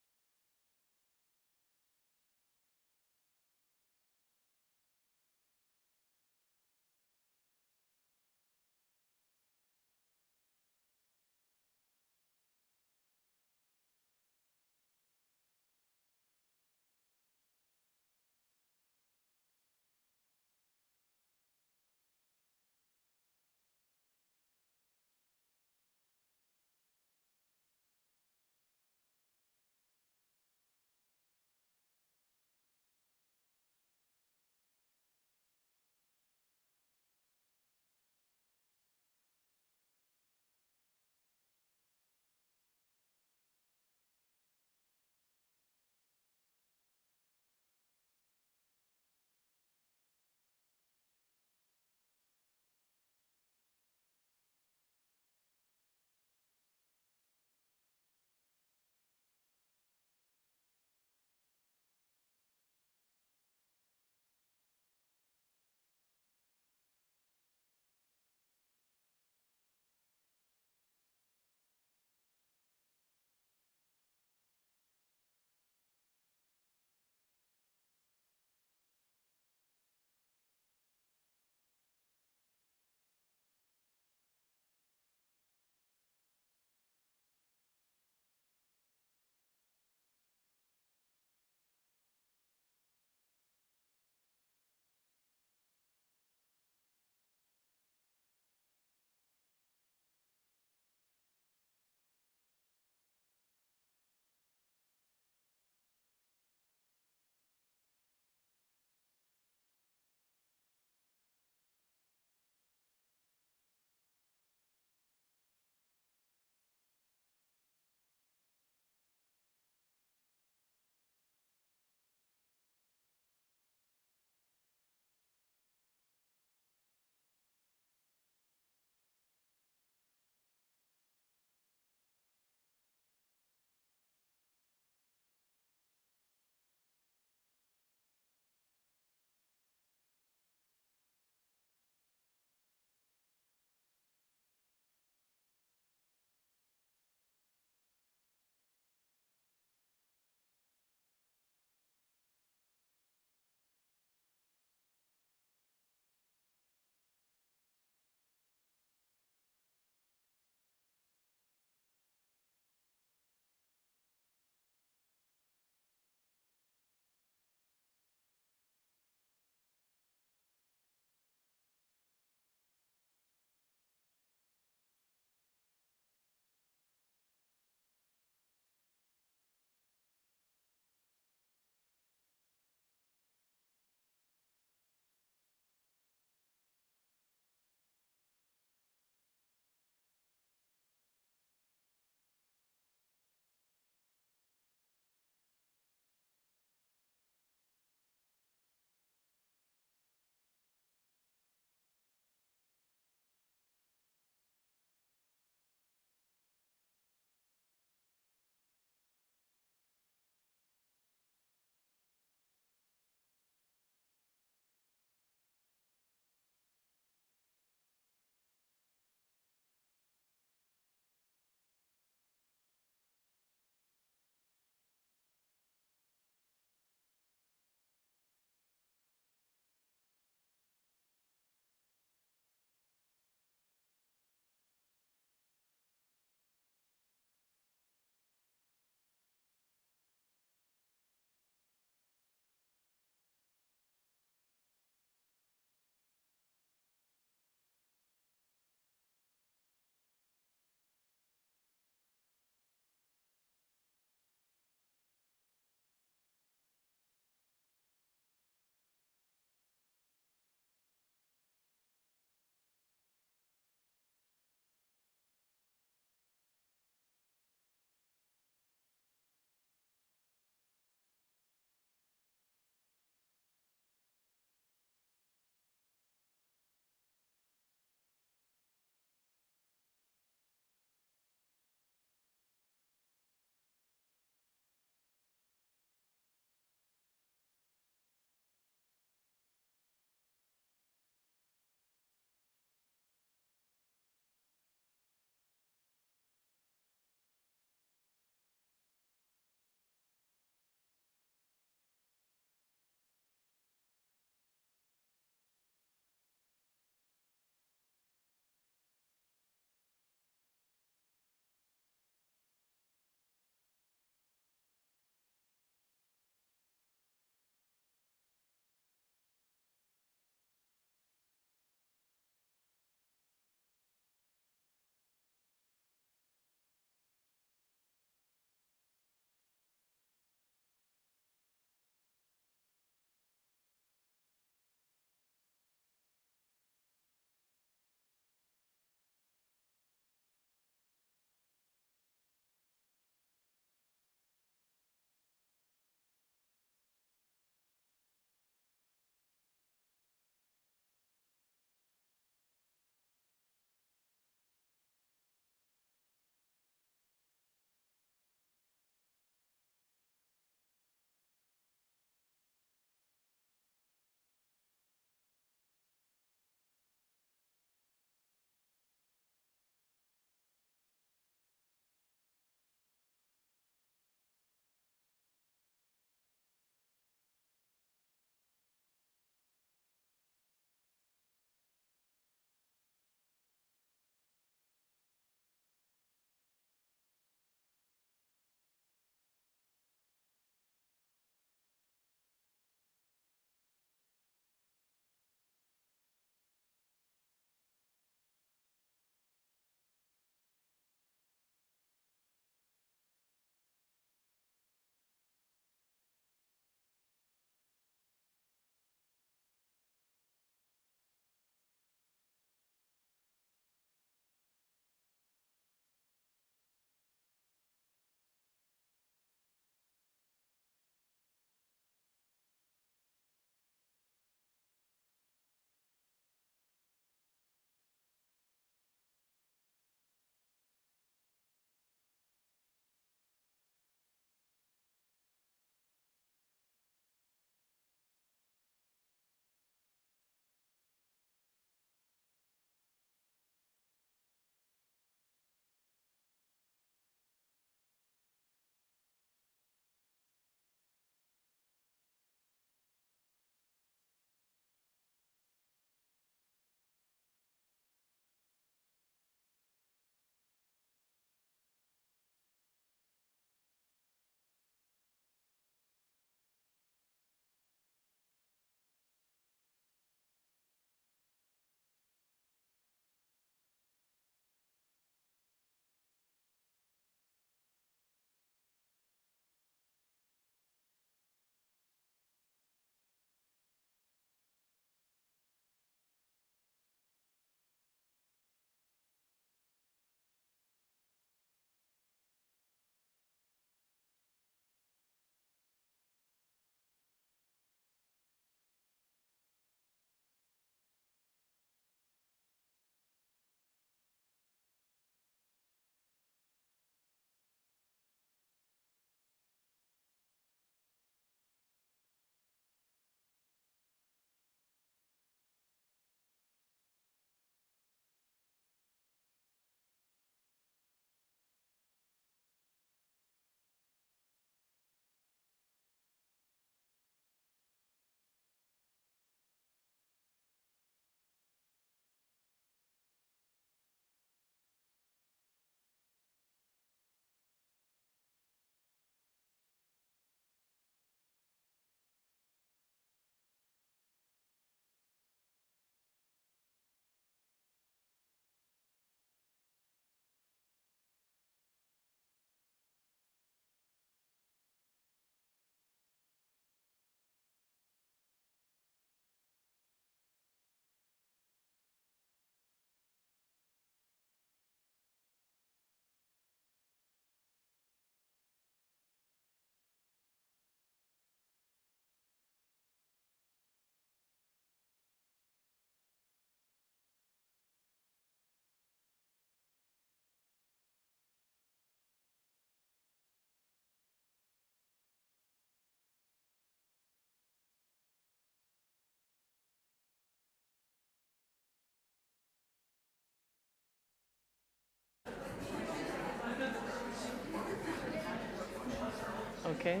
Okay.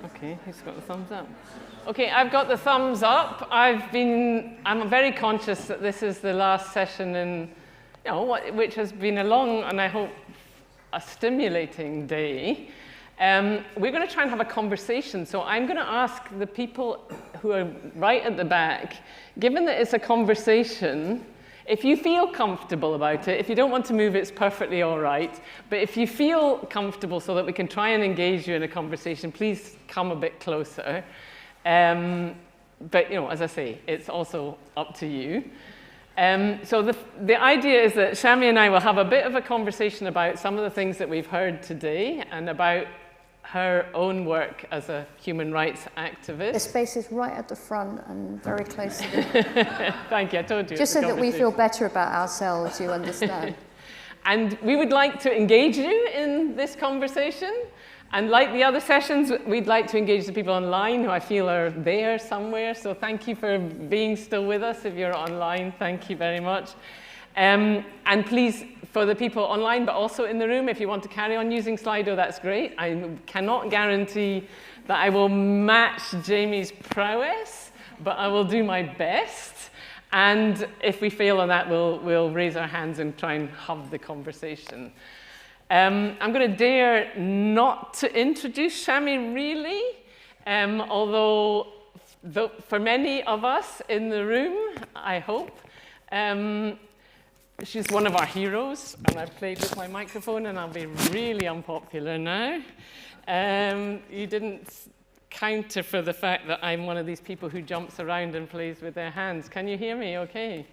Okay, who's got the thumbs up? Okay, I've got the thumbs up. I'm very conscious that this is the last session in, which has been a long and I hope a stimulating day. We're going to try and have a conversation. So I'm going to ask the people who are right at the back, given that it's a conversation, if you feel comfortable about it, if you don't want to move, it's perfectly all right. But if you feel comfortable so that we can try and engage you in a conversation, please come a bit closer. But, as I say, it's also up to you. So the idea is that Shami and I will have a bit of a conversation about some of the things that we've heard today and about her own work as a human rights activist. The space is right at the front and very close to the... Thank you, I told you. Just so that we feel better about ourselves, you understand. And we would like to engage you in this conversation. And like the other sessions, we'd like to engage the people online who I feel are there somewhere. So thank you for being still with us. If you're online, thank you very much. And please, for the people online, but also in the room, if you want to carry on using Slido, that's great. I cannot guarantee that I will match Jamie's prowess, but I will do my best. And if we fail on that, we'll raise our hands and try and have the conversation. I'm going to dare not to introduce Shami, really, although for many of us in the room, I hope, she's one of our heroes, and I've played with my microphone, and I'll be really unpopular now. You didn't counter for the fact that I'm one of these people who jumps around and plays with their hands. Can you hear me okay?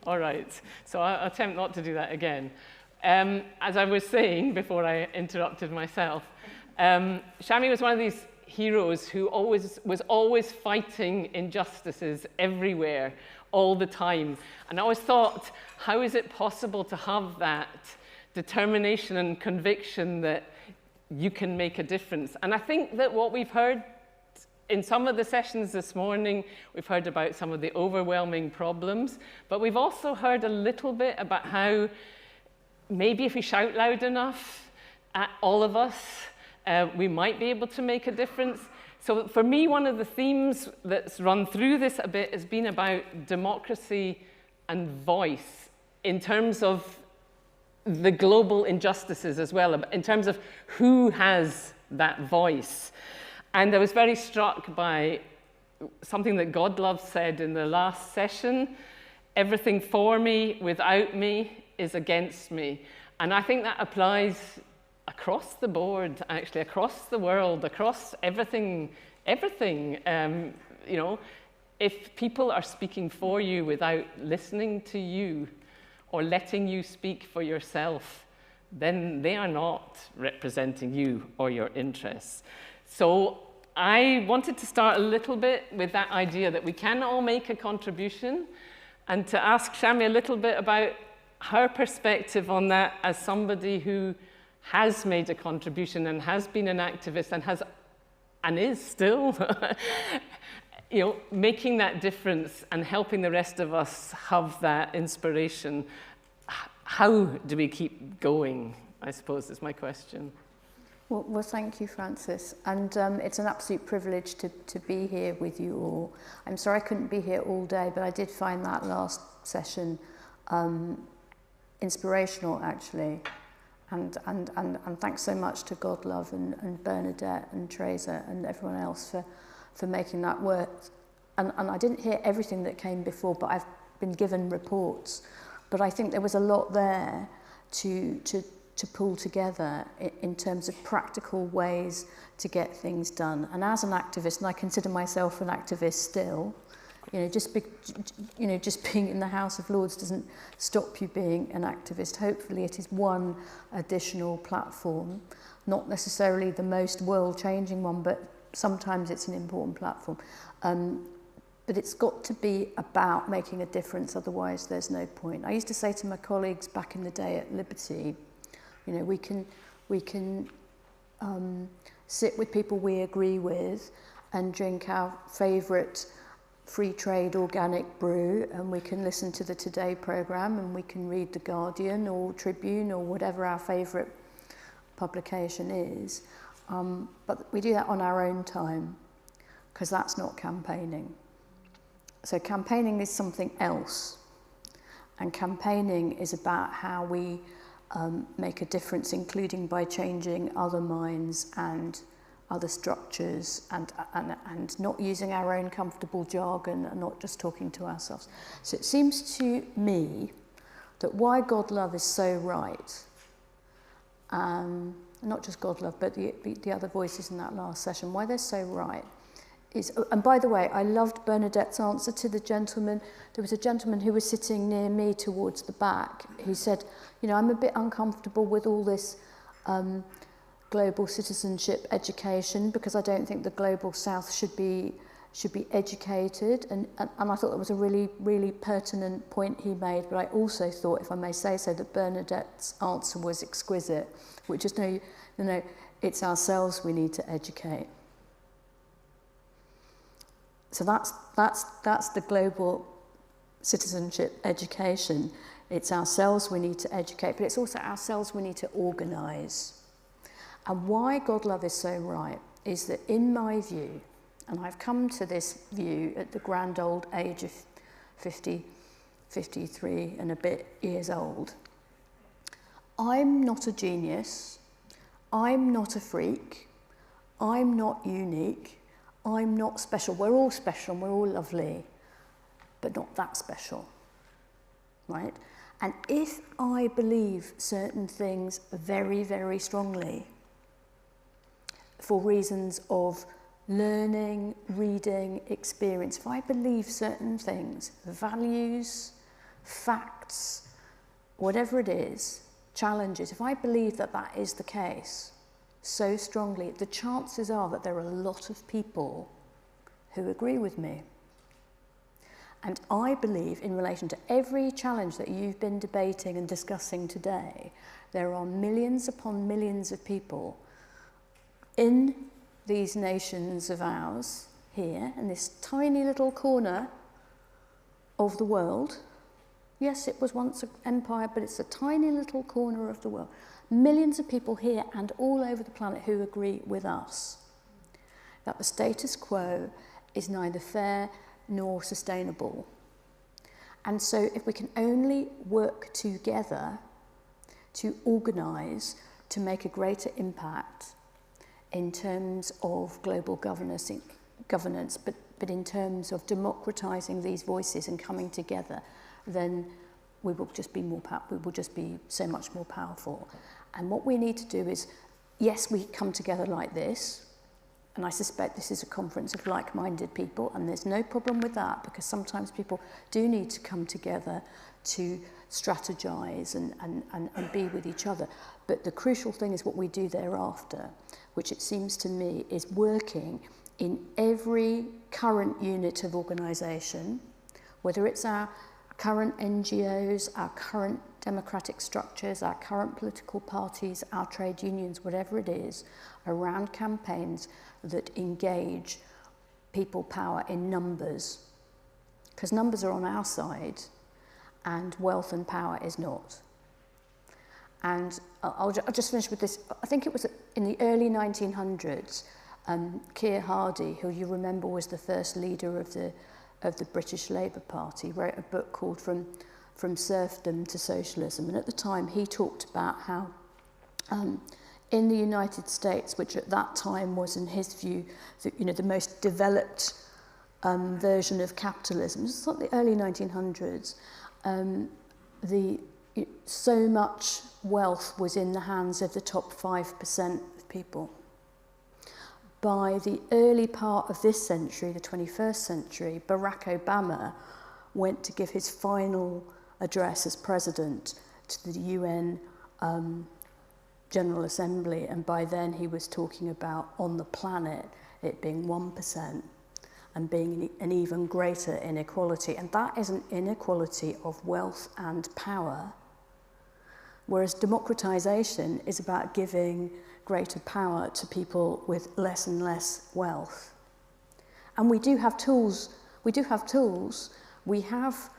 All right, so I'll attempt not to do that again. As I was saying before I interrupted myself, Shami was one of these heroes who was always fighting injustices everywhere, all the time. And I always thought, how is it possible to have that determination and conviction that you can make a difference? And I think that what we've heard in some of the sessions this morning, we've heard about some of the overwhelming problems, but we've also heard a little bit about how maybe if we shout loud enough at all of us, we might be able to make a difference. So for me, one of the themes that's run through this a bit has been about democracy and voice in terms of the global injustices as well, in terms of who has that voice. And I was very struck by something that Godlove said in the last session: everything for me without me is against me. And I think that applies across the board, actually, across the world, across everything. If people are speaking for you without listening to you or letting you speak for yourself, then they are not representing you or your interests. So I wanted to start a little bit with that idea that we can all make a contribution, and to ask Shami a little bit about her perspective on that as somebody who has made a contribution and has been an activist and is still making that difference and helping the rest of us have that inspiration. How do we keep going, I suppose, is my question. Well, thank you, Francis. And it's an absolute privilege to be here with you all. I'm sorry I couldn't be here all day, but I did find that last session inspirational, actually. And thanks so much to Godlove and Bernadette and Teresa and everyone else for making that work. And I didn't hear everything that came before, but I've been given reports. But I think there was a lot there to pull together in terms of practical ways to get things done. And as an activist, and I consider myself an activist still, just being in the House of Lords doesn't stop you being an activist. Hopefully it is one additional platform, not necessarily the most world-changing one, but sometimes it's an important platform. But it's got to be about making a difference, otherwise there's no point. I used to say to my colleagues back in the day at Liberty, we can sit with people we agree with and drink our favourite free trade organic brew, and we can listen to the Today programme, and we can read The Guardian or Tribune or whatever our favourite publication is, but we do that on our own time, because that's not campaigning. So campaigning is something else, and campaigning is about how we make a difference, including by changing other minds and other structures, and not using our own comfortable jargon and not just talking to ourselves. So it seems to me that why God love is so right, not just God love, but the other voices in that last session, why they're so right is, and by the way, I loved Bernadette's answer to the gentleman. There was a gentleman who was sitting near me towards the back. He said, you know, I'm a bit uncomfortable with all this global citizenship education, because I don't think the global south should be educated, and I thought that was a really, really pertinent point he made. But I also thought, if I may say so, that Bernadette's answer was exquisite, which is, no, it's ourselves we need to educate. So that's the global citizenship education. It's ourselves we need to educate, but it's also ourselves we need to organise. And why God love is so right is that, in my view, and I've come to this view at the grand old age of 53 and a bit years old, I'm not a genius, I'm not a freak, I'm not unique, I'm not special. We're all special and we're all lovely, but not that special, right? And if I believe certain things very, very strongly, for reasons of learning, reading, experience, if I believe certain things, values, facts, whatever it is, challenges, if I believe that that is the case so strongly, the chances are that there are a lot of people who agree with me. And I believe, in relation to every challenge that you've been debating and discussing today, there are millions upon millions of people in these nations of ours, here, in this tiny little corner of the world. Yes, it was once an empire, but it's a tiny little corner of the world. Millions of people here and all over the planet who agree with us that the status quo is neither fair nor sustainable. And so if we can only work together to organise, to make a greater impact in terms of global governance, but in terms of democratising these voices and coming together, then we will just be we will just be so much more powerful. And what we need to do is, yes, we come together like this, and I suspect this is a conference of like-minded people, and there's no problem with that, because sometimes people do need to come together to strategise and be with each other. But the crucial thing is what we do thereafter, which it seems to me is working in every current unit of organisation, whether it's our current NGOs, our current democratic structures, our current political parties, our trade unions, whatever it is, around campaigns that engage people power in numbers. Because numbers are on our side and wealth and power is not. And I'll just finish with this. I think it was in the early 1900s, Keir Hardie, who you remember was the first leader of the British Labour Party, wrote a book called From Serfdom to Socialism. And at the time, he talked about how in the United States, which at that time was, in his view, the most developed version of capitalism, this is like the early 1900s, so much wealth was in the hands of the top 5% of people. By the early part of this century, the 21st century, Barack Obama went to give his final address as president to the UN General Assembly, and by then he was talking about, on the planet, it being 1% and being an even greater inequality. And that is an inequality of wealth and power, whereas democratization is about giving greater power to people with less and less wealth. And we do have tools. We have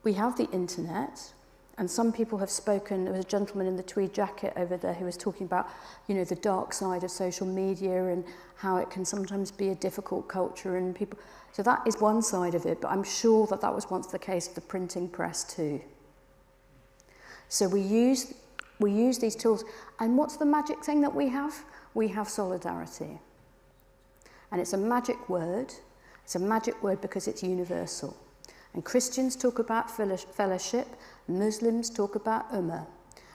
the internet, And some people have spoken. There was a gentleman in the tweed jacket over there who was talking about, you know, the dark side of social media and how it can sometimes be a difficult culture and people. So that is one side of it, but I'm sure that that was once the case of the printing press too. So we use these tools. And what's the magic thing that we have? We have solidarity. And it's a magic word. It's a magic word because it's universal. And Christians talk about fellowship, Muslims talk about ummah,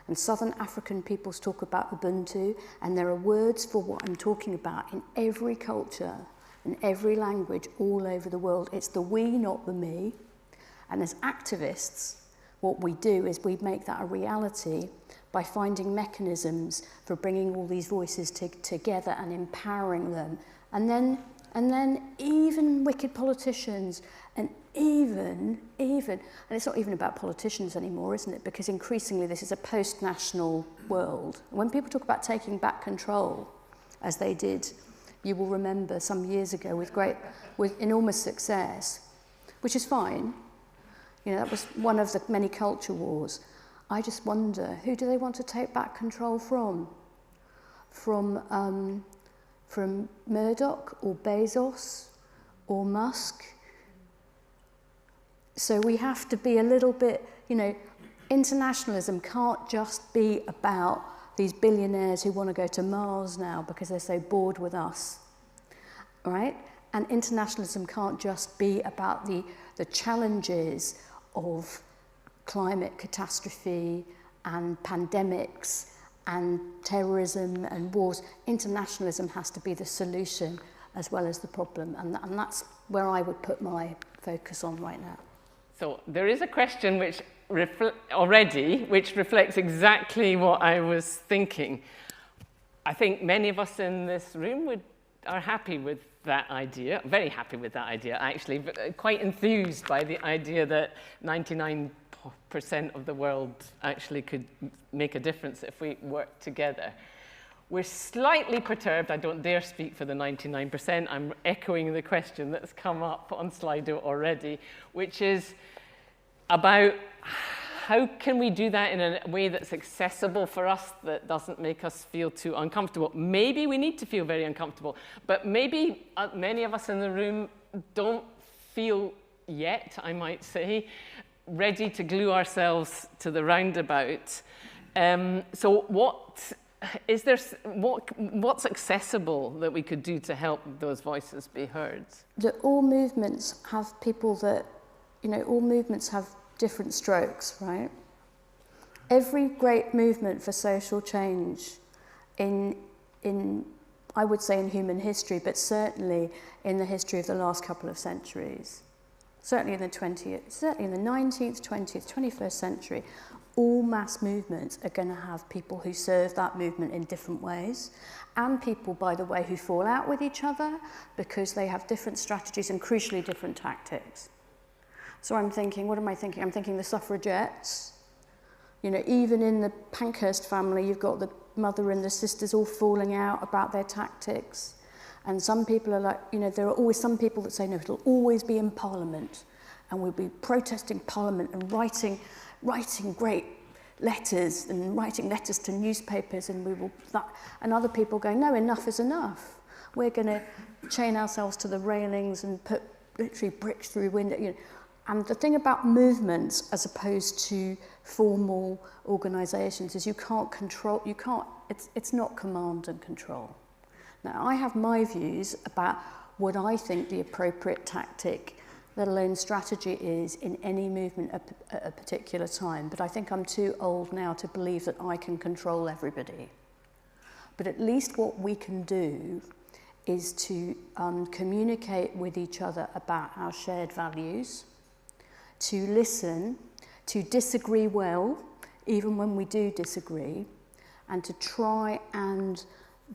and Southern African peoples talk about Ubuntu, and there are words for what I'm talking about in every culture, in every language all over the world. It's the we, not the me. And as activists, what we do is we make that a reality by finding mechanisms for bringing all these voices together and empowering them. And then even wicked politicians and even, and it's not even about politicians anymore, isn't it? Because increasingly this is a post-national world. When people talk about taking back control, as they did, you will remember some years ago with enormous success, which is fine. You know, that was one of the many culture wars. I just wonder, who do they want to take back control from? From Murdoch or Bezos or Musk? So we have to be a little bit, you know, internationalism can't just be about these billionaires who want to go to Mars now because they're so bored with us, right? And internationalism can't just be about the challenges of climate catastrophe and pandemics and terrorism and wars. Internationalism has to be the solution as well as the problem, and that's where I would put my focus on right now. So there is a question which reflects exactly what I was thinking. I think many of us in this room are happy with that idea, very happy with that idea actually, but quite enthused by the idea that 99% of the world actually could make a difference if we work together. We're slightly perturbed, I don't dare speak for the 99%, I'm echoing the question that's come up on Slido already, which is about how can we do that in a way that's accessible for us, that doesn't make us feel too uncomfortable. Maybe we need to feel very uncomfortable, but maybe many of us in the room don't feel yet, I might say, ready to glue ourselves to the roundabout. So what's accessible that we could do to help those voices be heard? That all movements have people that, you know, all movements have different strokes, right? Every great movement for social change in I would say in human history, but certainly in the history of the last couple of centuries, certainly in the 19th, 20th, 21st century, all mass movements are going to have people who serve that movement in different ways, and people, by the way, who fall out with each other because they have different strategies and crucially different tactics. So I'm thinking, what am I thinking? I'm thinking the suffragettes. You know, even in the Pankhurst family, you've got the mother and the sisters all falling out about their tactics. And some people are like, you know, there are always some people that say, no, it'll always be in Parliament. And we'll be protesting Parliament and writing great letters and writing letters to newspapers, and we will that. And other people going, no, enough is enough. We're going to chain ourselves to the railings and put literally bricks through windows. You know. And the thing about movements as opposed to formal organisations is you can't control, it's not command and control. Now, I have my views about what I think the appropriate tactic, let alone strategy, is in any movement at a particular time. But I think I'm too old now to believe that I can control everybody. But at least what we can do is to communicate with each other about our shared values, to listen, to disagree well, even when we do disagree, and to try and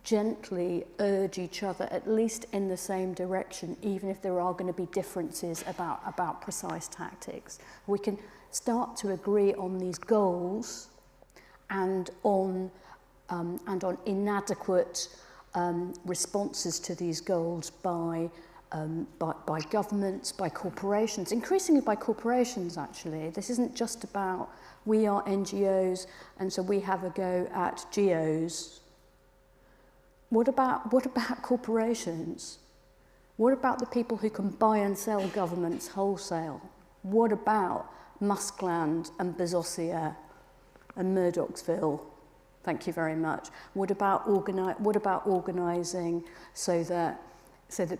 gently urge each other at least in the same direction, even if there are going to be differences about precise tactics. We can start to agree on these goals and on inadequate responses to these goals by by governments, by corporations, increasingly by corporations actually. This isn't just about we are NGOs and so we have a go at GOs. What about corporations? What about the people who can buy and sell governments wholesale? What about Muskland and Bezosia and Murdochsville? Thank you very much. What about organising so that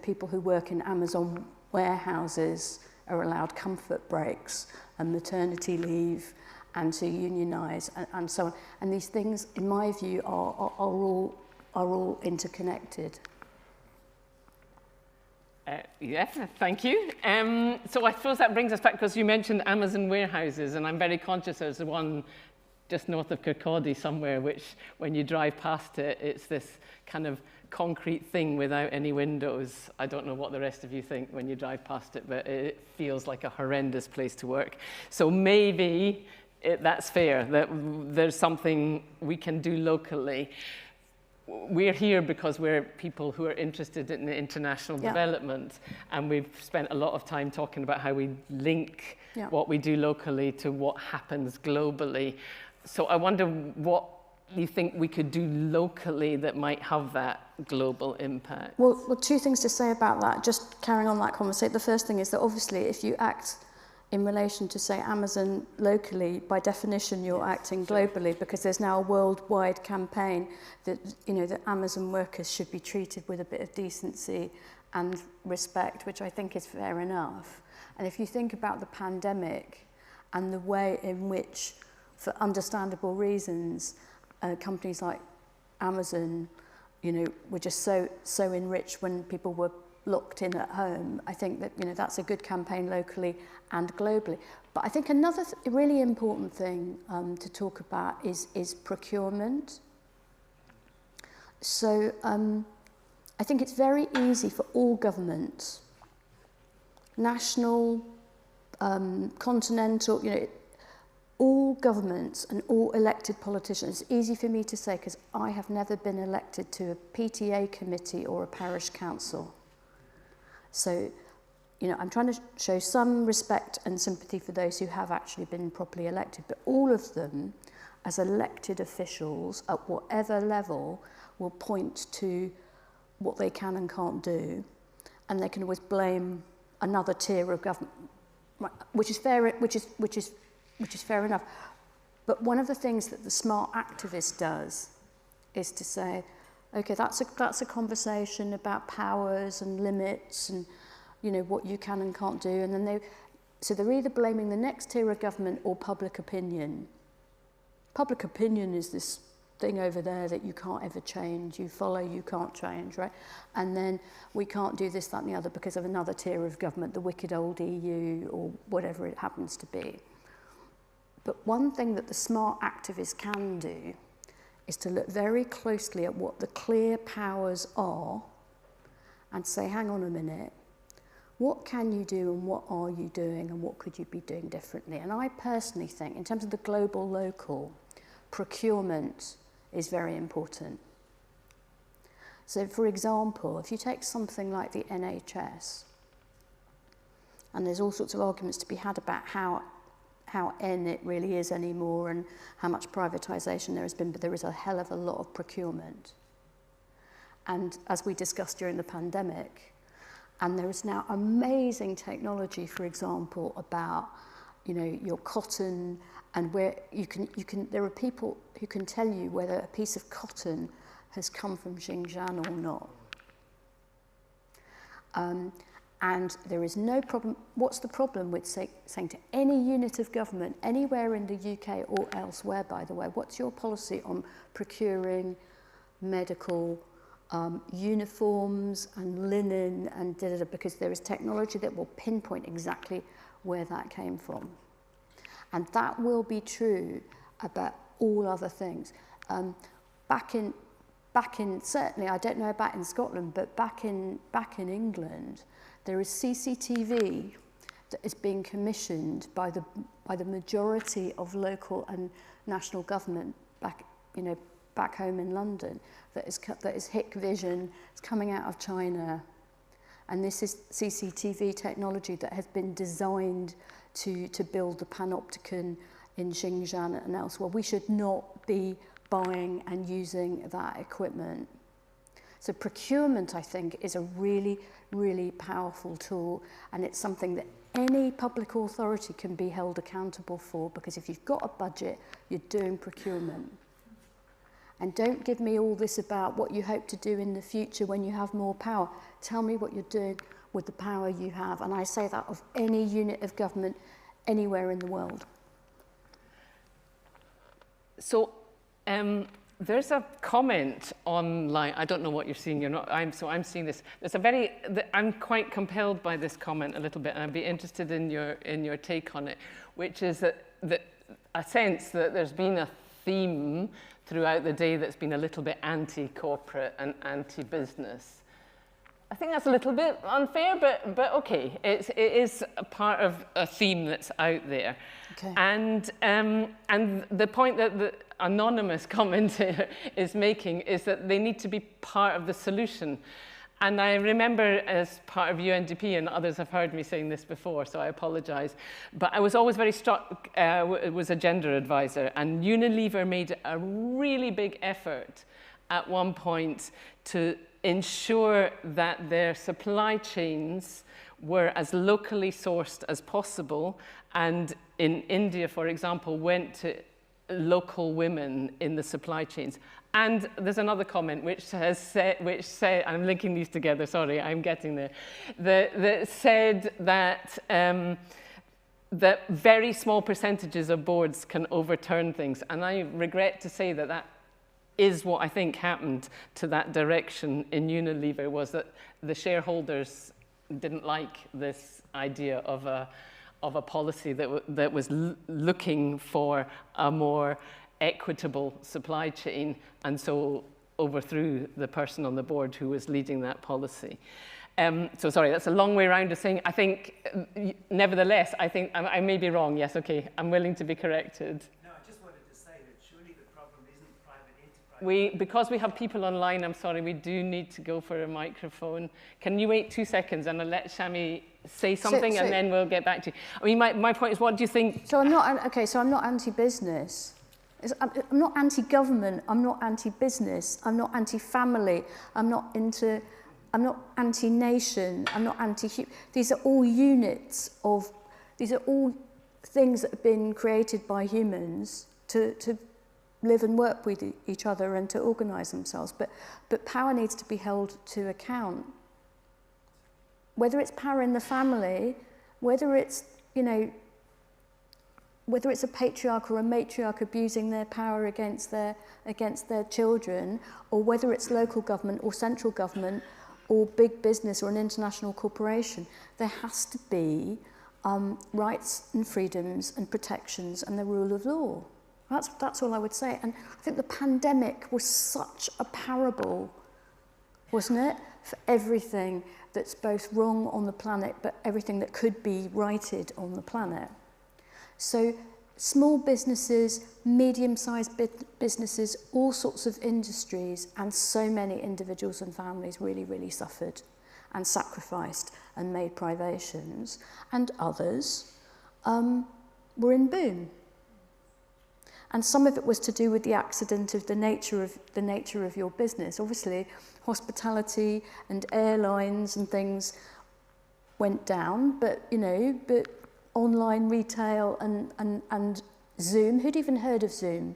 people who work in Amazon warehouses are allowed comfort breaks and maternity leave and to unionise and so on? And these things, in my view, are all interconnected. Yes, thank you. So I suppose that brings us back, because you mentioned Amazon warehouses, and I'm very conscious there's one just north of Kirkcaldy somewhere, which when you drive past it, it's this kind of concrete thing without any windows. I don't know what the rest of you think when you drive past it, but it feels like a horrendous place to work. So maybe that's fair, that there's something we can do locally. We're here because we're people who are interested in international development, and we've spent a lot of time talking about how we link what we do locally to what happens globally. So I wonder what you think we could do locally that might have that global impact. Well, two things to say about that, just carrying on that conversation. The first thing is that obviously if you act in relation to, say, Amazon locally, by definition, you're acting globally, because there's now a worldwide campaign that, you know, that Amazon workers should be treated with a bit of decency and respect, which I think is fair enough. And if you think about the pandemic and the way in which, for understandable reasons, companies like Amazon, you know, were just so enriched when people were locked in at home, I think that, you know, that's a good campaign locally and globally. But I think another really important thing to talk about is procurement. So I think it's very easy for all governments, national, continental, you know, all governments and all elected politicians. It's easy for me to say because I have never been elected to a PTA committee or a parish council. So, you know, I'm trying to show some respect and sympathy for those who have actually been properly elected, but all of them, as elected officials at whatever level, will point to what they can and can't do, and they can always blame another tier of government, which is fair enough. But one of the things that the smart activist does is to say, okay, that's a conversation about powers and limits and, you know, what you can and can't do. And then they're either blaming the next tier of government or public opinion. Public opinion is this thing over there that you can't ever change. You follow, you can't change, right? And then we can't do this, that, and the other because of another tier of government, the wicked old EU or whatever it happens to be. But one thing that the smart activist can do is to look very closely at what the clear powers are and say, hang on a minute, what can you do and what are you doing and what could you be doing differently? And I personally think, in terms of the global local, procurement is very important. So, for example, if you take something like the NHS, and there's all sorts of arguments to be had about how N it really is anymore and how much privatisation there has been, but there is a hell of a lot of procurement. And as we discussed during the pandemic, and there is now amazing technology, for example, about, you know, your cotton and where you can there are people who can tell you whether a piece of cotton has come from Xinjiang or not. And there is no problem. What's the problem with saying to any unit of government, anywhere in the UK or elsewhere, by the way, what's your policy on procuring medical uniforms and linen and da-da-da, because there is technology that will pinpoint exactly where that came from. And that will be true about all other things. Back in certainly, I don't know about in Scotland, but back in England, there is CCTV that is being commissioned by the majority of local and national government back home in London. That is Hikvision. It's coming out of China, And this is CCTV technology that has been designed to build the panopticon in Xinjiang and elsewhere. We should not be buying and using that equipment. So procurement, I think, is a really, really powerful tool, and it's something that any public authority can be held accountable for, because if you've got a budget, you're doing procurement. And don't give me all this about what you hope to do in the future when you have more power. Tell me what you're doing with the power you have. And I say that of any unit of government anywhere in the world. So there's a comment online. I don't know what you're seeing. I'm seeing this. I'm quite compelled by this comment a little bit, and I'd be interested in your take on it, which is that a sense that there's been a theme throughout the day that's been a little bit anti-corporate and anti-business. I think that's a little bit unfair, but okay, it is a part of a theme that's out there. Okay. And the point that the anonymous commenter is making is that they need to be part of the solution. And I remember, as part of UNDP, and others have heard me saying this before, so I apologize, but I was always very struck, was a gender advisor, and Unilever made a really big effort at one point to ensure that their supply chains were as locally sourced as possible, and in India, for example, went to local women in the supply chains. And there's another comment which said, I'm linking these together, sorry, I'm getting there, that said that that very small percentages of boards can overturn things. And I regret to say that that is what I think happened to that direction in Unilever, was that the shareholders didn't like this idea of a policy that was looking for a more equitable supply chain, and so overthrew the person on the board who was leading that policy. So sorry, that's a long way around to saying, I think, nevertheless, I think I may be wrong. Yes, okay, I'm willing to be corrected. No, I just wanted to say that surely the problem isn't private enterprise. Because we have people online, I'm sorry, we do need to go for a microphone. Can you wait 2 seconds and I'll let Shami say something, and then we'll get back to you. I mean, my point is, what do you think? So I'm not anti-business. I'm not anti-government, I'm not anti-business, I'm not anti-family, I'm not anti-nation, I'm not anti-human. These are all units of, these are all things that have been created by humans to live and work with each other and to organise themselves. But power needs to be held to account. Whether it's power in the family, whether it's, whether it's a patriarch or a matriarch abusing their power against their children, or whether it's local government or central government or big business or an international corporation, there has to be rights and freedoms and protections and the rule of law. That's all I would say. And I think the pandemic was such a parable, wasn't it, for everything that's both wrong on the planet, but everything that could be righted on the planet. So small businesses, medium-sized businesses, all sorts of industries, and so many individuals and families really, really suffered and sacrificed and made privations, and others were in boom. And some of it was to do with the accident of the nature of your business. Obviously, hospitality and airlines and things went down, but online retail and Zoom, who'd even heard of Zoom?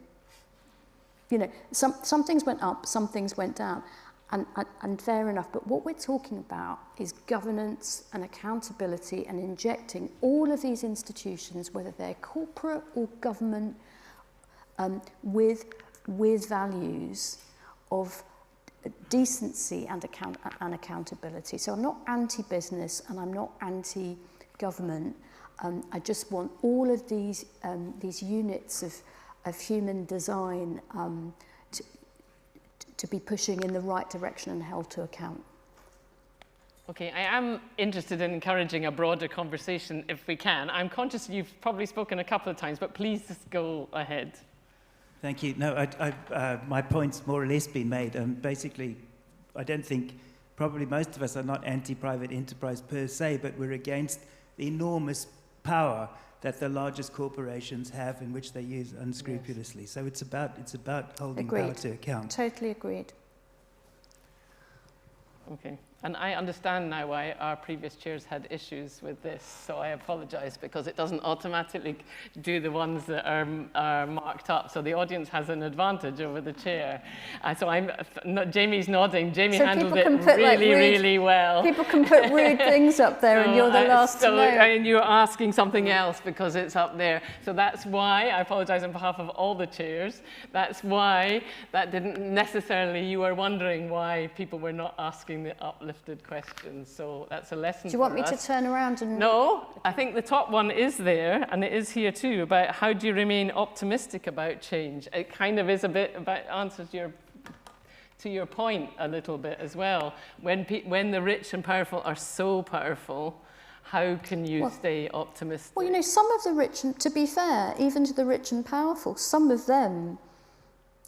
Some things went up, some things went down, and fair enough. But what we're talking about is governance and accountability, and injecting all of these institutions, whether they're corporate or government, with values of decency and accountability. So I'm not anti-business and I'm not anti-government. I just want all of these units of human design to be pushing in the right direction and held to account. Okay, I am interested in encouraging a broader conversation if we can. I'm conscious you've probably spoken a couple of times, but please just go ahead. Thank you. No, my point's more or less been made. Basically, I don't think probably most of us are not anti-private enterprise per se, but we're against the enormous power that the largest corporations have, in which they use unscrupulously. Yes. So it's about holding power to account. Totally agreed. Okay. And I understand now why our previous chairs had issues with this, so I apologize, because it doesn't automatically do the ones that are marked up, so the audience has an advantage over the chair. Jamie's nodding. Jamie handled it really well. People can put rude things up there, and you're the last to know. And you're asking something else because it's up there. So that's why, I apologize on behalf of all the chairs, that's why that didn't necessarily, you were wondering why people were not asking the uplifted questions, so that's a lesson. Do you want me to turn around and... No, I think the top one is there, and it is here too, about how do you remain optimistic about change. It kind of is a bit about answers to your point a little bit as well. When the rich and powerful are so powerful, how can you stay optimistic? Well, you know, some of the rich, and to be fair, even to the rich and powerful, some of them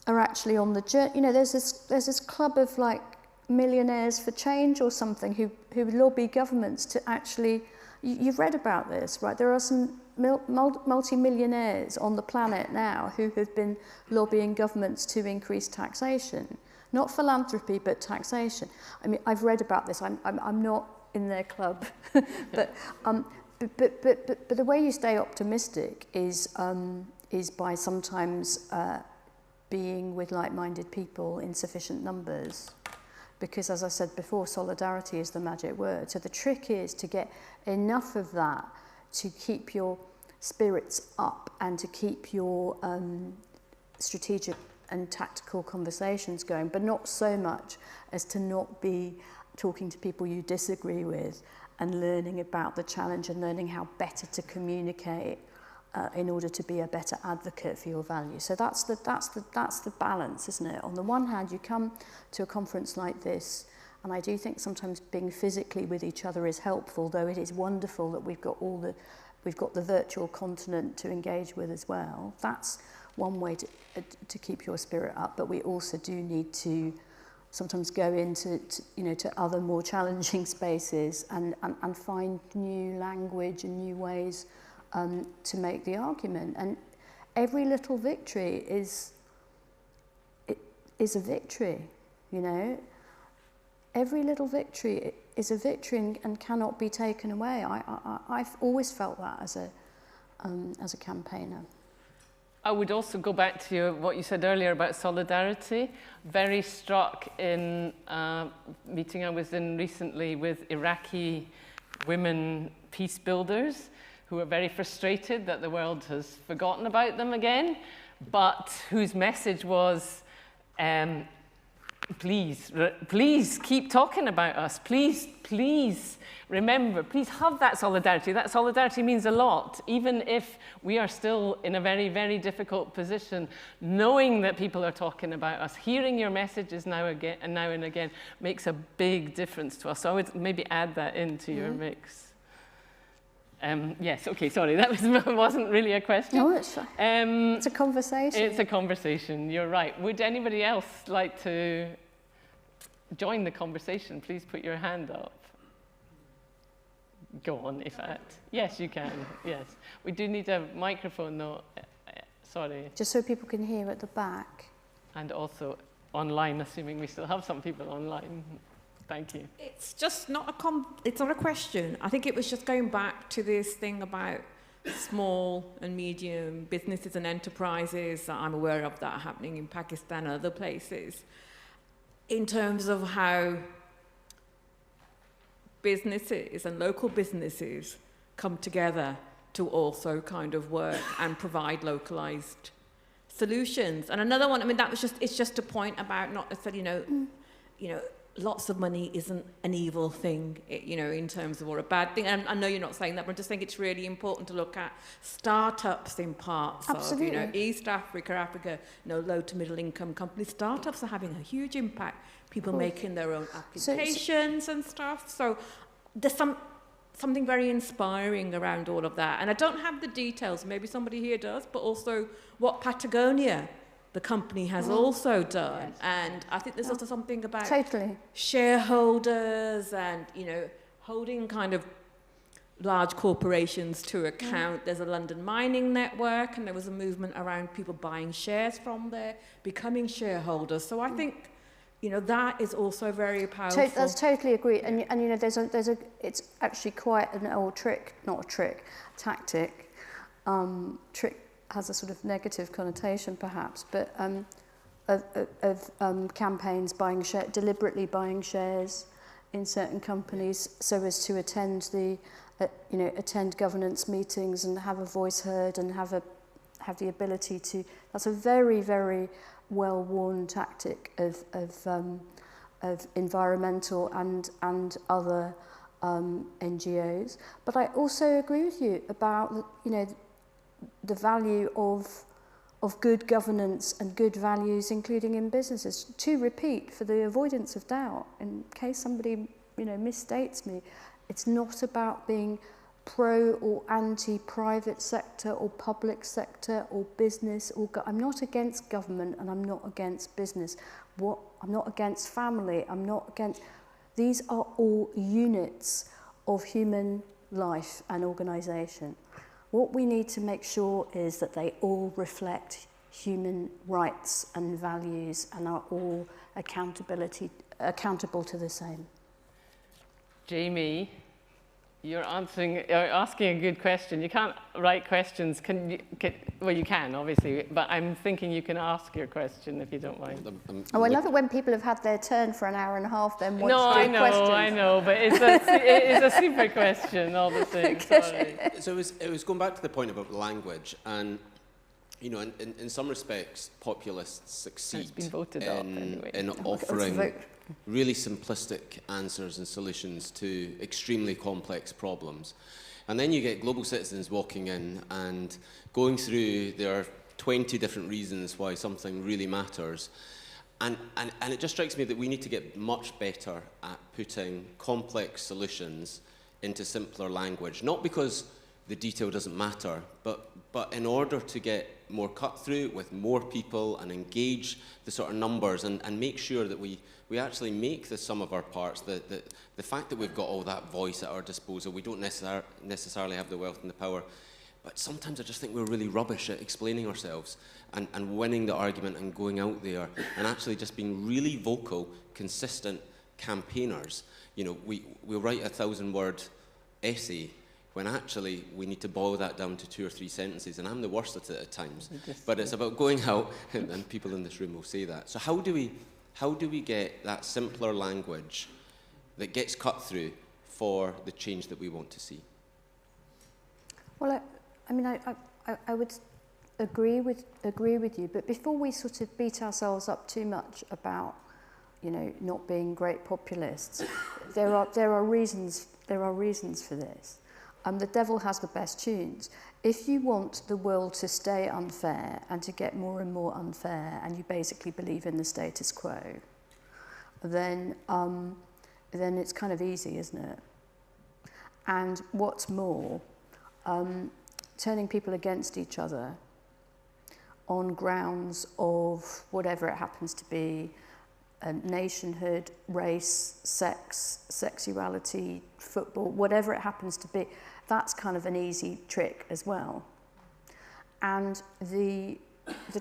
are actually on the journey. You know, there's this club of like millionaires for change or something who lobby governments to actually, you've read about this, right? There are some multi-millionaires on the planet now who have been lobbying governments to increase taxation. Not philanthropy, but taxation. I mean, I've read about this. I'm not in their club, but the way you stay optimistic is by sometimes being with like-minded people in sufficient numbers. Because, as I said before, solidarity is the magic word. So the trick is to get enough of that to keep your spirits up and to keep your strategic and tactical conversations going, but not so much as to not be talking to people you disagree with and learning about the challenge and learning how better to communicate in order to be a better advocate for your values. So that's the balance, isn't it? On the one hand, you come to a conference like this, and I do think sometimes being physically with each other is helpful, though it is wonderful that we've got the virtual continent to engage with as well. That's one way to keep your spirit up, but we also do need to sometimes go into to other more challenging spaces and find new language and new ways to make the argument. And every little victory is a victory, you know. Every little victory is a victory and cannot be taken away. I've always felt that as a campaigner. I would also go back to what you said earlier about solidarity. Very struck in a meeting I was in recently with Iraqi women peace builders who are very frustrated that the world has forgotten about them again, but whose message was, please keep talking about us. Please remember, please have that solidarity. That solidarity means a lot, even if we are still in a very, very difficult position. Knowing that people are talking about us, hearing your messages now and again makes a big difference to us. So I would maybe add that into your mix. Yes, okay, sorry, that wasn't really a question. No, it's fine. It's a conversation. It's a conversation, you're right. Would anybody else like to join the conversation? Please put your hand up. Go on, Iffat. Yes, you can, yes. We do need a microphone though, sorry. Just so people can hear at the back. And also online, assuming we still have some people online. Thank you. It's just not it's not a question. I think it was just going back to this thing about small and medium businesses and enterprises that I'm aware of that are happening in Pakistan and other places, in terms of how businesses and local businesses come together to also kind of work and provide localized solutions. And another one, I mean, it's just a point about not necessarily, you know, lots of money isn't an evil thing, you know, in terms of, or a bad thing. And I know you're not saying that, but I just think it's really important to look at startups in parts of, you know, East Africa, you know, low to middle income companies. Startups are having a huge impact. People making their own applications and stuff. So there's something very inspiring around all of that. And I don't have the details, maybe somebody here does, but also what Patagonia, the company has also done. And I think there's also something about Totally. shareholders and, you know, holding kind of large corporations to account. There's a London mining network, and there was a movement around people buying shares from there, becoming shareholders. So I think, you know, that is also very powerful. That's totally agree. And you know, it's actually quite an old trick, not a trick, tactic. Trick has a sort of negative connotation, perhaps, but of campaigns deliberately buying shares in certain companies so as to attend attend governance meetings and have a voice heard and have the ability to. That's a very, very well-worn tactic of environmental and other NGOs. But I also agree with you about, you know, the value of good governance and good values, including in businesses. To repeat, for the avoidance of doubt, in case somebody, you know, misstates me, it's not about being pro or anti-private sector or public sector or business. I'm not against government and I'm not against business. I'm not against family. I'm not against. These are all units of human life and organisation. What we need to make sure is that they all reflect human rights and values and are all accountable to the same. Jamie, you're asking a good question. You can't write questions. Well, you can, obviously, but I'm thinking you can ask your question if you don't mind. I love it when people have had their turn for an hour and a half, then want to do questions. I know, but it's a super question all the same. Sorry. So it was going back to the point about language, and you know, in some respects, populists succeed in offering really simplistic answers and solutions to extremely complex problems. And then you get global citizens walking in and going through their 20 different reasons why something really matters. And it just strikes me that we need to get much better at putting complex solutions into simpler language, not because the detail doesn't matter, but in order to get more cut through with more people and engage the sort of numbers and make sure that we actually make the sum of our parts, the fact that we've got all that voice at our disposal, we don't necessarily have the wealth and the power, but sometimes I just think we're really rubbish at explaining ourselves and winning the argument and going out there and actually just being really vocal, consistent campaigners. You know, we'll write a 1,000-word essay when actually we need to boil that down to 2 or 3 sentences, and I'm the worst at it at times. But it's about going out, and people in this room will say that. So how do we get that simpler language that gets cut through for the change that we want to see? Well, I mean, I would agree with you, but before we sort of beat ourselves up too much about, you know, not being great populists, there are reasons for this. The devil has the best tunes. If you want the world to stay unfair and to get more and more unfair, and you basically believe in the status quo, then it's kind of easy, isn't it? And what's more, turning people against each other on grounds of whatever it happens to be, nationhood, race, sex, sexuality, football, whatever it happens to be, that's kind of an easy trick as well. And the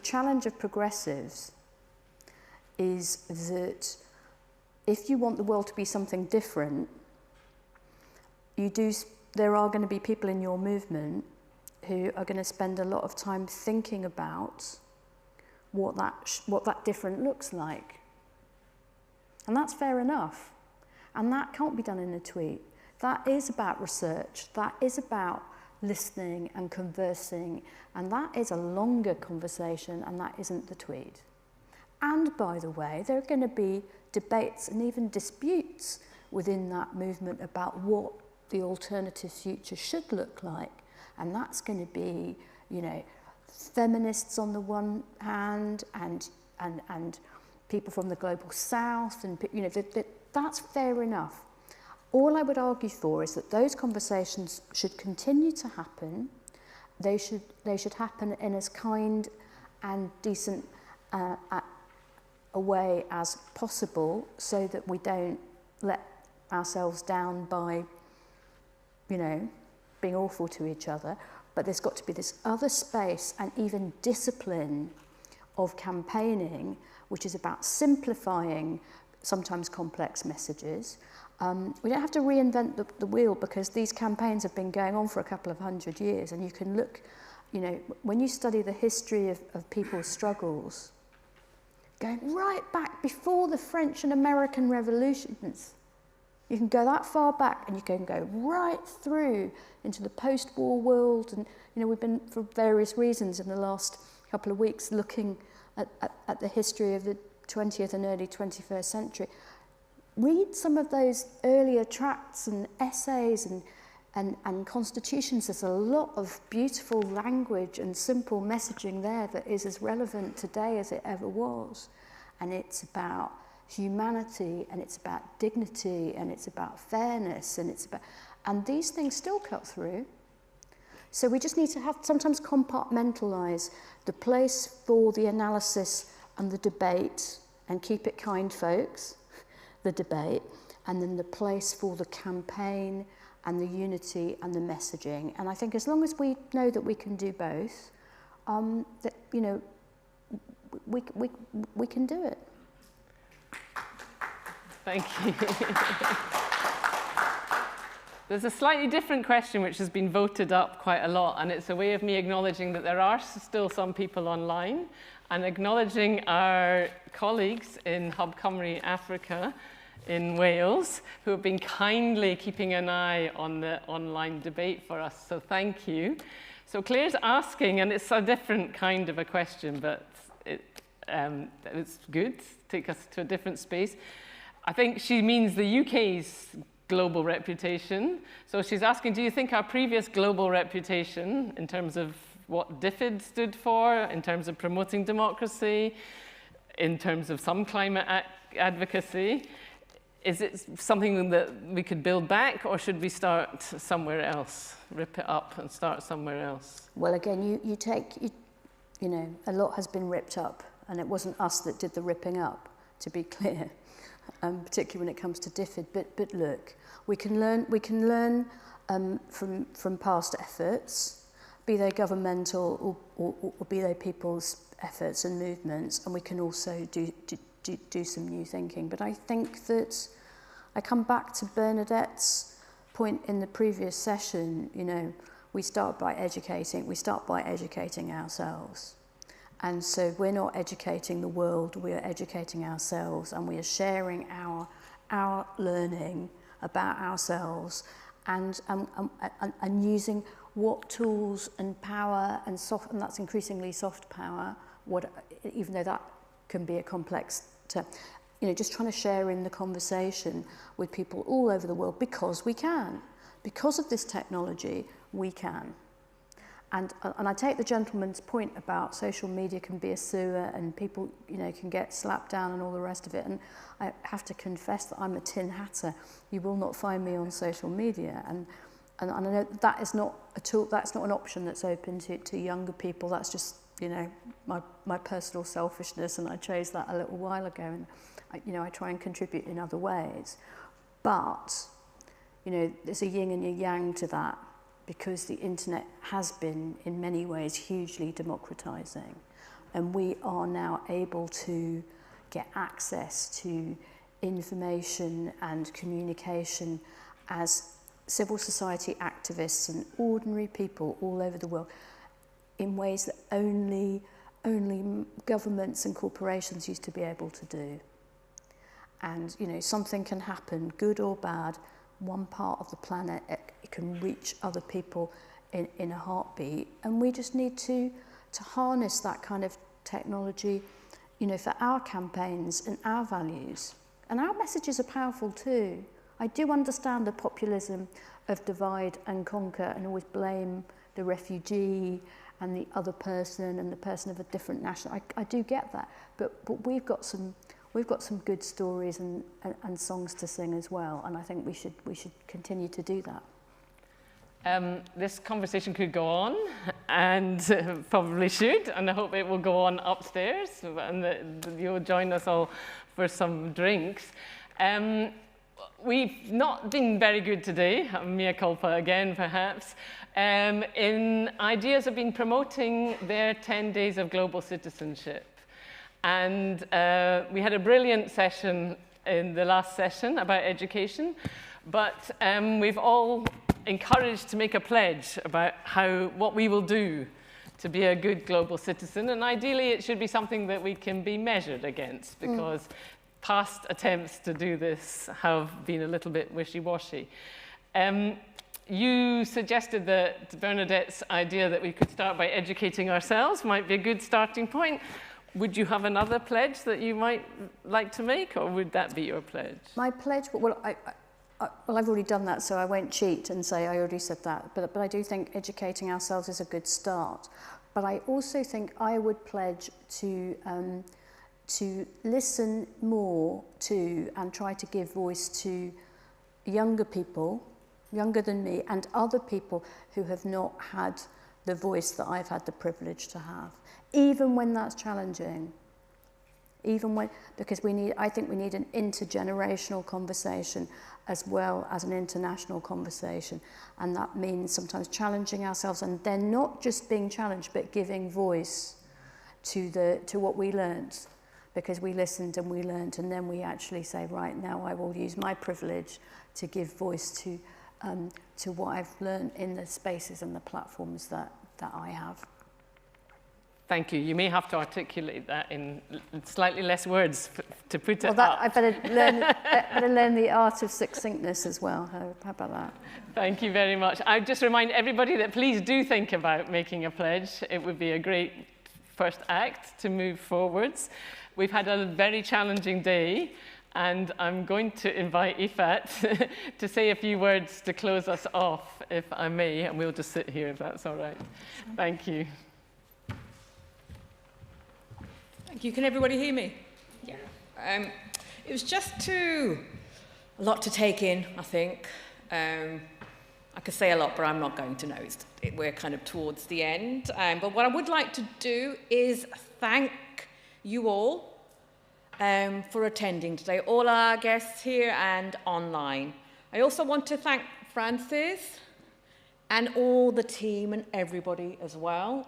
challenge of progressives is that if you want the world to be something different, there are going to be people in your movement who are going to spend a lot of time thinking about what that different looks like. And that's fair enough. And that can't be done in a tweet. That is about research. That is about listening and conversing. And that is a longer conversation, and that isn't the tweet. And by the way, there are going to be debates and even disputes within that movement about what the alternative future should look like. And that's going to be, you know, feminists on the one hand and people from the global south, and you know, that's fair enough. All I would argue for is that those conversations should continue to happen. They should happen in as kind and decent away as possible so that we don't let ourselves down by, you know, being awful to each other. But there's got to be this other space and even discipline of campaigning, which is about simplifying sometimes complex messages. We don't have to reinvent the wheel, because these campaigns have been going on for a couple of 100 years, and you can look, you know, when you study the history of people's struggles, going right back before the French and American revolutions, you can go that far back, and you can go right through into the post-war world. And you know, we've been, for various reasons, in the last couple of weeks looking at the history of the 20th and early 21st century. Read some of those earlier tracts and essays and constitutions. There's a lot of beautiful language and simple messaging there that is as relevant today as it ever was. And it's about humanity, and it's about dignity, and it's about fairness, and these things still cut through. So we just need to have, sometimes compartmentalise the place for the analysis and the debate, and keep it kind, folks, the debate, and then the place for the campaign and the unity and the messaging. And I think as long as we know that we can do both, that, you know, we can do it. Thank you. There's a slightly different question which has been voted up quite a lot, and it's a way of me acknowledging that there are still some people online, and acknowledging our colleagues in Hub Cymru Africa in Wales, who have been kindly keeping an eye on the online debate for us, so thank you. So Claire's asking, and it's a different kind of a question, but it's good, take us to a different space. I think she means the UK's global reputation. So she's asking, do you think our previous global reputation, in terms of what DFID stood for, in terms of promoting democracy, in terms of some climate advocacy, is it something that we could build back, or should we start somewhere else, rip it up and start somewhere else? Well, again, you know, a lot has been ripped up, and it wasn't us that did the ripping up, to be clear. Particularly when it comes to DFID, but look, we can learn from past efforts, be they governmental or be they people's efforts and movements, and we can also do some new thinking. But I think that I come back to Bernadette's point in the previous session. You know, we start by educating ourselves. And so we're not educating the world, we are educating ourselves, and we are sharing our learning about ourselves, and using what tools and power and and that's increasingly soft power, even though that can be a complex term, you know, just trying to share in the conversation with people all over the world, because we can. Because of this technology, we can. And I take the gentleman's point about social media can be a sewer, and people, you know, can get slapped down and all the rest of it. And I have to confess that I'm a tin hatter. You will not find me on social media. And I know that is not a tool, that's not an option that's open to younger people. That's just, you know, my personal selfishness, and I chose that a little while ago. And I try and contribute in other ways. But, you know, there's a yin and a yang to that, because the internet has been, in many ways, hugely democratizing. And we are now able to get access to information and communication as civil society activists and ordinary people all over the world in ways that only governments and corporations used to be able to do. And, you know, something can happen, good or bad, one part of the planet, it can reach other people in a heartbeat, and we just need to harness that kind of technology, you know, for our campaigns and our values. And our messages are powerful too. I do understand the populism of divide and conquer and always blame the refugee and the other person and the person of a different national. I do get that, but we've got some good stories and songs to sing as well, and I think we should continue to do that. This conversation could go on, and probably should, and I hope it will go on upstairs, and that you'll join us all for some drinks. We've not been very good today, mea culpa again perhaps, in Ideas have been promoting their 10 days of global citizenship. And we had a brilliant session in the last session about education, but we've all encouraged to make a pledge about what we will do to be a good global citizen, and ideally it should be something that we can be measured against, because past attempts to do this have been a little bit wishy-washy. You suggested that Bernadette's idea that we could start by educating ourselves might be a good starting point. Would you have another pledge that you might like to make, or would that be your pledge? My pledge, well, I've already done that, so I won't cheat and say I already said that. But I do think educating ourselves is a good start. But I also think I would pledge to listen more to and try to give voice to younger people, younger than me, and other people who have not had the voice that I've had the privilege to have, even when that's challenging. Because I think we need an intergenerational conversation as well as an international conversation. And that means sometimes challenging ourselves, and then not just being challenged, but giving voice to what we learnt. Because we listened and we learnt, and then we actually say, right, now I will use my privilege to give voice to what I've learned in the spaces and the platforms that I have. Thank you. You may have to articulate that in slightly less words to put it up. I better learn the art of succinctness as well. How about that? Thank you very much. I just remind everybody that please do think about making a pledge. It would be a great first act to move forwards. We've had a very challenging day, and I'm going to invite Iffat to say a few words to close us off, if I may, and we'll just sit here if that's all right. Thank you. Thank you. Can everybody hear me? Yeah. It was just a lot to take in, I think. I could say a lot, but I'm not going to know. We're kind of towards the end. But what I would like to do is thank you all for attending today, all our guests here and online. I also want to thank Francis and all the team and everybody as well.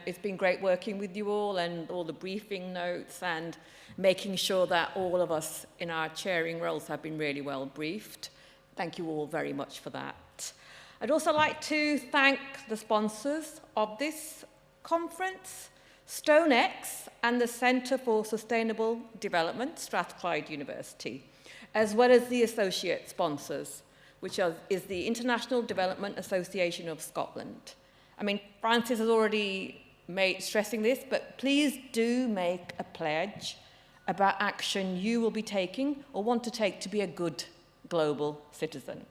It's been great working with you all, and all the briefing notes, and making sure that all of us in our chairing roles have been really well briefed. Thank you all very much for that. I'd also like to thank the sponsors of this conference, StoneX and the Centre for Sustainable Development, Strathclyde University, as well as the associate sponsors, which is the International Development Association of Scotland. I mean, Francis has already stressing this, but please do make a pledge about action you will be taking or want to take to be a good global citizen.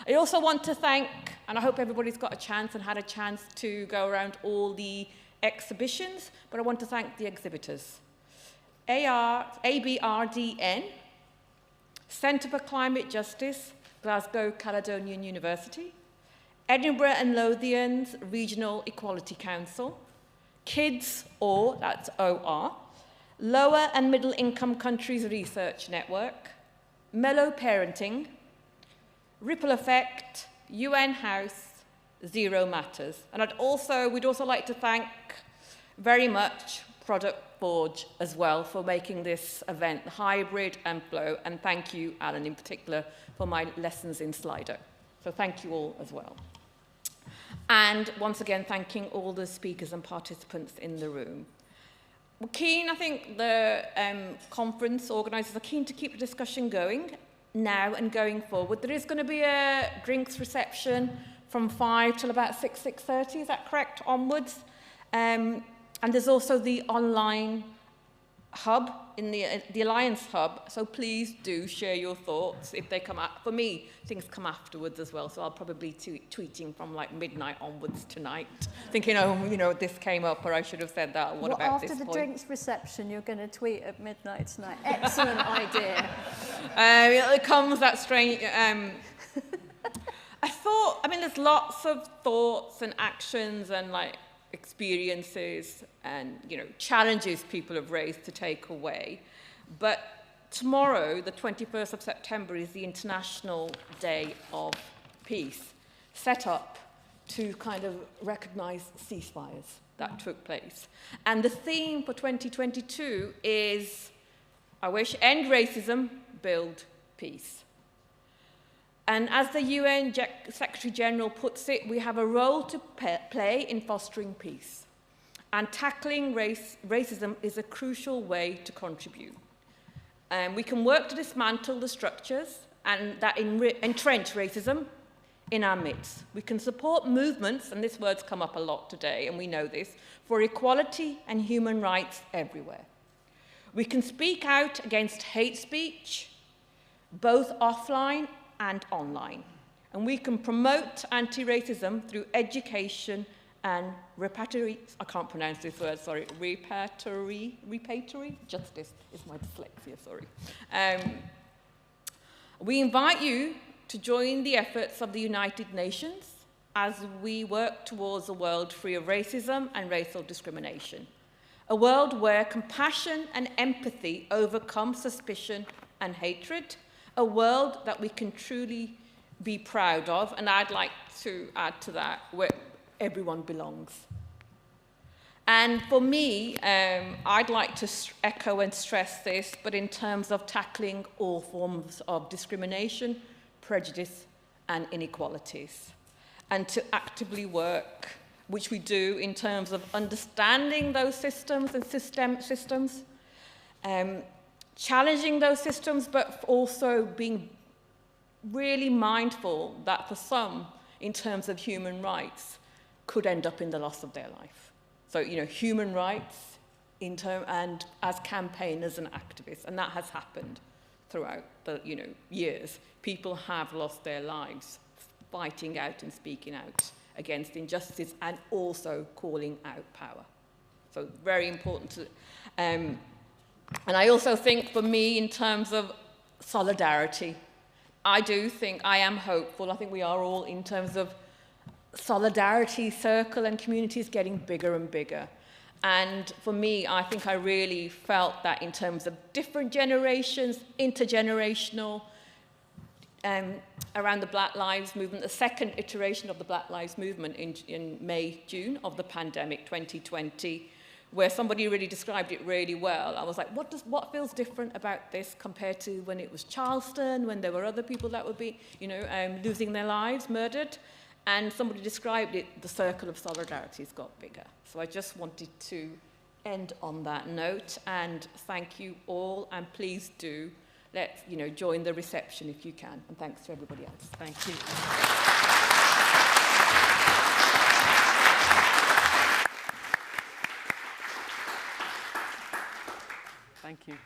I also want to thank, and I hope everybody's got a chance and had a chance to go around all the exhibitions, but I want to thank the exhibitors. ABRDN, Centre for Climate Justice, Glasgow Caledonian University, Edinburgh and Lothian's Regional Equality Council, Kids OR, that's OR, Lower and Middle Income Countries Research Network, Mellow Parenting, Ripple Effect, UN House, Zero Matters. And we'd also like to thank very much Product Forge as well for making this event hybrid and flow, and thank you, Alan, in particular, for my lessons in Slido. So thank you all as well. And once again, thanking all the speakers and participants in the room. We're keen, I think the conference organisers are keen to keep the discussion going now and going forward. There is going to be a drinks reception from 5 till about 6:30, is that correct, onwards? And there's also the online hub, in the Alliance hub, so please do share your thoughts if they come out. For me, things come afterwards as well, so I'll probably be tweeting from like midnight onwards tonight, thinking, oh, you know, this came up, or I should have said that, or what about this point? After the drinks reception, you're going to tweet at midnight tonight. Excellent idea. It comes that strange... I mean, there's lots of thoughts and actions and like experiences and, you know, challenges people have raised to take away. But tomorrow, the 21st of September, is the International Day of Peace, set up to kind of recognize ceasefires that took place. And the theme for 2022 is, I wish, end racism, build peace. And as the UN Secretary General puts it, we have a role to play in fostering peace. And tackling racism is a crucial way to contribute. We can work to dismantle the structures and that entrench racism in our midst. We can support movements, and this word's come up a lot today, and we know this, for equality and human rights everywhere. We can speak out against hate speech, both offline and online. And we can promote anti-racism through education and reparatory justice is my dyslexia, sorry. We invite you to join the efforts of the United Nations as we work towards a world free of racism and racial discrimination. A world where compassion and empathy overcome suspicion and hatred. A world that we can truly be proud of, and I'd like to add to that, where everyone belongs. And for me, I'd like to echo and stress this, but in terms of tackling all forms of discrimination, prejudice, and inequalities, and to actively work, which we do in terms of understanding those systems and systems, challenging those systems, but also being really mindful that for some, in terms of human rights, could end up in the loss of their life. So, you know, human rights and as campaigners and activists, and that has happened throughout the, you know, years. People have lost their lives fighting out and speaking out against injustice and also calling out power. So very important to, and I also think for me in terms of solidarity, I do think I am hopeful. I think we are all in terms of solidarity circle and communities getting bigger and bigger. And for me, I think I really felt that in terms of different generations, intergenerational, around the Black Lives Movement, the second iteration of the Black Lives Movement in May, June of the pandemic 2020, where somebody really described it really well. I was like, what feels different about this compared to when it was Charleston, when there were other people that would be, you know, losing their lives, murdered? And somebody described it, the circle of solidarity has got bigger. So I just wanted to end on that note and thank you all, and please do join the reception if you can. And thanks to everybody else. Thank you. Thank you.